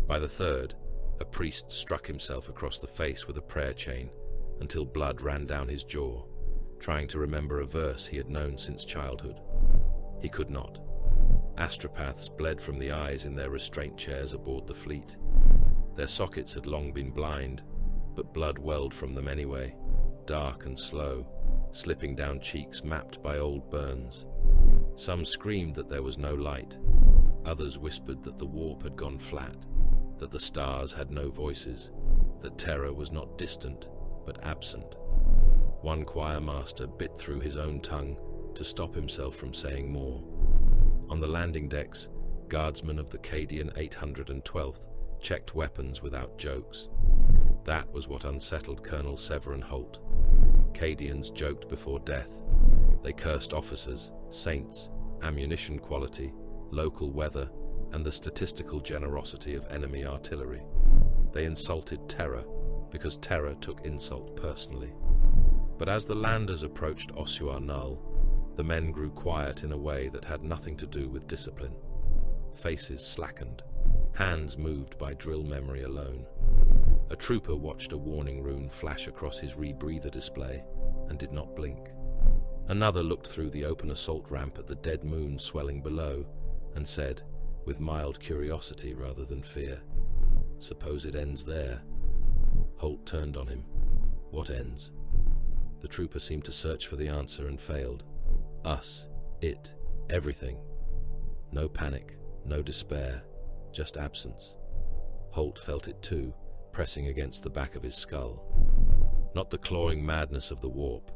By the third, a priest struck himself across the face with a prayer chain until blood ran down his jaw, trying to remember a verse he had known since childhood. He could not. Astropaths bled from the eyes in their restraint chairs aboard the fleet. Their sockets had long been blind, but blood welled from them anyway, dark and slow, slipping down cheeks mapped by old burns. Some screamed that there was no light. Others whispered that the warp had gone flat, that the stars had no voices, that terror was not distant, but absent. One choir master bit through his own tongue to stop himself from saying more. On the landing decks, guardsmen of the Cadian 812th checked weapons without jokes. That was what unsettled Colonel Severin Holt. Cadians joked before death. They cursed officers, saints, ammunition quality, local weather, and the statistical generosity of enemy artillery. They insulted terror because terror took insult personally. But as the landers approached Ossua Null, the men grew quiet in a way that had nothing to do with discipline. Faces slackened, hands moved by drill memory alone. A trooper watched a warning rune flash across his rebreather display and did not blink. Another looked through the open assault ramp at the dead moon swelling below and said, with mild curiosity rather than fear, "Suppose it ends there." Holt turned on him. "What ends?" The trooper seemed to search for the answer and failed. Us, it, everything. No panic, no despair, just absence. Holt felt it too, pressing against the back of his skull. Not the clawing madness of the warp,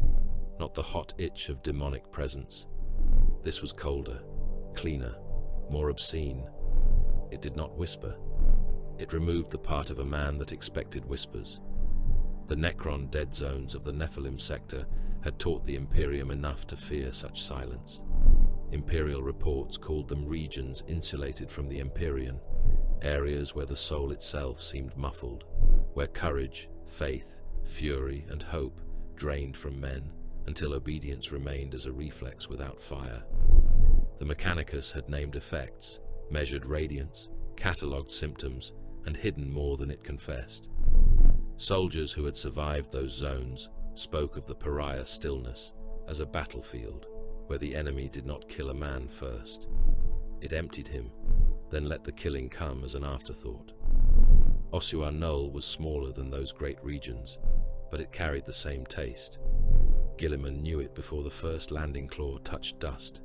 not the hot itch of demonic presence. This was colder, cleaner, more obscene. It did not whisper. It removed the part of a man that expected whispers. The Necron dead zones of the Nephilim sector had taught the Imperium enough to fear such silence. Imperial reports called them regions insulated from the Empyrean, areas where the soul itself seemed muffled, where courage, faith, fury, and hope drained from men until obedience remained as a reflex without fire. The Mechanicus had named effects, measured radiance, catalogued symptoms, and hidden more than it confessed. Soldiers who had survived those zones spoke of the pariah stillness as a battlefield where the enemy did not kill a man first. It emptied him, then let the killing come as an afterthought. Osua Null was smaller than those great regions, but it carried the same taste. Guilliman knew it before the first landing claw touched dust.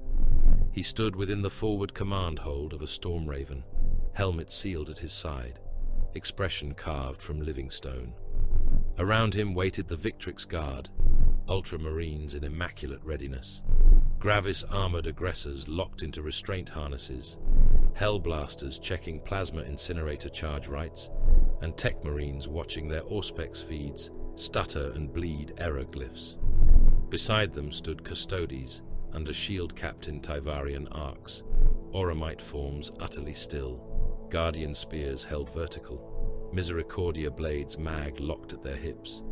He stood within the forward command hold of a storm raven, helmet sealed at his side, expression carved from living stone. Around him waited the Victrix Guard, ultramarines in immaculate readiness, Gravis armored aggressors locked into restraint harnesses, Hellblasters checking plasma incinerator charge rights, and Tech Marines watching their Auspex feeds stutter and bleed error glyphs. Beside them stood Custodes under Shield Captain Tyvarian arcs, Auramite forms utterly still, Guardian spears held vertical, Misericordia blades mag locked at their hips.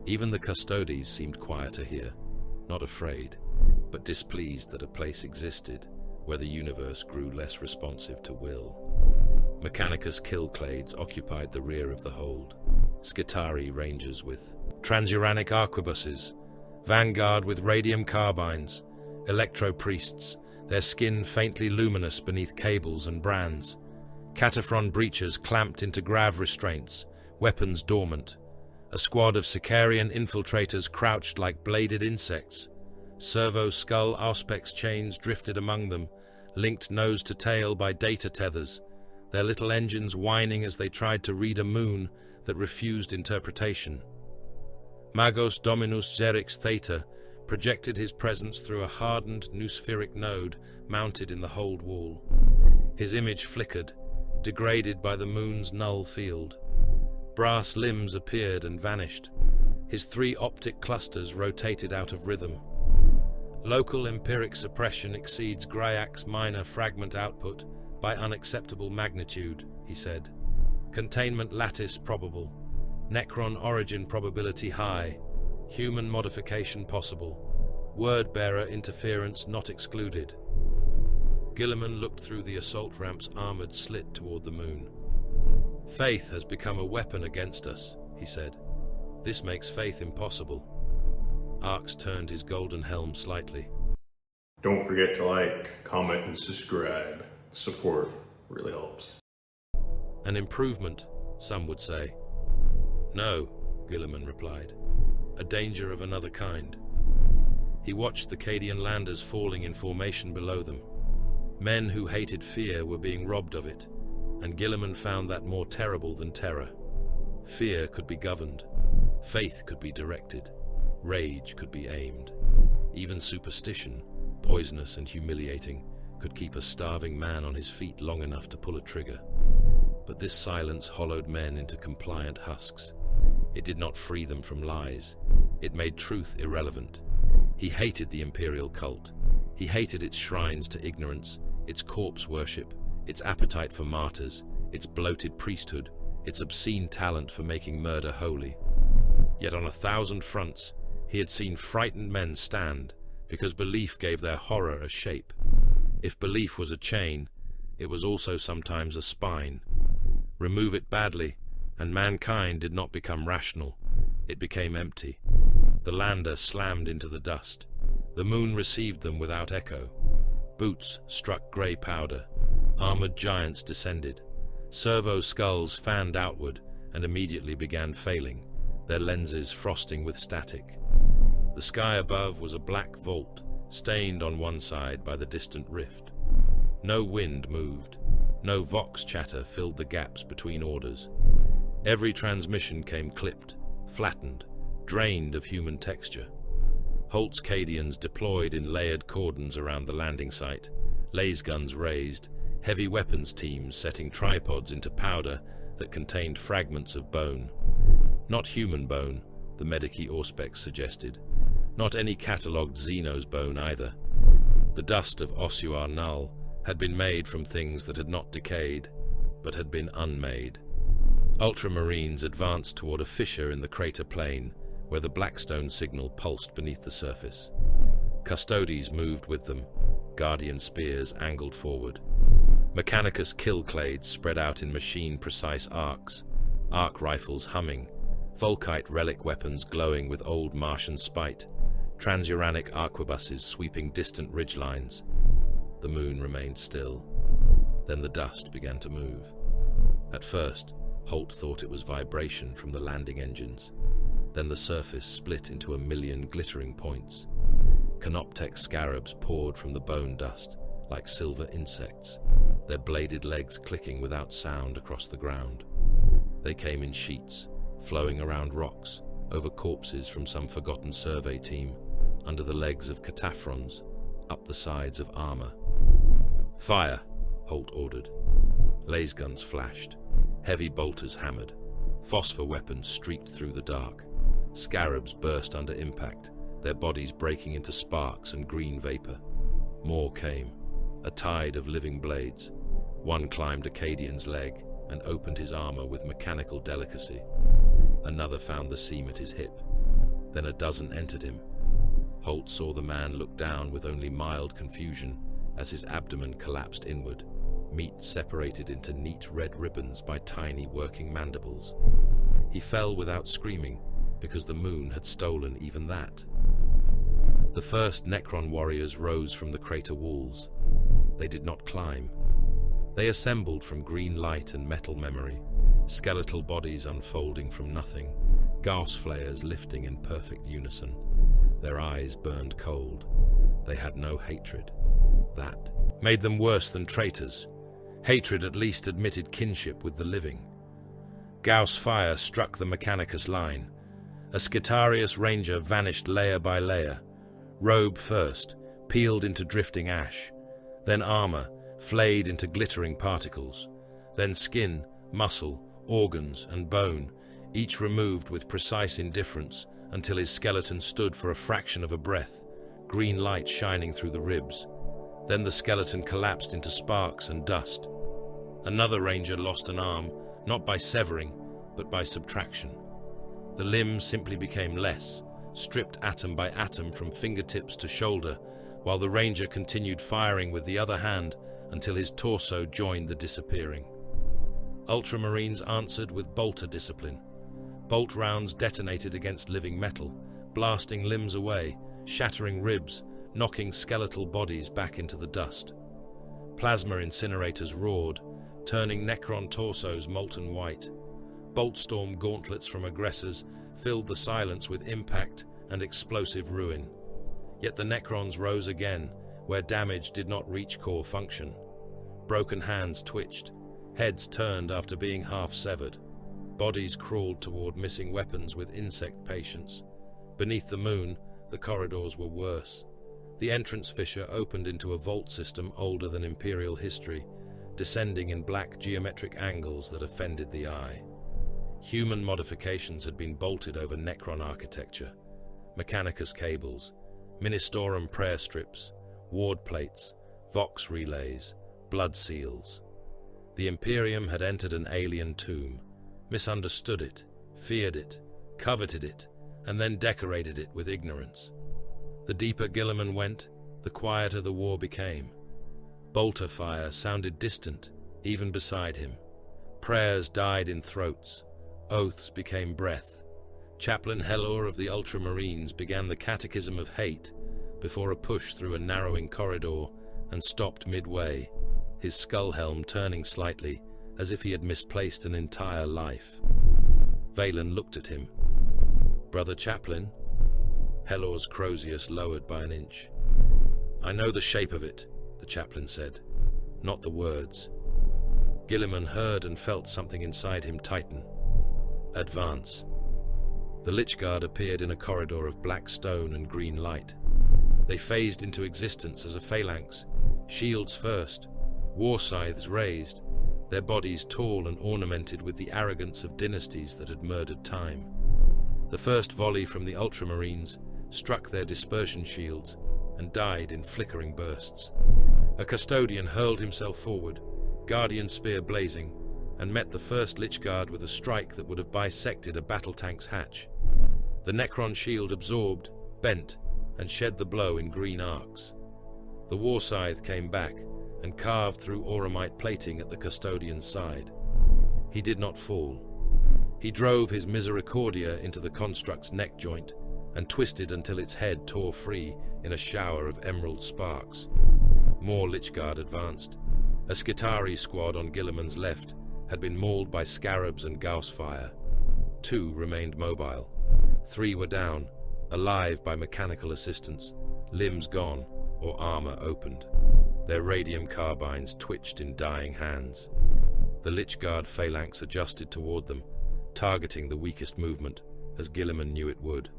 Even the Custodes seemed quieter here, not afraid, but displeased that a place existed where the universe grew less responsive to will. Mechanicus killclades occupied the rear of the hold, Skitari rangers with transuranic arquebuses, Vanguard with radium carbines, electro-priests, their skin faintly luminous beneath cables and brands, Cataphron breachers clamped into grav restraints, weapons dormant, a squad of Sicarian infiltrators crouched like bladed insects, servo-skull Auspex chains drifted among them, linked nose to tail by data tethers, their little engines whining as they tried to read a moon that refused interpretation. Magos Dominus Xerix Theta projected his presence through a hardened noospheric node mounted in the hold wall. His image flickered, degraded by the moon's null field. Brass limbs appeared and vanished. His 3 optic clusters rotated out of rhythm. Local empiric suppression exceeds Gryak's minor fragment output by unacceptable magnitude, he said. Containment lattice probable. Necron origin probability high. Human modification possible. Word-bearer interference not excluded. Guilliman looked through the assault ramp's armored slit toward the moon. Faith has become a weapon against us, he said. This makes faith impossible. Arx turned his golden helm slightly. Don't forget to like, comment, and subscribe. Support really helps. An improvement, some would say. No, Guilliman replied. A danger of another kind. He watched the Cadian landers falling in formation below them. Men who hated fear were being robbed of it, and Guilliman found that more terrible than terror. Fear could be governed. Faith could be directed. Rage could be aimed. Even superstition, poisonous and humiliating, could keep a starving man on his feet long enough to pull a trigger. But this silence hollowed men into compliant husks. It did not free them from lies. It made truth irrelevant. He hated the Imperial cult. He hated its shrines to ignorance, its corpse worship, its appetite for martyrs, its bloated priesthood, its obscene talent for making murder holy. Yet on 1,000 fronts, he had seen frightened men stand because belief gave their horror a shape. If belief was a chain, it was also sometimes a spine. Remove it badly, and mankind did not become rational. It became empty. The lander slammed into the dust. The moon received them without echo. Boots struck grey powder. Armored giants descended. Servo skulls fanned outward and immediately began failing, their lenses frosting with static. The sky above was a black vault, stained on one side by the distant rift. No wind moved. No vox chatter filled the gaps between orders. Every transmission came clipped, flattened, drained of human texture. Holt's Cadians deployed in layered cordons around the landing site, laser guns raised, heavy weapons teams setting tripods into powder that contained fragments of bone. Not human bone, the medici auspex suggested. Not any catalogued Xenos bone either. The dust of ossuar Null had been made from things that had not decayed, but had been unmade. Ultramarines advanced toward a fissure in the crater plain, where the Blackstone signal pulsed beneath the surface. Custodes moved with them, guardian spears angled forward. Mechanicus killclades spread out in machine-precise arcs, arc rifles humming, Volkite relic weapons glowing with old Martian spite, transuranic arquebuses sweeping distant ridgelines. The moon remained still. Then the dust began to move. At first, Holt thought it was vibration from the landing engines. Then the surface split into a million glittering points. Canoptek scarabs poured from the bone dust, like silver insects, their bladed legs clicking without sound across the ground. They came in sheets, flowing around rocks, over corpses from some forgotten survey team, under the legs of cataphrons, up the sides of armor. "Fire!" Holt ordered. Laser guns flashed. Heavy bolters hammered. Phosphor weapons streaked through the dark. Scarabs burst under impact, their bodies breaking into sparks and green vapor. More came, a tide of living blades. One climbed Acadian's leg and opened his armor with mechanical delicacy. Another found the seam at his hip. Then a dozen entered him. Holt saw the man look down with only mild confusion as his abdomen collapsed inward, meat separated into neat red ribbons by tiny working mandibles. He fell without screaming, because the moon had stolen even that. The first Necron warriors rose from the crater walls. They did not climb. They assembled from green light and metal memory, skeletal bodies unfolding from nothing, Gauss flares lifting in perfect unison. Their eyes burned cold. They had no hatred. That made them worse than traitors. Hatred at least admitted kinship with the living. Gauss fire struck the Mechanicus line. A Skitarius ranger vanished layer by layer. Robe first, peeled into drifting ash. Then armor, flayed into glittering particles. Then skin, muscle, organs, and bone, each removed with precise indifference until his skeleton stood for a fraction of a breath, green light shining through the ribs. Then the skeleton collapsed into sparks and dust. Another ranger lost an arm, not by severing, but by subtraction. The limb simply became less, stripped atom by atom from fingertips to shoulder, while the ranger continued firing with the other hand until his torso joined the disappearing. Ultramarines answered with bolter discipline. Bolt rounds detonated against living metal, blasting limbs away, shattering ribs, knocking skeletal bodies back into the dust. Plasma incinerators roared, turning Necron torsos molten white. Boltstorm gauntlets from aggressors filled the silence with impact and explosive ruin. Yet the Necrons rose again, where damage did not reach core function. Broken hands twitched, heads turned after being half-severed. Bodies crawled toward missing weapons with insect patience. Beneath the moon, the corridors were worse. The entrance fissure opened into a vault system older than Imperial history, descending in black geometric angles that offended the eye. Human modifications had been bolted over Necron architecture. Mechanicus cables, Ministorum prayer strips, ward plates, Vox relays, blood seals. The Imperium had entered an alien tomb, misunderstood it, feared it, coveted it, and then decorated it with ignorance. The deeper Guilliman went, the quieter the war became. Bolter fire sounded distant, even beside him. Prayers died in throats. Oaths became breath. Chaplain Helor of the Ultramarines began the Catechism of Hate before a push through a narrowing corridor and stopped midway, his skull helm turning slightly as if he had misplaced an entire life. Valen looked at him. "Brother Chaplain?" Helor's Crozius lowered by an inch. "I know the shape of it," the chaplain said, "not the words." Guilliman heard and felt something inside him tighten. "Advance." The Lich Guard appeared in a corridor of black stone and green light. They phased into existence as a phalanx, shields first, war scythes raised, their bodies tall and ornamented with the arrogance of dynasties that had murdered time. The first volley from the Ultramarines struck their dispersion shields and died in flickering bursts. A custodian hurled himself forward, guardian spear blazing, and met the first Lich Guard with a strike that would have bisected a battle tank's hatch. The Necron shield absorbed, bent, and shed the blow in green arcs. The war scythe came back and carved through auramite plating at the custodian's side. He did not fall. He drove his misericordia into the construct's neck joint and twisted until its head tore free in a shower of emerald sparks. More Lich Guard advanced. A Skitarii squad on Guilliman's left had been mauled by scarabs and gauss fire. 2 remained mobile. 3 were down, alive by mechanical assistance, limbs gone or armor opened. Their radium carbines twitched in dying hands. The Lich Guard phalanx adjusted toward them, targeting the weakest movement, as Guilliman knew it would.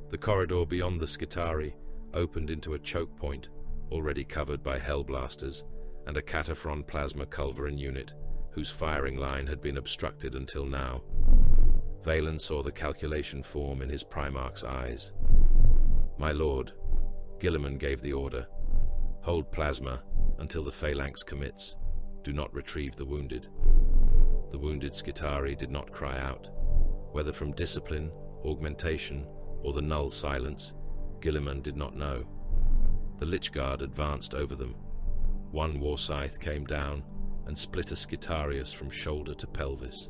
The corridor beyond the Skitarii opened into a choke point, already covered by Hellblasters, and a Cataphren plasma culverin unit, whose firing line had been obstructed until now. Valen saw the calculation form in his Primarch's eyes. "My lord," Guilliman gave the order. "Hold plasma until the phalanx commits. Do not retrieve the wounded." The wounded Skitarii did not cry out. Whether from discipline, augmentation, or the Null silence, Guilliman did not know. The Lich Guard advanced over them. One war scythe came down and split a Skitarius from shoulder to pelvis.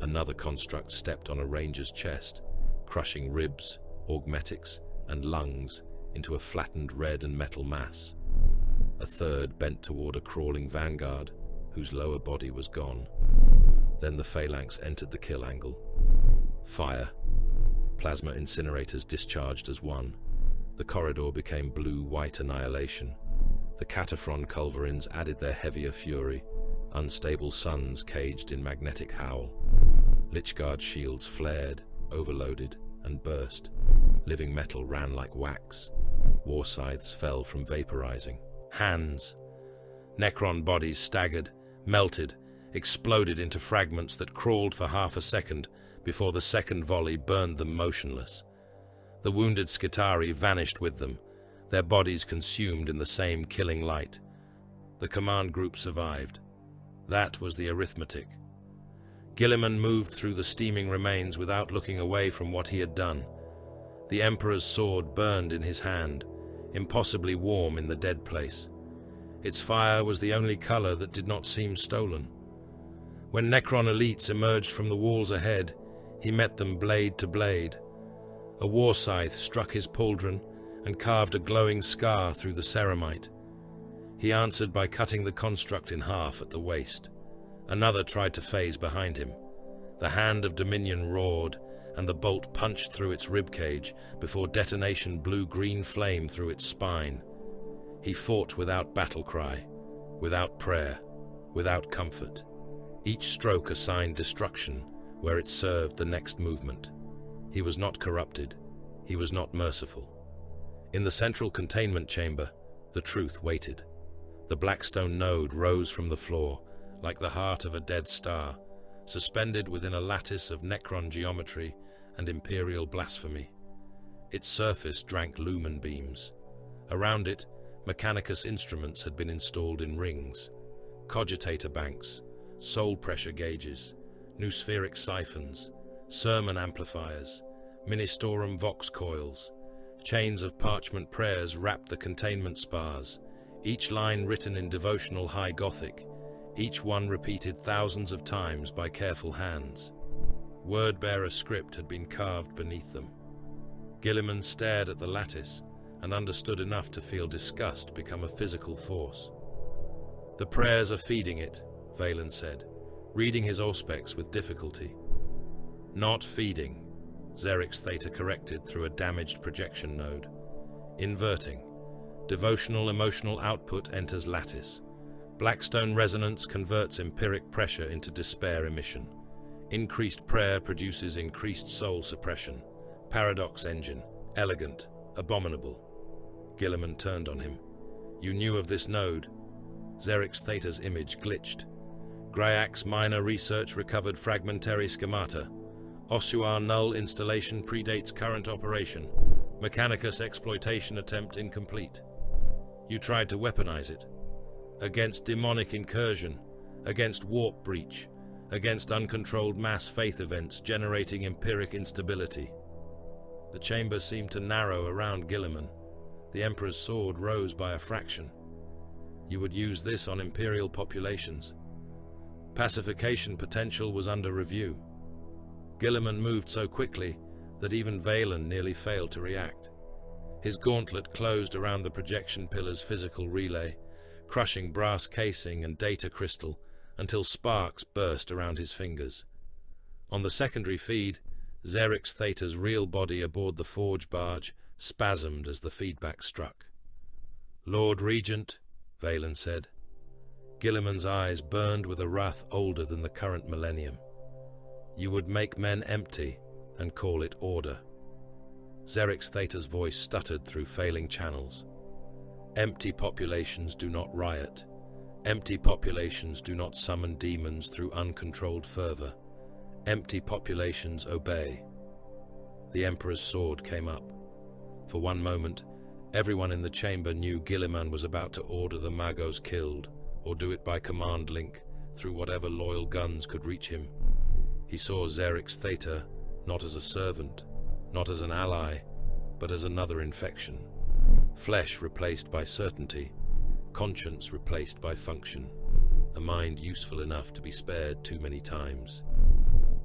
Another construct stepped on a ranger's chest, crushing ribs, augmetics, and lungs into a flattened red and metal mass. A third bent toward a crawling vanguard, whose lower body was gone. Then the phalanx entered the kill angle. Fire. Plasma incinerators discharged as one. The corridor became blue-white annihilation. The Cataphren culverins added their heavier fury, unstable suns caged in magnetic howl. Lich Guard shields flared, overloaded, and burst. Living metal ran like wax. War scythes fell from vaporizing. Hands. Necron bodies staggered, melted, exploded into fragments that crawled for half a second before the second volley burned them motionless. The wounded Skitarii vanished with them, their bodies consumed in the same killing light. The command group survived. That was the arithmetic. Guilliman moved through the steaming remains without looking away from what he had done. The Emperor's sword burned in his hand, impossibly warm in the dead place. Its fire was the only color that did not seem stolen. When Necron elites emerged from the walls ahead, he met them blade to blade. A war scythe struck his pauldron and carved a glowing scar through the ceramite. He answered by cutting the construct in half at the waist. Another tried to phase behind him. The hand of Dominion roared, and the bolt punched through its ribcage before detonation blew green flame through its spine. He fought without battle cry, without prayer, without comfort. Each stroke assigned destruction where it served the next movement. He was not corrupted. He was not merciful. In the central containment chamber, the truth waited. The Blackstone node rose from the floor, like the heart of a dead star, suspended within a lattice of Necron geometry and Imperial blasphemy. Its surface drank lumen beams. Around it, Mechanicus instruments had been installed in rings. Cogitator banks, soul pressure gauges, noospheric siphons, sermon amplifiers, ministorum vox coils. Chains of parchment prayers wrapped the containment spars, each line written in devotional High Gothic, each one repeated thousands of times by careful hands. Word-bearer script had been carved beneath them. Guilliman stared at the lattice and understood enough to feel disgust become a physical force. "The prayers are feeding it," Valen said, reading his auspex with difficulty. "Not feeding," Xerix Theta corrected through a damaged projection node. "Inverting. Devotional emotional output enters lattice. Blackstone resonance converts empiric pressure into despair emission. Increased prayer produces increased soul suppression. Paradox engine. Elegant. Abominable." Guilliman turned on him. "You knew of this node?" Xerix Theta's image glitched. Gryax Minor Research recovered fragmentary schemata. Ossuar Null installation predates current operation. Mechanicus exploitation attempt incomplete. You tried to weaponize it. Against demonic incursion, against warp breach, against uncontrolled mass faith events generating empiric instability. The chamber seemed to narrow around Guilliman. The Emperor's sword rose by a fraction. You would use this on Imperial populations. Pacification potential was under review. Guilliman moved so quickly that even Valen nearly failed to react. His gauntlet closed around the projection pillar's physical relay, crushing brass casing and data crystal until sparks burst around his fingers. On the secondary feed, Xerix Theta's real body aboard the forge barge spasmed as the feedback struck. "Lord Regent," Valen said. Guilliman's eyes burned with a wrath older than the current millennium. "You would make men empty and call it order." Xerix Theta's voice stuttered through failing channels. "Empty populations do not riot. Empty populations do not summon demons through uncontrolled fervor. Empty populations obey." The Emperor's sword came up. For one moment, everyone in the chamber knew Guilliman was about to order the Magos killed, or do it by command link through whatever loyal guns could reach him. He saw Xerix Theta not as a servant, not as an ally, but as another infection. Flesh replaced by certainty, conscience replaced by function, a mind useful enough to be spared too many times.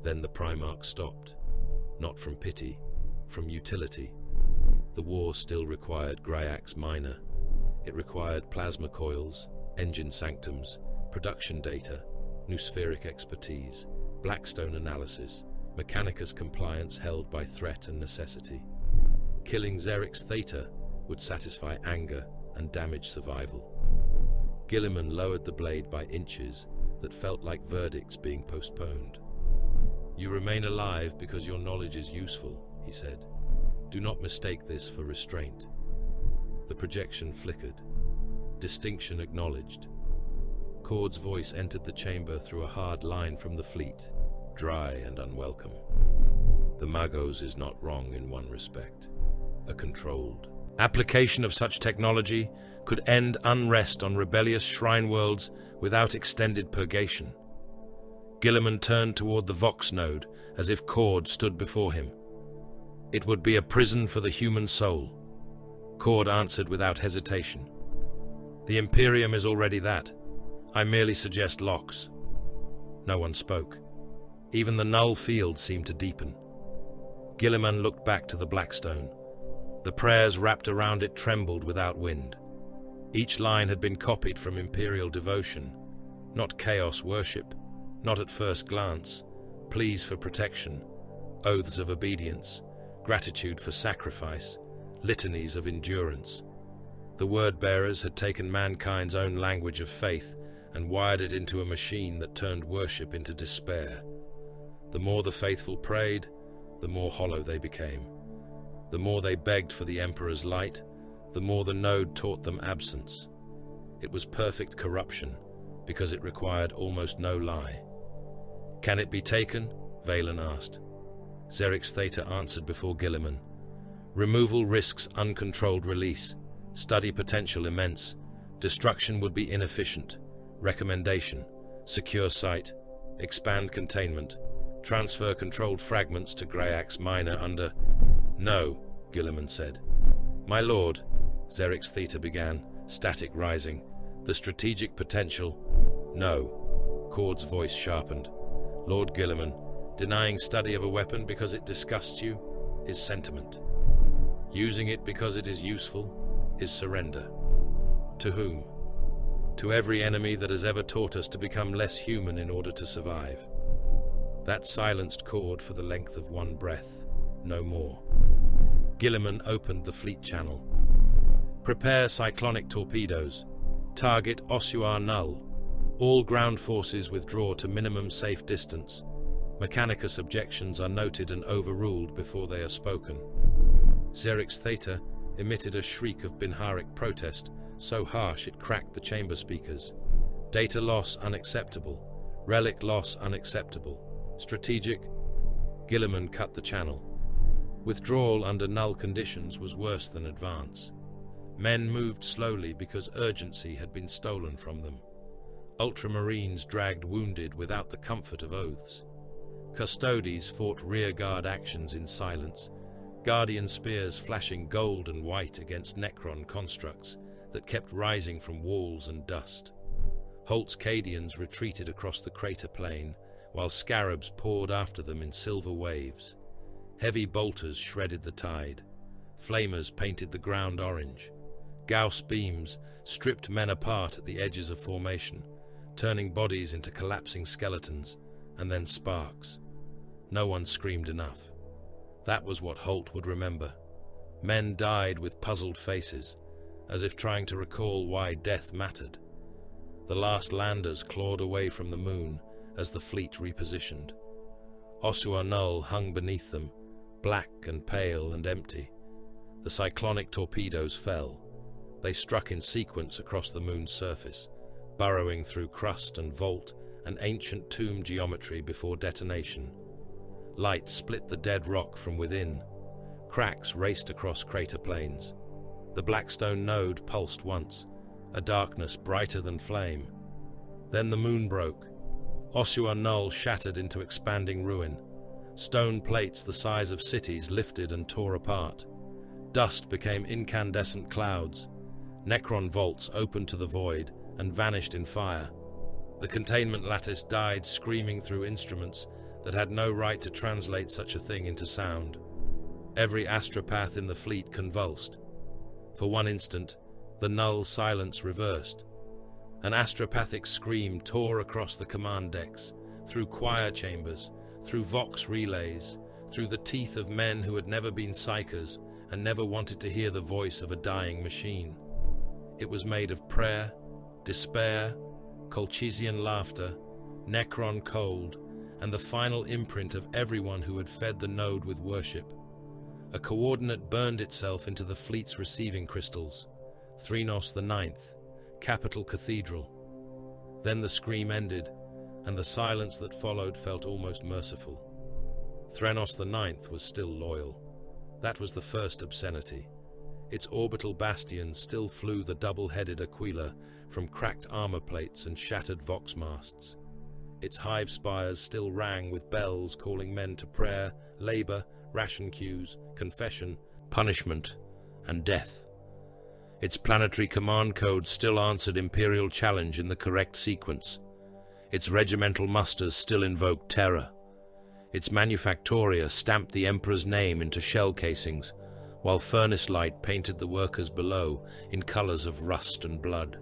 Then the Primarch stopped, not from pity, from utility. The war still required Gryax Minor. It required plasma coils, engine sanctums, production data, noospheric expertise, Blackstone analysis, Mechanicus compliance held by threat and necessity. Killing Xerix Theta would satisfy anger and damage survival. Guilliman lowered the blade by inches that felt like verdicts being postponed. "You remain alive because your knowledge is useful," he said. "Do not mistake this for restraint." The projection flickered. Distinction acknowledged. Cord's voice entered the chamber through a hard line from the fleet, dry and unwelcome. "The Magos is not wrong in one respect. A controlled application of such technology could end unrest on rebellious shrine worlds without extended purgation." Guilliman turned toward the Vox node as if Cord stood before him. "It would be a prison for the human soul." Cord answered without hesitation. "The Imperium is already that. I merely suggest locks." No one spoke. Even the Null field seemed to deepen. Guilliman looked back to the Blackstone. The prayers wrapped around it trembled without wind. Each line had been copied from Imperial devotion, not chaos worship, not at first glance, pleas for protection, oaths of obedience, gratitude for sacrifice, litanies of endurance. The word-bearers had taken mankind's own language of faith and wired it into a machine that turned worship into despair. The more the faithful prayed, the more hollow they became. The more they begged for the Emperor's light, the more the node taught them absence. It was perfect corruption, because it required almost no lie. "Can it be taken?" Valen asked. Xerix Theta answered before Guilliman. "Removal risks uncontrolled release. Study potential immense. Destruction would be inefficient. Recommendation: secure site. Expand containment. Transfer controlled fragments to Gryax Minor under..." "No," Guilliman said. "My lord," Xerix Theta began, static rising. "The strategic potential..." "No." Cord's voice sharpened. "Lord Guilliman, denying study of a weapon because it disgusts you is sentiment. Using it because it is useful is surrender. To whom? To every enemy that has ever taught us to become less human in order to survive. That silenced Cord for the length of one breath, no more." Guilliman opened the fleet channel. "Prepare cyclonic torpedoes. Target Ossuar Null. All ground forces withdraw to minimum safe distance. Mechanicus objections are noted and overruled before they are spoken." Xerix Theta emitted a shriek of Binharic protest, so harsh it cracked the chamber speakers. Data loss unacceptable. Relic loss unacceptable. Strategic. Guilliman cut the channel. Withdrawal under null conditions was worse than advance. Men moved slowly because urgency had been stolen from them. Ultramarines dragged wounded without the comfort of oaths. Custodes fought rearguard actions in silence, guardian spears flashing gold and white against Necron constructs that kept rising from walls and dust. Holt's Cadians retreated across the crater plain, while scarabs poured after them in silver waves. Heavy bolters shredded the tide. Flamers painted the ground orange. Gauss beams stripped men apart at the edges of formation, turning bodies into collapsing skeletons, and then sparks. No one screamed enough. That was what Holt would remember. Men died with puzzled faces, as if trying to recall why death mattered. The last landers clawed away from the moon as the fleet repositioned. Osua Null hung beneath them, black and pale and empty. The cyclonic torpedoes fell. They struck in sequence across the moon's surface, burrowing through crust and vault and ancient tomb geometry before detonation. Light split the dead rock from within. Cracks raced across crater plains. The Blackstone node pulsed once, a darkness brighter than flame. Then the moon broke. Osua Null shattered into expanding ruin. Stone plates the size of cities lifted and tore apart. Dust became incandescent clouds. Necron vaults opened to the void and vanished in fire. The containment lattice died screaming through instruments that had no right to translate such a thing into sound. Every astropath in the fleet convulsed. For one instant, the null silence reversed. An astropathic scream tore across the command decks, through choir chambers, through vox relays, through the teeth of men who had never been psychers and never wanted to hear the voice of a dying machine. It was made of prayer, despair, Colchizian laughter, Necron cold, and the final imprint of everyone who had fed the node with worship. A coordinate burned itself into the fleet's receiving crystals. Threnos the Ninth, Capital Cathedral. Then the scream ended, and the silence that followed felt almost merciful. Threnos the Ninth was still loyal. That was the first obscenity. Its orbital bastions still flew the double-headed Aquila from cracked armor plates and shattered vox masts. Its hive spires still rang with bells calling men to prayer, labor, ration queues, confession, punishment, and death. Its planetary command code still answered Imperial challenge in the correct sequence. Its regimental musters still invoked terror. Its manufactoria stamped the Emperor's name into shell casings, while furnace light painted the workers below in colors of rust and blood.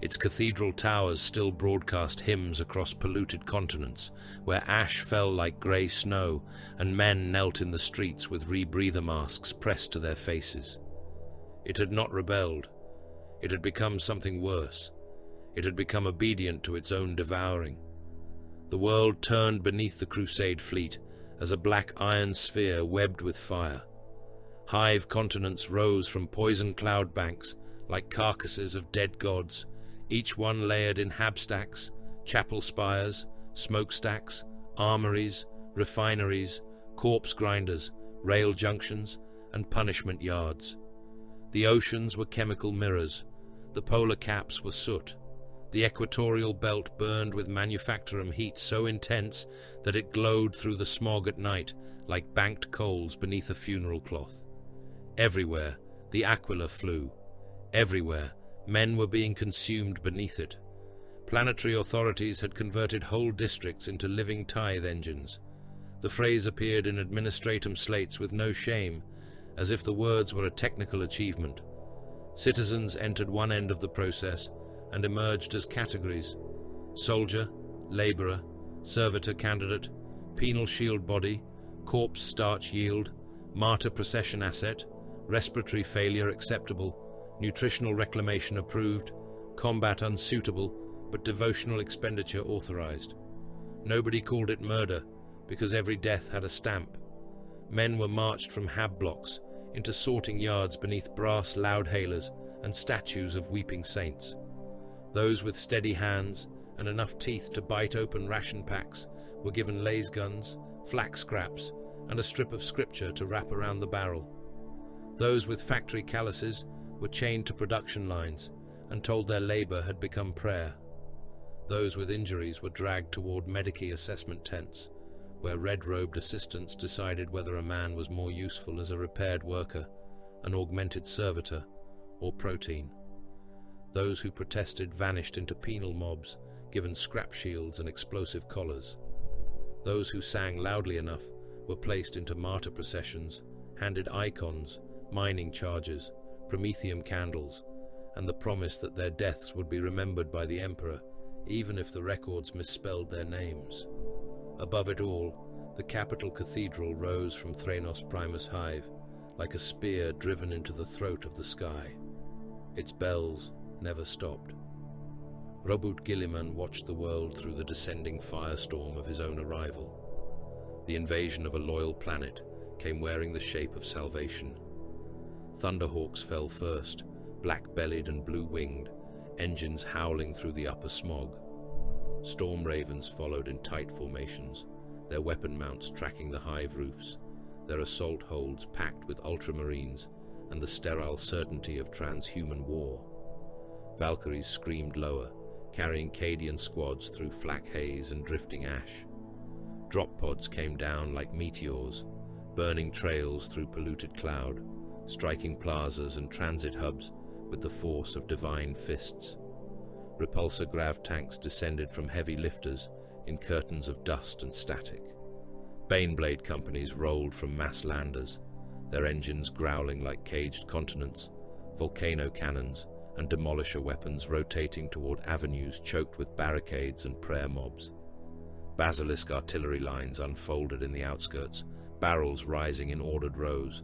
Its cathedral towers still broadcast hymns across polluted continents, where ash fell like grey snow and men knelt in the streets with rebreather masks pressed to their faces. It had not rebelled. It had become something worse. It had become obedient to its own devouring. The world turned beneath the Crusade fleet as a black iron sphere webbed with fire. Hive continents rose from poison cloud banks like carcasses of dead gods, each one layered in habstacks, chapel spires, smokestacks, armories, refineries, corpse grinders, rail junctions, and punishment yards. The oceans were chemical mirrors. The polar caps were soot. The equatorial belt burned with manufactorum heat so intense that it glowed through the smog at night like banked coals beneath a funeral cloth. Everywhere, the Aquila flew. Everywhere, men were being consumed beneath it. Planetary authorities had converted whole districts into living tithe engines. The phrase appeared in administratum slates with no shame, as if the words were a technical achievement. Citizens entered one end of the process and emerged as categories: soldier, laborer, servitor candidate, penal shield body, corpse starch yield, martyr procession asset, respiratory failure acceptable, nutritional reclamation approved, combat unsuitable, but devotional expenditure authorized. Nobody called it murder, because every death had a stamp. Men were marched from hab blocks into sorting yards beneath brass loudhailers and statues of weeping saints. Those with steady hands and enough teeth to bite open ration packs were given laze guns, flak scraps, and a strip of scripture to wrap around the barrel. Those with factory calluses were chained to production lines and told their labor had become prayer. Those with injuries were dragged toward medici assessment tents, where red-robed assistants decided whether a man was more useful as a repaired worker, an augmented servitor, or protein. Those who protested vanished into penal mobs, given scrap shields and explosive collars. Those who sang loudly enough were placed into martyr processions, handed icons, mining charges, promethium candles, and the promise that their deaths would be remembered by the Emperor, even if the records misspelled their names. Above it all, the capital cathedral rose from Thranos Primus' hive, like a spear driven into the throat of the sky. Its bells never stopped. Robert Guilliman watched the world through the descending firestorm of his own arrival. The invasion of a loyal planet came wearing the shape of salvation. Thunderhawks fell first, black-bellied and blue-winged, engines howling through the upper smog. Storm ravens followed in tight formations, their weapon mounts tracking the hive roofs, their assault holds packed with ultramarines and the sterile certainty of transhuman war. Valkyries screamed lower, carrying Cadian squads through flak haze and drifting ash. Drop pods came down like meteors, burning trails through polluted cloud, striking plazas and transit hubs with the force of divine fists. Repulsor grav tanks descended from heavy lifters in curtains of dust and static. Baneblade companies rolled from mass landers, their engines growling like caged continents, volcano cannons and demolisher weapons rotating toward avenues choked with barricades and prayer mobs. Basilisk artillery lines unfolded in the outskirts, barrels rising in ordered rows.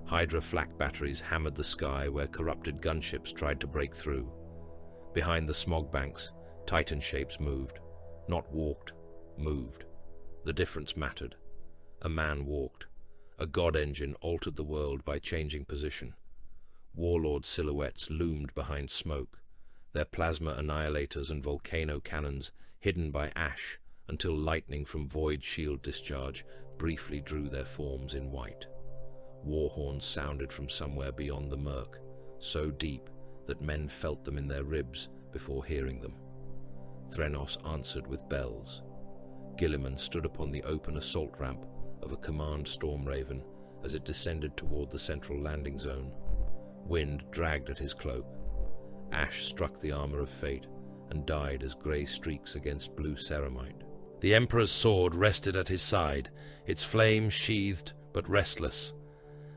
Hydra flak batteries hammered the sky where corrupted gunships tried to break through. Behind the smog banks, Titan shapes moved. Not walked, moved. The difference mattered. A man walked. A god engine altered the world by changing position. Warlord silhouettes loomed behind smoke, their plasma annihilators and volcano cannons hidden by ash until lightning from void shield discharge briefly drew their forms in white. War horns sounded from somewhere beyond the murk, so deep that men felt them in their ribs before hearing them. Thranos answered with bells. Guilliman stood upon the open assault ramp of a command storm raven as it descended toward the central landing zone. Wind dragged at his cloak. Ash struck the armor of fate and died as grey streaks against blue ceramite. The Emperor's sword rested at his side, its flame sheathed but restless.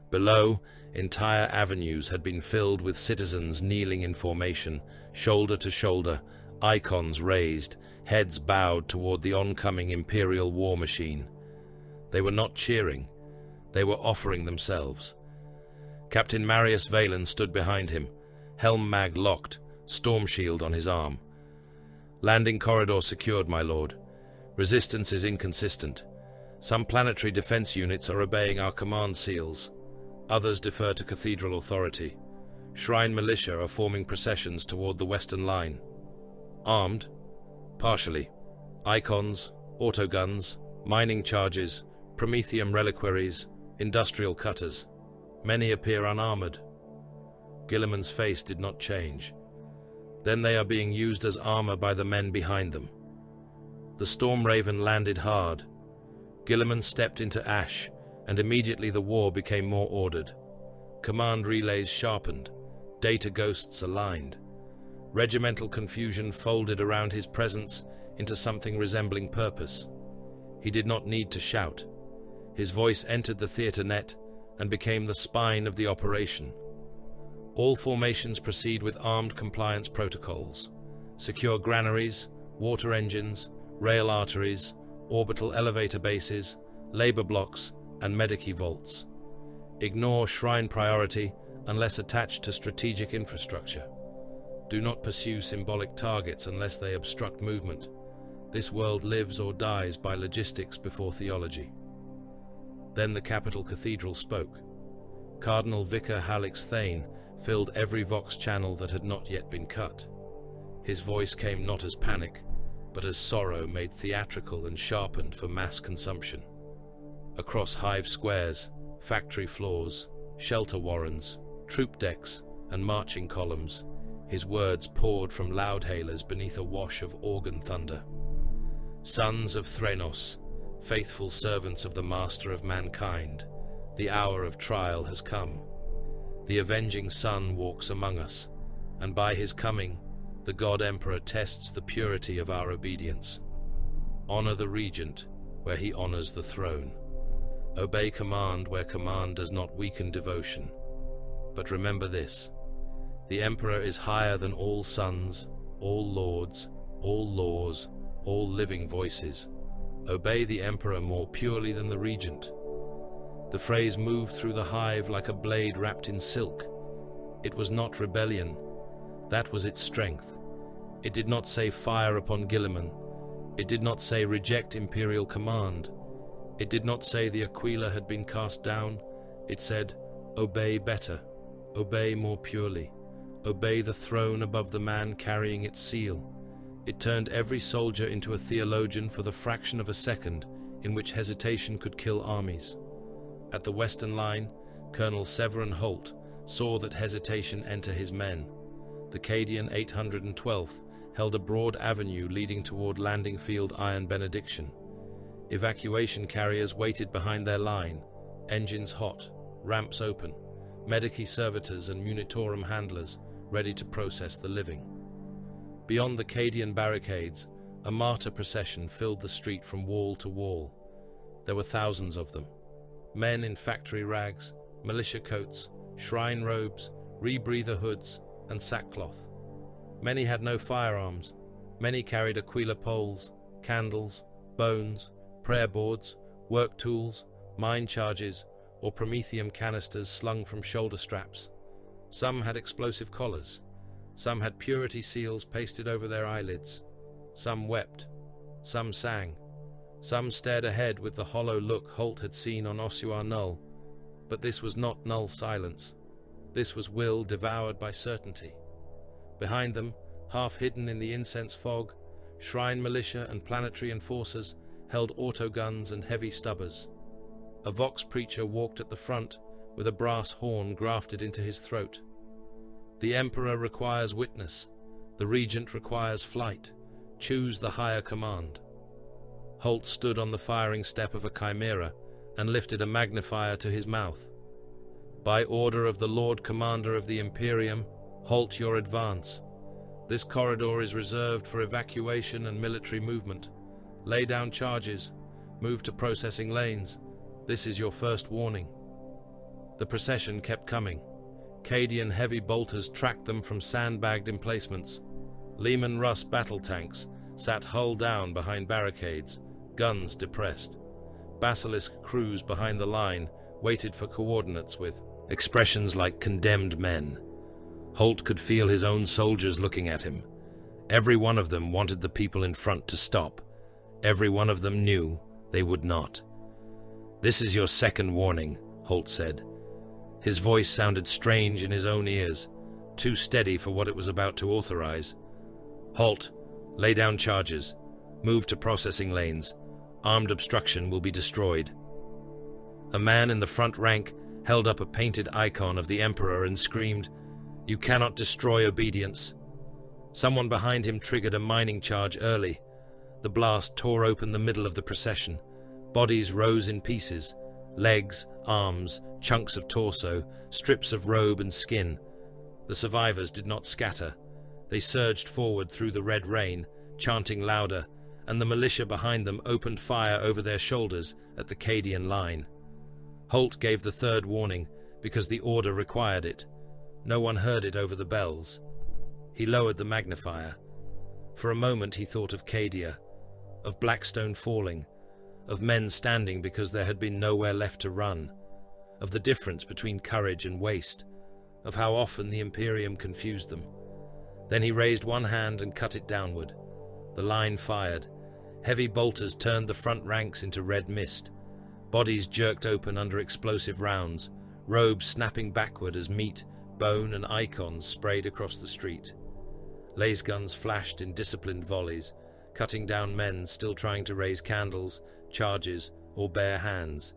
Below, entire avenues had been filled with citizens kneeling in formation, shoulder to shoulder, icons raised, heads bowed toward the oncoming Imperial war machine. They were not cheering, they were offering themselves. Captain Marius Valen stood behind him, helm mag locked, storm shield on his arm. Landing corridor secured, my lord. Resistance is inconsistent. Some planetary defense units are obeying our command seals. Others defer to cathedral authority. Shrine militia are forming processions toward the western line. Armed? Partially. Icons, autoguns, mining charges, promethium reliquaries, industrial cutters. Many appear unarmored. Guilliman's face did not change. Then they are being used as armor by the men behind them. The Storm Raven landed hard. Guilliman stepped into ash, and immediately the war became more ordered. Command relays sharpened, data ghosts aligned. Regimental confusion folded around his presence into something resembling purpose. He did not need to shout. His voice entered the theater net and became the spine of the operation. All formations proceed with armed compliance protocols. Secure granaries, water engines, rail arteries, orbital elevator bases, labor blocks, and medici vaults. Ignore shrine priority unless attached to strategic infrastructure. Do not pursue symbolic targets unless they obstruct movement. This world lives or dies by logistics before theology. Then the capital cathedral spoke. Cardinal Vicar Halix Thane filled every Vox channel that had not yet been cut. His voice came not as panic, but as sorrow made theatrical and sharpened for mass consumption. Across hive squares, factory floors, shelter warrens, troop decks, and marching columns, his words poured from loudhailers beneath a wash of organ thunder. Sons of Threnos, faithful servants of the master of mankind, the hour of trial has come. The avenging Son walks among us, and by his coming, the God Emperor tests the purity of our obedience. Honor the regent where he honors the throne. Obey command where command does not weaken devotion. But remember this: the Emperor is higher than all sons, all lords, all laws, all living voices. Obey the Emperor more purely than the regent. The phrase moved through the hive like a blade wrapped in silk. It was not rebellion. That was its strength. It did not say fire upon Guilliman. It did not say reject Imperial command. It did not say the Aquila had been cast down. It said, obey better, obey more purely, obey the throne above the man carrying its seal. It turned every soldier into a theologian for the fraction of a second in which hesitation could kill armies. At the western line, Colonel Severin Holt saw that hesitation enter his men. The Cadian 812th held a broad avenue leading toward landing field Iron Benediction. Evacuation carriers waited behind their line, engines hot, ramps open, medici servitors and munitorum handlers ready to process the living. Beyond the Cadian barricades, a martyr procession filled the street from wall to wall. There were thousands of them. Men in factory rags, militia coats, shrine robes, rebreather hoods, and sackcloth. Many had no firearms. Many carried Aquila poles, candles, bones, prayer boards, work tools, mine charges, or promethium canisters slung from shoulder straps. Some had explosive collars. Some had purity seals pasted over their eyelids. Some wept. Some sang. Some stared ahead with the hollow look Holt had seen on Ossuar Null. But this was not Null silence. This was will devoured by certainty. Behind them, half hidden in the incense fog, shrine militia and planetary enforcers held autoguns and heavy stubbers. A Vox preacher walked at the front with a brass horn grafted into his throat. The Emperor requires witness. The Regent requires flight. Choose the higher command. Holt stood on the firing step of a chimera and lifted a magnifier to his mouth. By order of the Lord Commander of the Imperium, halt your advance. This corridor is reserved for evacuation and military movement. Lay down charges. Move to processing lanes. This is your first warning. The procession kept coming. Cadian heavy bolters tracked them from sandbagged emplacements. Lehman Russ battle tanks sat hull down behind barricades, guns depressed. Basilisk crews behind the line waited for coordinates with expressions like condemned men. Holt could feel his own soldiers looking at him. Every one of them wanted the people in front to stop. Every one of them knew they would not. "This is your second warning," Holt said. His voice sounded strange in his own ears, too steady for what it was about to authorize. "Halt. Lay down charges. Move to processing lanes. Armed obstruction will be destroyed." A man in the front rank held up a painted icon of the Emperor and screamed, "You cannot destroy obedience." Someone behind him triggered a mining charge early. The blast tore open the middle of the procession. Bodies rose in pieces. Legs, arms, chunks of torso, strips of robe and skin. The survivors did not scatter. They surged forward through the red rain, chanting louder, and the militia behind them opened fire over their shoulders at the Cadian line. Holt gave the third warning because the order required it. No one heard it over the bells. He lowered the magnifier. For a moment he thought of Cadia, of Blackstone falling, of men standing because there had been nowhere left to run, of the difference between courage and waste, of how often the Imperium confused them. Then he raised one hand and cut it downward. The line fired. Heavy bolters turned the front ranks into red mist. Bodies jerked open under explosive rounds, robes snapping backward as meat, bone and icons sprayed across the street. Laser guns flashed in disciplined volleys, cutting down men still trying to raise candles, charges, or bare hands.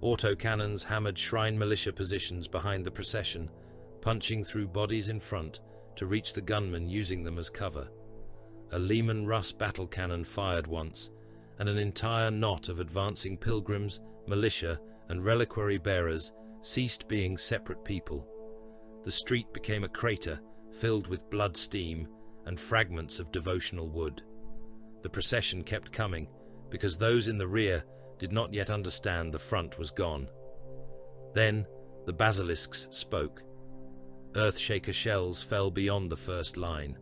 Autocannons hammered shrine militia positions behind the procession, punching through bodies in front to reach the gunmen using them as cover. A Lehman Russ battle cannon fired once, and an entire knot of advancing pilgrims, militia, and reliquary bearers ceased being separate people. The street became a crater filled with blood steam and fragments of devotional wood. The procession kept coming because those in the rear did not yet understand the front was gone. Then the basilisks spoke. Earthshaker shells fell beyond the first line,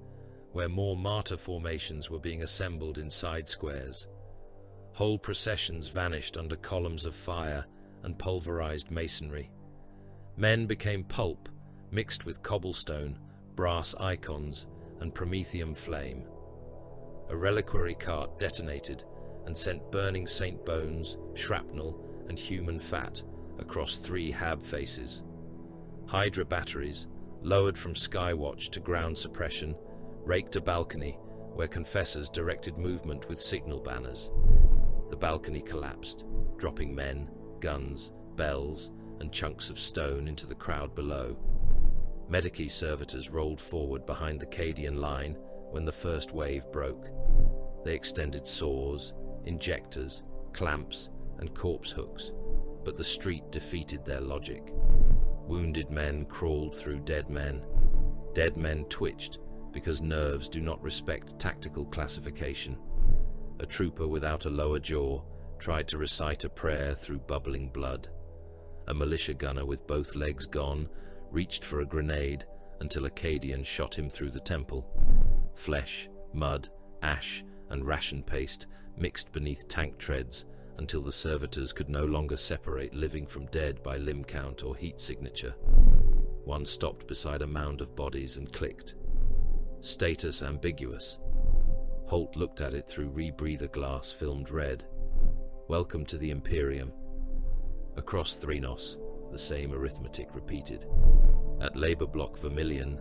where more martyr formations were being assembled in side squares. Whole processions vanished under columns of fire and pulverized masonry. Men became pulp, mixed with cobblestone, brass icons, and promethium flame. A reliquary cart detonated and sent burning saint bones, shrapnel, and human fat across 3 hab faces. Hydra batteries, lowered from skywatch to ground suppression, raked a balcony where confessors directed movement with signal banners. The balcony collapsed, dropping men, guns, bells, and chunks of stone into the crowd below. Medici servitors rolled forward behind the Cadian line when the first wave broke. They extended saws, injectors, clamps, and corpse hooks, but the street defeated their logic. Wounded men crawled through dead men. Dead men twitched because nerves do not respect tactical classification. A trooper without a lower jaw tried to recite a prayer through bubbling blood. A militia gunner with both legs gone reached for a grenade until a Cadian shot him through the temple. Flesh, mud, ash, and ration paste mixed beneath tank treads until the servitors could no longer separate living from dead by limb count or heat signature. One stopped beside a mound of bodies and clicked. Status ambiguous. Holt looked at it through rebreather glass filmed red. Welcome to the Imperium. Across Threnos, the same arithmetic repeated. At Labor Block Vermilion,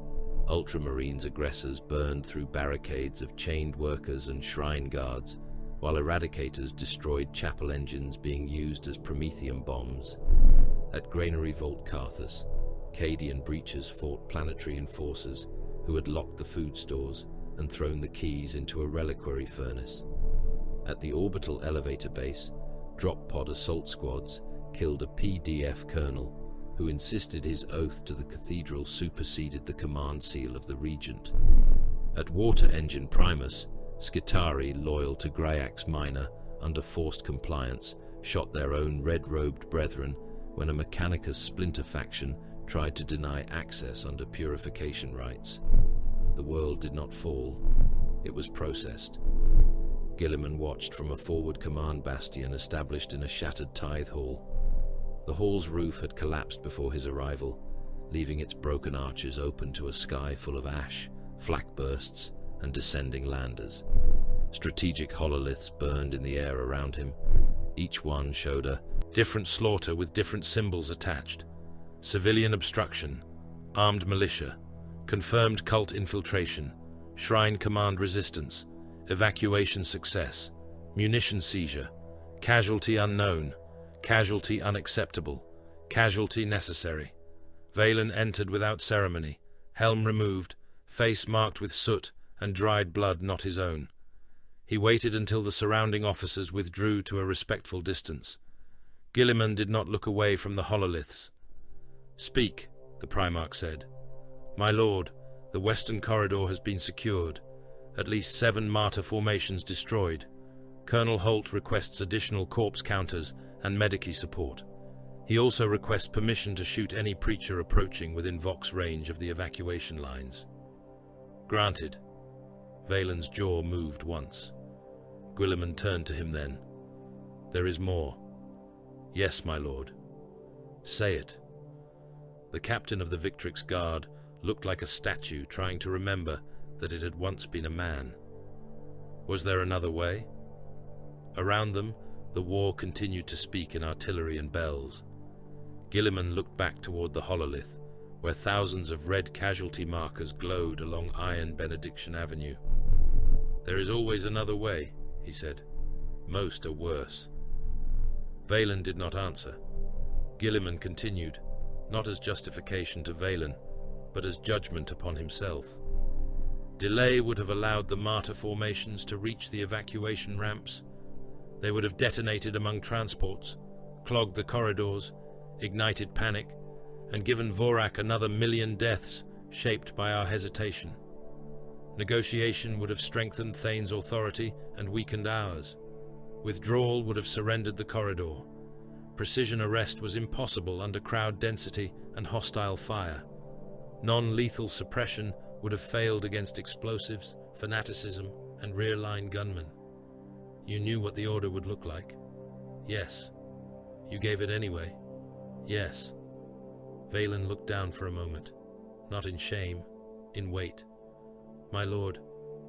Ultramarines aggressors burned through barricades of chained workers and shrine guards, while Eradicators destroyed chapel engines being used as promethium bombs. At Granary Vault Carcerus, Cadian breachers fought planetary enforcers who had locked the food stores and thrown the keys into a reliquary furnace. At the orbital elevator base, drop pod assault squads killed a PDF colonel who insisted his oath to the cathedral superseded the command seal of the regent. At water engine Primus, Skitari, loyal to Gryax Minor under forced compliance, shot their own red-robed brethren when a Mechanicus splinter faction tried to deny access under purification rites. The world did not fall. It was processed. Guilliman watched from a forward command bastion established in a shattered tithe hall. The hall's roof had collapsed before his arrival, leaving its broken arches open to a sky full of ash, flak bursts, and descending landers. Strategic hololiths burned in the air around him. Each one showed a different slaughter with different symbols attached. Civilian obstruction, armed militia, confirmed cult infiltration, shrine command resistance, evacuation success, munition seizure, casualty unknown, casualty unacceptable, casualty necessary. Valen entered without ceremony, helm removed, face marked with soot and dried blood not his own. He waited until the surrounding officers withdrew to a respectful distance. Guilliman did not look away from the hololiths. "Speak," the Primarch said. "My lord, the western corridor has been secured. At least 7 martyr formations destroyed. Colonel Holt requests additional corpse counters and Medici support. He also requests permission to shoot any preacher approaching within Vox range of the evacuation lines." "Granted." Valen's jaw moved once. Guilliman turned to him then. "There is more." "Yes, my lord." "Say it." The captain of the Victrix Guard looked like a statue trying to remember that it had once been a man. Was there another way? Around them, the war continued to speak in artillery and bells. Guilliman looked back toward the hololith, where thousands of red casualty markers glowed along Iron Benediction Avenue. "There is always another way," he said. "Most are worse." Valen did not answer. Guilliman continued, not as justification to Valen, but as judgment upon himself. Delay would have allowed the martyr formations to reach the evacuation ramps. They would have detonated among transports, clogged the corridors, ignited panic, and given Vorak another 1,000,000 deaths shaped by our hesitation. Negotiation would have strengthened Thane's authority and weakened ours. Withdrawal would have surrendered the corridor. Precision arrest was impossible under crowd density and hostile fire. Non-lethal suppression would have failed against explosives, fanaticism, and rear-line gunmen. You knew what the order would look like. Yes. You gave it anyway. Yes. Valen looked down for a moment, not in shame, in weight. "My lord,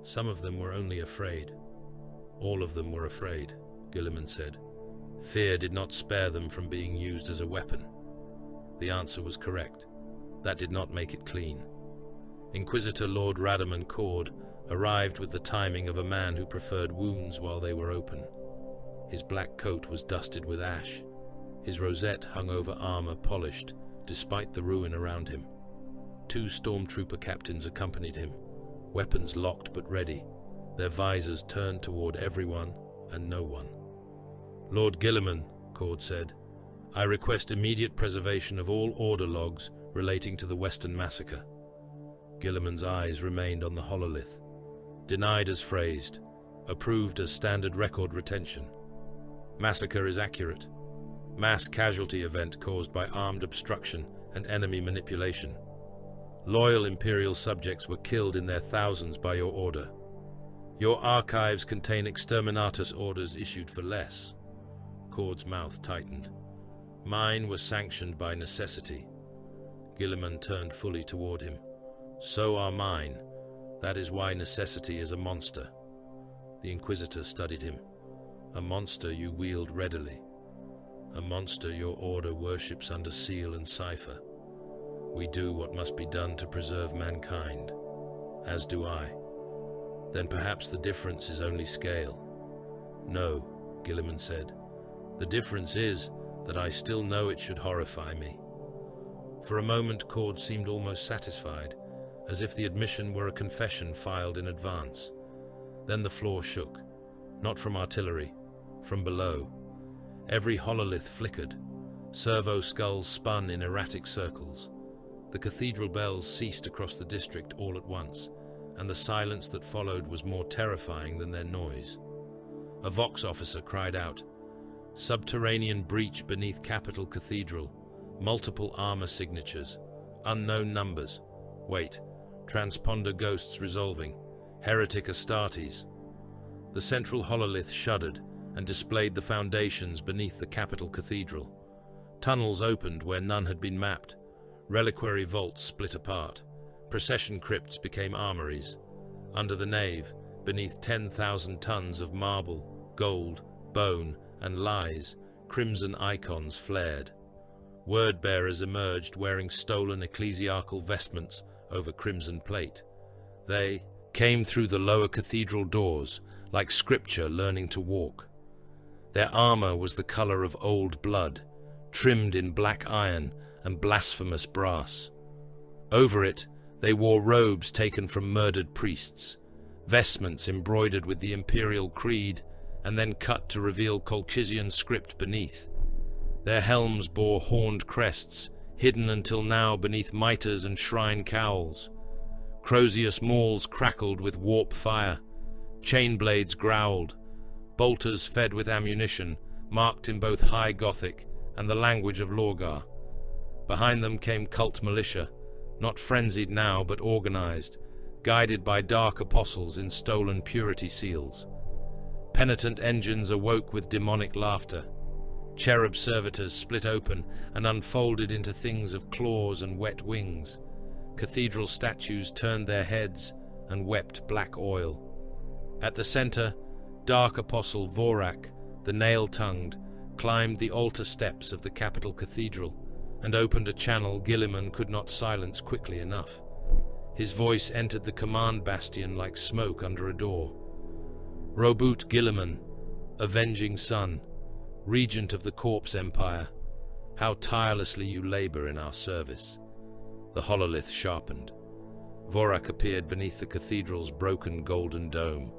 some of them were only afraid." "All of them were afraid," Guilliman said. "Fear did not spare them from being used as a weapon." The answer was correct. That did not make it clean. Inquisitor Lord Radaman Cord arrived with the timing of a man who preferred wounds while they were open. His black coat was dusted with ash. His rosette hung over armor polished, despite the ruin around him. 2 stormtrooper captains accompanied him, weapons locked but ready, their visors turned toward everyone and no one. "Lord Guilliman," Cord said, "I request immediate preservation of all order logs relating to the Western Massacre." Guilliman's eyes remained on the hololith. "Denied as phrased. Approved as standard record retention. Massacre is accurate. Mass casualty event caused by armed obstruction and enemy manipulation. Loyal Imperial subjects were killed in their thousands by your order. Your archives contain exterminatus orders issued for less." Cord's mouth tightened. "Mine was sanctioned by necessity." Guilliman turned fully toward him. "So are mine. That is why necessity is a monster." The Inquisitor studied him. "A monster you wield readily. A monster your order worships under seal and cipher. We do what must be done to preserve mankind. As do I. Then perhaps the difference is only scale." "No," Guilliman said. "The difference is that I still know it should horrify me." For a moment Cord seemed almost satisfied, as if the admission were a confession filed in advance. Then the floor shook, not from artillery, from below. Every hololith flickered. Servo skulls spun in erratic circles. The cathedral bells ceased across the district all at once, and the silence that followed was more terrifying than their noise. A Vox officer cried out, "Subterranean breach beneath Capital Cathedral. Multiple armor signatures. Unknown numbers. Wait. Transponder ghosts resolving. Heretic Astartes." The central hololith shuddered and displayed the foundations beneath the Capital Cathedral. Tunnels opened where none had been mapped. Reliquary vaults split apart. Procession crypts became armories. Under the nave, beneath 10,000 tons of marble, gold, bone, and lies, crimson icons flared. Word-bearers emerged wearing stolen ecclesiarchal vestments over crimson plate. They came through the lower cathedral doors, like scripture learning to walk. Their armor was the color of old blood, trimmed in black iron and blasphemous brass. Over it, they wore robes taken from murdered priests, vestments embroidered with the Imperial creed and then cut to reveal Colchizian script beneath. Their helms bore horned crests, hidden until now beneath mitres and shrine cowls. Crozius mauls crackled with warp fire. Chain blades growled. Bolters fed with ammunition, marked in both High Gothic and the language of Lorgar. Behind them came cult militia, not frenzied now but organized, guided by dark apostles in stolen purity seals. Penitent engines awoke with demonic laughter. Cherub servitors split open and unfolded into things of claws and wet wings. Cathedral statues turned their heads and wept black oil. At the center, Dark Apostle Vorak, the nail-tongued, climbed the altar steps of the Capital Cathedral, and opened a channel Guilliman could not silence quickly enough. His voice entered the command bastion like smoke under a door. "Robut Guilliman, avenging son, regent of the Corpse Empire, how tirelessly you labor in our service." The hololith sharpened. Vorak appeared beneath the cathedral's broken golden dome.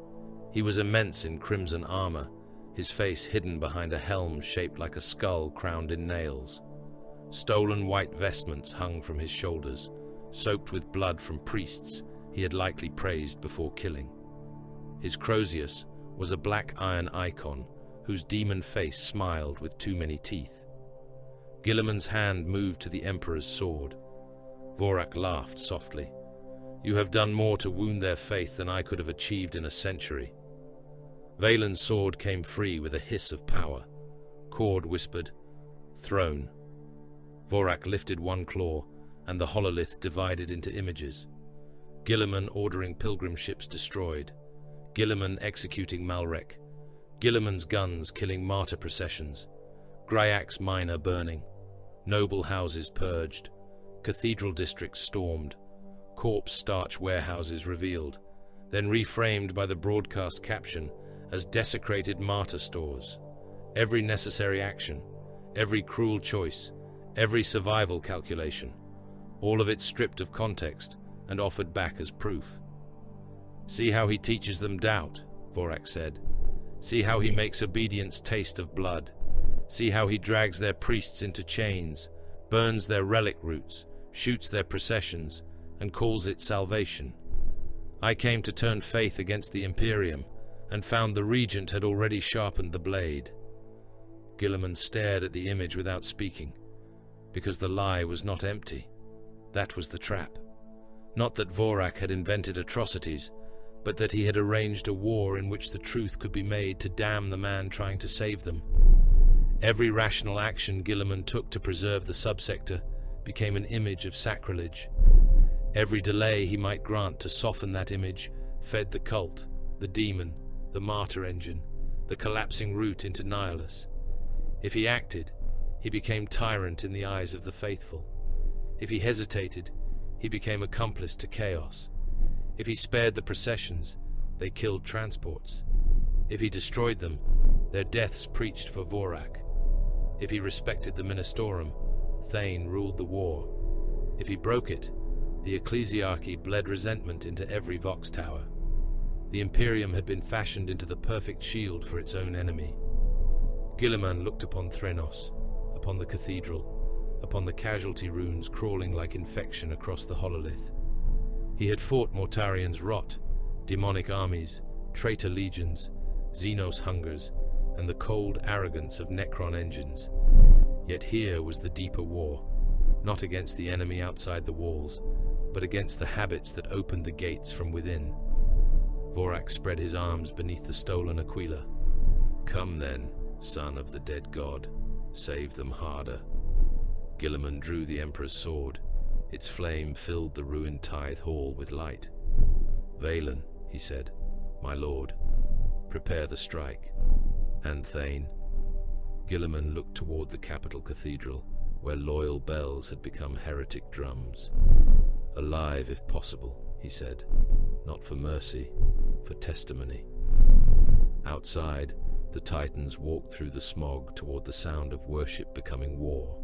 He was immense in crimson armor, his face hidden behind a helm shaped like a skull crowned in nails. Stolen white vestments hung from his shoulders, soaked with blood from priests he had likely praised before killing. His Crozius was a black iron icon whose demon face smiled with too many teeth. Guilliman's hand moved to the Emperor's sword. Vorak laughed softly. "You have done more to wound their faith than I could have achieved in a century." Valen's sword came free with a hiss of power. Cord whispered, "Throne." Vorak lifted one claw, and the hololith divided into images. Guilliman ordering pilgrim ships destroyed. Guilliman executing Malrek. Guilliman's guns killing martyr processions. Gryak's miner burning. Noble houses purged. Cathedral districts stormed. Corpse starch warehouses revealed, then reframed by the broadcast caption as desecrated martyr stores. Every necessary action, every cruel choice, every survival calculation, all of it stripped of context and offered back as proof. "See how he teaches them doubt," Vorak said. "See how he makes obedience taste of blood. See how he drags their priests into chains, burns their relic roots, shoots their processions, and calls it salvation. I came to turn faith against the Imperium, and found the regent had already sharpened the blade." Guilliman stared at the image without speaking, because the lie was not empty. That was the trap. Not that Vorak had invented atrocities, but that he had arranged a war in which the truth could be made to damn the man trying to save them. Every rational action Guilliman took to preserve the subsector became an image of sacrilege. Every delay he might grant to soften that image fed the cult, the demon, the martyr engine, the collapsing route into Nihilus. If he acted, he became tyrant in the eyes of the faithful. If he hesitated, he became accomplice to chaos. If he spared the processions, they killed transports. If he destroyed them, their deaths preached for Vorak. If he respected the Ministorum, Thane ruled the war. If he broke it, the ecclesiarchy bled resentment into every Vox tower. The Imperium had been fashioned into the perfect shield for its own enemy. Guilliman looked upon Threnos, upon the cathedral, upon the casualty runes crawling like infection across the hololith. He had fought Mortarian's rot, demonic armies, traitor legions, Xenos hungers, and the cold arrogance of Necron engines. Yet here was the deeper war, not against the enemy outside the walls, but against the habits that opened the gates from within. Vorak spread his arms beneath the stolen Aquila. "Come then, son of the dead god, save them harder." Guilliman drew the Emperor's sword. Its flame filled the ruined tithe hall with light. "Valen," he said, "my lord, prepare the strike." And Thane. Guilliman looked toward the capital cathedral, where loyal bells had become heretic drums. "Alive if possible," he said, "not for mercy, for testimony." Outside, the Titans walked through the smog toward the sound of worship becoming war.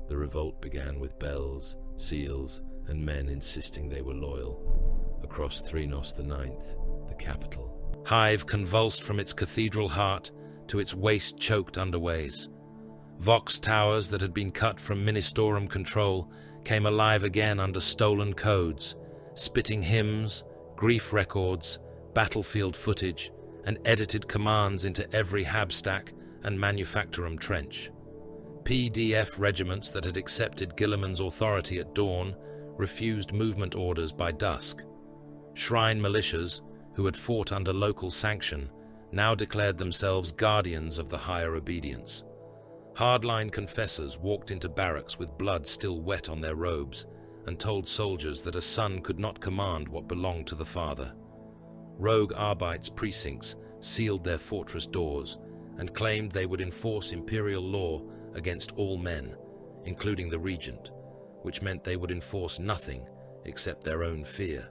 The revolt began with bells, seals, and men insisting they were loyal. Across Threnos the Ninth, the capital, Hive convulsed from its cathedral heart to its waste-choked underways. Vox towers that had been cut from Ministorum control came alive again under stolen codes, spitting hymns, grief records, battlefield footage, and edited commands into every habstack and manufactorum trench. PDF regiments that had accepted Guilliman's authority at dawn refused movement orders by dusk. Shrine militias, who had fought under local sanction, now declared themselves guardians of the higher obedience. Hardline confessors walked into barracks with blood still wet on their robes and told soldiers that a son could not command what belonged to the father. Rogue Arbites precincts sealed their fortress doors and claimed they would enforce Imperial law against all men, including the regent, which meant they would enforce nothing except their own fear.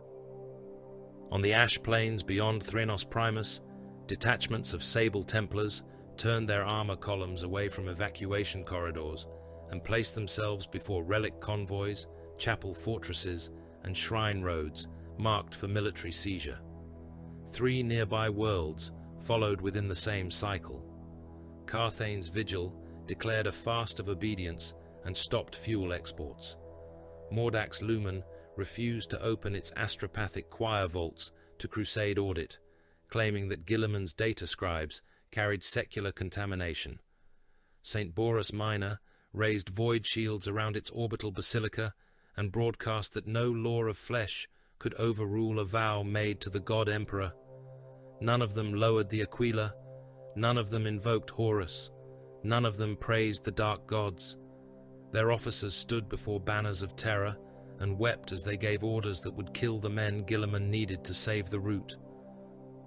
On the ash plains beyond Threnos Primus, detachments of Sable Templars turned their armor columns away from evacuation corridors and placed themselves before relic convoys, chapel fortresses, and shrine roads marked for military seizure. 3 nearby worlds followed within the same cycle. Carthane's vigil declared a fast of obedience and stopped fuel exports. Mordak's Lumen refused to open its astropathic choir vaults to crusade audit, claiming that Guilliman's data scribes carried secular contamination. St. Boris Minor raised void shields around its orbital basilica and broadcast that no law of flesh could overrule a vow made to the god emperor. None of them lowered the Aquila, none of them invoked Horus, none of them praised the dark gods. Their officers stood before banners of terror and wept as they gave orders that would kill the men Guilliman needed to save the route.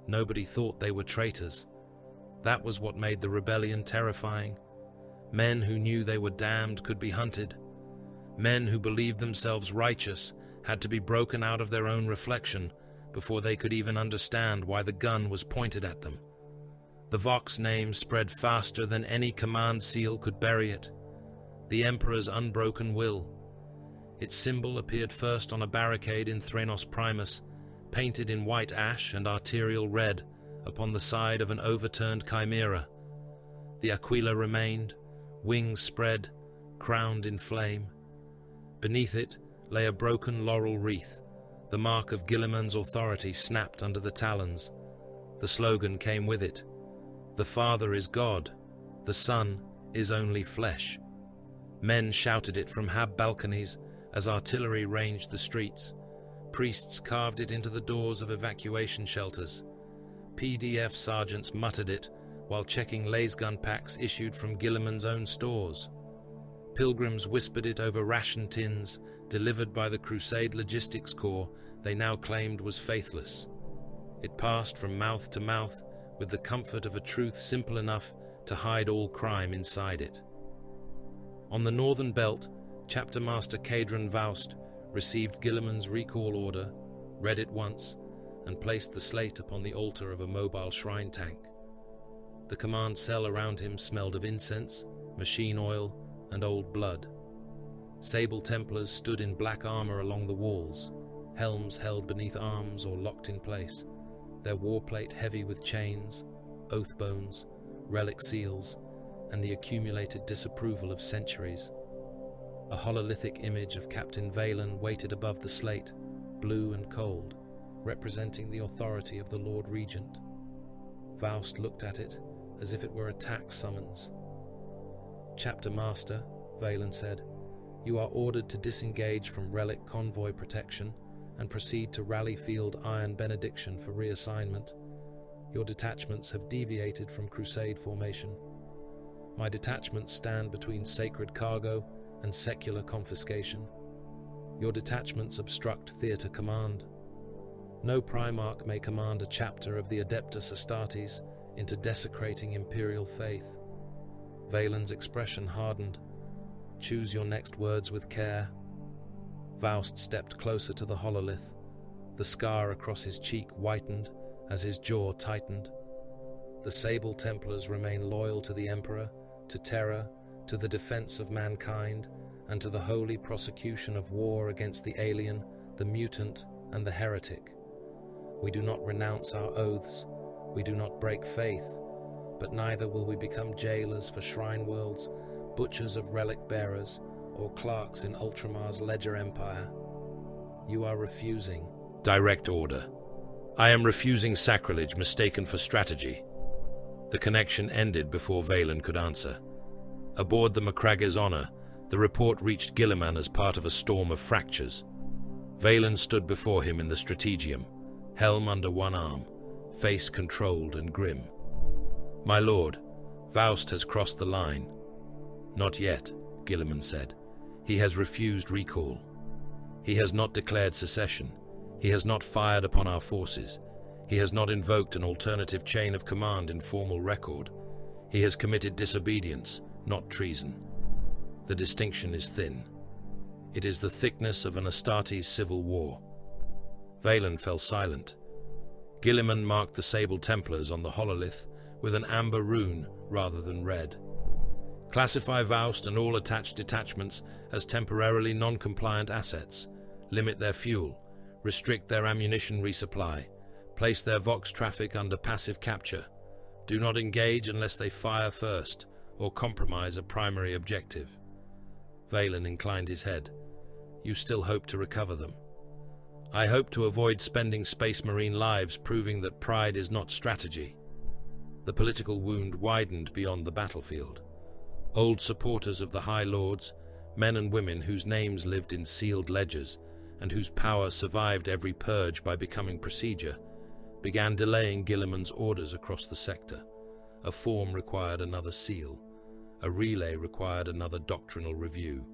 Nobody thought they were traitors. That was what made the rebellion terrifying. Men who knew they were damned could be hunted. Men who believed themselves righteous had to be broken out of their own reflection before they could even understand why the gun was pointed at them. The Vox name spread faster than any command seal could bury it. The Emperor's unbroken will. Its symbol appeared first on a barricade in Threnos Primus, painted in white ash and arterial red upon the side of an overturned chimera. The Aquila remained, wings spread, crowned in flame. Beneath it lay a broken laurel wreath, the mark of Guilliman's authority snapped under the talons. The slogan came with it: "The Father is God, the Son is only flesh." Men shouted it from hab balconies as artillery ranged the streets. Priests carved it into the doors of evacuation shelters. PDF sergeants muttered it while checking lasgun packs issued from Guilliman's own stores. Pilgrims whispered it over ration tins delivered by the Crusade Logistics Corps they now claimed was faithless. It passed from mouth to mouth with the comfort of a truth simple enough to hide all crime inside it. On the northern belt, Chapter Master Cadron Vaust received Guilliman's recall order, read it once, and placed the slate upon the altar of a mobile shrine tank. The command cell around him smelled of incense, machine oil, and old blood. Sable Templars stood in black armor along the walls, helms held beneath arms or locked in place, their warplate heavy with chains, oath bones, relic seals, and the accumulated disapproval of centuries. A hololithic image of Captain Valen waited above the slate, blue and cold, representing the authority of the Lord Regent. Vaust looked at it as if it were a tax summons. "Chapter Master," Valen said, "you are ordered to disengage from relic convoy protection and proceed to Rally Field Iron Benediction for reassignment. Your detachments have deviated from Crusade formation. My detachments stand between sacred cargo and secular confiscation. Your detachments obstruct theatre command. No Primarch may command a chapter of the Adeptus Astartes into desecrating Imperial faith." Valen's expression hardened. "Choose your next words with care." Vaust stepped closer to the hololith. The scar across his cheek whitened as his jaw tightened. The Sable Templars remain loyal to the Emperor, to Terra, to the defense of mankind, and to the holy prosecution of war against the alien, the mutant, and the heretic. We do not renounce our oaths, we do not break faith, but neither will we become jailers for shrine worlds, butchers of relic bearers, or clerks in Ultramar's ledger empire. You are refusing. Direct order. I am refusing sacrilege mistaken for strategy. The connection ended before Valen could answer. Aboard the Macragge's Honor, the report reached Guilliman as part of a storm of fractures. Valen stood before him in the strategium, helm under one arm, face controlled and grim. "My lord, Vaust has crossed the line." "Not yet," Guilliman said. "He has refused recall. He has not declared secession. He has not fired upon our forces. He has not invoked an alternative chain of command in formal record. He has committed disobedience, not treason." The distinction is thin. It is the thickness of an Astartes civil war. Valen fell silent. Guilliman marked the Sable Templars on the hololith with an amber rune rather than red. Classify Voust and all attached detachments as temporarily non-compliant assets. Limit their fuel. Restrict their ammunition resupply. Place their Vox traffic under passive capture. Do not engage unless they fire first or compromise a primary objective. Valen inclined his head. You still hope to recover them. I hope to avoid spending Space Marine lives proving that pride is not strategy. The political wound widened beyond the battlefield. Old supporters of the High Lords, men and women whose names lived in sealed ledgers and whose power survived every purge by becoming procedure, began delaying Guilliman's orders across the sector. A form required another seal. A relay required another doctrinal review.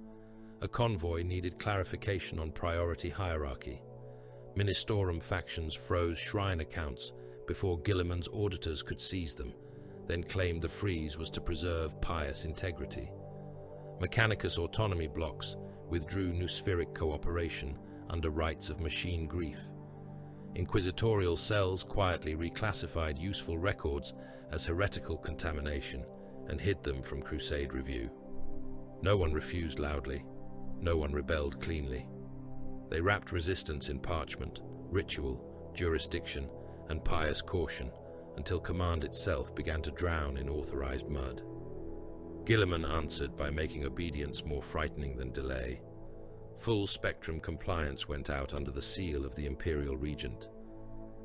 A convoy needed clarification on priority hierarchy. Ministorum factions froze shrine accounts before Guilliman's auditors could seize them, then claimed the freeze was to preserve pious integrity. Mechanicus autonomy blocks withdrew Nuspheric cooperation under rites of machine grief. Inquisitorial cells quietly reclassified useful records as heretical contamination and hid them from Crusade review. No one refused loudly. No one rebelled cleanly. They wrapped resistance in parchment, ritual, jurisdiction, and pious caution until command itself began to drown in authorized mud. Guilliman answered by making obedience more frightening than delay. Full-spectrum compliance went out under the seal of the Imperial Regent.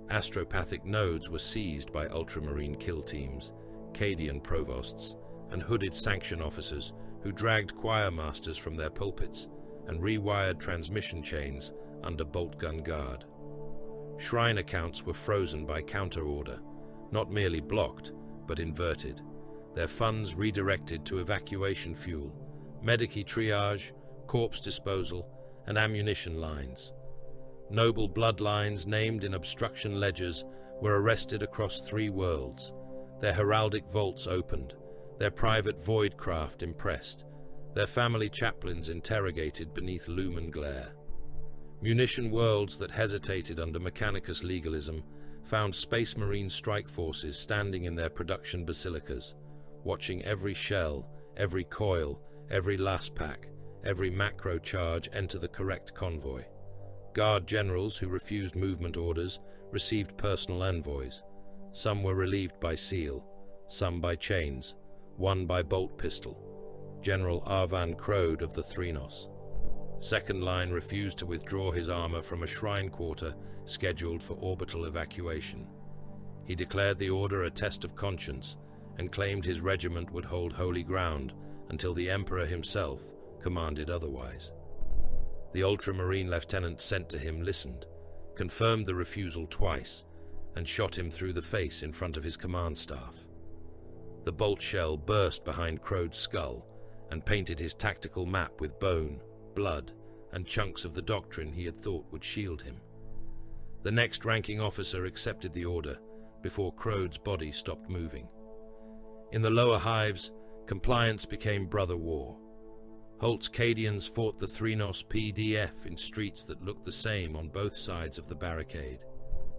Astropathic nodes were seized by ultramarine kill teams, Cadian provosts, and hooded sanction officers who dragged choir masters from their pulpits and rewired transmission chains under bolt gun guard. Shrine accounts were frozen by counter-order, not merely blocked, but inverted, their funds redirected to evacuation fuel, medici triage, corpse disposal, and ammunition lines. Noble bloodlines named in obstruction ledgers were arrested across 3 worlds, their heraldic vaults opened, their private voidcraft impressed, their family chaplains interrogated beneath lumen glare. Munition worlds that hesitated under Mechanicus legalism found Space Marine strike forces standing in their production basilicas, watching every shell, every coil, every last pack, every macro charge enter the correct convoy. Guard generals who refused movement orders received personal envoys. Some were relieved by seal, some by chains, one by bolt pistol. General Arvan Crode of the Threnos. Second line refused to withdraw his armor from a shrine quarter scheduled for orbital evacuation. He declared the order a test of conscience and claimed his regiment would hold holy ground until the Emperor himself commanded otherwise. The ultramarine lieutenant sent to him listened, confirmed the refusal twice, and shot him through the face in front of his command staff. The bolt shell burst behind Crode's skull and painted his tactical map with bone, blood, and chunks of the doctrine he had thought would shield him. The next ranking officer accepted the order before Crode's body stopped moving. In the lower hives, compliance became brother war. Holt's Cadians fought the Threnos PDF in streets that looked the same on both sides of the barricade.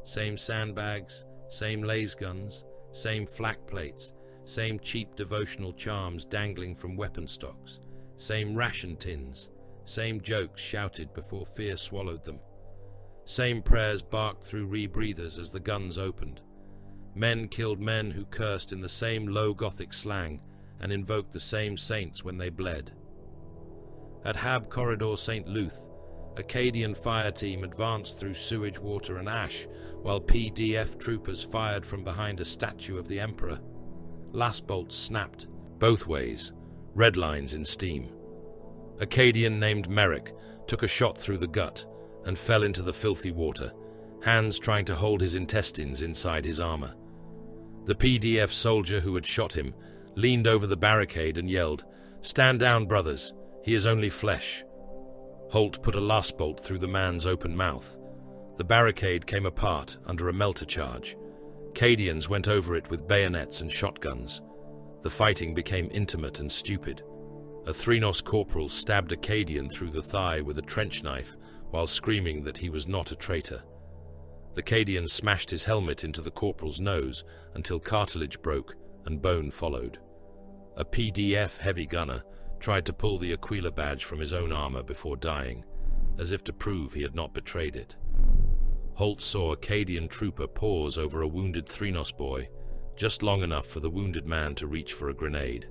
Same sandbags, same laser guns, same flak plates, same cheap devotional charms dangling from weapon stocks, same ration tins, same jokes shouted before fear swallowed them. Same prayers barked through rebreathers as the guns opened. Men killed men who cursed in the same low Gothic slang and invoked the same saints when they bled. At Hab Corridor St. Luth, a Cadian fire team advanced through sewage, water and ash, while PDF troopers fired from behind a statue of the Emperor. Last bolts snapped, both ways, red lines in steam. A Cadian named Merrick took a shot through the gut and fell into the filthy water, hands trying to hold his intestines inside his armor. The PDF soldier who had shot him leaned over the barricade and yelled, "Stand down, brothers. He is only flesh." Holt put a last bolt through the man's open mouth. The barricade came apart under a melter charge. Cadians went over it with bayonets and shotguns. The fighting became intimate and stupid. A Threnos corporal stabbed a Cadian through the thigh with a trench knife while screaming that he was not a traitor. The Cadian smashed his helmet into the corporal's nose until cartilage broke and bone followed. A PDF heavy gunner tried to pull the Aquila badge from his own armor before dying, as if to prove he had not betrayed it. Holt saw a Cadian trooper pause over a wounded Threnos boy, just long enough for the wounded man to reach for a grenade.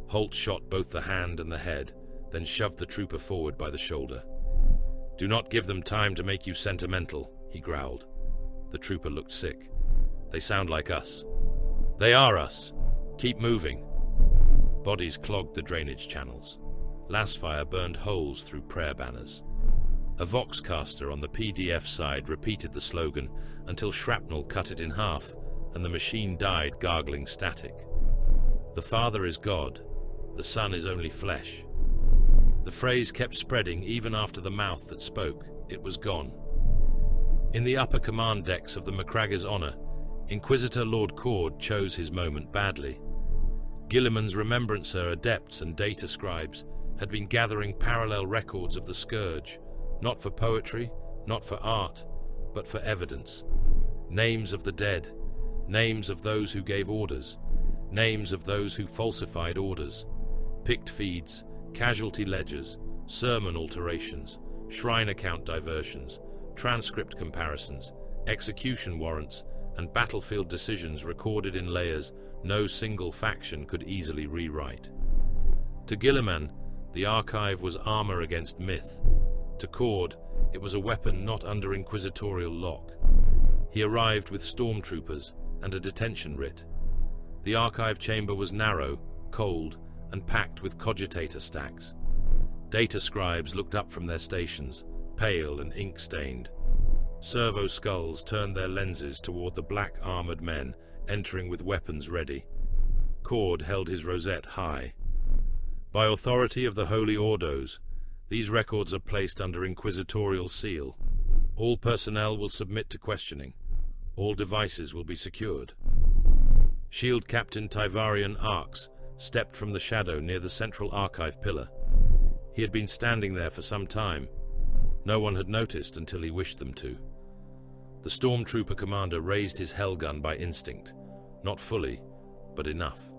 Holt shot both the hand and the head, then shoved the trooper forward by the shoulder. "Do not give them time to make you sentimental," he growled. The trooper looked sick. "They sound like us." "They are us. Keep moving." Bodies clogged the drainage channels. Lasfire burned holes through prayer banners. A voxcaster on the PDF side repeated the slogan until shrapnel cut it in half and the machine died gargling static. "The Father is God. The Son is only flesh." The phrase kept spreading even after the mouth that spoke. It was gone. In the upper command decks of the Macragge's Honor, Inquisitor Lord Cord chose his moment badly. Guilliman's Remembrancer adepts and data scribes had been gathering parallel records of the Scourge, not for poetry, not for art, but for evidence. Names of the dead, names of those who gave orders, names of those who falsified orders, picked feeds, casualty ledgers, sermon alterations, shrine account diversions, transcript comparisons, execution warrants, and battlefield decisions recorded in layers no single faction could easily rewrite. To Guilliman, the archive was armor against myth. To Cord, it was a weapon not under inquisitorial lock. He arrived with stormtroopers and a detention writ. The archive chamber was narrow, cold, and packed with cogitator stacks. Data scribes looked up from their stations, pale and ink-stained. Servo skulls turned their lenses toward the black-armored men entering with weapons ready. Cord held his rosette high. By authority of the Holy Ordos, these records are placed under inquisitorial seal. All personnel will submit to questioning. All devices will be secured. Shield Captain Tivarian Arx stepped from the shadow near the central archive pillar. He had been standing there for some time. No one had noticed until he wished them to. The stormtrooper commander raised his hellgun by instinct. Not fully, but enough.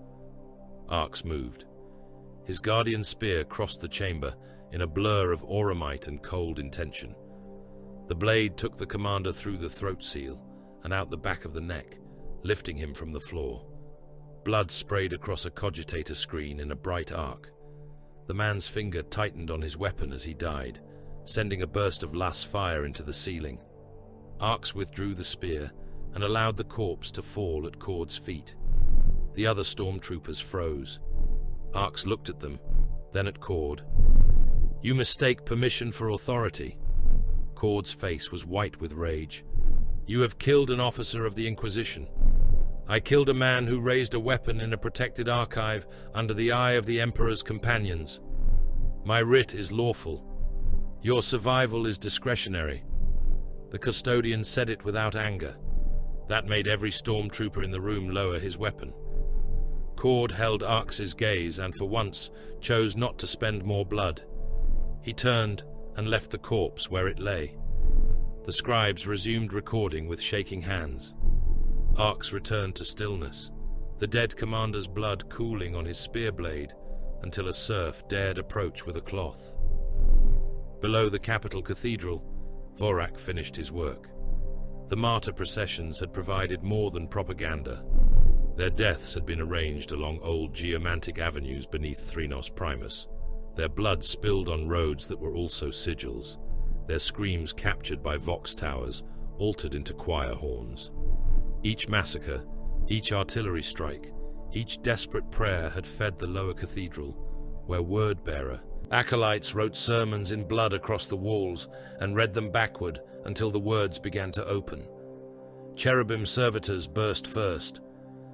Arx moved. His guardian spear crossed the chamber in a blur of auramite and cold intention. The blade took the commander through the throat seal and out the back of the neck, lifting him from the floor. Blood sprayed across a cogitator screen in a bright arc. The man's finger tightened on his weapon as he died, sending a burst of las fire into the ceiling. Arx withdrew the spear and allowed the corpse to fall at Cord's feet. The other stormtroopers froze. Arx looked at them, then at Cord. "You mistake permission for authority." Cord's face was white with rage. "You have killed an officer of the Inquisition. I killed a man who raised a weapon in a protected archive under the eye of the Emperor's companions. My writ is lawful. Your survival is discretionary." The custodian said it without anger. That made every stormtrooper in the room lower his weapon. Cord held Arx's gaze and for once chose not to spend more blood. He turned and left the corpse where it lay. The scribes resumed recording with shaking hands. Arx returned to stillness, the dead commander's blood cooling on his spear blade until a serf dared approach with a cloth. Below the capital cathedral, Vorak finished his work. The martyr processions had provided more than propaganda. Their deaths had been arranged along old geomantic avenues beneath Threnos Primus. Their blood spilled on roads that were also sigils, their screams captured by vox towers, altered into choir horns. Each massacre, each artillery strike, each desperate prayer had fed the lower cathedral, where word-bearer, acolytes wrote sermons in blood across the walls and read them backward until the words began to open. Cherubim servitors burst first.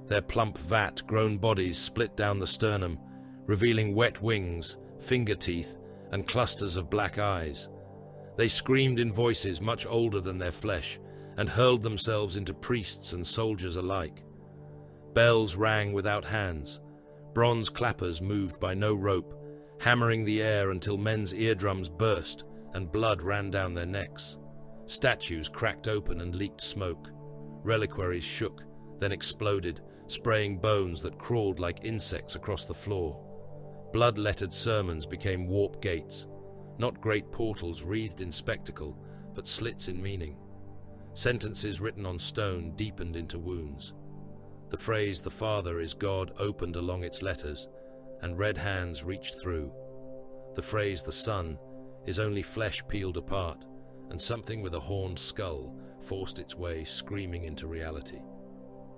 Their plump vat-grown bodies split down the sternum, revealing wet wings, finger teeth, and clusters of black eyes. They screamed in voices much older than their flesh and hurled themselves into priests and soldiers alike. Bells rang without hands. Bronze clappers moved by no rope hammering the air until men's eardrums burst and blood ran down their necks. Statues cracked open and leaked smoke. Reliquaries shook, then exploded, spraying bones that crawled like insects across the floor. Blood-lettered sermons became warp gates, not great portals wreathed in spectacle, but slits in meaning. Sentences written on stone deepened into wounds. The phrase, "The Father is God," opened along its letters, and red hands reached through. The phrase, "The Son," is only flesh peeled apart, and something with a horned skull forced its way screaming into reality.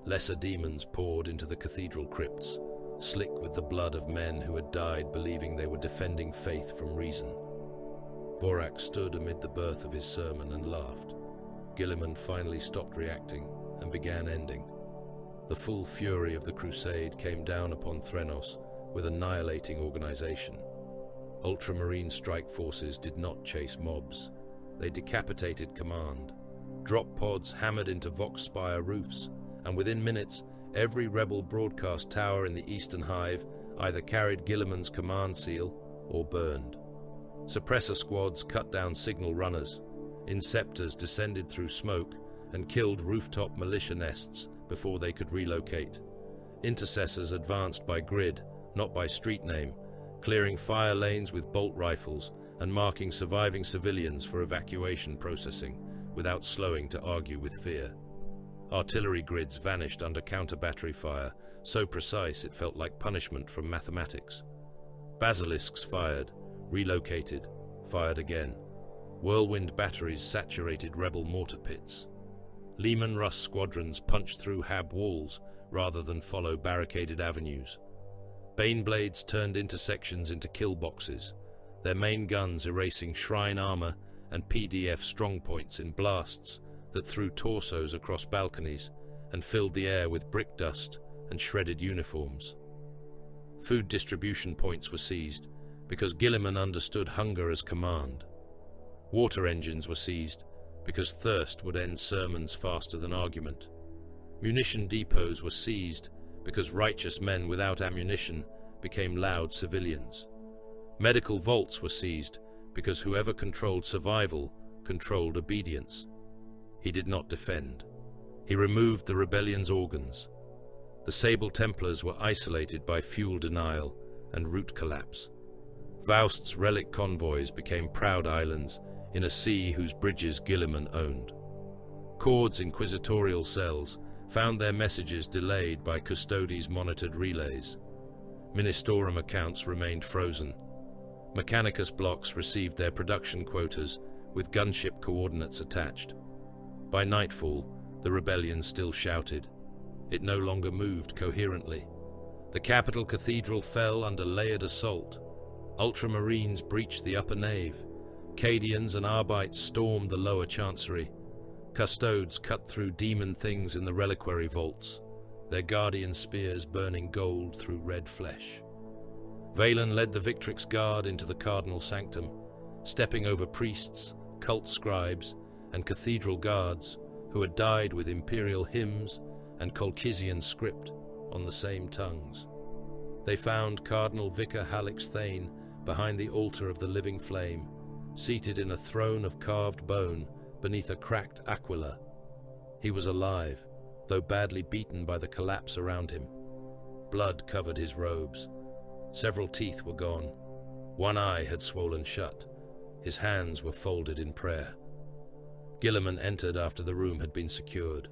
Lesser demons poured into the cathedral crypts, slick with the blood of men who had died believing they were defending faith from reason. Vorak stood amid the birth of his sermon and laughed. Guilliman finally stopped reacting and began ending. The full fury of the crusade came down upon Threnos with annihilating organization. Ultramarine strike forces did not chase mobs. They decapitated command. Drop pods hammered into Vox Spire roofs, and within minutes, every rebel broadcast tower in the eastern hive either carried Guilliman's command seal or burned. Suppressor squads cut down signal runners. Inceptors descended through smoke and killed rooftop militia nests before they could relocate. Intercessors advanced by grid, not by street name, clearing fire lanes with bolt rifles and marking surviving civilians for evacuation processing without slowing to argue with fear. Artillery grids vanished under counter-battery fire, so precise it felt like punishment from mathematics. Basilisks fired, relocated, fired again. Whirlwind batteries saturated rebel mortar pits. Lehman Russ squadrons punched through Hab walls rather than follow barricaded avenues. Baneblades turned intersections into kill boxes, their main guns erasing shrine armor and PDF strongpoints in blasts that threw torsos across balconies and filled the air with brick dust and shredded uniforms. Food distribution points were seized because Guilliman understood hunger as command. Water engines were seized because thirst would end sermons faster than argument. Munition depots were seized because righteous men without ammunition became loud civilians. Medical vaults were seized because whoever controlled survival controlled obedience. He did not defend. He removed the rebellion's organs. The Sable Templars were isolated by fuel denial and route collapse. Faust's relic convoys became proud islands in a sea whose bridges Guilliman owned. Cord's inquisitorial cells found their messages delayed by Custodes' monitored relays. Ministorum accounts remained frozen. Mechanicus blocks received their production quotas with gunship coordinates attached. By nightfall, the rebellion still shouted. It no longer moved coherently. The capital cathedral fell under layered assault. Ultramarines breached the upper nave. Cadians and Arbites stormed the lower chancery. Custodes cut through demon things in the reliquary vaults, their guardian spears burning gold through red flesh. Valen led the Victrix Guard into the cardinal sanctum, stepping over priests, cult scribes, and cathedral guards who had died with Imperial hymns and Colchizian script on the same tongues. They found Cardinal Vicar Halix Thane behind the altar of the living flame, seated in a throne of carved bone beneath a cracked aquila. He was alive, though badly beaten by the collapse around him. Blood covered his robes. Several teeth were gone. One eye had swollen shut. His hands were folded in prayer. Guilliman entered after the room had been secured.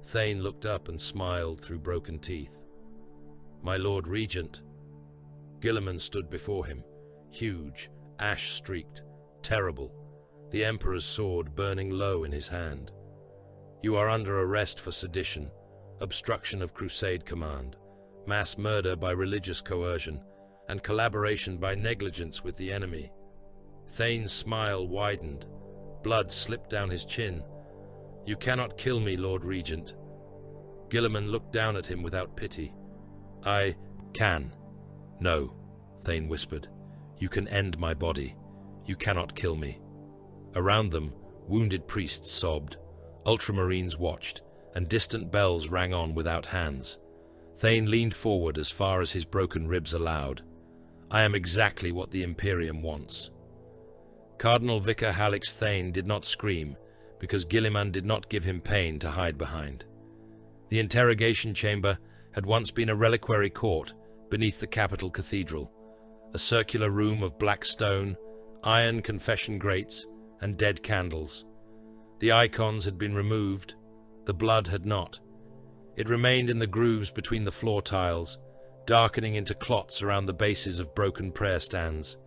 Thane looked up and smiled through broken teeth. "My Lord Regent." Guilliman stood before him, huge, ash-streaked, terrible, the Emperor's sword burning low in his hand. "You are under arrest for sedition, obstruction of crusade command, mass murder by religious coercion, and collaboration by negligence with the enemy." Thane's smile widened. Blood slipped down his chin. "You cannot kill me, Lord Regent." Guilliman looked down at him without pity. "I can." "No," Thane whispered. "You can end my body. You cannot kill me." Around them, wounded priests sobbed. Ultramarines watched, and distant bells rang on without hands. Thane leaned forward as far as his broken ribs allowed. I am exactly what the Imperium wants. Cardinal Vicar Halleck's Thane did not scream, because Guilliman did not give him pain to hide behind. The interrogation chamber had once been a reliquary court beneath the capital cathedral, a circular room of black stone, iron confession grates, and dead candles. The icons had been removed, the blood had not. It remained in the grooves between the floor tiles, darkening into clots around the bases of broken prayer stands.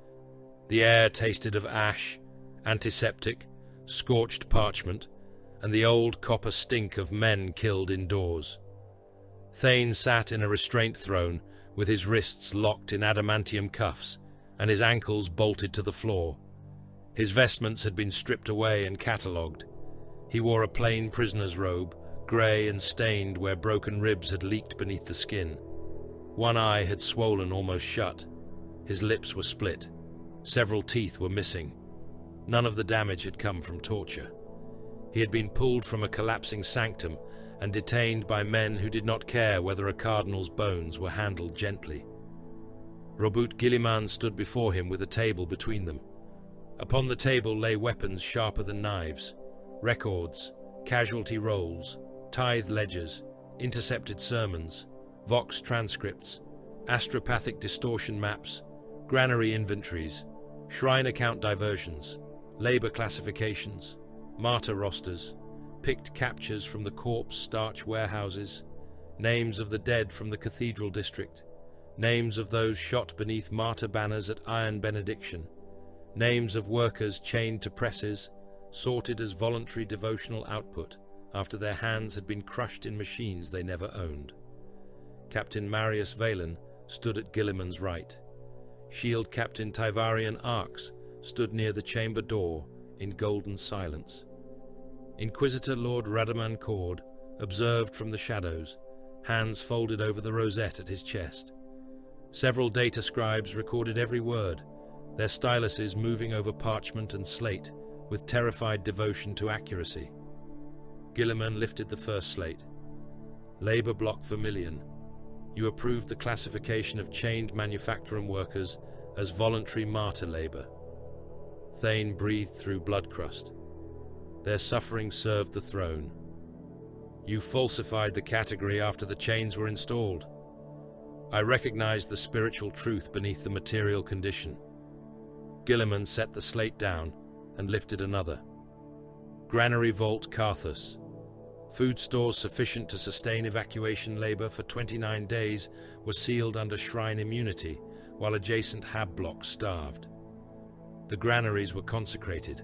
The air tasted of ash, antiseptic, scorched parchment, and the old copper stink of men killed indoors. Thane sat in a restraint throne with his wrists locked in adamantium cuffs and his ankles bolted to the floor. His vestments had been stripped away and catalogued. He wore a plain prisoner's robe, grey and stained where broken ribs had leaked beneath the skin. One eye had swollen almost shut. His lips were split. Several teeth were missing. None of the damage had come from torture. He had been pulled from a collapsing sanctum and detained by men who did not care whether a cardinal's bones were handled gently. Robert Guilliman stood before him with a table between them. Upon the table lay weapons sharper than knives, records, casualty rolls, tithe ledgers, intercepted sermons, vox transcripts, astropathic distortion maps, granary inventories, shrine account diversions, labor classifications, martyr rosters, picked captures from the corpse starch warehouses, names of the dead from the cathedral district, names of those shot beneath martyr banners at iron benediction, names of workers chained to presses, sorted as voluntary devotional output after their hands had been crushed in machines they never owned. Captain Marius Valen stood at Guilliman's right. Shield Captain Tivarian Arx stood near the chamber door in golden silence. Inquisitor Lord Radaman Cord observed from the shadows, hands folded over the rosette at his chest. Several data scribes recorded every word, their styluses moving over parchment and slate with terrified devotion to accuracy. Guilliman lifted the first slate. Labor Block Vermilion. You approved the classification of chained manufacturing workers as voluntary martyr labor. Thane breathed through blood crust. Their suffering served the throne. You falsified the category after the chains were installed. I recognized the spiritual truth beneath the material condition. Guilliman set the slate down and lifted another. Granary Vault Carcerus. Food stores sufficient to sustain evacuation labor for 29 days were sealed under shrine immunity, while adjacent hab blocks starved. The granaries were consecrated.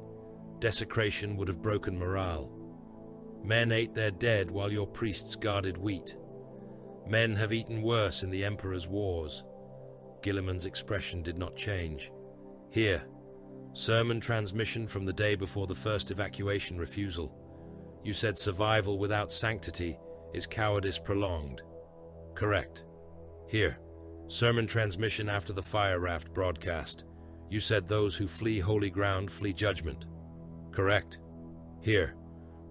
Desecration would have broken morale. Men ate their dead while your priests guarded wheat. Men have eaten worse in the Emperor's wars. Guilliman's expression did not change. Here, sermon transmission from the day before the first evacuation refusal. You said survival without sanctity is cowardice prolonged. Correct. Here, sermon transmission after the fire raft broadcast. You said those who flee holy ground flee judgment. Correct. Here,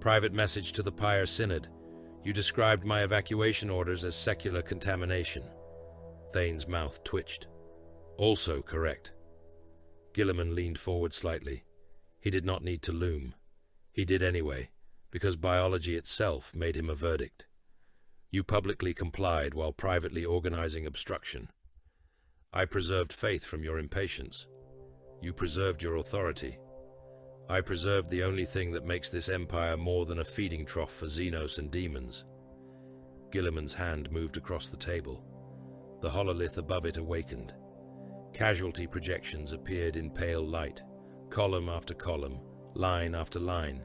private message to the Pyre Synod. You described my evacuation orders as secular contamination. Thane's mouth twitched. Also correct. Guilliman leaned forward slightly. He did not need to loom. He did anyway, because biology itself made him a verdict. You publicly complied while privately organizing obstruction. I preserved faith from your impatience. You preserved your authority. I preserved the only thing that makes this empire more than a feeding trough for Xenos and demons. Guilliman's hand moved across the table. The hololith above it awakened. Casualty projections appeared in pale light, column after column, line after line.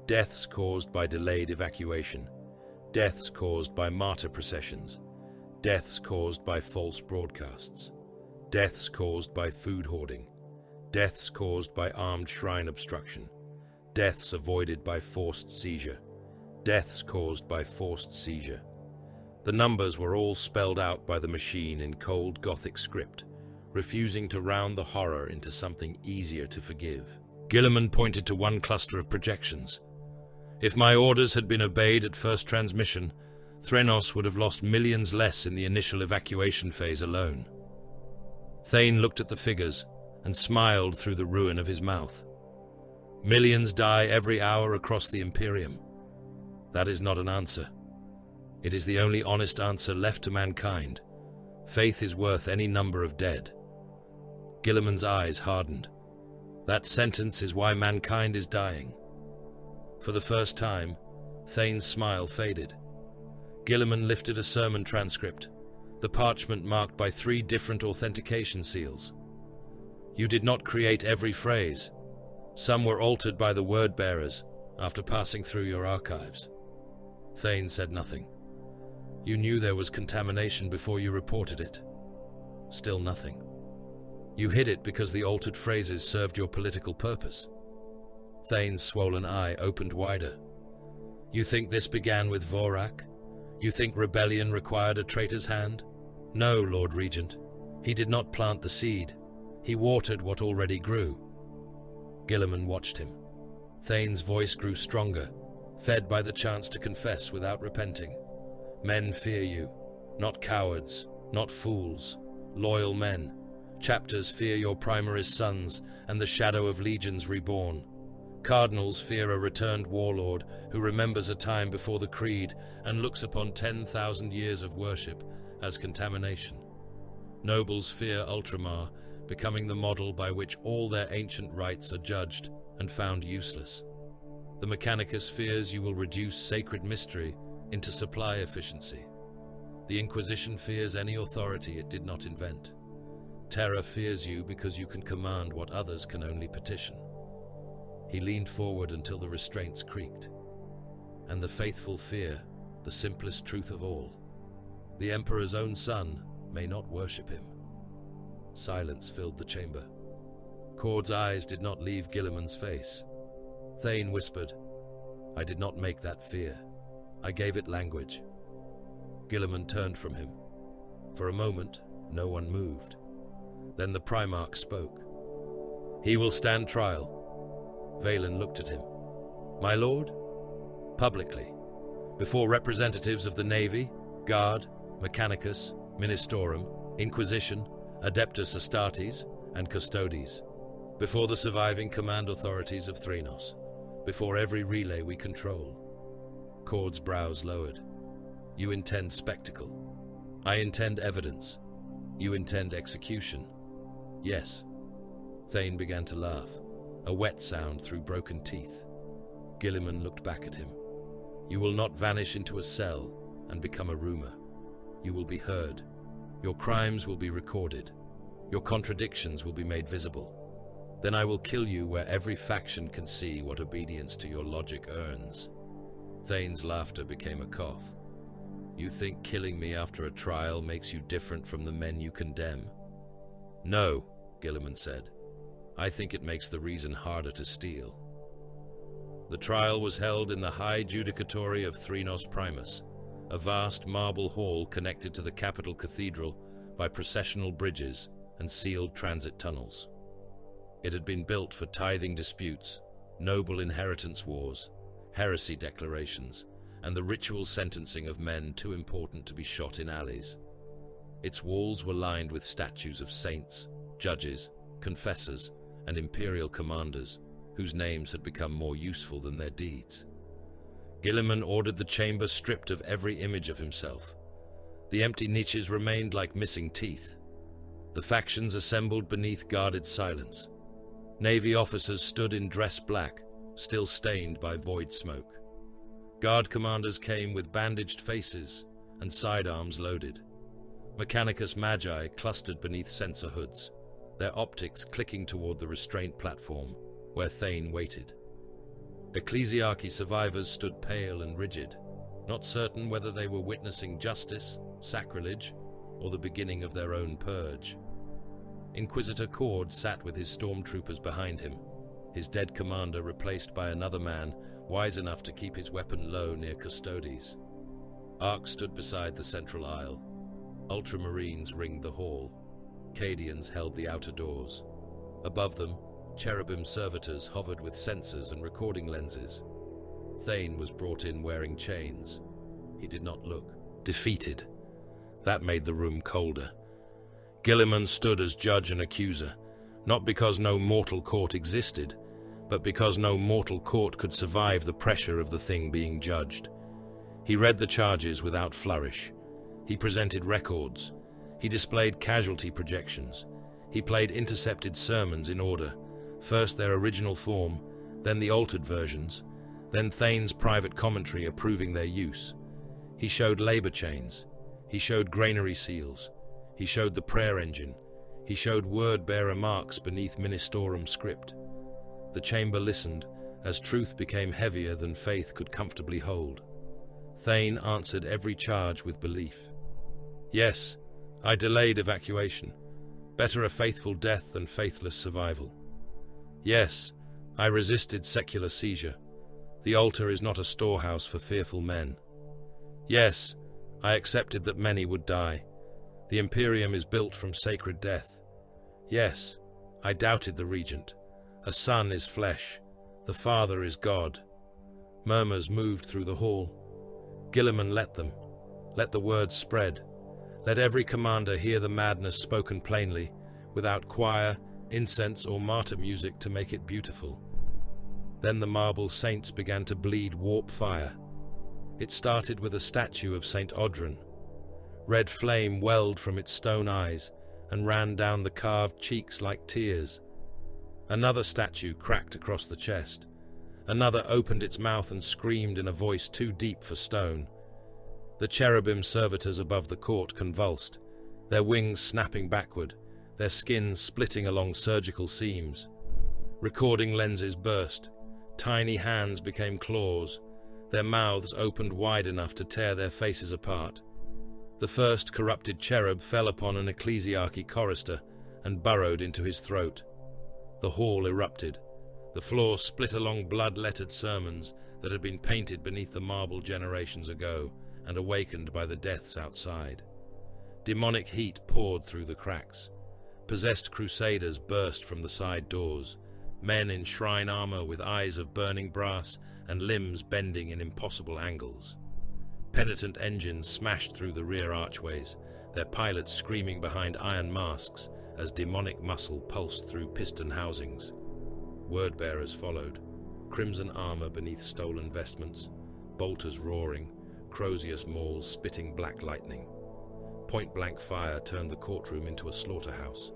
Deaths caused by delayed evacuation. Deaths caused by martyr processions. Deaths caused by false broadcasts. Deaths caused by food hoarding. Deaths caused by armed shrine obstruction. Deaths avoided by forced seizure. Deaths caused by forced seizure. The numbers were all spelled out by the machine in cold Gothic script, refusing to round the horror into something easier to forgive. Guilliman pointed to one cluster of projections. If my orders had been obeyed at first transmission, Threnos would have lost millions less in the initial evacuation phase alone. Thane looked at the figures and smiled through the ruin of his mouth. Millions die every hour across the Imperium. That is not an answer. It is the only honest answer left to mankind. Faith is worth any number of dead. Guilliman's eyes hardened. That sentence is why mankind is dying. For the first time, Thane's smile faded. Guilliman lifted a sermon transcript, the parchment marked by 3 different authentication seals. You did not create every phrase. Some were altered by the word-bearers after passing through your archives. Thane said nothing. You knew there was contamination before you reported it. Still nothing. You hid it because the altered phrases served your political purpose. Thane's swollen eye opened wider. You think this began with Vorak? You think rebellion required a traitor's hand? No, Lord Regent. He did not plant the seed. He watered what already grew. Guilliman watched him. Thane's voice grew stronger, fed by the chance to confess without repenting. Men fear you, not cowards, not fools, loyal men. Chapters fear your Primarch sons and the shadow of legions reborn. Cardinals fear a returned warlord who remembers a time before the Creed and looks upon 10,000 years of worship as contamination. Nobles fear Ultramar, becoming the model by which all their ancient rites are judged and found useless. The Mechanicus fears you will reduce sacred mystery into supply efficiency. The Inquisition fears any authority it did not invent. Terror fears you because you can command what others can only petition. He leaned forward until the restraints creaked. And the faithful fear the simplest truth of all. The Emperor's own son may not worship him. Silence filled the chamber. Cord's eyes did not leave Guilliman's face. Thane whispered, I did not make that fear. I gave it language. Guilliman turned from him. For a moment, no one moved. Then the Primarch spoke. He will stand trial. Valen looked at him. My lord? Publicly. Before representatives of the Navy, Guard, Mechanicus, Ministorum, Inquisition, Adeptus Astartes, and Custodes. Before the surviving command authorities of Threnos. Before every relay we control. Cord's brows lowered. You intend spectacle. I intend evidence. You intend execution. Yes. Thane began to laugh, a wet sound through broken teeth. Guilliman looked back at him. You will not vanish into a cell and become a rumor. You will be heard. Your crimes will be recorded. Your contradictions will be made visible. Then I will kill you where every faction can see what obedience to your logic earns. Thane's laughter became a cough. You think killing me after a trial makes you different from the men you condemn? No, Guilliman said. I think it makes the reason harder to steal. The trial was held in the High Judicatory of Threnos Primus, a vast marble hall connected to the capital cathedral by processional bridges and sealed transit tunnels. It had been built for tithing disputes, noble inheritance wars, heresy declarations, and the ritual sentencing of men too important to be shot in alleys. Its walls were lined with statues of saints, judges, confessors, and imperial commanders, whose names had become more useful than their deeds. Guilliman ordered the chamber stripped of every image of himself. The empty niches remained like missing teeth. The factions assembled beneath guarded silence. Navy officers stood in dress black, still stained by void smoke. Guard commanders came with bandaged faces and sidearms loaded. Mechanicus Magi clustered beneath sensor hoods, their optics clicking toward the restraint platform, where Thane waited. Ecclesiarchy survivors stood pale and rigid, not certain whether they were witnessing justice, sacrilege, or the beginning of their own purge. Inquisitor Cord sat with his stormtroopers behind him, his dead commander replaced by another man wise enough to keep his weapon low near Custodes. Ark stood beside the central aisle. Ultramarines ringed the hall. Cadians held the outer doors. Above them, cherubim servitors hovered with sensors and recording lenses. Thane was brought in wearing chains. He did not look defeated. That made the room colder. Guilliman stood as judge and accuser, not because no mortal court existed, but because no mortal court could survive the pressure of the thing being judged. He read the charges without flourish. He presented records. He displayed casualty projections. He played intercepted sermons in order, first their original form, then the altered versions, then Thane's private commentary approving their use. He showed labor chains. He showed granary seals. He showed the prayer engine. He showed word-bearer marks beneath ministorum script. The chamber listened as truth became heavier than faith could comfortably hold. Thane answered every charge with belief. Yes, I delayed evacuation. Better a faithful death than faithless survival. Yes, I resisted secular seizure. The altar is not a storehouse for fearful men. Yes, I accepted that many would die. The Imperium is built from sacred death. Yes, I doubted the regent. A son is flesh. The father is God. Murmurs moved through the hall. Guilliman let them. Let the words spread. Let every commander hear the madness spoken plainly, without choir, incense, or martyr music to make it beautiful. Then the marble saints began to bleed warp fire. It started with a statue of Saint Odrin. Red flame welled from its stone eyes and ran down the carved cheeks like tears. Another statue cracked across the chest. Another opened its mouth and screamed in a voice too deep for stone. The cherubim servitors above the court convulsed, their wings snapping backward, their skins splitting along surgical seams. Recording lenses burst. Tiny hands became claws. Their mouths opened wide enough to tear their faces apart. The first corrupted cherub fell upon an ecclesiarchy chorister and burrowed into his throat. The hall erupted. The floor split along blood-lettered sermons that had been painted beneath the marble generations ago and awakened by the deaths outside. Demonic heat poured through the cracks. Possessed crusaders burst from the side doors, men in shrine armor with eyes of burning brass and limbs bending in impossible angles. Penitent engines smashed through the rear archways, their pilots screaming behind iron masks as demonic muscle pulsed through piston housings. Word-bearers followed, crimson armor beneath stolen vestments, bolters roaring, Crozius mauls spitting black lightning. Point-blank fire turned the courtroom into a slaughterhouse.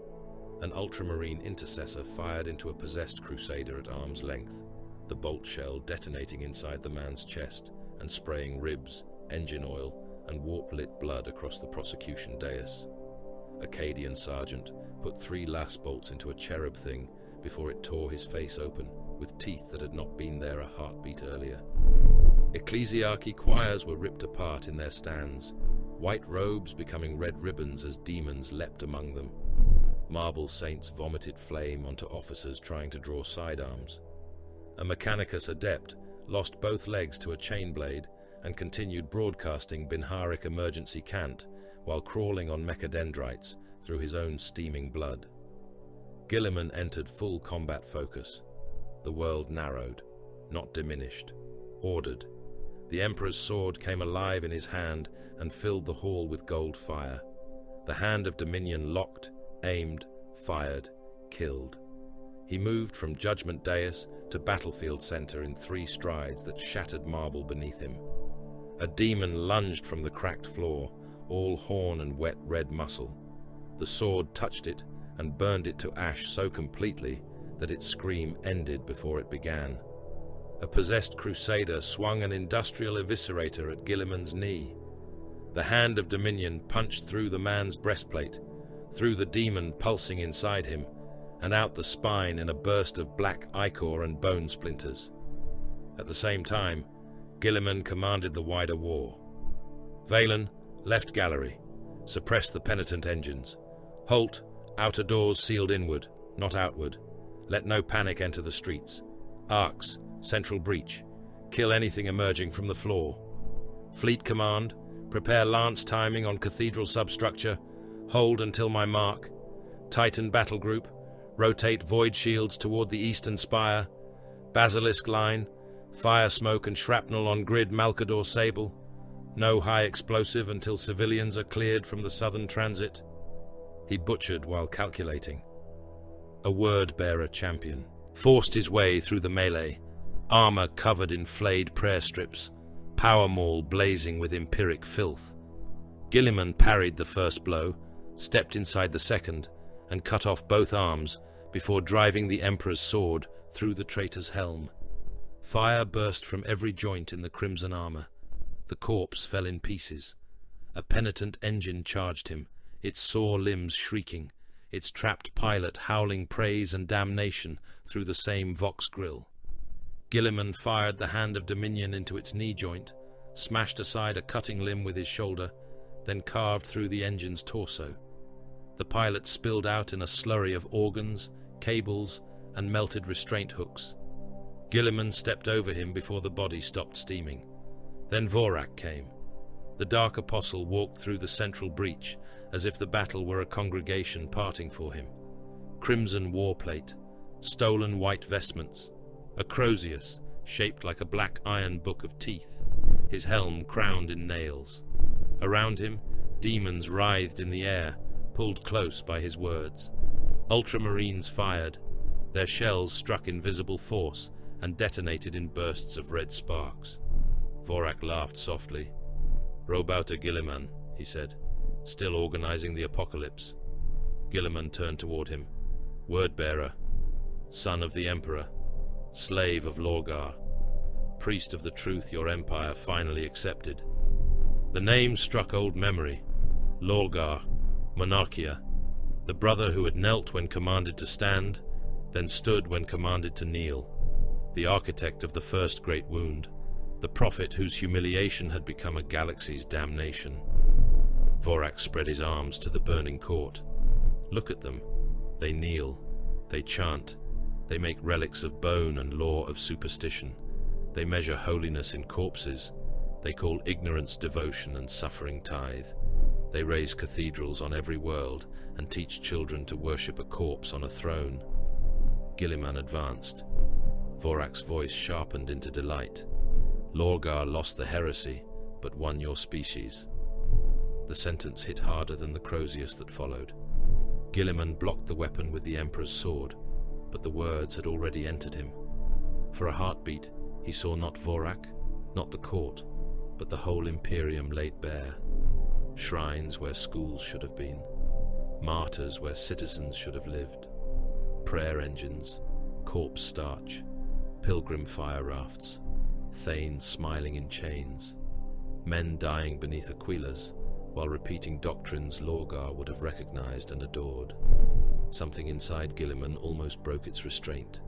An ultramarine intercessor fired into a possessed crusader at arm's length, the bolt shell detonating inside the man's chest and spraying ribs, engine oil, and warp-lit blood across the prosecution dais. Acadian sergeant put 3 last bolts into a cherub thing before it tore his face open with teeth that had not been there a heartbeat earlier. Ecclesiarchy choirs were ripped apart in their stands, white robes becoming red ribbons as demons leapt among them. Marble saints vomited flame onto officers trying to draw sidearms. A Mechanicus adept lost both legs to a chain blade and continued broadcasting Binharic emergency cant while crawling on mechadendrites through his own steaming blood. Guilliman entered full combat focus. The world narrowed, not diminished, ordered. The Emperor's sword came alive in his hand and filled the hall with gold fire. The hand of Dominion locked, aimed, fired, killed. He moved from Judgment Dais to Battlefield Center in 3 strides that shattered marble beneath him. A demon lunged from the cracked floor, all horn and wet red muscle. The sword touched it and burned it to ash so completely that its scream ended before it began. A possessed crusader swung an industrial eviscerator at Guilliman's knee. The hand of Dominion punched through the man's breastplate, through the demon pulsing inside him, and out the spine in a burst of black ichor and bone splinters. At the same time, Guilliman commanded the wider war. Valen, left gallery, suppress the penitent engines. Holt, outer doors sealed inward, not outward. Let no panic enter the streets. Arcs, central breach. Kill anything emerging from the floor. Fleet command, prepare lance timing on cathedral substructure. Hold until my mark. Titan battle group, rotate void shields toward the eastern spire. Basilisk line, fire smoke and shrapnel on grid Malcador Sable. No high explosive until civilians are cleared from the southern transit. He butchered while calculating. A word-bearer champion forced his way through the melee, armor covered in flayed prayer strips, power maul blazing with empiric filth. Guilliman parried the first blow, stepped inside the second, and cut off both arms before driving the Emperor's sword through the traitor's helm. Fire burst from every joint in the crimson armor. The corpse fell in pieces. A penitent engine charged him, its sore limbs shrieking, its trapped pilot howling praise and damnation through the same vox grill. Guilliman fired the hand of Dominion into its knee joint, smashed aside a cutting limb with his shoulder, then carved through the engine's torso. The pilot spilled out in a slurry of organs, cables, and melted restraint hooks. Guilliman stepped over him before the body stopped steaming. Then Vorak came. The Dark Apostle walked through the central breach, as if the battle were a congregation parting for him. Crimson warplate, stolen white vestments, a Crozius shaped like a black iron book of teeth, his helm crowned in nails. Around him, demons writhed in the air, pulled close by his words. Ultramarines fired. Their shells struck invisible force and detonated in bursts of red sparks. Vorak laughed softly. "Robauta Guilliman," he said, still organizing the apocalypse. Guilliman turned toward him. "Word-bearer, son of the Emperor, slave of Lorgar, priest of the truth your empire finally accepted." The name struck old memory. Lorgar, Monarchia, the brother who had knelt when commanded to stand, then stood when commanded to kneel, the architect of the first great wound, the prophet whose humiliation had become a galaxy's damnation. Vorak spread his arms to the burning court. "Look at them. They kneel. They chant. They make relics of bone and law of superstition. They measure holiness in corpses. They call ignorance devotion and suffering tithe. They raise cathedrals on every world and teach children to worship a corpse on a throne." Guilliman advanced. Vorak's voice sharpened into delight. "Lorgar lost the heresy, but won your species." The sentence hit harder than the Crozius that followed. Guilliman blocked the weapon with the Emperor's sword, but the words had already entered him. For a heartbeat, he saw not Vorak, not the court, but the whole Imperium laid bare. Shrines where schools should have been, martyrs where citizens should have lived, prayer engines, corpse starch, pilgrim fire rafts, thanes smiling in chains, men dying beneath aquillas while repeating doctrines Lorgar would have recognized and adored. Something inside Guilliman almost broke its restraint.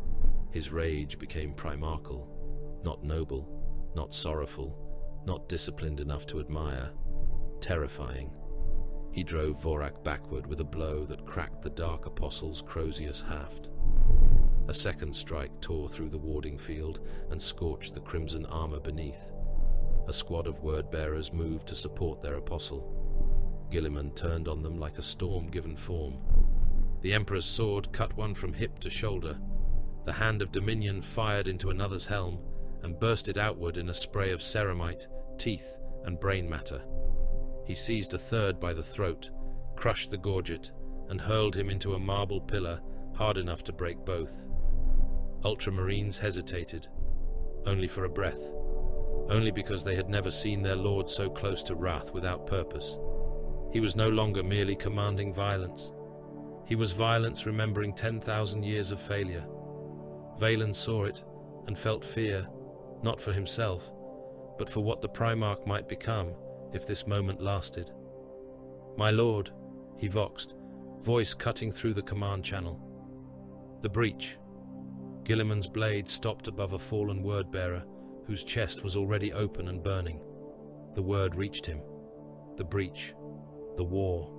His rage became primarchal, not noble, not sorrowful, not disciplined enough to admire, terrifying. He drove Vorak backward with a blow that cracked the Dark Apostle's Crozius haft. A second strike tore through the warding field and scorched the crimson armor beneath. A squad of word-bearers moved to support their apostle. Guilliman turned on them like a storm given form. The Emperor's sword cut one from hip to shoulder. The hand of Dominion fired into another's helm and burst it outward in a spray of ceramite, teeth, and brain matter. He seized a third by the throat, crushed the gorget, and hurled him into a marble pillar hard enough to break both. Ultramarines hesitated, only for a breath, only because they had never seen their lord so close to wrath without purpose. He was no longer merely commanding violence. He was violence remembering 10,000 years of failure. Valen saw it and felt fear, not for himself, but for what the Primarch might become if this moment lasted. "My lord," he voxed, voice cutting through the command channel. The breach. Guilliman's blade stopped above a fallen word-bearer whose chest was already open and burning. The word reached him. The breach. The war.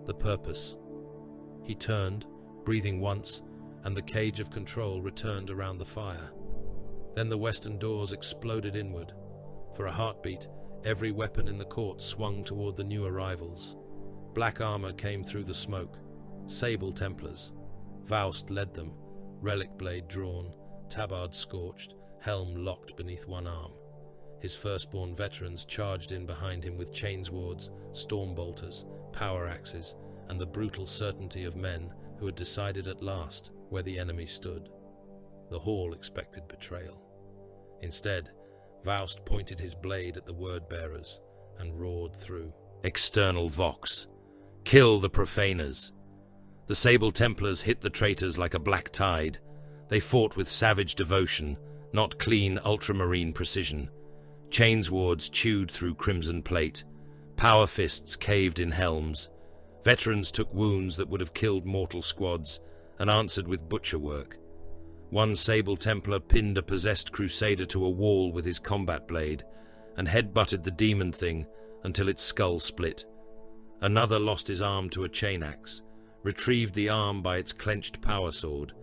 The purpose. He turned, breathing once, and the cage of control returned around the fire. Then the western doors exploded inward. For a heartbeat, every weapon in the court swung toward the new arrivals. Black armor came through the smoke. Sable Templars. Faust led them, relic blade drawn, tabard scorched, helm locked beneath one arm. His firstborn veterans charged in behind him with chainswords, storm bolters, power axes, and the brutal certainty of men who had decided at last where the enemy stood. The hall expected betrayal. Instead, Faust pointed his blade at the word-bearers and roared through. External Vox. Kill the profaners. The Sable Templars hit the traitors like a black tide. They fought with savage devotion, not clean ultramarine precision. Chainswords chewed through crimson plate. Power fists caved in helms. Veterans took wounds that would have killed mortal squads and answered with butcher work. One Sable Templar pinned a possessed crusader to a wall with his combat blade and head-butted the demon thing until its skull split. Another lost his arm to a chain axe, retrieved the arm by its clenched power sword,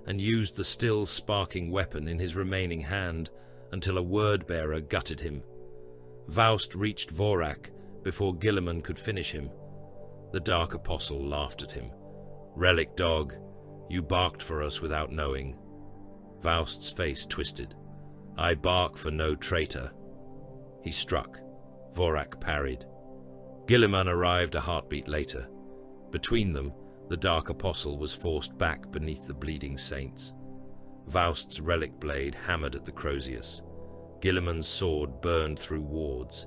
and used the still sparking weapon in his remaining hand until a word-bearer gutted him. Faust reached Vorak before Guilliman could finish him. The Dark Apostle laughed at him. "Relic dog, you barked for us without knowing." Faust's face twisted. "I bark for no traitor." He struck. Vorak parried. Guilliman arrived a heartbeat later. Between them, the Dark Apostle was forced back beneath the bleeding saints. Faust's relic blade hammered at the Crozius. Guilliman's sword burned through wards.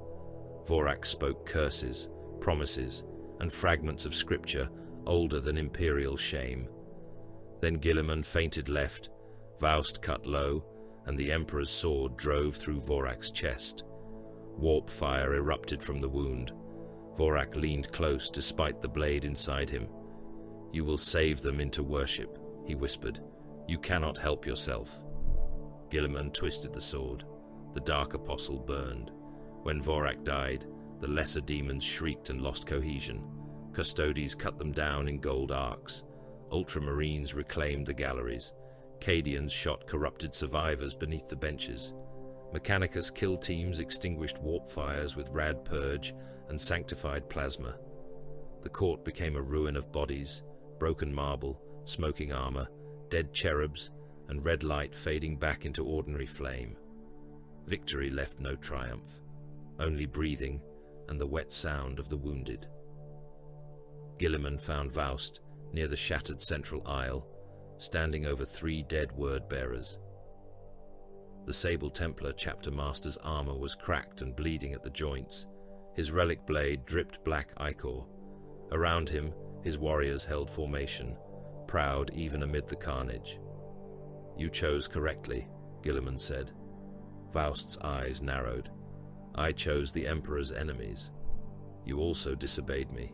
Vorak spoke curses, promises, and fragments of scripture older than Imperial shame. Then Guilliman feinted left, Faust cut low, and the Emperor's sword drove through Vorak's chest. Warp fire erupted from the wound. Vorak leaned close despite the blade inside him. "You will save them into worship," he whispered. "You cannot help yourself." Guilliman twisted the sword. The Dark Apostle burned. When Vorak died, the lesser demons shrieked and lost cohesion. Custodes cut them down in gold arcs. Ultramarines reclaimed the galleries. Cadians shot corrupted survivors beneath the benches. Mechanicus kill teams extinguished warp fires with rad purge and sanctified plasma. The court became a ruin of bodies, broken marble, smoking armor, dead cherubs, and red light fading back into ordinary flame. Victory left no triumph, only breathing and the wet sound of the wounded. Guilliman found Faust near the shattered central aisle, standing over 3 dead word-bearers. The Sable Templar chapter master's armor was cracked and bleeding at the joints. His relic blade dripped black ichor. Around him, his warriors held formation, proud even amid the carnage. "You chose correctly," Guilliman said. Faust's eyes narrowed. "I chose the Emperor's enemies. You also disobeyed me.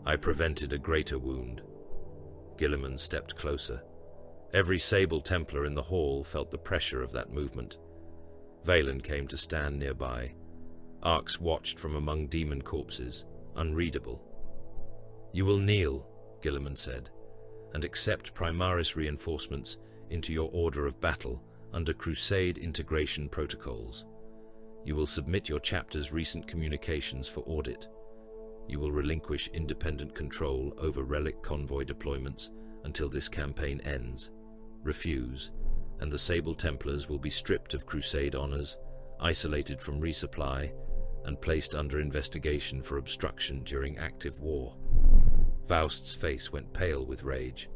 I prevented a greater wound." Guilliman stepped closer. Every Sable Templar in the hall felt the pressure of that movement. Valen came to stand nearby. Arcs watched from among demon corpses, unreadable. "You will kneel," Guilliman said, "and accept Primaris reinforcements into your order of battle under Crusade integration protocols. You will submit your chapter's recent communications for audit. You will relinquish independent control over relic convoy deployments until this campaign ends. Refuse, and the Sable Templars will be stripped of Crusade honors, isolated from resupply, and placed under investigation for obstruction during active war." Faust's face went pale with rage.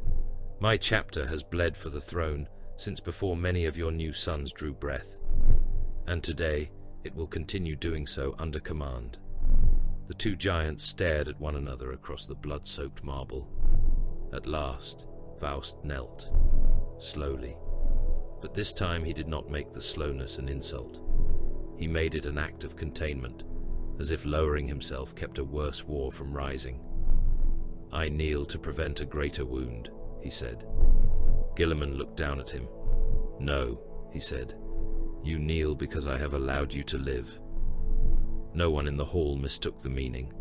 "My chapter has bled for the throne since before many of your new sons drew breath, and today it will continue doing so under command." The 2 giants stared at one another across the blood-soaked marble. At last, Faust knelt, slowly. But this time he did not make the slowness an insult. He made it an act of containment, as if lowering himself kept a worse war from rising. "I kneel to prevent a greater wound," he said. Guilliman looked down at him. "No," he said. "You kneel because I have allowed you to live." No one in the hall mistook the meaning.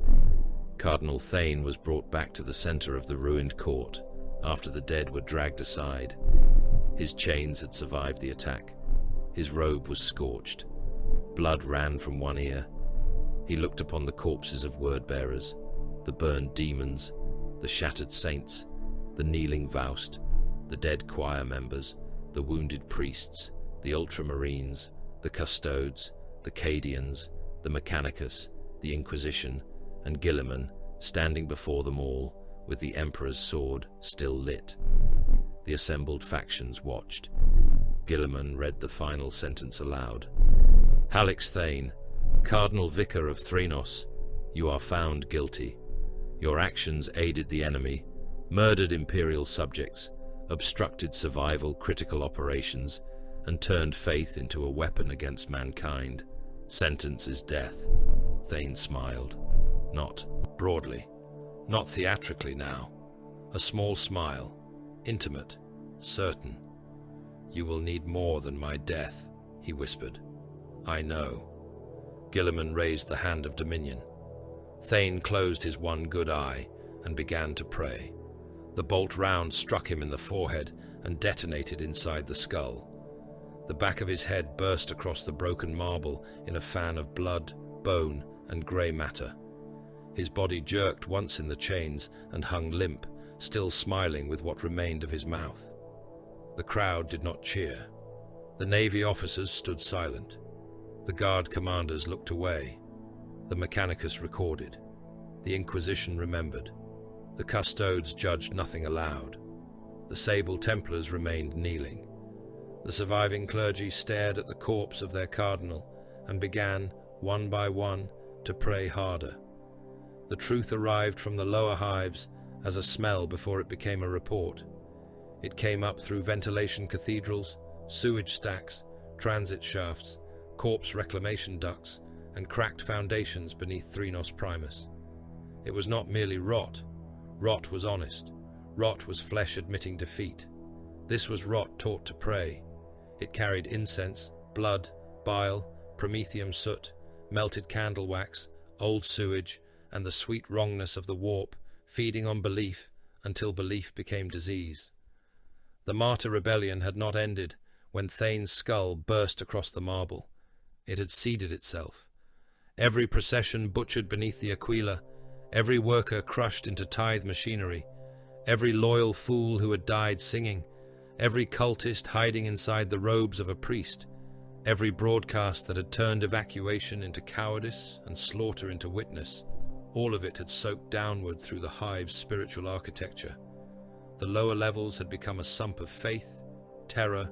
Cardinal Thane was brought back to the center of the ruined court after the dead were dragged aside. His chains had survived the attack. His robe was scorched. Blood ran from one ear. He looked upon the corpses of word-bearers, the burned demons, the shattered saints, the kneeling Faust, the dead choir members, the wounded priests, the ultramarines, the custodes, the Cadians, the Mechanicus, the Inquisition, and Guilliman, standing before them all, with the Emperor's sword still lit. The assembled factions watched. Guilliman read the final sentence aloud. Halix Thane, Cardinal Vicar of Threnos, you are found guilty. Your actions aided the enemy, murdered Imperial subjects, obstructed survival critical operations, and turned faith into a weapon against mankind. Sentence is death. Thane smiled. Not broadly, not theatrically now. A small smile, intimate, certain. You will need more than my death, he whispered. I know. Guilliman raised the hand of dominion. Thane closed his one good eye and began to pray. The bolt round struck him in the forehead and detonated inside the skull. The back of his head burst across the broken marble in a fan of blood, bone, and grey matter. His body jerked once in the chains and hung limp, still smiling with what remained of his mouth. The crowd did not cheer. The Navy officers stood silent. The guard commanders looked away. The Mechanicus recorded. The Inquisition remembered. The custodes judged nothing aloud. The Sable Templars remained kneeling. The surviving clergy stared at the corpse of their cardinal and began, one by one, to pray harder. The truth arrived from the lower hives as a smell before it became a report. It came up through ventilation cathedrals, sewage stacks, transit shafts, corpse reclamation ducts, and cracked foundations beneath Threnos Primus. It was not merely rot. Rot was honest. Rot was flesh admitting defeat. This was rot taught to pray. It carried incense, blood, bile, promethium soot, melted candle wax, old sewage, and the sweet wrongness of the warp, feeding on belief until belief became disease. The martyr rebellion had not ended when Thane's skull burst across the marble. It had seeded itself. Every procession butchered beneath the Aquila, every worker crushed into tithe machinery, every loyal fool who had died singing, every cultist hiding inside the robes of a priest, every broadcast that had turned evacuation into cowardice and slaughter into witness, all of it had soaked downward through the hive's spiritual architecture. The lower levels had become a sump of faith, terror,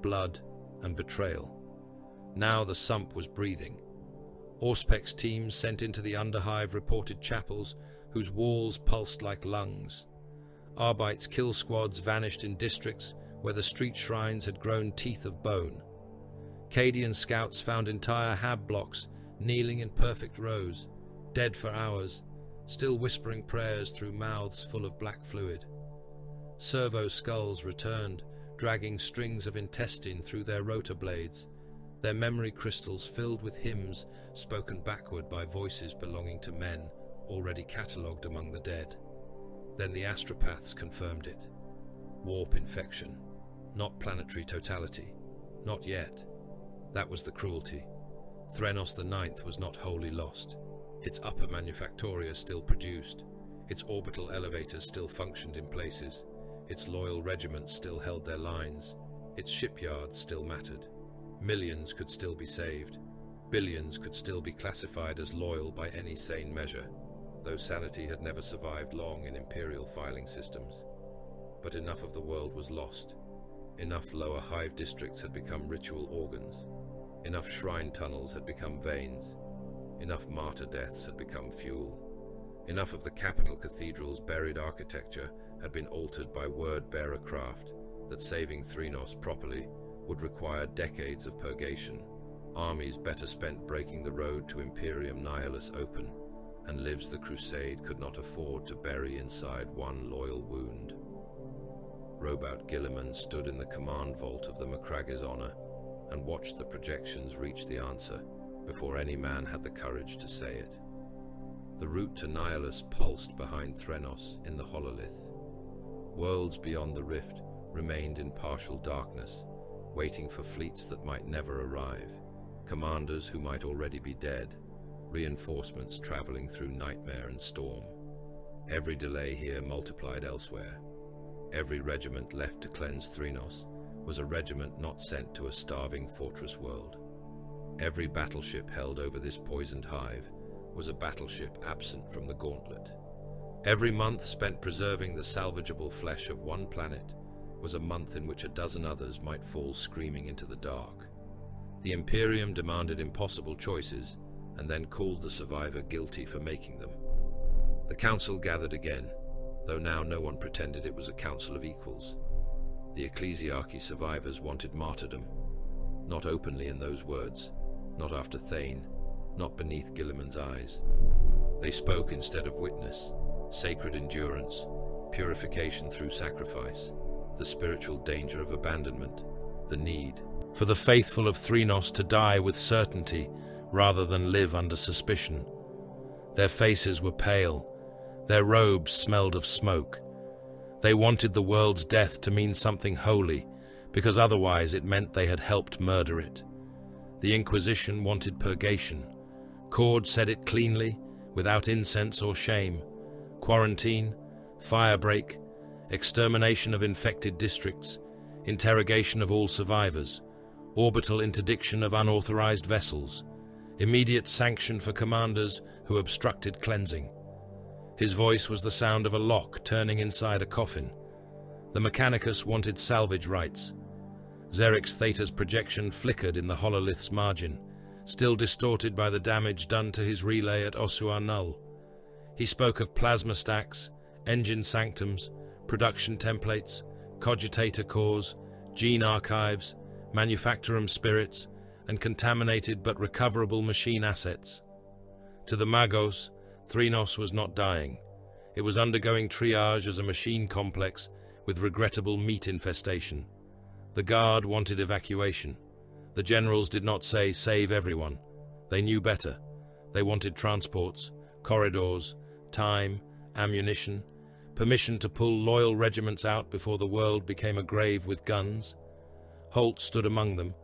blood, and betrayal. Now the sump was breathing. Auspec's teams sent into the underhive reported chapels whose walls pulsed like lungs. Arbite's kill squads vanished in districts where the street shrines had grown teeth of bone. Cadian scouts found entire hab blocks kneeling in perfect rows, dead for hours, still whispering prayers through mouths full of black fluid. Servo skulls returned, dragging strings of intestine through their rotor blades, their memory crystals filled with hymns spoken backward by voices belonging to men already catalogued among the dead. Then the astropaths confirmed it. Warp infection, not planetary totality. Not yet. That was the cruelty. Threnos the Ninth was not wholly lost. Its upper manufactoria still produced. Its orbital elevators still functioned in places. Its loyal regiments still held their lines. Its shipyards still mattered. Millions could still be saved. Billions could still be classified as loyal by any sane measure, though sanity had never survived long in Imperial filing systems. But enough of the world was lost. Enough lower hive districts had become ritual organs. Enough shrine tunnels had become veins. Enough martyr deaths had become fuel. Enough of the capital cathedral's buried architecture had been altered by word-bearer craft that saving Threnos properly would require decades of purgation, armies better spent breaking the road to Imperium Nihilus open, and lives the crusade could not afford to bury inside one loyal wound. Robout Guilliman stood in the command vault of the Macragge's honor and watched the projections reach the answer before any man had the courage to say it. The route to Nihilus pulsed behind Threnos in the hololith. Worlds beyond the rift remained in partial darkness, waiting for fleets that might never arrive, commanders who might already be dead, reinforcements traveling through nightmare and storm. Every delay here multiplied elsewhere. Every regiment left to cleanse Threnos was a regiment not sent to a starving fortress world. Every battleship held over this poisoned hive was a battleship absent from the gauntlet. Every month spent preserving the salvageable flesh of one planet was a month in which a dozen others might fall screaming into the dark. The Imperium demanded impossible choices and then called the survivor guilty for making them. The council gathered again, though now no one pretended it was a council of equals. The ecclesiarchy survivors wanted martyrdom, not openly in those words, not after Thane, not beneath Guilliman's eyes. They spoke instead of witness, sacred endurance, purification through sacrifice, the spiritual danger of abandonment, the need for the faithful of Threnos to die with certainty rather than live under suspicion. Their faces were pale, their robes smelled of smoke. They wanted the world's death to mean something holy, because otherwise it meant they had helped murder it. The Inquisition wanted purgation. Cord said it cleanly, without incense or shame. Quarantine, firebreak, extermination of infected districts, interrogation of all survivors, orbital interdiction of unauthorized vessels, immediate sanction for commanders who obstructed cleansing. His voice was the sound of a lock turning inside a coffin. The Mechanicus wanted salvage rights. Xerix Theta's projection flickered in the hololith's margin, still distorted by the damage done to his relay at Osua Null. He spoke of plasma stacks, engine sanctums, production templates, cogitator cores, gene archives, manufactorum spirits, and contaminated but recoverable machine assets. To the Magos, Threnos was not dying. It was undergoing triage as a machine complex with regrettable meat infestation. The Guard wanted evacuation. The generals did not say, "Save everyone." They knew better. They wanted transports, corridors, time, ammunition, permission to pull loyal regiments out before the world became a grave with guns. Holt stood among them,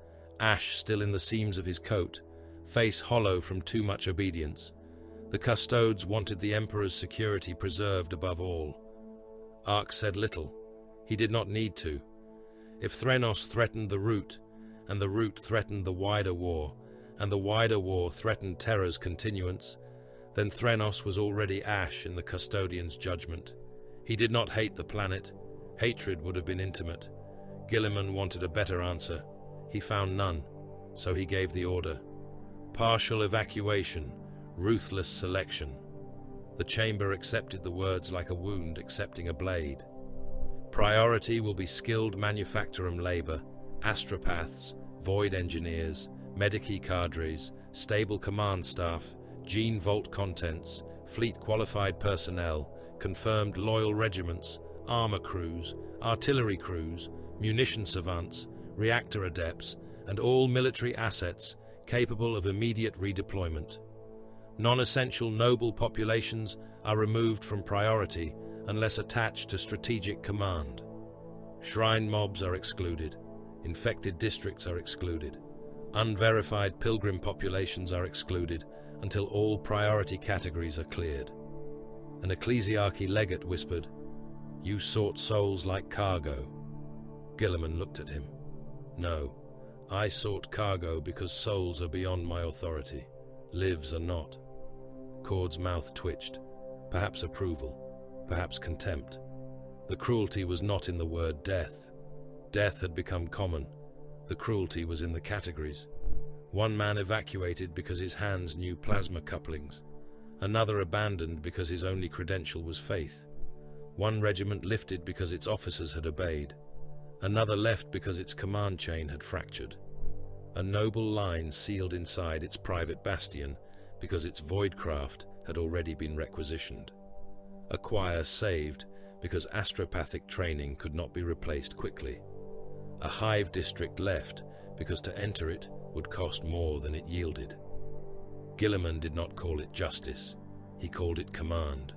ash still in the seams of his coat, face hollow from too much obedience. The custodes wanted the Emperor's security preserved above all. Ark said little. He did not need to. If Threnos threatened the root, and the root threatened the wider war, and the wider war threatened Terra's continuance, then Threnos was already ash in the custodian's judgment. He did not hate the planet. Hatred would have been intimate. Guilliman wanted a better answer. He found none, so he gave the order. Partial evacuation, ruthless selection. The chamber accepted the words like a wound accepting a blade. Priority will be skilled manufactorum labor, astropaths, void engineers, medici cadres, stable command staff, gene vault contents, fleet qualified personnel, confirmed loyal regiments, armor crews, artillery crews, munition savants, reactor adepts, and all military assets capable of immediate redeployment. Non-essential noble populations are removed from priority unless attached to strategic command. Shrine mobs are excluded. Infected districts are excluded. Unverified pilgrim populations are excluded until all priority categories are cleared. An ecclesiarchy legate whispered, "You sought souls like cargo." Guilliman looked at him. "No, I sought cargo because souls are beyond my authority. Lives are not." Cord's mouth twitched, perhaps approval, perhaps contempt. The cruelty was not in the word death. Death had become common. The cruelty was in the categories. One man evacuated because his hands knew plasma couplings. Another abandoned because his only credential was faith. One regiment lifted because its officers had obeyed. Another left because its command chain had fractured. A noble line sealed inside its private bastion because its voidcraft had already been requisitioned. A choir saved because astropathic training could not be replaced quickly. A hive district left because to enter it would cost more than it yielded. Guilliman did not call it justice, he called it command.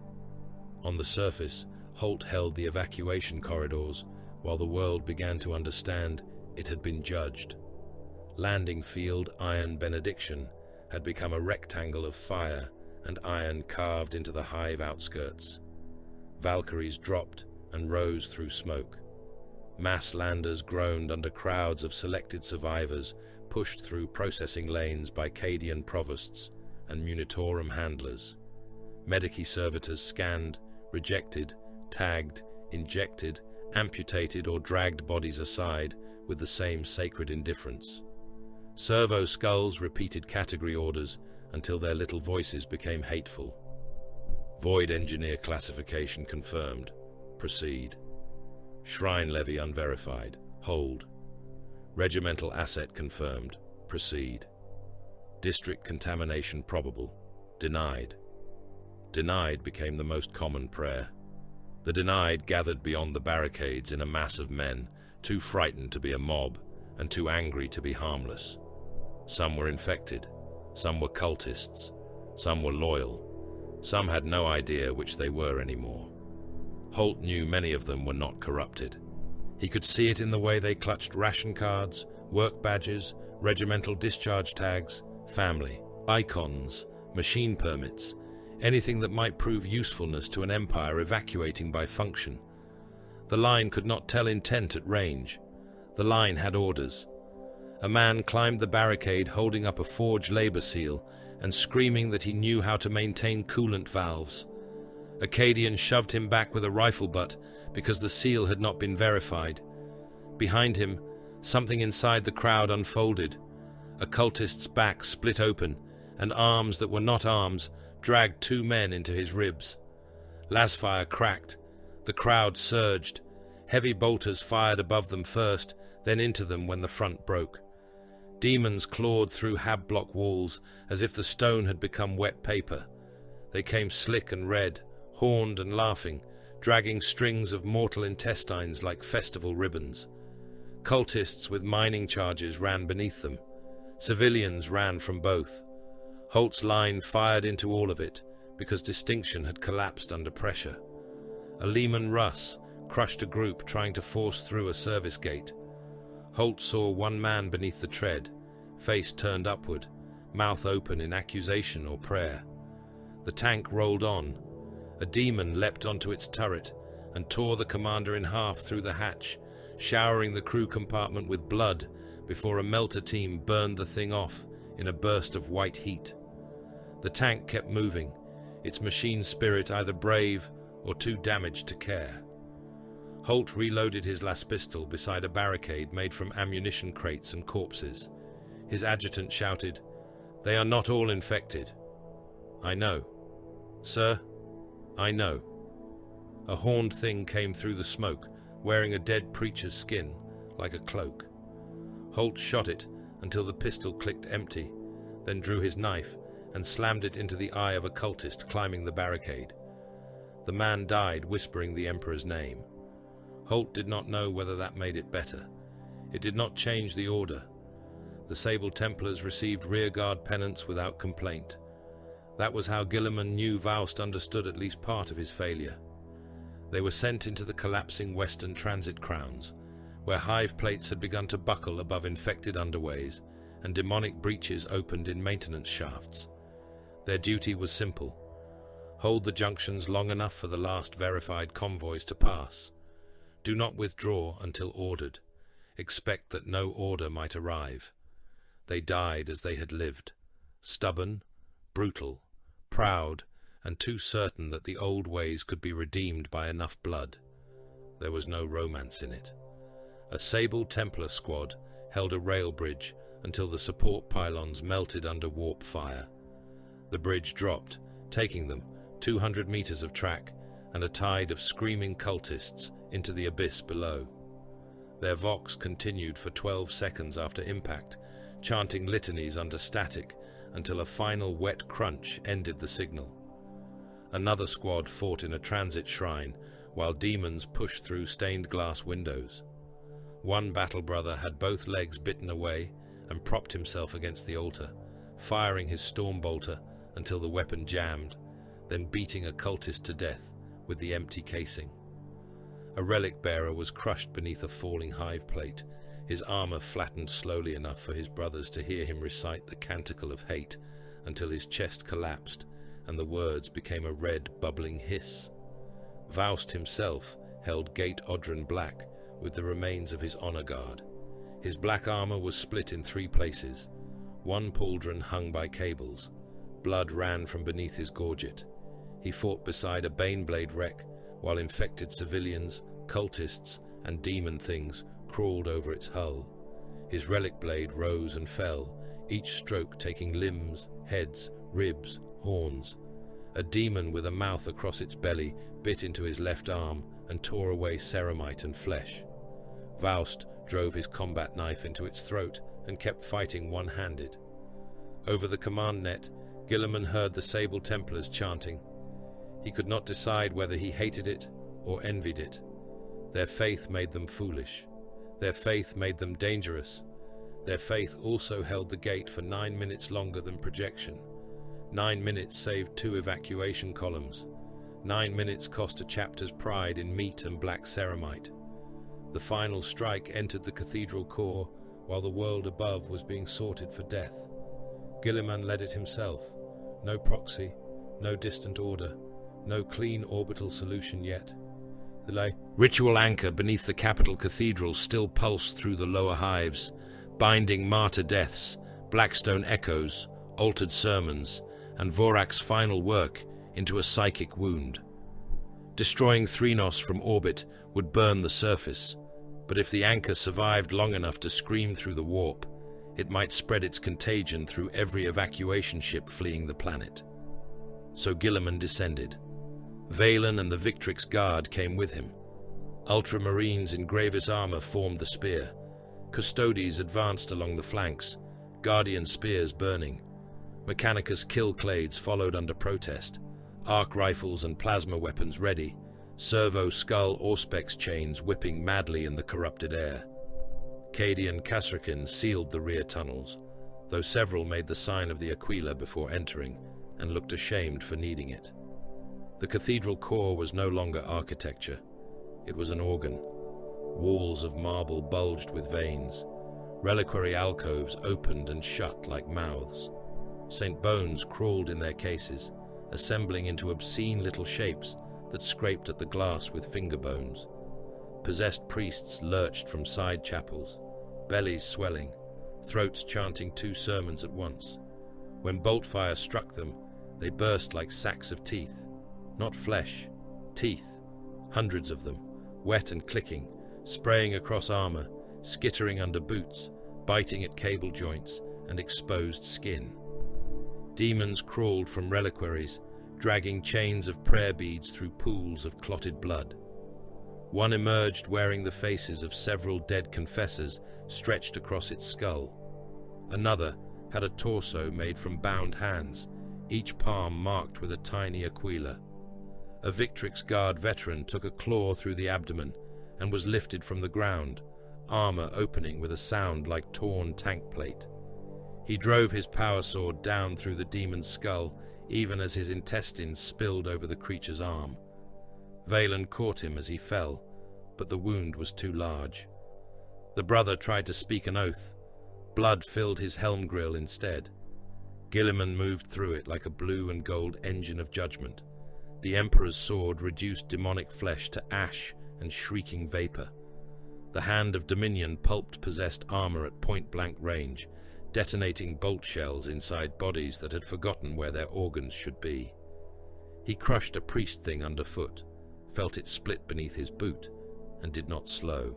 On the surface, Holt held the evacuation corridors while the world began to understand it had been judged. Landing field Iron Benediction had become a rectangle of fire and iron carved into the hive outskirts. Valkyries dropped and rose through smoke. Mass landers groaned under crowds of selected survivors pushed through processing lanes by Cadian provosts and munitorum handlers. Medici servitors scanned, rejected, tagged, injected, amputated or dragged bodies aside with the same sacred indifference. Servo skulls repeated category orders until their little voices became hateful. Void engineer classification confirmed. Proceed. Shrine levy unverified. Hold. Regimental asset confirmed. Proceed. District contamination probable. Denied. Denied became the most common prayer. The denied gathered beyond the barricades in a mass of men, too frightened to be a mob and too angry to be harmless. Some were infected, some were cultists, some were loyal, some had no idea which they were anymore. Holt knew many of them were not corrupted. He could see it in the way they clutched ration cards, work badges, regimental discharge tags, family, icons, machine permits, anything that might prove usefulness to an empire evacuating by function. The line could not tell intent at range. The line had orders. A man climbed the barricade holding up a forged labor seal and screaming that he knew how to maintain coolant valves. Acadian shoved him back with a rifle butt because the seal had not been verified. Behind him, something inside the crowd unfolded. A cultist's back split open, and arms that were not arms dragged two men into his ribs. Lasfire cracked. The crowd surged. Heavy bolters fired above them first, then into them when the front broke. Demons clawed through hab-block walls as if the stone had become wet paper. They came slick and red, horned and laughing, dragging strings of mortal intestines like festival ribbons. Cultists with mining charges ran beneath them. Civilians ran from both. Holt's line fired into all of it, because distinction had collapsed under pressure. A Lehman Russ crushed a group trying to force through a service gate. Holt saw one man beneath the tread, face turned upward, mouth open in accusation or prayer. The tank rolled on. A demon leapt onto its turret and tore the commander in half through the hatch, showering the crew compartment with blood before a melter team burned the thing off in a burst of white heat. The tank kept moving, its machine spirit either brave or too damaged to care. Holt reloaded his las pistol beside a barricade made from ammunition crates and corpses. His adjutant shouted, "They are not all infected." "I know. Sir, I know." A horned thing came through the smoke, wearing a dead preacher's skin, like a cloak. Holt shot it until the pistol clicked empty, then drew his knife and slammed it into the eye of a cultist climbing the barricade. The man died whispering the Emperor's name. Holt did not know whether that made it better. It did not change the order. The Sable Templars received rearguard penance without complaint. That was how Guilliman knew Faust understood at least part of his failure. They were sent into the collapsing western transit crowns, where hive plates had begun to buckle above infected underways, and demonic breaches opened in maintenance shafts. Their duty was simple: hold the junctions long enough for the last verified convoys to pass. Do not withdraw until ordered. Expect that no order might arrive. They died as they had lived, stubborn, brutal, proud, and too certain that the old ways could be redeemed by enough blood. There was no romance in it. A Sable Templar squad held a rail bridge until the support pylons melted under warp fire. The bridge dropped, taking them 200 meters of track and a tide of screaming cultists into the abyss below. Their vox continued for 12 seconds after impact, chanting litanies under static until a final wet crunch ended the signal. Another squad fought in a transit shrine while demons pushed through stained glass windows. One battle brother had both legs bitten away and propped himself against the altar, firing his storm bolter until the weapon jammed, then beating a cultist to death with the empty casing. A relic bearer was crushed beneath a falling hive plate, his armor flattened slowly enough for his brothers to hear him recite the canticle of hate until his chest collapsed and the words became a red, bubbling hiss. Faust himself held Gate Odrin Black with the remains of his honor guard. His black armor was split in 3 places. One pauldron hung by cables. Blood ran from beneath his gorget. He fought beside a Baneblade wreck, while infected civilians, cultists, and demon things crawled over its hull. His relic blade rose and fell, each stroke taking limbs, heads, ribs, horns. A demon with a mouth across its belly bit into his left arm and tore away ceramite and flesh. Faust drove his combat knife into its throat and kept fighting one-handed. Over the command net, Guilliman heard the Sable Templars chanting. He could not decide whether he hated it or envied it. Their faith made them foolish. Their faith made them dangerous. Their faith also held the gate for 9 minutes longer than projection. 9 minutes saved 2 evacuation columns. 9 minutes cost a chapter's pride in meat and black ceramite. The final strike entered the cathedral core while the world above was being sorted for death. Guilliman led it himself. No proxy, no distant order, no clean orbital solution yet. The ritual anchor beneath the capital cathedral still pulsed through the lower hives, binding martyr deaths, Blackstone echoes, altered sermons, and Vorak's final work into a psychic wound. Destroying Threnos from orbit would burn the surface, but if the anchor survived long enough to scream through the warp, it might spread its contagion through every evacuation ship fleeing the planet. So Guilliman descended. Valen and the Victrix Guard came with him. Ultramarines in Gravis armor formed the spear. Custodes advanced along the flanks, Guardian spears burning. Mechanicus killclades followed under protest, arc rifles and plasma weapons ready, servo skull auspex chains whipping madly in the corrupted air. Cadian Kasrkin sealed the rear tunnels, though several made the sign of the Aquila before entering and looked ashamed for needing it. The cathedral core was no longer architecture. It was an organ. Walls of marble bulged with veins. Reliquary alcoves opened and shut like mouths. St. Bones crawled in their cases, assembling into obscene little shapes that scraped at the glass with finger bones. Possessed priests lurched from side chapels, bellies swelling, throats chanting 2 sermons at once. When bolt fire struck them, they burst like sacks of teeth. Not flesh, teeth, hundreds of them, wet and clicking, spraying across armor, skittering under boots, biting at cable joints and exposed skin. Demons crawled from reliquaries, dragging chains of prayer beads through pools of clotted blood. One emerged wearing the faces of several dead confessors stretched across its skull. Another had a torso made from bound hands, each palm marked with a tiny aquila. A Victrix Guard veteran took a claw through the abdomen and was lifted from the ground, armor opening with a sound like torn tank plate. He drove his power sword down through the demon's skull, even as his intestines spilled over the creature's arm. Valen caught him as he fell, but the wound was too large. The brother tried to speak an oath. Blood filled his helm grill instead. Guilliman moved through it like a blue and gold engine of judgment. The Emperor's sword reduced demonic flesh to ash and shrieking vapor. The hand of Dominion pulped possessed armor at point-blank range, detonating bolt shells inside bodies that had forgotten where their organs should be. He crushed a priest thing underfoot, felt it split beneath his boot, and did not slow.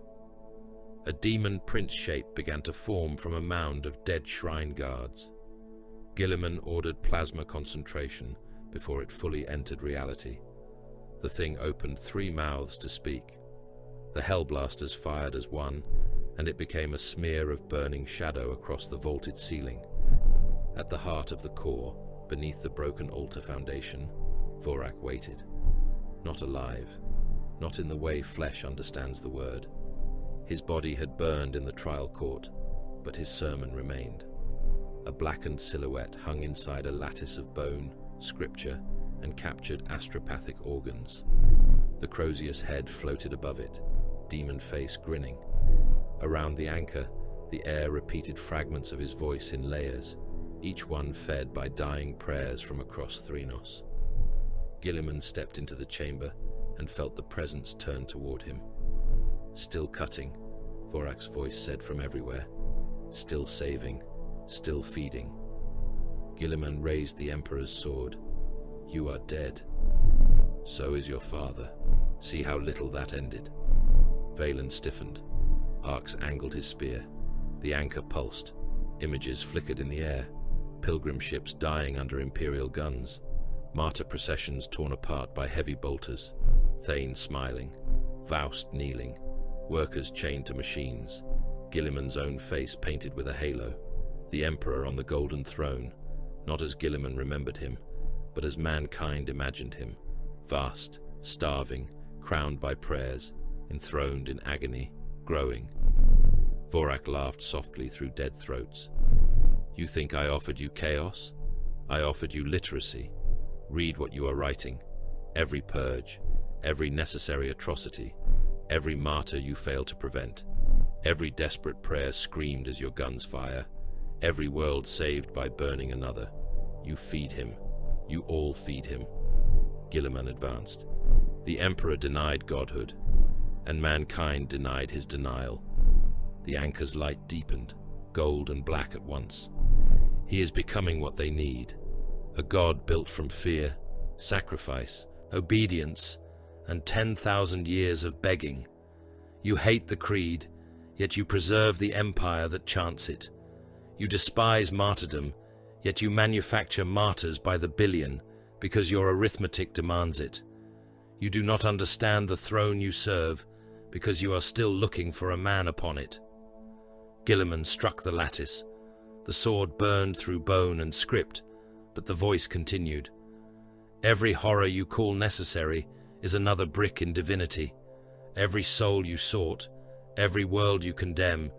A demon prince shape began to form from a mound of dead shrine guards. Guilliman ordered plasma concentration before it fully entered reality. The thing opened 3 mouths to speak. The Hellblasters fired as one, and it became a smear of burning shadow across the vaulted ceiling. At the heart of the core, beneath the broken altar foundation, Vorak waited. Not alive, not in the way flesh understands the word. His body had burned in the trial court, but his sermon remained. A blackened silhouette hung inside a lattice of bone, scripture, and captured astropathic organs. The Crozius head floated above it, demon face grinning. Around the anchor, the air repeated fragments of his voice in layers, each one fed by dying prayers from across Threnos. Guilliman stepped into the chamber and felt the presence turn toward him. Still cutting, Vorak's voice said from everywhere. Still saving, still feeding. Guilliman raised the Emperor's sword. You are dead. So is your father. See how little that ended. Valen stiffened. Arx angled his spear. The anchor pulsed. Images flickered in the air. Pilgrim ships dying under Imperial guns. Martyr processions torn apart by heavy bolters. Thane smiling. Faust kneeling. Workers chained to machines. Guilliman's own face painted with a halo. The Emperor on the golden throne, not as Guilliman remembered him, but as mankind imagined him. Vast, starving, crowned by prayers, enthroned in agony, growing. Vorak laughed softly through dead throats. You think I offered you chaos? I offered you literacy. Read what you are writing. Every purge, every necessary atrocity, every martyr you fail to prevent. Every desperate prayer screamed as your guns fire. Every world saved by burning another. You feed him. You all feed him. Guilliman advanced. The Emperor denied godhood, and mankind denied his denial. The anchor's light deepened, gold and black at once. He is becoming what they need. A god built from fear, sacrifice, obedience, and 10,000 years of begging. You hate the creed, yet you preserve the empire that chants it. You despise martyrdom, yet you manufacture martyrs by the billion because your arithmetic demands it. You do not understand the throne you serve because you are still looking for a man upon it. Guilliman struck the lattice. The sword burned through bone and script, but the voice continued. Every horror you call necessary is another brick in divinity. Every soul you sought, every world you condemn,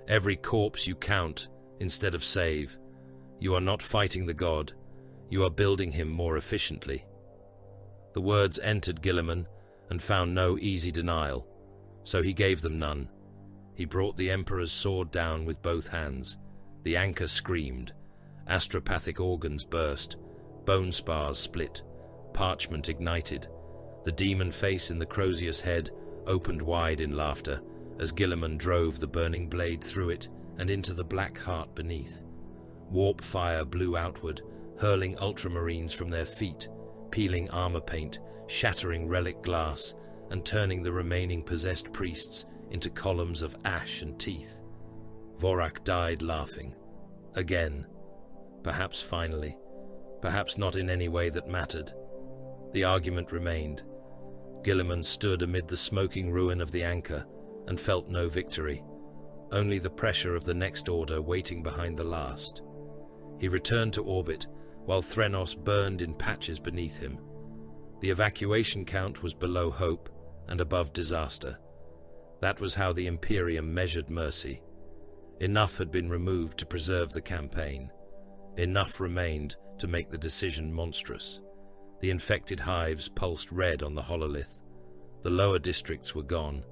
every corpse you count instead of save. You are not fighting the god, you are building him more efficiently. The words entered Guilliman and found no easy denial, so he gave them none. He brought the Emperor's sword down with both hands. The anchor screamed. Astropathic organs burst. Bone spars split. Parchment ignited. The demon face in the Crozius head opened wide in laughter as Guilliman drove the burning blade through it and into the black heart beneath. Warp fire blew outward, hurling ultramarines from their feet, peeling armor paint, shattering relic glass, and turning the remaining possessed priests into columns of ash and teeth. Vorak died laughing. Again. Perhaps finally. Perhaps not in any way that mattered. The argument remained. Guilliman stood amid the smoking ruin of the anchor and felt no victory, only the pressure of the next order waiting behind the last. He returned to orbit while Threnos burned in patches beneath him. The evacuation count was below hope and above disaster. That was how the Imperium measured mercy. Enough had been removed to preserve the campaign. Enough remained to make the decision monstrous. The infected hives pulsed red on the hololith. The lower districts were gone.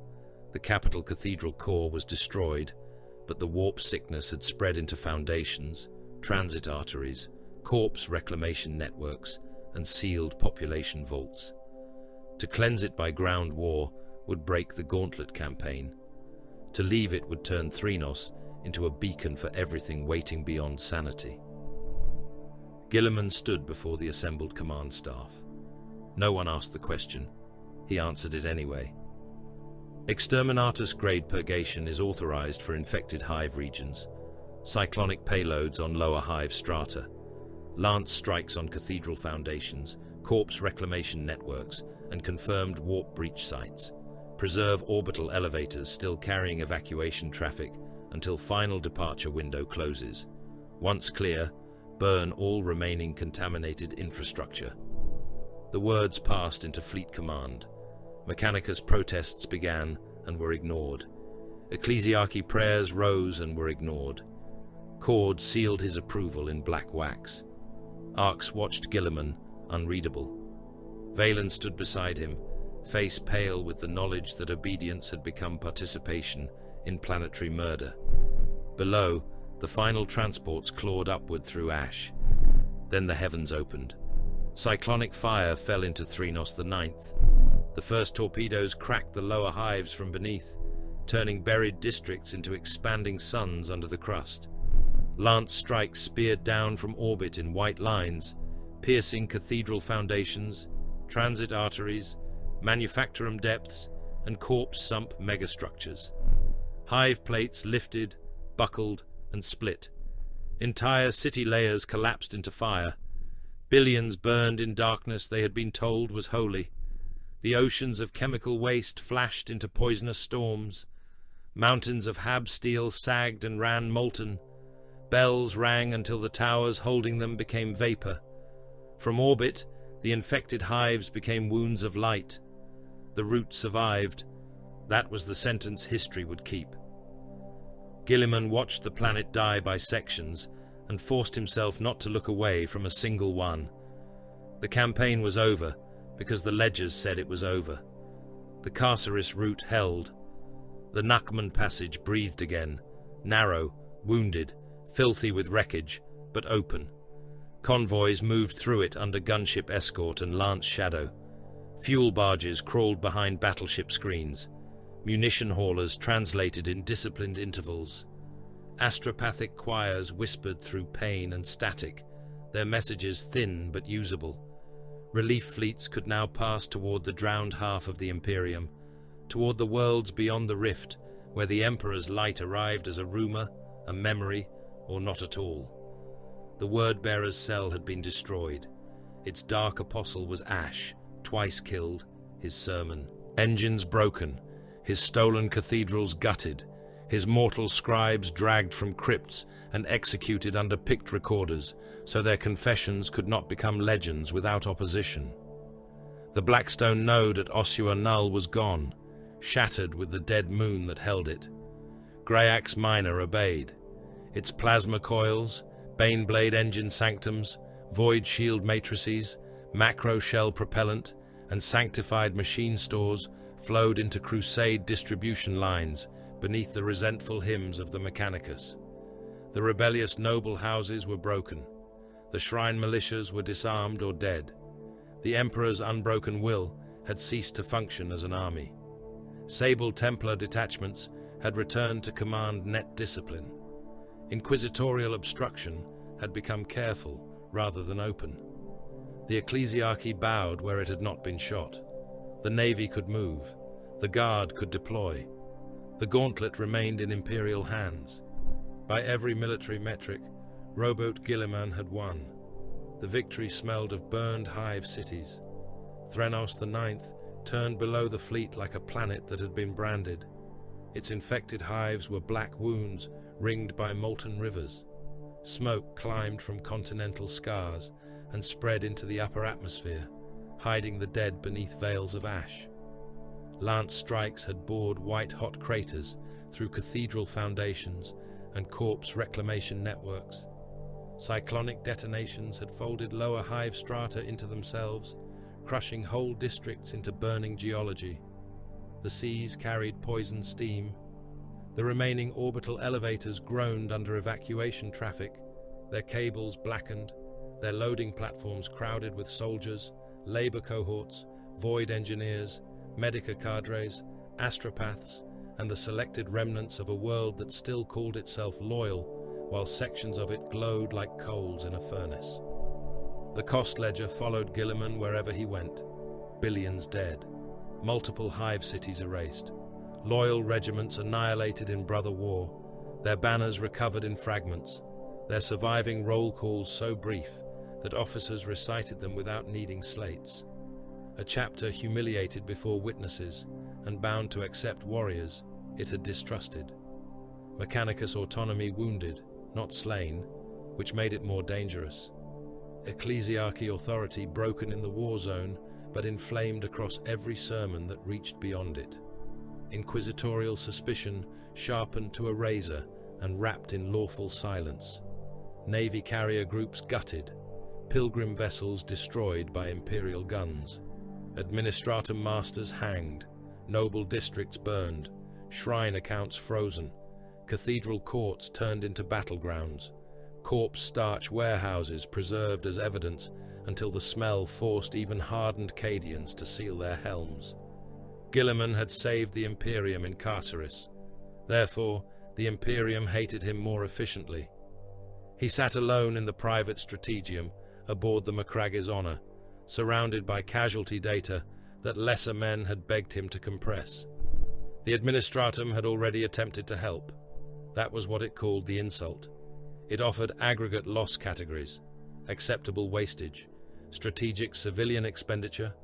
The capital cathedral core was destroyed, but the warp sickness had spread into foundations, transit arteries, corpse reclamation networks, and sealed population vaults. To cleanse it by ground war would break the Gauntlet campaign. To leave it would turn Threnos into a beacon for everything waiting beyond sanity. Guilliman stood before the assembled command staff. No one asked the question. He answered it anyway. Exterminatus-grade purgation is authorized for infected hive regions, cyclonic payloads on lower hive strata, lance strikes on cathedral foundations, corpse reclamation networks, and confirmed warp breach sites. Preserve orbital elevators still carrying evacuation traffic until final departure window closes. Once clear, burn all remaining contaminated infrastructure. The words passed into Fleet Command. Mechanicus protests began and were ignored. Ecclesiarchy prayers rose and were ignored. Cord sealed his approval in black wax. Arx watched Guilliman, unreadable. Valen stood beside him, face pale with the knowledge that obedience had become participation in planetary murder. Below, the final transports clawed upward through ash. Then the heavens opened. Cyclonic fire fell into Threnos the Ninth. The first torpedoes cracked the lower hives from beneath, turning buried districts into expanding suns under the crust. Lance strikes speared down from orbit in white lines, piercing cathedral foundations, transit arteries, manufactorum depths, and corpse sump megastructures. Hive plates lifted, buckled, and split. Entire city layers collapsed into fire. Billions burned in darkness they had been told was holy. The oceans of chemical waste flashed into poisonous storms. Mountains of Hab steel sagged and ran molten. Bells rang until the towers holding them became vapor. From orbit, the infected hives became wounds of light. The root survived. That was the sentence history would keep. Guilliman watched the planet die by sections and forced himself not to look away from a single one. The campaign was over because the ledgers said it was over. The Carcerus route held. The Nachman passage breathed again, narrow, wounded, filthy with wreckage, but open. Convoys moved through it under gunship escort and lance shadow. Fuel barges crawled behind battleship screens. Munition haulers translated in disciplined intervals. Astropathic choirs whispered through pain and static, their messages thin but usable. Relief fleets could now pass toward the drowned half of the Imperium, toward the worlds beyond the rift, where the Emperor's light arrived as a rumor, a memory, or not at all. The Word-bearer's cell had been destroyed. Its dark apostle was ash, twice killed, his sermon. Engines broken, his stolen cathedrals gutted, his mortal scribes dragged from crypts and executed under picked recorders, so their confessions could not become legends without opposition. The Blackstone node at Ossua Null was gone, shattered with the dead moon that held it. Grayax Minor obeyed. Its plasma coils, Baneblade engine sanctums, void shield matrices, macro shell propellant, and sanctified machine stores flowed into crusade distribution lines beneath the resentful hymns of the Mechanicus. The rebellious noble houses were broken. The shrine militias were disarmed or dead. The Emperor's unbroken will had ceased to function as an army. Sable Templar detachments had returned to command net discipline. Inquisitorial obstruction had become careful rather than open. The ecclesiarchy bowed where it had not been shot. The navy could move. The guard could deploy. The gauntlet remained in Imperial hands. By every military metric, rowboat Guilliman had won. The victory smelled of burned hive cities. Threnos IX turned below the fleet like a planet that had been branded. Its infected hives were black wounds ringed by molten rivers. Smoke climbed from continental scars and spread into the upper atmosphere, hiding the dead beneath veils of ash. Lance strikes had bored white-hot craters through cathedral foundations and corpse reclamation networks. Cyclonic detonations had folded lower hive strata into themselves, crushing whole districts into burning geology. The seas carried poison steam. The remaining orbital elevators groaned under evacuation traffic, their cables blackened, their loading platforms crowded with soldiers, labor cohorts, void engineers, medica cadres, astropaths, and the selected remnants of a world that still called itself loyal, while sections of it glowed like coals in a furnace. The cost ledger followed Guilliman wherever he went. Billions dead. Multiple hive cities erased. Loyal regiments annihilated in brother war. Their banners recovered in fragments. Their surviving roll calls so brief that officers recited them without needing slates. A chapter humiliated before witnesses and bound to accept warriors it had distrusted. Mechanicus autonomy wounded, not slain, which made it more dangerous. Ecclesiarchy authority broken in the war zone, but inflamed across every sermon that reached beyond it. Inquisitorial suspicion sharpened to a razor and wrapped in lawful silence. Navy carrier groups gutted, pilgrim vessels destroyed by Imperial guns. Administratum masters hanged, noble districts burned, shrine accounts frozen, cathedral courts turned into battlegrounds, corpse starch warehouses preserved as evidence until the smell forced even hardened Cadians to seal their helms. Guilliman had saved the Imperium in Carcerus. Therefore, the Imperium hated him more efficiently. He sat alone in the private strategium, aboard the Macrage's Honor, surrounded by casualty data that lesser men had begged him to compress. The Administratum had already attempted to help. That was what it called the insult. It offered aggregate loss categories, acceptable wastage, strategic civilian expenditure,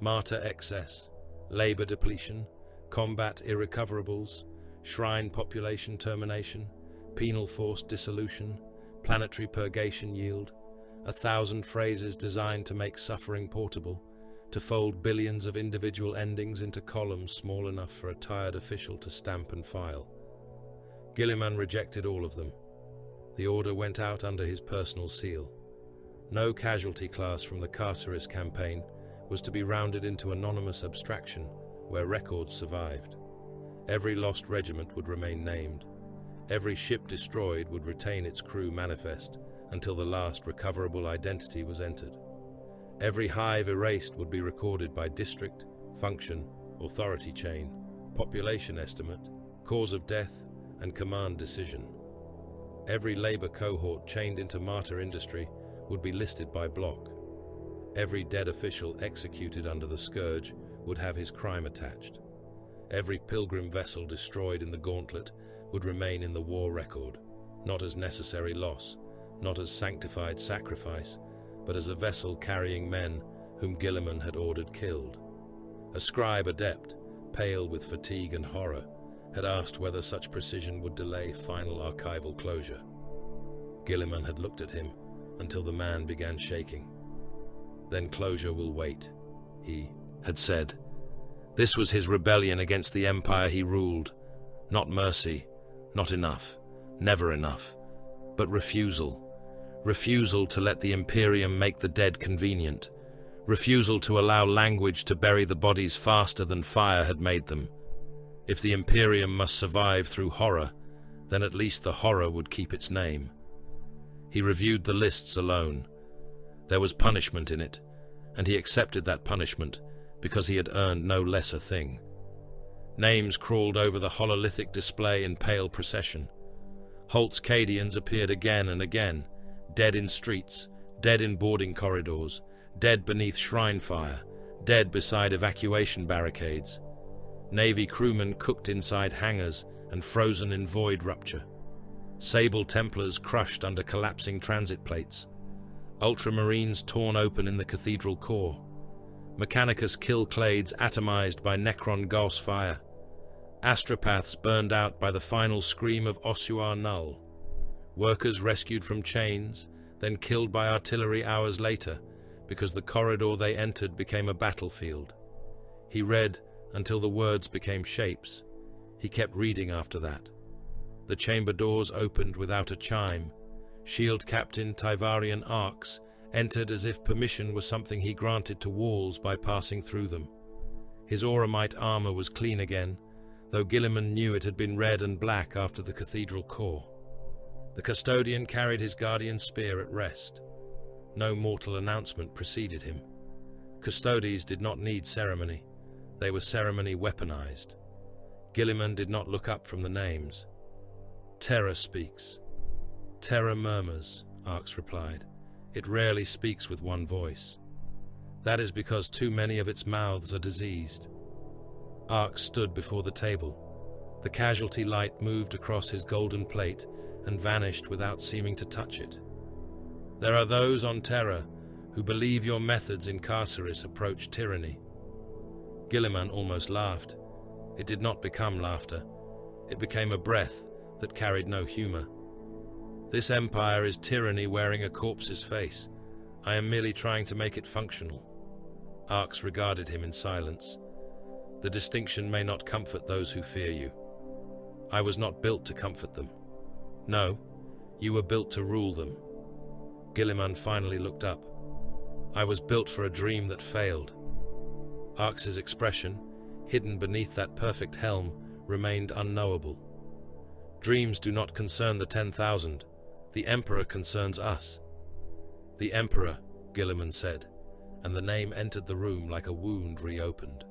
martyr excess, labor depletion, combat irrecoverables, shrine population termination, penal force dissolution, planetary purgation yield, 1,000 phrases designed to make suffering portable, to fold billions of individual endings into columns small enough for a tired official to stamp and file. Guilliman rejected all of them. The order went out under his personal seal. No casualty class from the Carcerus campaign was to be rounded into anonymous abstraction where records survived. Every lost regiment would remain named. Every ship destroyed would retain its crew manifest until the last recoverable identity was entered. Every hive erased would be recorded by district, function, authority chain, population estimate, cause of death, and command decision. Every labor cohort chained into martyr industry would be listed by block. Every dead official executed under the scourge would have his crime attached. Every pilgrim vessel destroyed in the gauntlet would remain in the war record, not as necessary loss, not as sanctified sacrifice, but as a vessel carrying men whom Guilliman had ordered killed. A scribe adept, pale with fatigue and horror, had asked whether such precision would delay final archival closure. Guilliman had looked at him until the man began shaking. "Then closure will wait," he had said. This was his rebellion against the empire he ruled. Not mercy, not enough, never enough, but refusal. Refusal to let the Imperium make the dead convenient. Refusal to allow language to bury the bodies faster than fire had made them. If the Imperium must survive through horror, then at least the horror would keep its name. He reviewed the lists alone. There was punishment in it, and he accepted that punishment because he had earned no lesser thing. Names crawled over the hololithic display in pale procession. Holt's Cadians appeared again and again, dead in streets, dead in boarding corridors, dead beneath shrine fire, dead beside evacuation barricades. Navy crewmen cooked inside hangars and frozen in void rupture. Sable Templars crushed under collapsing transit plates. Ultramarines torn open in the cathedral core. Mechanicus killclades atomized by Necron Gauss fire. Astropaths burned out by the final scream of Ossuar Null. Workers rescued from chains, then killed by artillery hours later, because the corridor they entered became a battlefield. He read until the words became shapes. He kept reading after that. The chamber doors opened without a chime. Shield Captain Tivarian Arx entered as if permission was something he granted to walls by passing through them. His auramite armor was clean again, though Guilliman knew it had been red and black after the cathedral core. The custodian carried his guardian spear at rest. No mortal announcement preceded him. Custodes did not need ceremony. They were ceremony weaponized. Guilliman did not look up from the names. "Terror speaks." "Terror murmurs," Arx replied. "It rarely speaks with one voice. That is because too many of its mouths are diseased." Arx stood before the table. The casualty light moved across his golden plate and vanished without seeming to touch it. "There are those on Terra who believe your methods in Carcerus approach tyranny." Guilliman almost laughed. It did not become laughter. It became a breath that carried no humor. "This empire is tyranny wearing a corpse's face. I am merely trying to make it functional." Arx regarded him in silence. "The distinction may not comfort those who fear you. I was not built to comfort them. No, you were built to rule them." Guilliman finally looked up. "I was built for a dream that failed." Arx's expression, hidden beneath that perfect helm, remained unknowable. "Dreams do not concern the 10,000. The Emperor concerns us." "The Emperor," Guilliman said, and the name entered the room like a wound reopened.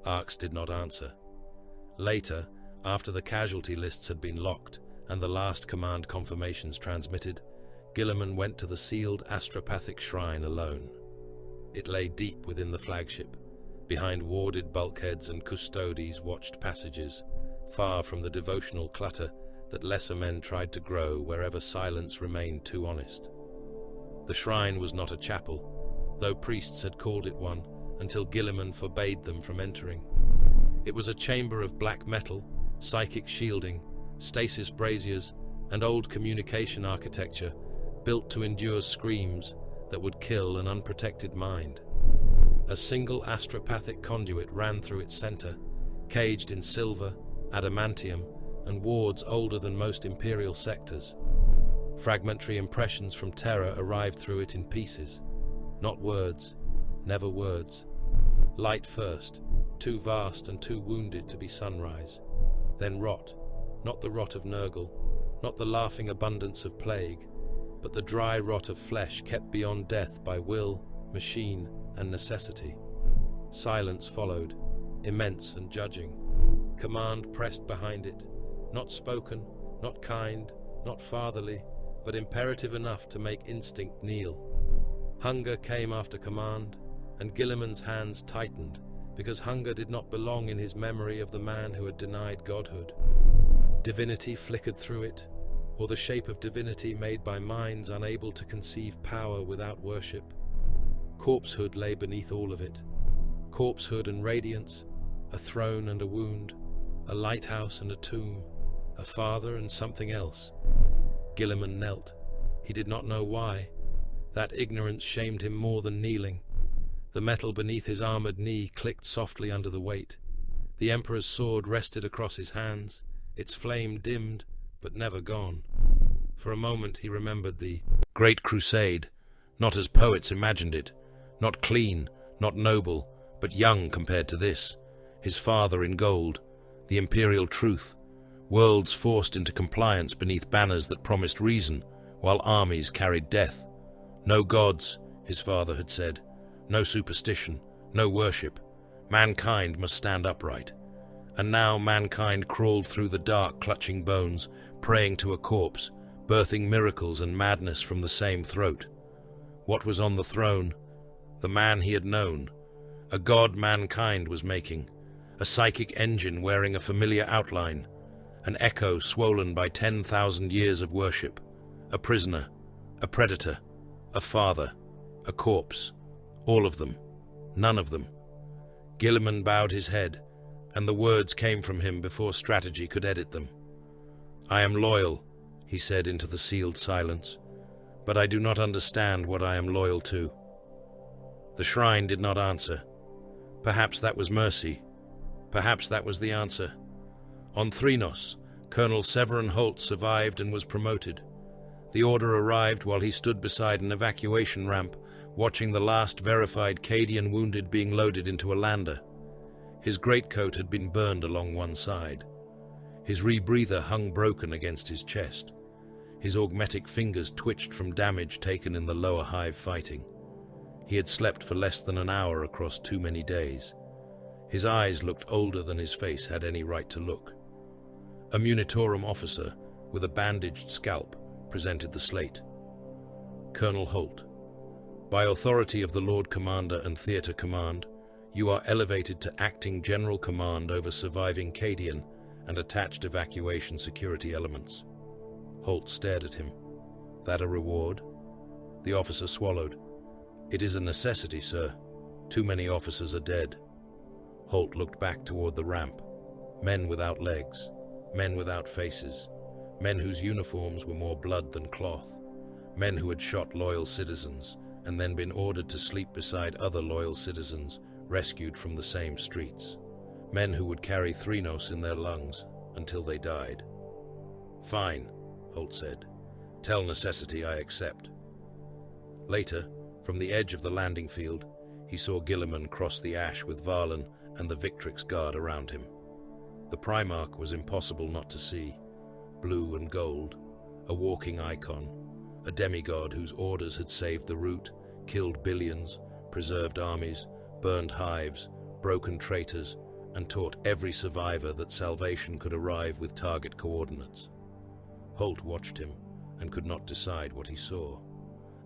Arx did not answer. Later, after the casualty lists had been locked and the last command confirmations transmitted, Guilliman went to the sealed astropathic shrine alone. It lay deep within the flagship, behind warded bulkheads and custodes watched passages, far from the devotional clutter that lesser men tried to grow wherever silence remained too honest. The shrine was not a chapel, though priests had called it one until Guilliman forbade them from entering. It was a chamber of black metal, psychic shielding, stasis braziers, and old communication architecture built to endure screams that would kill an unprotected mind. A single astropathic conduit ran through its center, caged in silver, adamantium, and wards older than most Imperial sectors. Fragmentary impressions from Terra arrived through it in pieces. Not words, never words. Light first, too vast and too wounded to be sunrise. Then rot, not the rot of Nurgle, not the laughing abundance of plague, but the dry rot of flesh kept beyond death by will, machine, and necessity. Silence followed, immense and judging. Command pressed behind it, not spoken, not kind, not fatherly, but imperative enough to make instinct kneel. Hunger came after command, and Guilliman's hands tightened, because hunger did not belong in his memory of the man who had denied godhood. Divinity flickered through it, or the shape of divinity made by minds unable to conceive power without worship. Corpsehood lay beneath all of it. Corpsehood and radiance, a throne and a wound, a lighthouse and a tomb, a father and something else. Guilliman knelt. He did not know why. That ignorance shamed him more than kneeling. The metal beneath his armored knee clicked softly under the weight. The Emperor's sword rested across his hands, its flame dimmed, but never gone. For a moment he remembered the Great Crusade, not as poets imagined it, not clean, not noble, but young compared to this. His father in gold, the Imperial truth, worlds forced into compliance beneath banners that promised reason, while armies carried death. No gods, his father had said, no superstition, no worship. Mankind must stand upright. And now mankind crawled through the dark, clutching bones, praying to a corpse, birthing miracles and madness from the same throat. What was on the throne? The man he had known. A god mankind was making. A psychic engine wearing a familiar outline. An echo swollen by 10,000 years of worship. A prisoner. A predator. A father. A corpse. All of them. None of them. Guilliman bowed his head, and the words came from him before strategy could edit them. "I am loyal," he said into the sealed silence, "but I do not understand what I am loyal to." The shrine did not answer. Perhaps that was mercy. Perhaps that was the answer. On Threnos, Colonel Severin Holt survived and was promoted. The order arrived while he stood beside an evacuation ramp, watching the last verified Cadian wounded being loaded into a lander. His greatcoat had been burned along one side. His rebreather hung broken against his chest. His augmetic fingers twitched from damage taken in the lower hive fighting. He had slept for less than an hour across too many days. His eyes looked older than his face had any right to look. A Munitorum officer with a bandaged scalp presented the slate. Colonel Holt, by authority of the Lord Commander and Theatre Command, you are elevated to acting General Command over surviving Cadian and attached evacuation security elements. Holt stared at him. That a reward? The officer swallowed. It is a necessity, sir. Too many officers are dead. Holt looked back toward the ramp. Men without legs, men without faces, men whose uniforms were more blood than cloth, men who had shot loyal citizens and then been ordered to sleep beside other loyal citizens rescued from the same streets, men who would carry Threnos in their lungs until they died. "Fine," Holt said. "Tell necessity I accept." Later, from the edge of the landing field, he saw Guilliman cross the ash with Varlan and the Victrix guard around him. The Primarch was impossible not to see. Blue and gold, a walking icon, a demigod whose orders had saved the root, killed billions, preserved armies, burned hives, broken traitors, and taught every survivor that salvation could arrive with target coordinates. Holt watched him, and could not decide what he saw.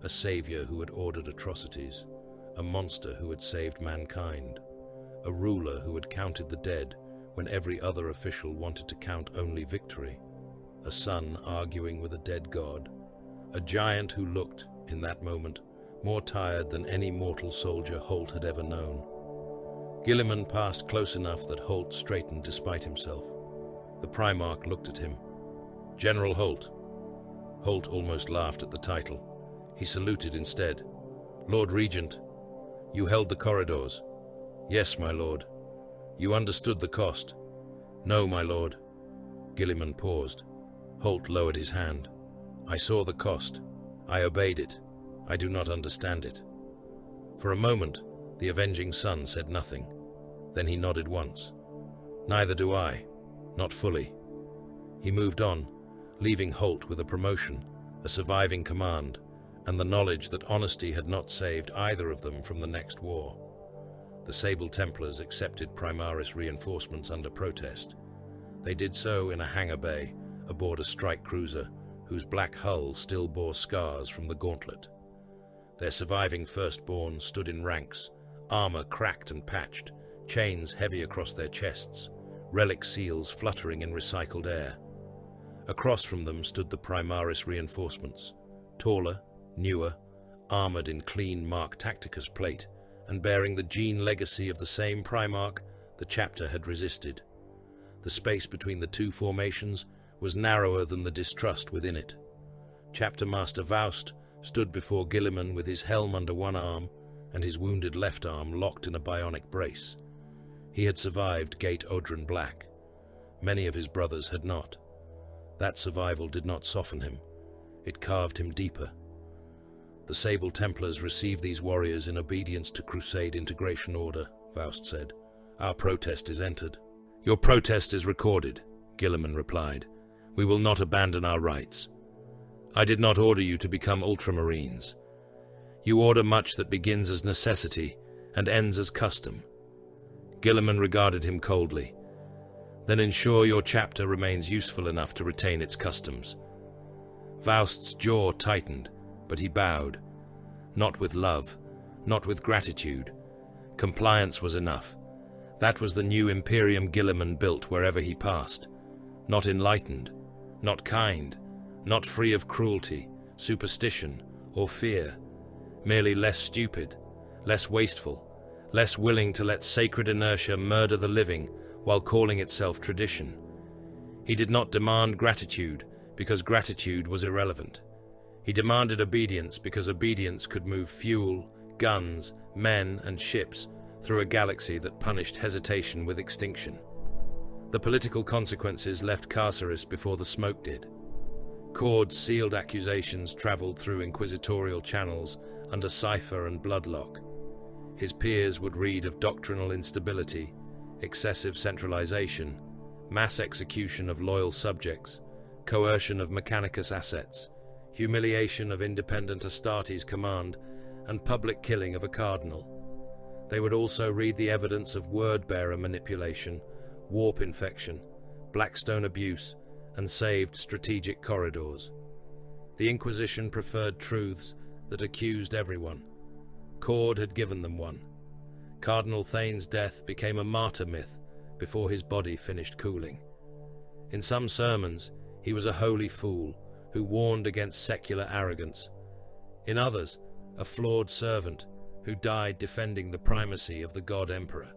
A savior who had ordered atrocities, a monster who had saved mankind, a ruler who had counted the dead when every other official wanted to count only victory, a son arguing with a dead god, a giant who looked, in that moment, more tired than any mortal soldier Holt had ever known. Guilliman passed close enough that Holt straightened despite himself. The Primarch looked at him. "General Holt." Holt almost laughed at the title. He saluted instead. "Lord Regent, you held the corridors." "Yes, my lord." "You understood the cost." "No, my lord." Guilliman paused. Holt lowered his hand. "I saw the cost. I obeyed it. I do not understand it." For a moment, the avenging son said nothing. Then he nodded once. "Neither do I. Not fully." He moved on, leaving Holt with a promotion, a surviving command, and the knowledge that honesty had not saved either of them from the next war. The Sable Templars accepted Primaris reinforcements under protest. They did so in a hangar bay aboard a strike cruiser whose black hull still bore scars from the gauntlet. Their surviving firstborn stood in ranks, armor cracked and patched, chains heavy across their chests, relic seals fluttering in recycled air. Across from them stood the Primaris reinforcements, taller, newer, armored in clean Mark Tacticus plate, and bearing the gene legacy of the same Primarch the chapter had resisted. The space between the two formations was narrower than the distrust within it. Chapter Master Faust stood before Guilliman with his helm under one arm and his wounded left arm locked in a bionic brace. He had survived Gate Odrin Black. Many of his brothers had not. That survival did not soften him. It carved him deeper. "The Sable Templars received these warriors in obedience to Crusade Integration Order," Faust said. "Our protest is entered." "Your protest is recorded," Guilliman replied. "We will not abandon our rights. I did not order you to become Ultramarines. You order much that begins as necessity and ends as custom." Guilliman regarded him coldly. "Then ensure your chapter remains useful enough to retain its customs." Faust's jaw tightened, but he bowed. Not with love, not with gratitude. Compliance was enough. That was the new Imperium Guilliman built wherever he passed. Not enlightened, not kind, not free of cruelty, superstition, or fear. Merely less stupid, less wasteful, less willing to let sacred inertia murder the living while calling itself tradition. He did not demand gratitude because gratitude was irrelevant. He demanded obedience because obedience could move fuel, guns, men, and ships through a galaxy that punished hesitation with extinction. The political consequences left Carcerus before the smoke did. Cord's sealed accusations traveled through inquisitorial channels under cipher and bloodlock. His peers would read of doctrinal instability, excessive centralization, mass execution of loyal subjects, coercion of Mechanicus assets, humiliation of independent Astartes command, and public killing of a cardinal. They would also read the evidence of word-bearer manipulation, warp infection, Blackstone abuse, and saved strategic corridors. The Inquisition preferred truths that accused everyone. Cord had given them one. Cardinal Thane's death became a martyr myth before his body finished cooling. In some sermons, he was a holy fool who warned against secular arrogance. In others, a flawed servant who died defending the primacy of the God Emperor.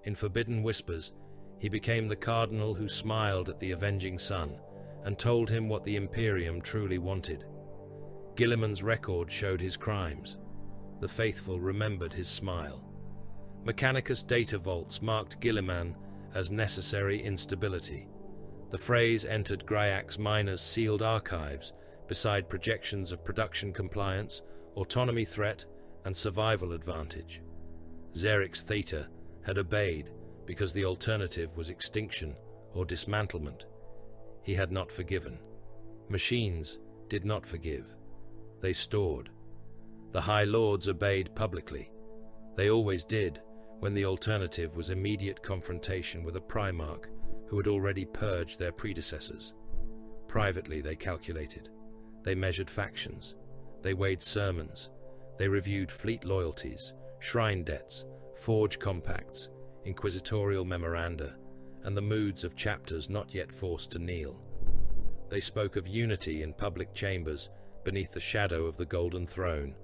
In Forbidden Whispers, he became the cardinal who smiled at the avenging son and told him what the Imperium truly wanted. Guilliman's record showed his crimes. The faithful remembered his smile. Mechanicus data vaults marked Guilliman as necessary instability. The phrase entered Gryax Minor's sealed archives beside projections of production compliance, autonomy threat, and survival advantage. Xerix Theta had obeyed because the alternative was extinction or dismantlement. He had not forgiven. Machines did not forgive. They stored. The High Lords obeyed publicly. They always did when the alternative was immediate confrontation with a Primarch who had already purged their predecessors. Privately, they calculated. They measured factions. They weighed sermons. They reviewed fleet loyalties, shrine debts, forge compacts, inquisitorial memoranda, and the moods of chapters not yet forced to kneel. They spoke of unity in public chambers beneath the shadow of the Golden Throne,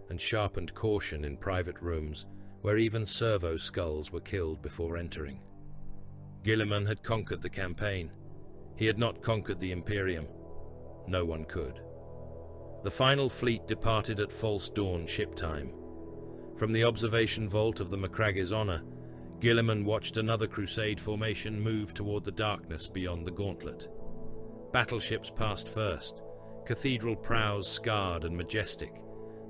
and sharpened caution in private rooms where even servo skulls were killed before entering. Guilliman had conquered the campaign. He had not conquered the Imperium. No one could. The final fleet departed at false dawn ship time. From the observation vault of the Macrage's Honor, Guilliman watched another crusade formation move toward the darkness beyond the gauntlet. Battleships passed first, cathedral prows scarred and majestic,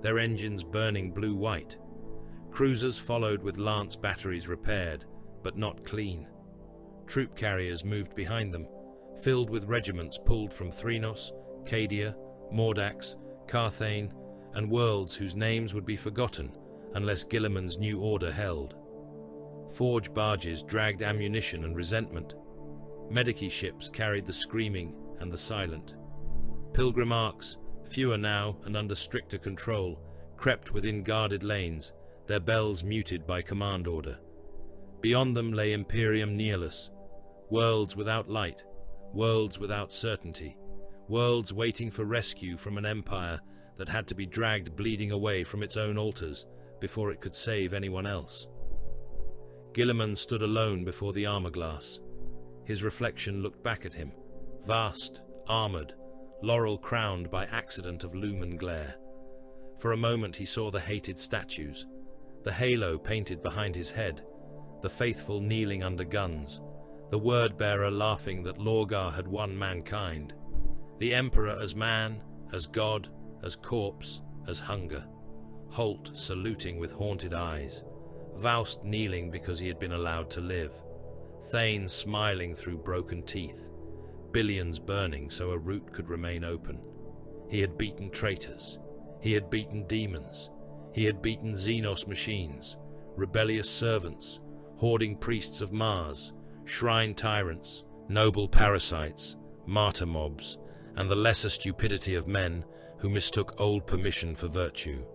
their engines burning blue-white. Cruisers followed with lance batteries repaired, but not clean. Troop carriers moved behind them, filled with regiments pulled from Threnos, Cadia, Mordax, Carthane, and worlds whose names would be forgotten unless Guilliman's new order held. Forge barges dragged ammunition and resentment. Medici ships carried the screaming and the silent. Pilgrim arcs, fewer now and under stricter control, crept within guarded lanes, their bells muted by command order. Beyond them lay Imperium Nihilus, worlds without light, worlds without certainty, worlds waiting for rescue from an empire that had to be dragged bleeding away from its own altars before it could save anyone else. Guilliman stood alone before the armor-glass. His reflection looked back at him, vast, armored, laurel-crowned by accident of lumen glare. For a moment he saw the hated statues, the halo painted behind his head, the faithful kneeling under guns, the word-bearer laughing that Lorgar had won mankind, the Emperor as man, as god, as corpse, as hunger, Holt saluting with haunted eyes, Vaust kneeling because he had been allowed to live, Thane smiling through broken teeth, billions burning so a route could remain open. He had beaten traitors, he had beaten demons, he had beaten Xenos machines, rebellious servants, hoarding priests of Mars, shrine tyrants, noble parasites, martyr mobs, and the lesser stupidity of men who mistook old permission for virtue.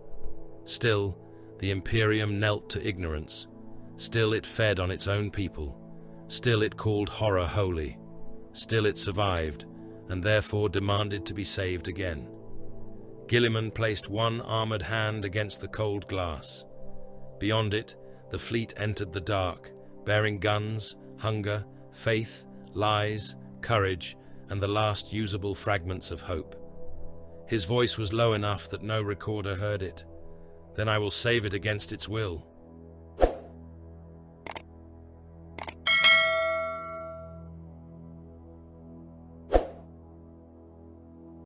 Still, the Imperium knelt to ignorance. Still it fed on its own people. Still it called horror holy. Still it survived, and therefore demanded to be saved again. Guilliman placed one armored hand against the cold glass. Beyond it, the fleet entered the dark, bearing guns, hunger, faith, lies, courage, and the last usable fragments of hope. His voice was low enough that no recorder heard it. Then I will save it against its will.